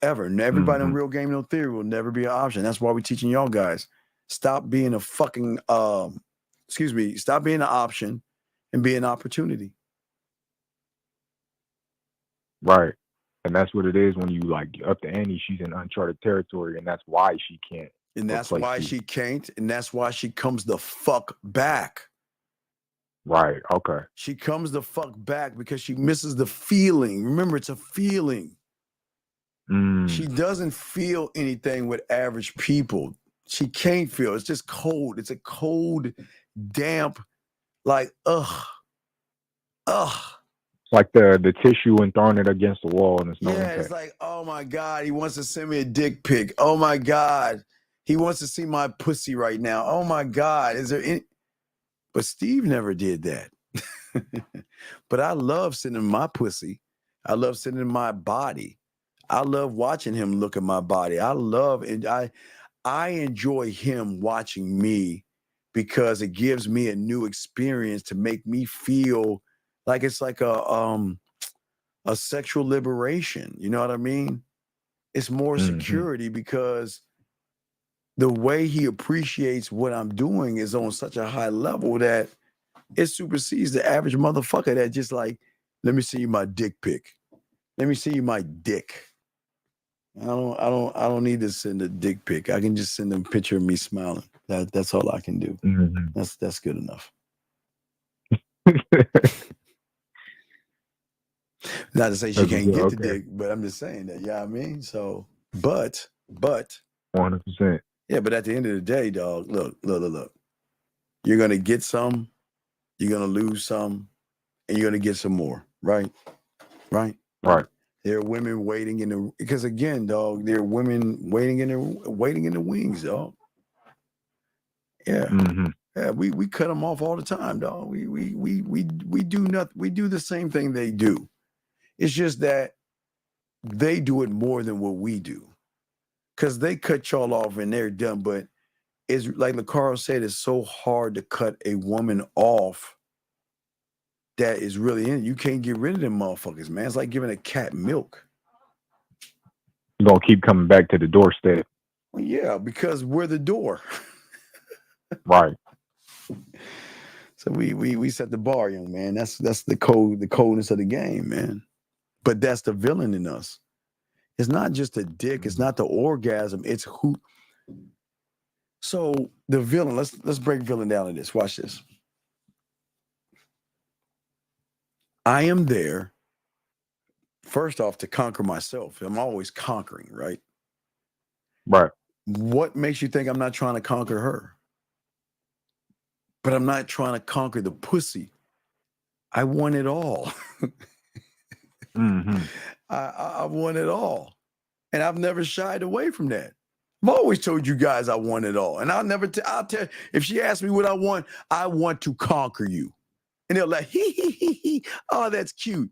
Ever. And everybody in Real Game No Theory will never be an option. That's why we're teaching y'all guys. Stop being a fucking, stop being an option and be an opportunity.
Right. And that's what it is when you like up the ante. She's in uncharted territory, and that's why she can't.
And that's why she can't, and that's why she comes the fuck back.
Right. Okay.
She comes the fuck back because she misses the feeling. Remember, it's a feeling. She doesn't feel anything with average people. She can't feel. It's just cold. It's a cold, damp, like, ugh.
It's like the tissue and throwing it against the wall, and it's no impact.
It's like, oh my God, he wants to send me a dick pic. Oh my God, he wants to see my pussy right now. Oh my God, is there any? But Steve never did that. But I love sending my pussy. I love sending my body. I love watching him look at my body. I enjoy him watching me because it gives me a new experience to make me feel like it's like a sexual liberation. You know what I mean? It's more security because the way he appreciates what I'm doing is on such a high level that it supersedes the average motherfucker that just like, let me see you my dick pic. Let me see you my dick. I don't need to send a dick pic. I can just send them a picture of me smiling. That's all I can do. That's good enough. Not to say she can't get the dick, but I'm just saying that. Yeah, I mean, so, but
100%.
Yeah, but at the end of the day, dog, look. You're gonna get some, you're gonna lose some, and you're gonna get some more, right? Right. There are women waiting because again, dog, there are women waiting in the wings, dog. Yeah. Yeah, we cut them off all the time, dog. We do nothing. We do the same thing they do. It's just that they do it more than what we do. Because they cut y'all off and they're done. But it's like LaCaro said, it's so hard to cut a woman off that is really in it. You can't get rid of them motherfuckers, man. It's like giving a cat milk.
You're going to keep coming back to the doorstep.
Well, yeah, because we're the door.
Right.
So we set the bar, young man. That's the coldness of the game, man. But that's the villain in us. It's not just the dick. It's not the orgasm. It's who. So the villain. Let's break villain down to this. Watch this. I am there. First off, to conquer myself. I'm always conquering, right?
Right.
What makes you think I'm not trying to conquer her? But I'm not trying to conquer the pussy. I want it all. I want it all. And I've never shied away from that. I've always told you guys I want it all. And I'll tell, if she asks me what I want to conquer you. And they're like, hee. Oh, that's cute.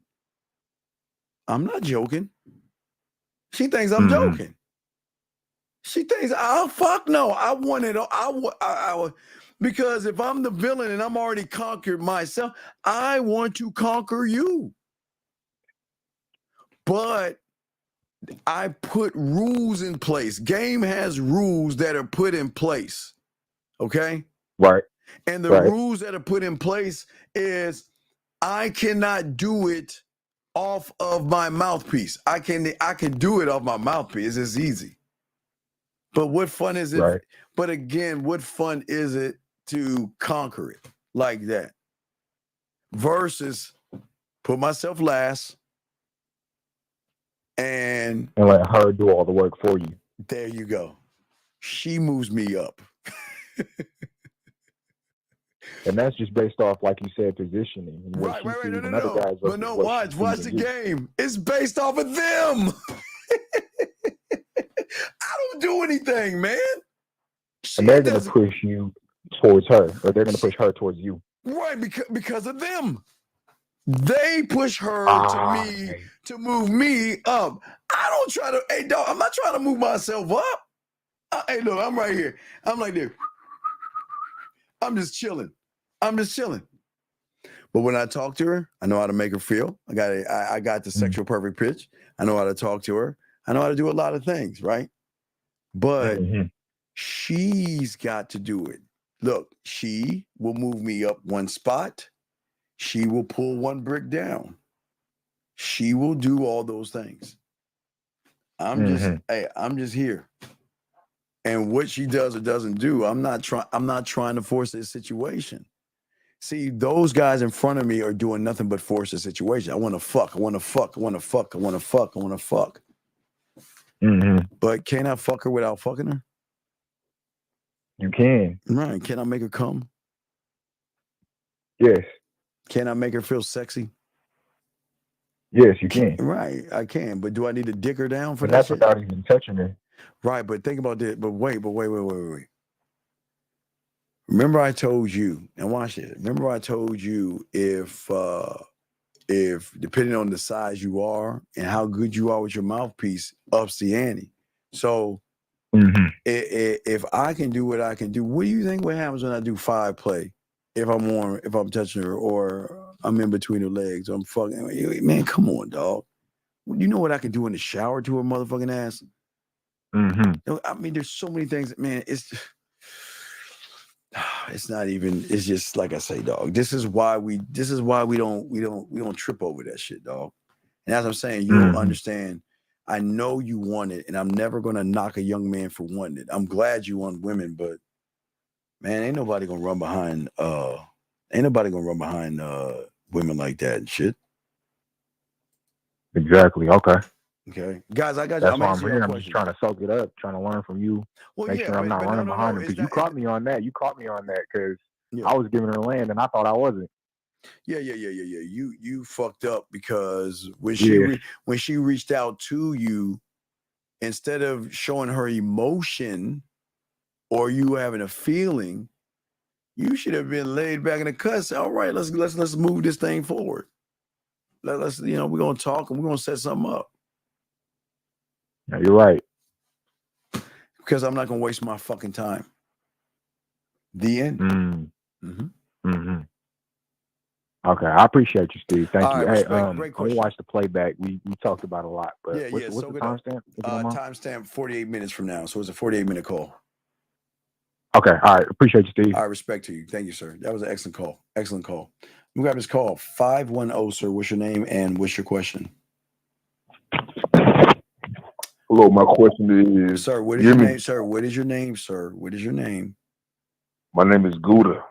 I'm not joking. She thinks I'm joking. She thinks, oh, fuck no. I want it all. Because if I'm the villain and I'm already conquered myself, I want to conquer you. But I put rules in place. Game has rules that are put in place. Okay?
Right.
And the rules that are put in place is I cannot do it off of my mouthpiece. I can do it off my mouthpiece. It's easy. But what fun is it?
Right.
But again, what fun is it to conquer it like that? Versus put myself last and
let her do all the work for you.
There you go. She moves me up.
And that's just based off, like you said, positioning. And
Right.
No.
But no, watch the game. It's based off of them. I don't do anything, man.
And they're going to push you towards her, or they're going to push her towards you.
Right, because of them. They push her to me to move me up. I don't try to, hey, dog, I'm not trying to move myself up. Hey, look, I'm right here. I'm like this. I'm just chilling. But when I talk to her, I know how to make her feel. I got the sexual perfect pitch. I know how to talk to her. I know how to do a lot of things, right? But she's got to do it. Look, she will move me up one spot. She will pull one brick down. She will do all those things. I'm just here. And what she does or doesn't do, I'm not trying to force this situation. See, those guys in front of me are doing nothing but force the situation. I want to fuck. But can I fuck her without fucking her?
You can.
Right. Can I make her come?
Yes.
Can I make her feel sexy?
Yes, you can.
Right, I can. But do I need to dick her down for
And
that?
that's without even touching her.
Right, but think about this. But wait. Remember I told you, and watch it. Remember I told you if depending on the size you are and how good you are with your mouthpiece, ups the ante. So if I can do what I can do, what do you think what happens when I do 5 play? If I'm touching her or I'm in between her legs, or I'm fucking, man, come on, dog. You know what I can do in the shower to her motherfucking ass? I mean, there's so many things that, man, it's not even, it's just like I say, dog. This is why we don't trip over that shit, dog. And as I'm saying, you don't understand. I know you want it, and I'm never gonna knock a young man for wanting it. I'm glad you want women, but man, ain't nobody gonna run behind women like that and shit.
Exactly. Okay.
Okay, guys, I got you.
That's why I'm here. I'm just trying to soak it up, trying to learn from you.
Well,
make sure I'm not running behind her, because you caught me on that. You caught me on that because I was giving her land and I thought I wasn't.
Yeah. You fucked up because when she reached out to you, instead of showing her emotion or you having a feeling, you should have been laid back in the cut. Say, all right, let's move this thing forward. Let's we're gonna talk and we're gonna set something up.
Yeah, you're right.
Because I'm not gonna waste my fucking time. The end.
Okay, I appreciate you, Steve. Thank you.
Right,
hey,
great
I
question.
watch the playback. We talked about a lot, but what's the timestamp?
Timestamp 48 minutes from now. So it's a 48-minute call.
Okay, all right. Appreciate you, Steve.
I respect to you. Thank you, sir. That was an excellent call. Excellent call. Let me grab this call. 510, sir. What's your name and what's your question?
Hello, my question is,
sir, what is your name, sir? What is your name, sir? What is your name?
My name is Gouda.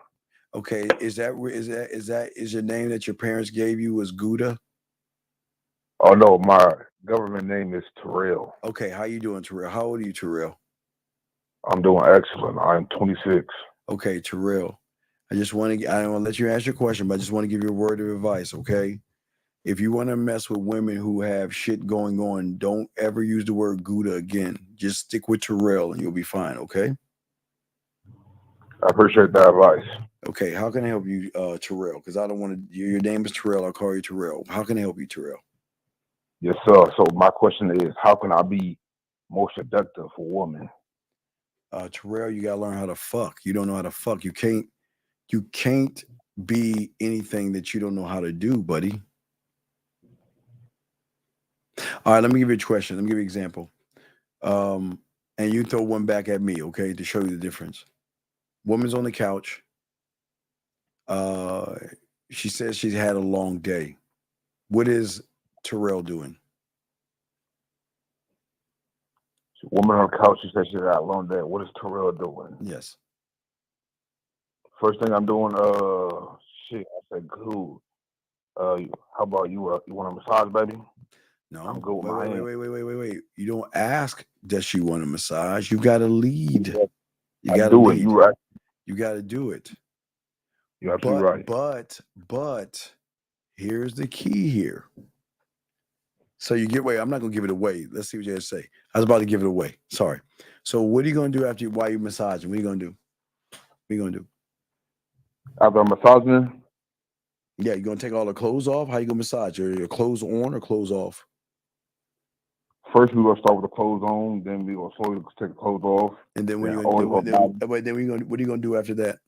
Okay, is your name that your parents gave you was Gouda?
Oh no, my government name is Terrell.
Okay, how you doing, Terrell? How old are you, Terrell?
I'm doing excellent. I'm 26.
Okay, Terrell. I don't want to let you ask your question, but I just want to give you a word of advice, okay? If you want to mess with women who have shit going on, don't ever use the word Gouda again. Just stick with Terrell and you'll be fine, okay?
I appreciate that advice.
Okay, how can I help you, Terrell? Because I don't want to, your name is Terrell, I'll call you Terrell. How can I help you, Terrell?
Yes, sir. So my question is, how can I be more seductive for women?
Terrell, you gotta learn how to fuck. You don't know how to fuck. You can't be anything that you don't know how to do, buddy. All right, let me give you a question. Let me give you an example. And you throw one back at me, okay, to show you the difference. Woman's on the couch. She says she's had a long day. What is Terrell doing?
Woman on the couch, she said she had a long day. What is Terrell doing?
Yes.
First thing I'm doing, shit, I said, cool. How about you? You want a massage, baby?
No.
I'm good with my hand.
Wait. You don't ask, does she want a massage? You got to lead. You
I
got to
do it.
lead.
You right.
You got to do it.
You're absolutely right.
But here's the key here. So you get, wait, I'm not going to give it away. Let's see what you have to say. I was about to give it away. Sorry. So what are you going to do after while you massaging? What are you going to do? What are you going to do?
After I'm massaging?
Yeah, you're going to take all the clothes off? How you going to massage? Are your clothes on or clothes off?
First, we're going to start with the clothes on. Then we're going to slowly take the clothes off.
And then what are you going to do? What are you going to do after that?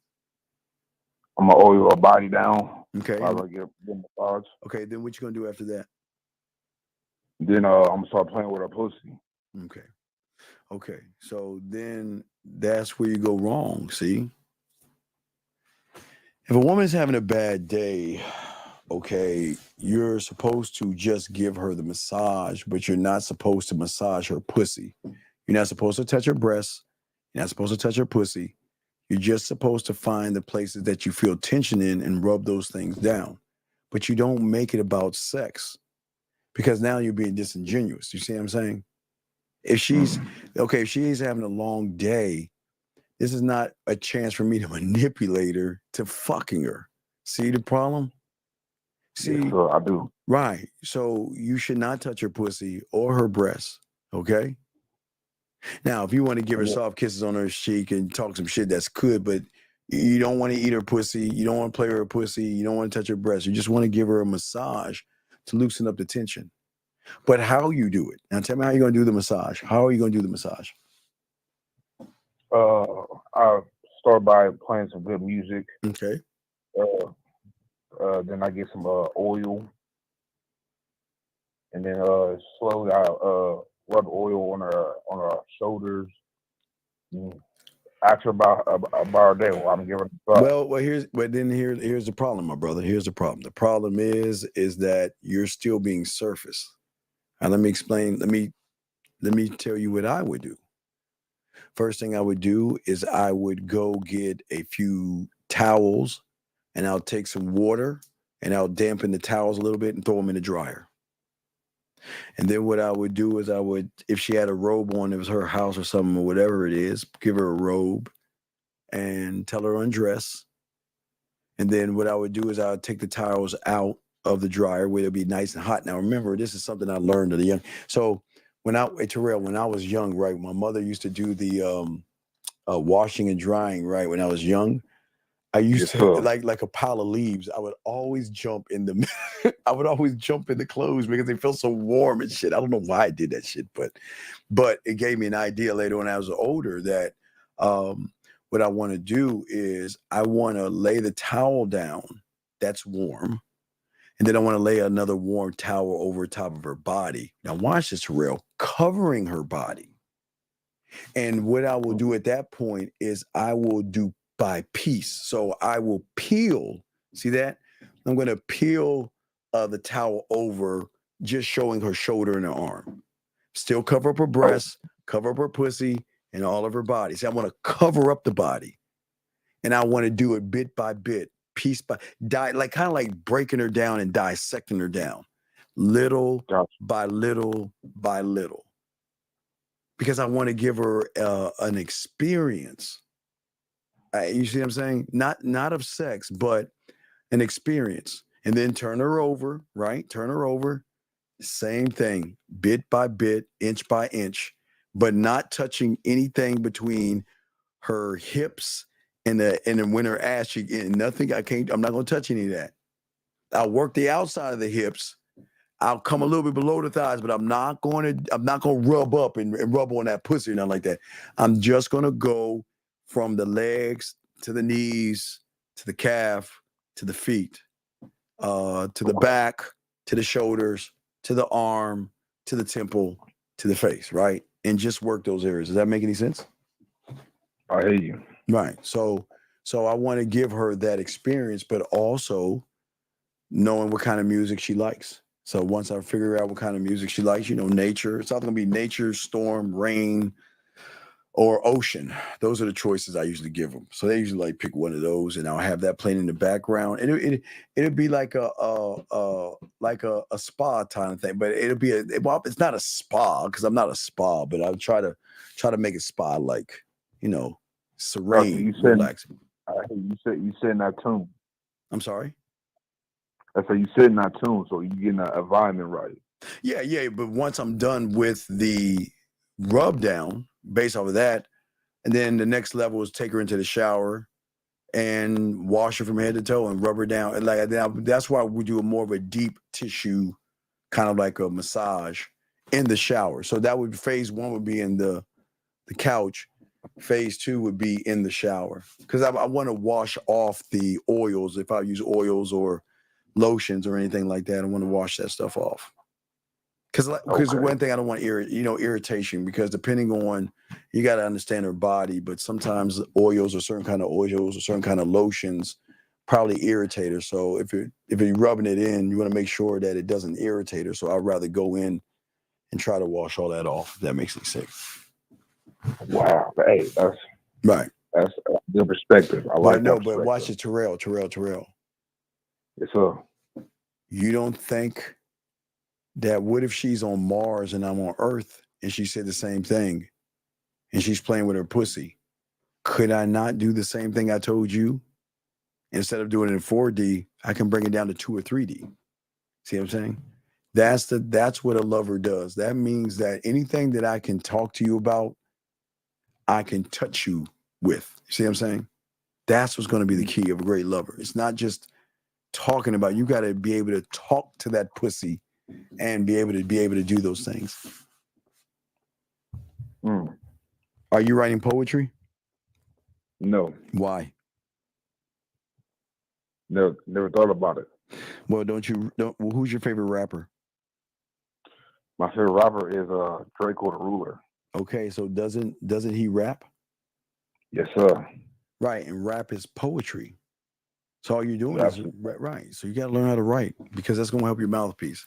I'm going to oil her body down.
Okay.
I'm going to get a massage.
Okay, then what you going to do after that?
Then I'm going to start playing with her pussy.
Okay. So then that's where you go wrong, see? If a woman's having a bad day, okay, you're supposed to just give her the massage, but you're not supposed to massage her pussy. You're not supposed to touch her breasts. You're not supposed to touch her pussy. You're just supposed to find the places that you feel tension in and rub those things down. But you don't make it about sex because now you're being disingenuous. You see what I'm saying? If she's having a long day, this is not a chance for me to manipulate her to fucking her. See the problem? See,
yes, sir, I do.
Right. So you should not touch her pussy or her breasts. Okay. Now, if you want to give her soft kisses on her cheek and talk some shit, that's good, but you don't want to eat her pussy. You don't want to play with her pussy. You don't want to touch her breasts. You just want to give her a massage to loosen up the tension. But how you do it? Now, tell me how you're going to do the massage. How are you going to do the massage?
I start by playing some good music.
Okay.
Then I get some oil. And then slowly I rub oil on her shoulders. Ask her about her day while I'm giving her.
Well, here's the problem, my brother. Here's the problem. The problem is that you're still being surface. Now let me explain. Let me tell you what I would do. First thing I would do is I would go get a few towels and I'll take some water and I'll dampen the towels a little bit and throw them in the dryer. And then what I would do is if she had a robe on, it was her house or something or whatever it is, give her a robe and tell her undress. And then what I would do is I would take the towels out of the dryer where it'll be nice and hot. Now, remember, this is something I learned at a young. So Terrell, when I was young, right, my mother used to do the washing and drying, right, when I was young. I used to like a pile of leaves. I would always jump in the clothes because they felt so warm and shit. I don't know why I did that shit, but it gave me an idea later when I was older that what I want to do is I want to lay the towel down that's warm, and then I want to lay another warm towel over top of her body. Now watch this, Terrell, covering her body. And what I will do at that point is I will do by piece. So I will peel, see that? I'm going to peel the towel over, just showing her shoulder and her arm. Still cover up her breasts, cover up her pussy, and all of her body. See, I want to cover up the body. And I want to do it bit by bit, piece by, kind of like breaking her down and dissecting her down, little by little by little. Because I want to give her an experience. You see what I'm saying? Not of sex, but an experience. And then turn her over, right? Turn her over. Same thing, bit by bit, inch by inch, but not touching anything between her hips and then when her ass, nothing. I'm not going to touch any of that. I'll work the outside of the hips. I'll come a little bit below the thighs, but I'm not going to rub up and rub on that pussy or nothing like that. I'm just going to go from the legs to the knees, to the calf, to the feet, to the back, to the shoulders, to the arm, to the temple to the face, right? And just work those areas. Does that make any sense?
I hear you.
Right. So I want to give her that experience, but also knowing what kind of music she likes. So once I figure out what kind of music she likes, nature, it's either gonna be nature, storm, rain, or ocean. Those are the choices I usually give them. So they usually like pick one of those, and I'll have that playing in the background. And it'll be like a spa kind of thing, but it'll be it's not a spa because I'm not a spa, but I'll try to make it spa like, serene,
You said
relaxing.
you said in that tune.
I'm sorry.
I said you said in that tune, so you getting that environment right.
Yeah. But once I'm done with the rub down based off of that, and then the next level is take her into the shower and wash her from head to toe and rub her down. And that's why we do more of a deep tissue, kind of like a massage in the shower. So that would phase 1 would be in the couch. Phase 2 would be in the shower because I want to wash off the oils. If I use oils or lotions or anything like that, I want to wash that stuff off. Because one thing I don't want irritation, because depending on, you got to understand her body, but sometimes oils or certain kind of oils or certain kind of lotions probably irritate her. So if you're rubbing it in, you want to make sure that it doesn't irritate her. So I'd rather go in and try to wash all that off. If that makes any sense.
Wow. Hey, that's
right.
That's a good perspective. I like that.
But watch it, Terrell.
Yes, sir.
You don't think that what if she's on Mars and I'm on Earth and she said the same thing and she's playing with her pussy? Could I not do the same thing I told you? Instead of doing it in 4D, I can bring it down to 2 or 3D. See what I'm saying? That's what a lover does. That means that anything that I can talk to you about, I can touch you with. See what I'm saying? That's what's going to be the key of a great lover. It's not just talking about, you got to be able to talk to that pussy and be able to do those things. Are you writing poetry?
No.
Why?
Never thought about it.
Well, who's your favorite rapper?
My favorite rapper is Draco the Ruler.
Okay, so doesn't he rap?
Yes, sir.
Right, and rap is poetry. So all you're doing is right. So you got to learn how to write, because that's going to help your mouthpiece.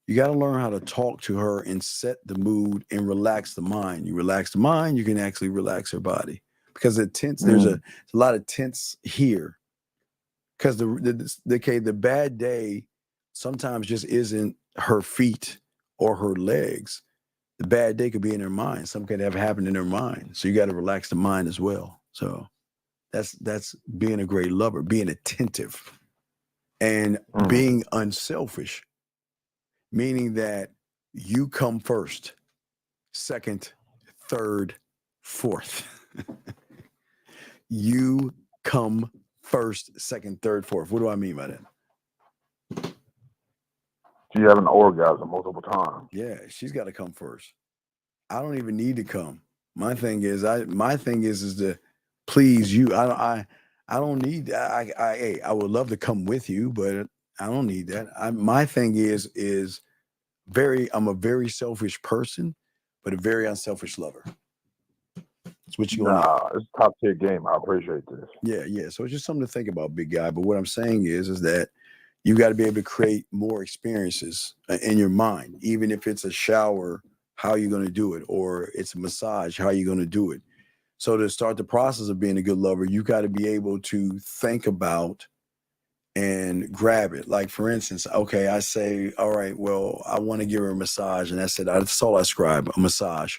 You got to learn how to talk to her and set the mood and relax the mind. You relax the mind, you can actually relax her body, because the tense, there's a lot of tense here. Because the bad day sometimes just isn't her feet or her legs. The bad day could be in her mind. Something could have happened in her mind. So you got to relax the mind as well. So that's being a great lover, being attentive and being unselfish, meaning that you come first, second, third, fourth. You come first, second, third, fourth. What do I mean by that?
You have an orgasm multiple times.
Yeah, she's got to come first. I don't even need to come. My thing is to please you. I don't need that. I would love to come with you, but I don't need that. My thing is I'm a very selfish person, but a very unselfish lover. It's what you
Nah, it's top tier game. I appreciate this.
Yeah. So it's just something to think about, big guy. But what I'm saying is that you got to be able to create more experiences in your mind, even if it's a shower, how are you going to do it? Or it's a massage, how are you going to do it? So to start the process of being a good lover, you got to be able to think about and grab it. Like, for instance, okay, I say, all right, well, I want to give her a massage. And that's all I scribe, a massage.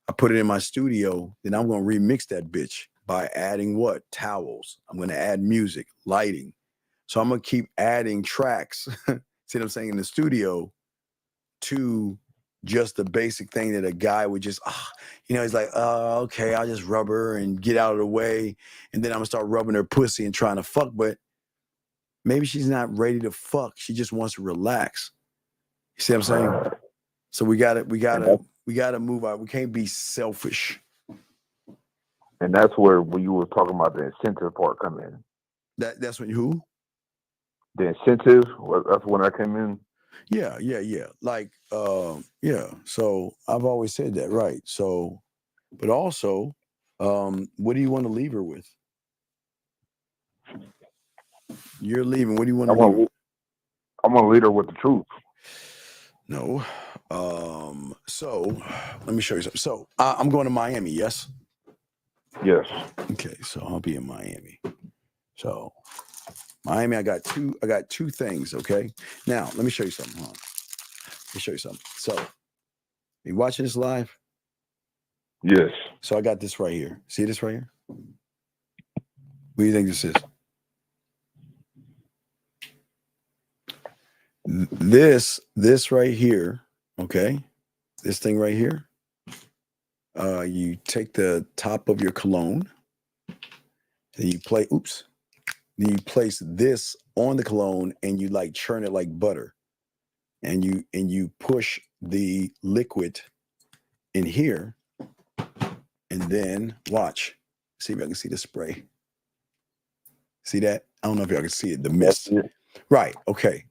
I put it in my studio, then I'm going to remix that bitch by adding what? Towels. I'm going to add music, lighting. So I'm going to keep adding tracks, see what I'm saying, in the studio to just the basic thing that a guy would just, he's like, okay, I'll just rub her and get out of the way. And then I'm going to start rubbing her pussy and trying to fuck. But maybe she's not ready to fuck. She just wants to relax. You see what I'm saying? So we got to move out. We can't be selfish.
And that's where when you were talking about the incentive part come in.
That's when who?
The incentive, that's when I came in.
Yeah. Like, yeah. So I've always said that, right? So, but also, what do you want to leave her with? You're leaving. What do you want to leave her?
I'm gonna lead her with the truth.
No. So let me show you something. So I'm going to Miami. Yes.
Yes.
Okay. So I'll be in Miami. So Miami, I got two things. Okay. Now let me show you something. Hold on. Let me show you something. So you watching this live?
Yes.
So I got this right here. See this right here? What do you think this is? This right here, okay? This thing right here. You take the top of your cologne, and you then you place this on the cologne and you like churn it like butter. And you push the liquid in here, and then watch. See if I can see the spray. See that? I don't know if y'all can see it, the mist. Right. Okay.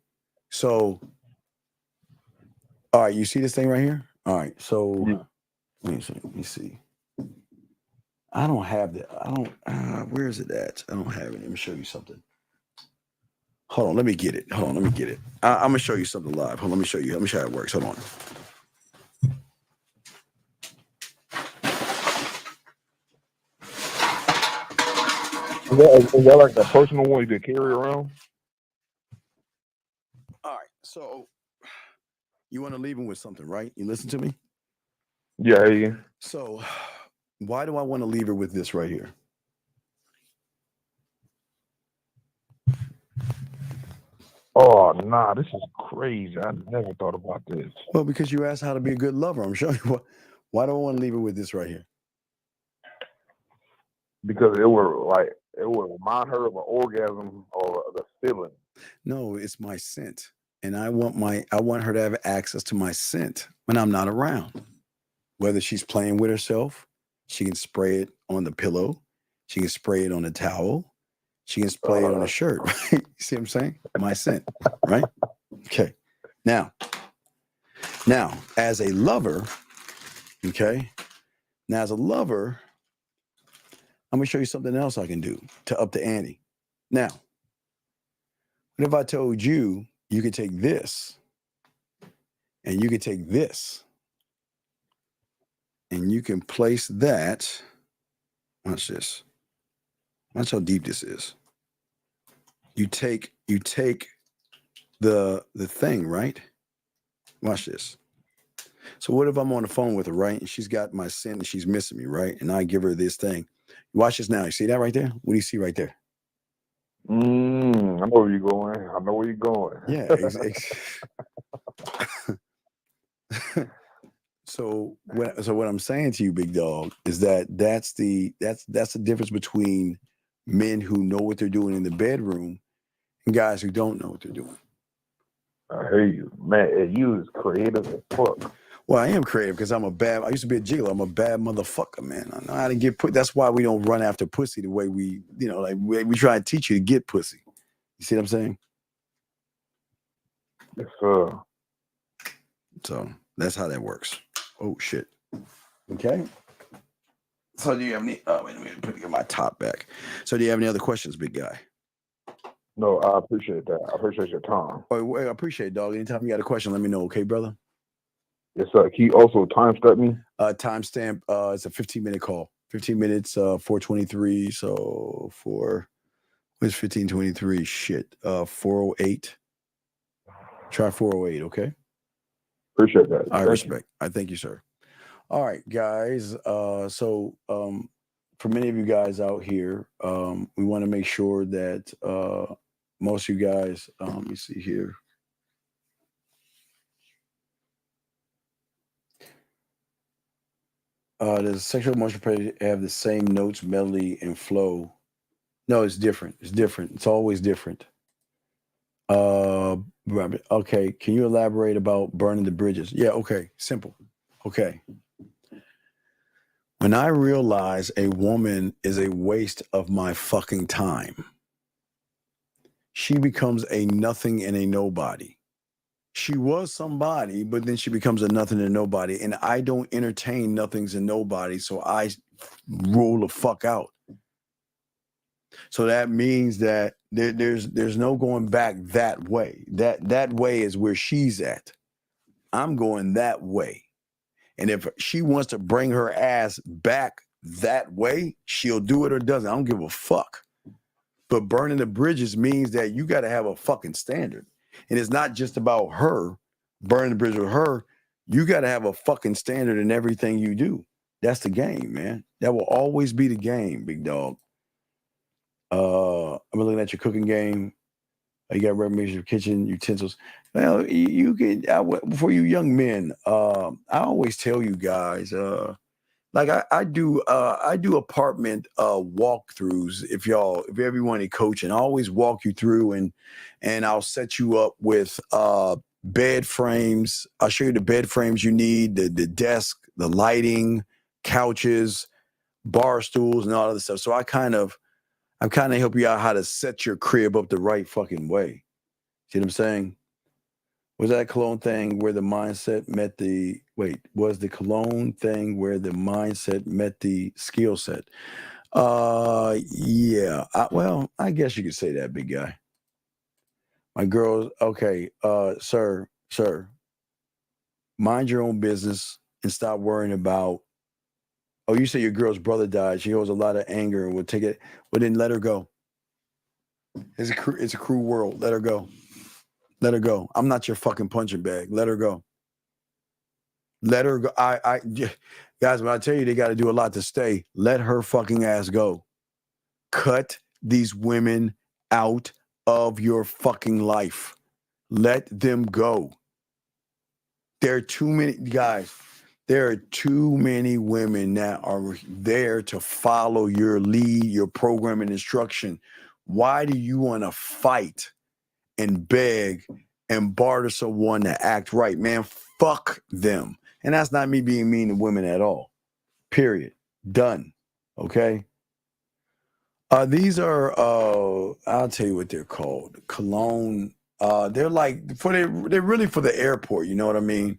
So, all right, you see this thing right here? All right. So, let me see. I don't have that. I don't, where is it at? I don't have it. Let me show you something. Hold on. Let me get it. Hold on. Let me get it. I'm going to show you something live. Hold on. Let me show you. Let me show you how it works. Hold on.
Is that like a personal one you can carry around?
All right. So, you want to leave him with something, right? You listen to me?
Yeah.
So, why do I want to leave her with this right here?
Oh, nah, this is crazy. I never thought about this.
Well, because you asked how to be a good lover. I'm showing you why do I want to leave her with this right here?
Because it would remind her of an orgasm or the feeling.
No, it's my scent. And I want her to have access to my scent when I'm not around. Whether she's playing with herself, she can spray it on the pillow, she can spray it on the towel, she can spray it on the shirt, right? You see what I'm saying? My scent, right? Okay. Now, as a lover, okay, now as a lover, I'm gonna show you something else I can do to up the ante. Now, what if I told you you could take this and you could take this and you can place that, watch this. Watch how deep this is. You take the thing, right? Watch this. So what if I'm on the phone with her, right? And she's got my scent and she's missing me, right? And I give her this thing. Watch this now. You see that right there? What do you see right there?
I know where you're going.
Yeah. So what I'm saying to you, big dog, is that's the difference between men who know what they're doing in the bedroom and guys who don't know what they're doing.
I hear you, man. You is creative as fuck.
Well, I am creative because I used to be a gigolo. I'm a bad motherfucker, man. I know how to get put. That's why we don't run after pussy the way we try to teach you to get pussy. You see what I'm saying?
Yes, sir.
So that's how that works. Oh shit. Okay. So do you have any? Oh, wait a minute. Put my top back. So do you have any other questions, big guy?
No, I appreciate that. I appreciate your time.
Oh, I appreciate it, dog. Anytime you got a question, let me know. Okay, brother.
Yes, sir. Can you also timestamp me?
Timestamp. It's a 15-minute call. 15 minutes. 4:23. So what's 15:23? Shit. 4:08. Try 4:08. Okay.
Appreciate that.
I respect. I thank you, sir. All right, guys. So for many of you guys out here, we want to make sure that most of you guys. Let me see here. Does sexual emotional predator have the same notes, melody, and flow? No, it's different. It's different. It's always different. Okay. Can you elaborate about burning the bridges? Yeah. Okay. Simple. Okay. When I realize a woman is a waste of my fucking time, she becomes a nothing and a nobody. She was somebody, but then she becomes a nothing and nobody. And I don't entertain nothings and nobody, so I roll the fuck out. So that means that there's no going back that way. That way is where she's at. I'm going that way. And if she wants to bring her ass back that way, she'll do it or doesn't. I don't give a fuck. But burning the bridges means that you got to have a fucking standard. And it's not just about her, burning the bridge with her. You got to have a fucking standard in everything you do. That's the game, man. That will always be the game, big dog. I'm looking at your cooking game. You got recommendations for kitchen utensils. Well, you can, for you young men, I always tell you guys, like I do apartment walkthroughs. If everyone in coaching, I always walk you through and I'll set you up with bed frames. I'll show you the bed frames you need, the desk, the lighting, couches, bar stools, and all of this stuff. So I kind of help you out how to set your crib up the right fucking way. See what I'm saying? Was that cologne thing where the mindset met the cologne thing where the mindset met the skill set? Yeah. I guess you could say that, big guy. My girls, okay, sir, mind your own business and stop worrying about. Oh, you say your girl's brother died. She holds a lot of anger and would take it. Well, then let her go. It's a cruel world. Let her go. Let her go. I'm not your fucking punching bag. Let her go. Let her go. Guys, when I tell you they got to do a lot to stay, let her fucking ass go. Cut these women out of your fucking life. Let them go. There are too many guys. There are too many women that are there to follow your lead, your program and instruction. Why do you want to fight and beg and barter someone to act right? Man, fuck them. And that's not me being mean to women at all. Period. Done. Okay? These are, I'll tell you what they're called. Cologne. They're really for the airport. You know what I mean?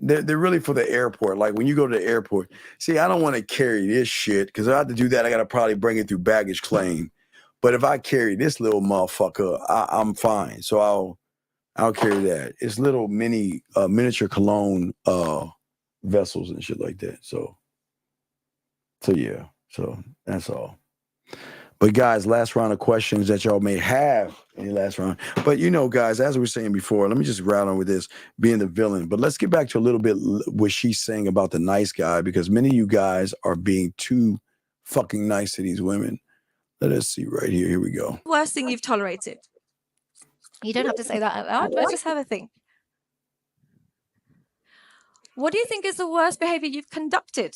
They're really for the airport. Like when you go to the airport. See, I don't want to carry this shit because if I have to do that, I got to probably bring it through baggage claim. But if I carry this little motherfucker, I'm fine. So I'll carry that. It's little miniature cologne vessels and shit like that. So yeah. So that's all. But guys, last round of questions that y'all may have in the last round. But guys, as we were saying before, let me just rattle on with this being the villain. But let's get back to a little bit what she's saying about the nice guy, because many of you guys are being too fucking nice to these women. Let us see right here. Here we go.
Worst thing you've tolerated. You don't have to say that out loud, but just have a think. What do you think is the worst behavior you've conducted?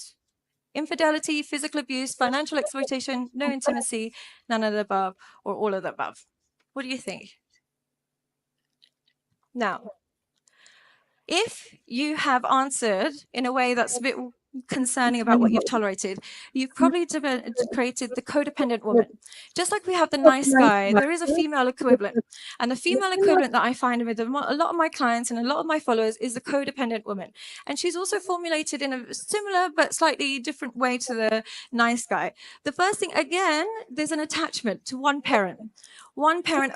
Infidelity, physical abuse, financial exploitation, no intimacy, none of the above, or all of the above. What do you think? Now, if you have answered in a way that's a bit concerning about what you've tolerated, you've probably created the codependent woman. Just like we have the nice guy, there is a female equivalent. And the female equivalent that I find with a lot of my clients and a lot of my followers is the codependent woman. And she's also formulated in a similar but slightly different way to the nice guy. The first thing, again, there's an attachment to one parent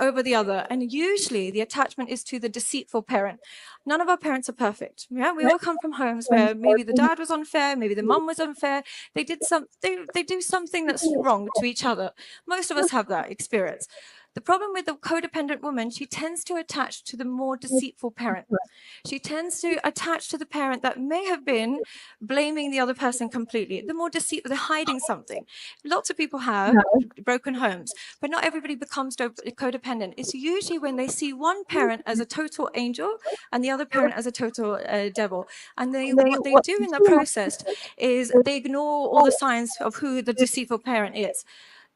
over the other. And usually the attachment is to the deceitful parent. None of our parents are perfect. Yeah, we all come from homes where maybe the dad was unfair, maybe the mum was unfair. They do something that's wrong to each other. Most of us have that experience. The problem with the codependent woman, she tends to attach to the more deceitful parent. She tends to attach to the parent that may have been blaming the other person completely. The more deceitful, they're hiding something. Lots of people have broken homes, but not everybody becomes codependent. It's usually when they see one parent as a total angel and the other parent as a total devil. And what they do in that process is they ignore all the signs of who the deceitful parent is.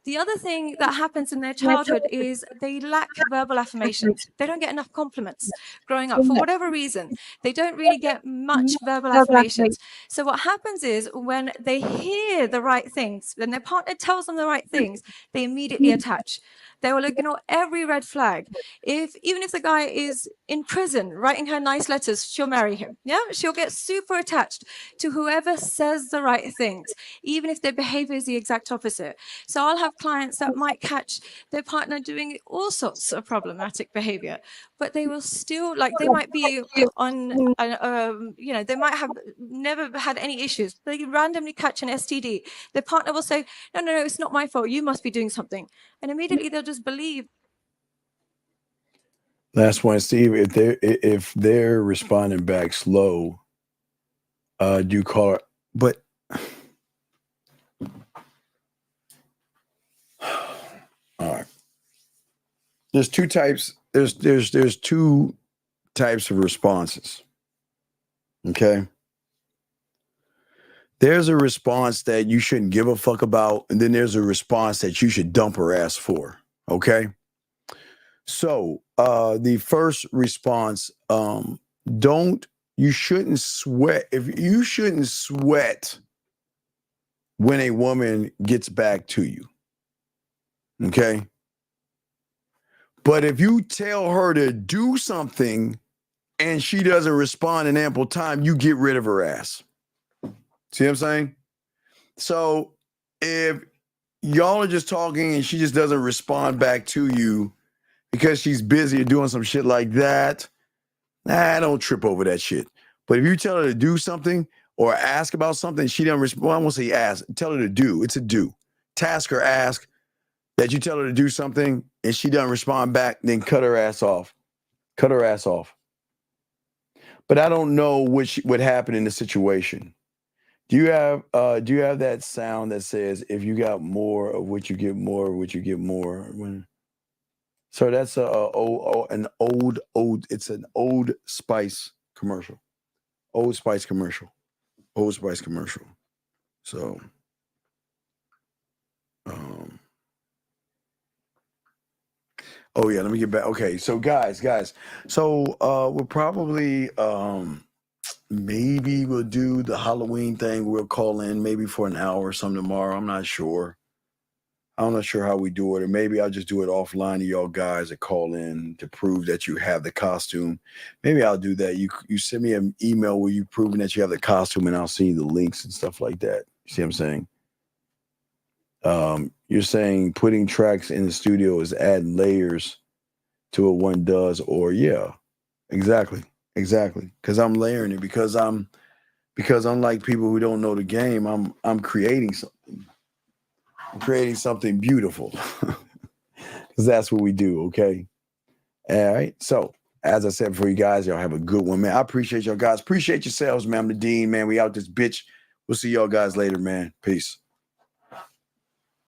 The other thing that happens in their childhood is they lack verbal affirmations. They don't get enough compliments growing up for whatever reason. They don't really get much verbal affirmations. So what happens is when they hear the right things, when their partner tells them the right things, they immediately attach. They will ignore every red flag. Even if the guy is in prison writing her nice letters, she'll marry him. Yeah, she'll get super attached to whoever says the right things, even if their behavior is the exact opposite. So I'll have clients that might catch their partner doing all sorts of problematic behavior, but they will still, like, they might be on, they might have never had any issues. They randomly catch an STD. Their partner will say, no, it's not my fault. You must be doing something. And immediately they'll just believe.
Last one, Steve. If they're responding back slow, do you call it? But all right. There's two types. There's two types of responses. Okay. There's a response that you shouldn't give a fuck about, and then there's a response that you should dump her ass for. Okay. So the first response, you shouldn't sweat. If you shouldn't sweat when a woman gets back to you. Okay. But if you tell her to do something and she doesn't respond in ample time, you get rid of her ass. See what I'm saying? So if y'all are just talking and she just doesn't respond back to you because she's busy or doing some shit like that, don't trip over that shit. But if you tell her to do something or ask about something, she doesn't respond. Well, I won't say ask. Tell her to do. It's a do. Task or ask that you tell her to do something and she doesn't respond back, then cut her ass off. Cut her ass off. But I don't know what happened in the situation. Do you have that sound that says if you got more of what you get more of what you get more? So that's an Old Spice commercial. Old Spice commercial. Old Spice commercial. So oh yeah, let me get back. Okay, so guys. So we'll probably maybe we'll do the Halloween thing. We'll call in maybe for an hour or something tomorrow. I'm not sure. I'm not sure how we do it. Or maybe I'll just do it offline to y'all guys that call in to prove that you have the costume. Maybe I'll do that. You send me an email where you proving that you have the costume and I'll send you the links and stuff like that. You see what I'm saying? You're saying putting tracks in the studio is adding layers to what one does, or yeah, exactly. Because I'm layering it because unlike people who don't know the game, I'm creating something. I'm creating something beautiful. Because that's what we do, okay? All right. So as I said before, you guys, y'all have a good one, man. I appreciate y'all guys. Appreciate yourselves, man. I'm the Dean, man. We out this bitch. We'll see y'all guys later, man. Peace.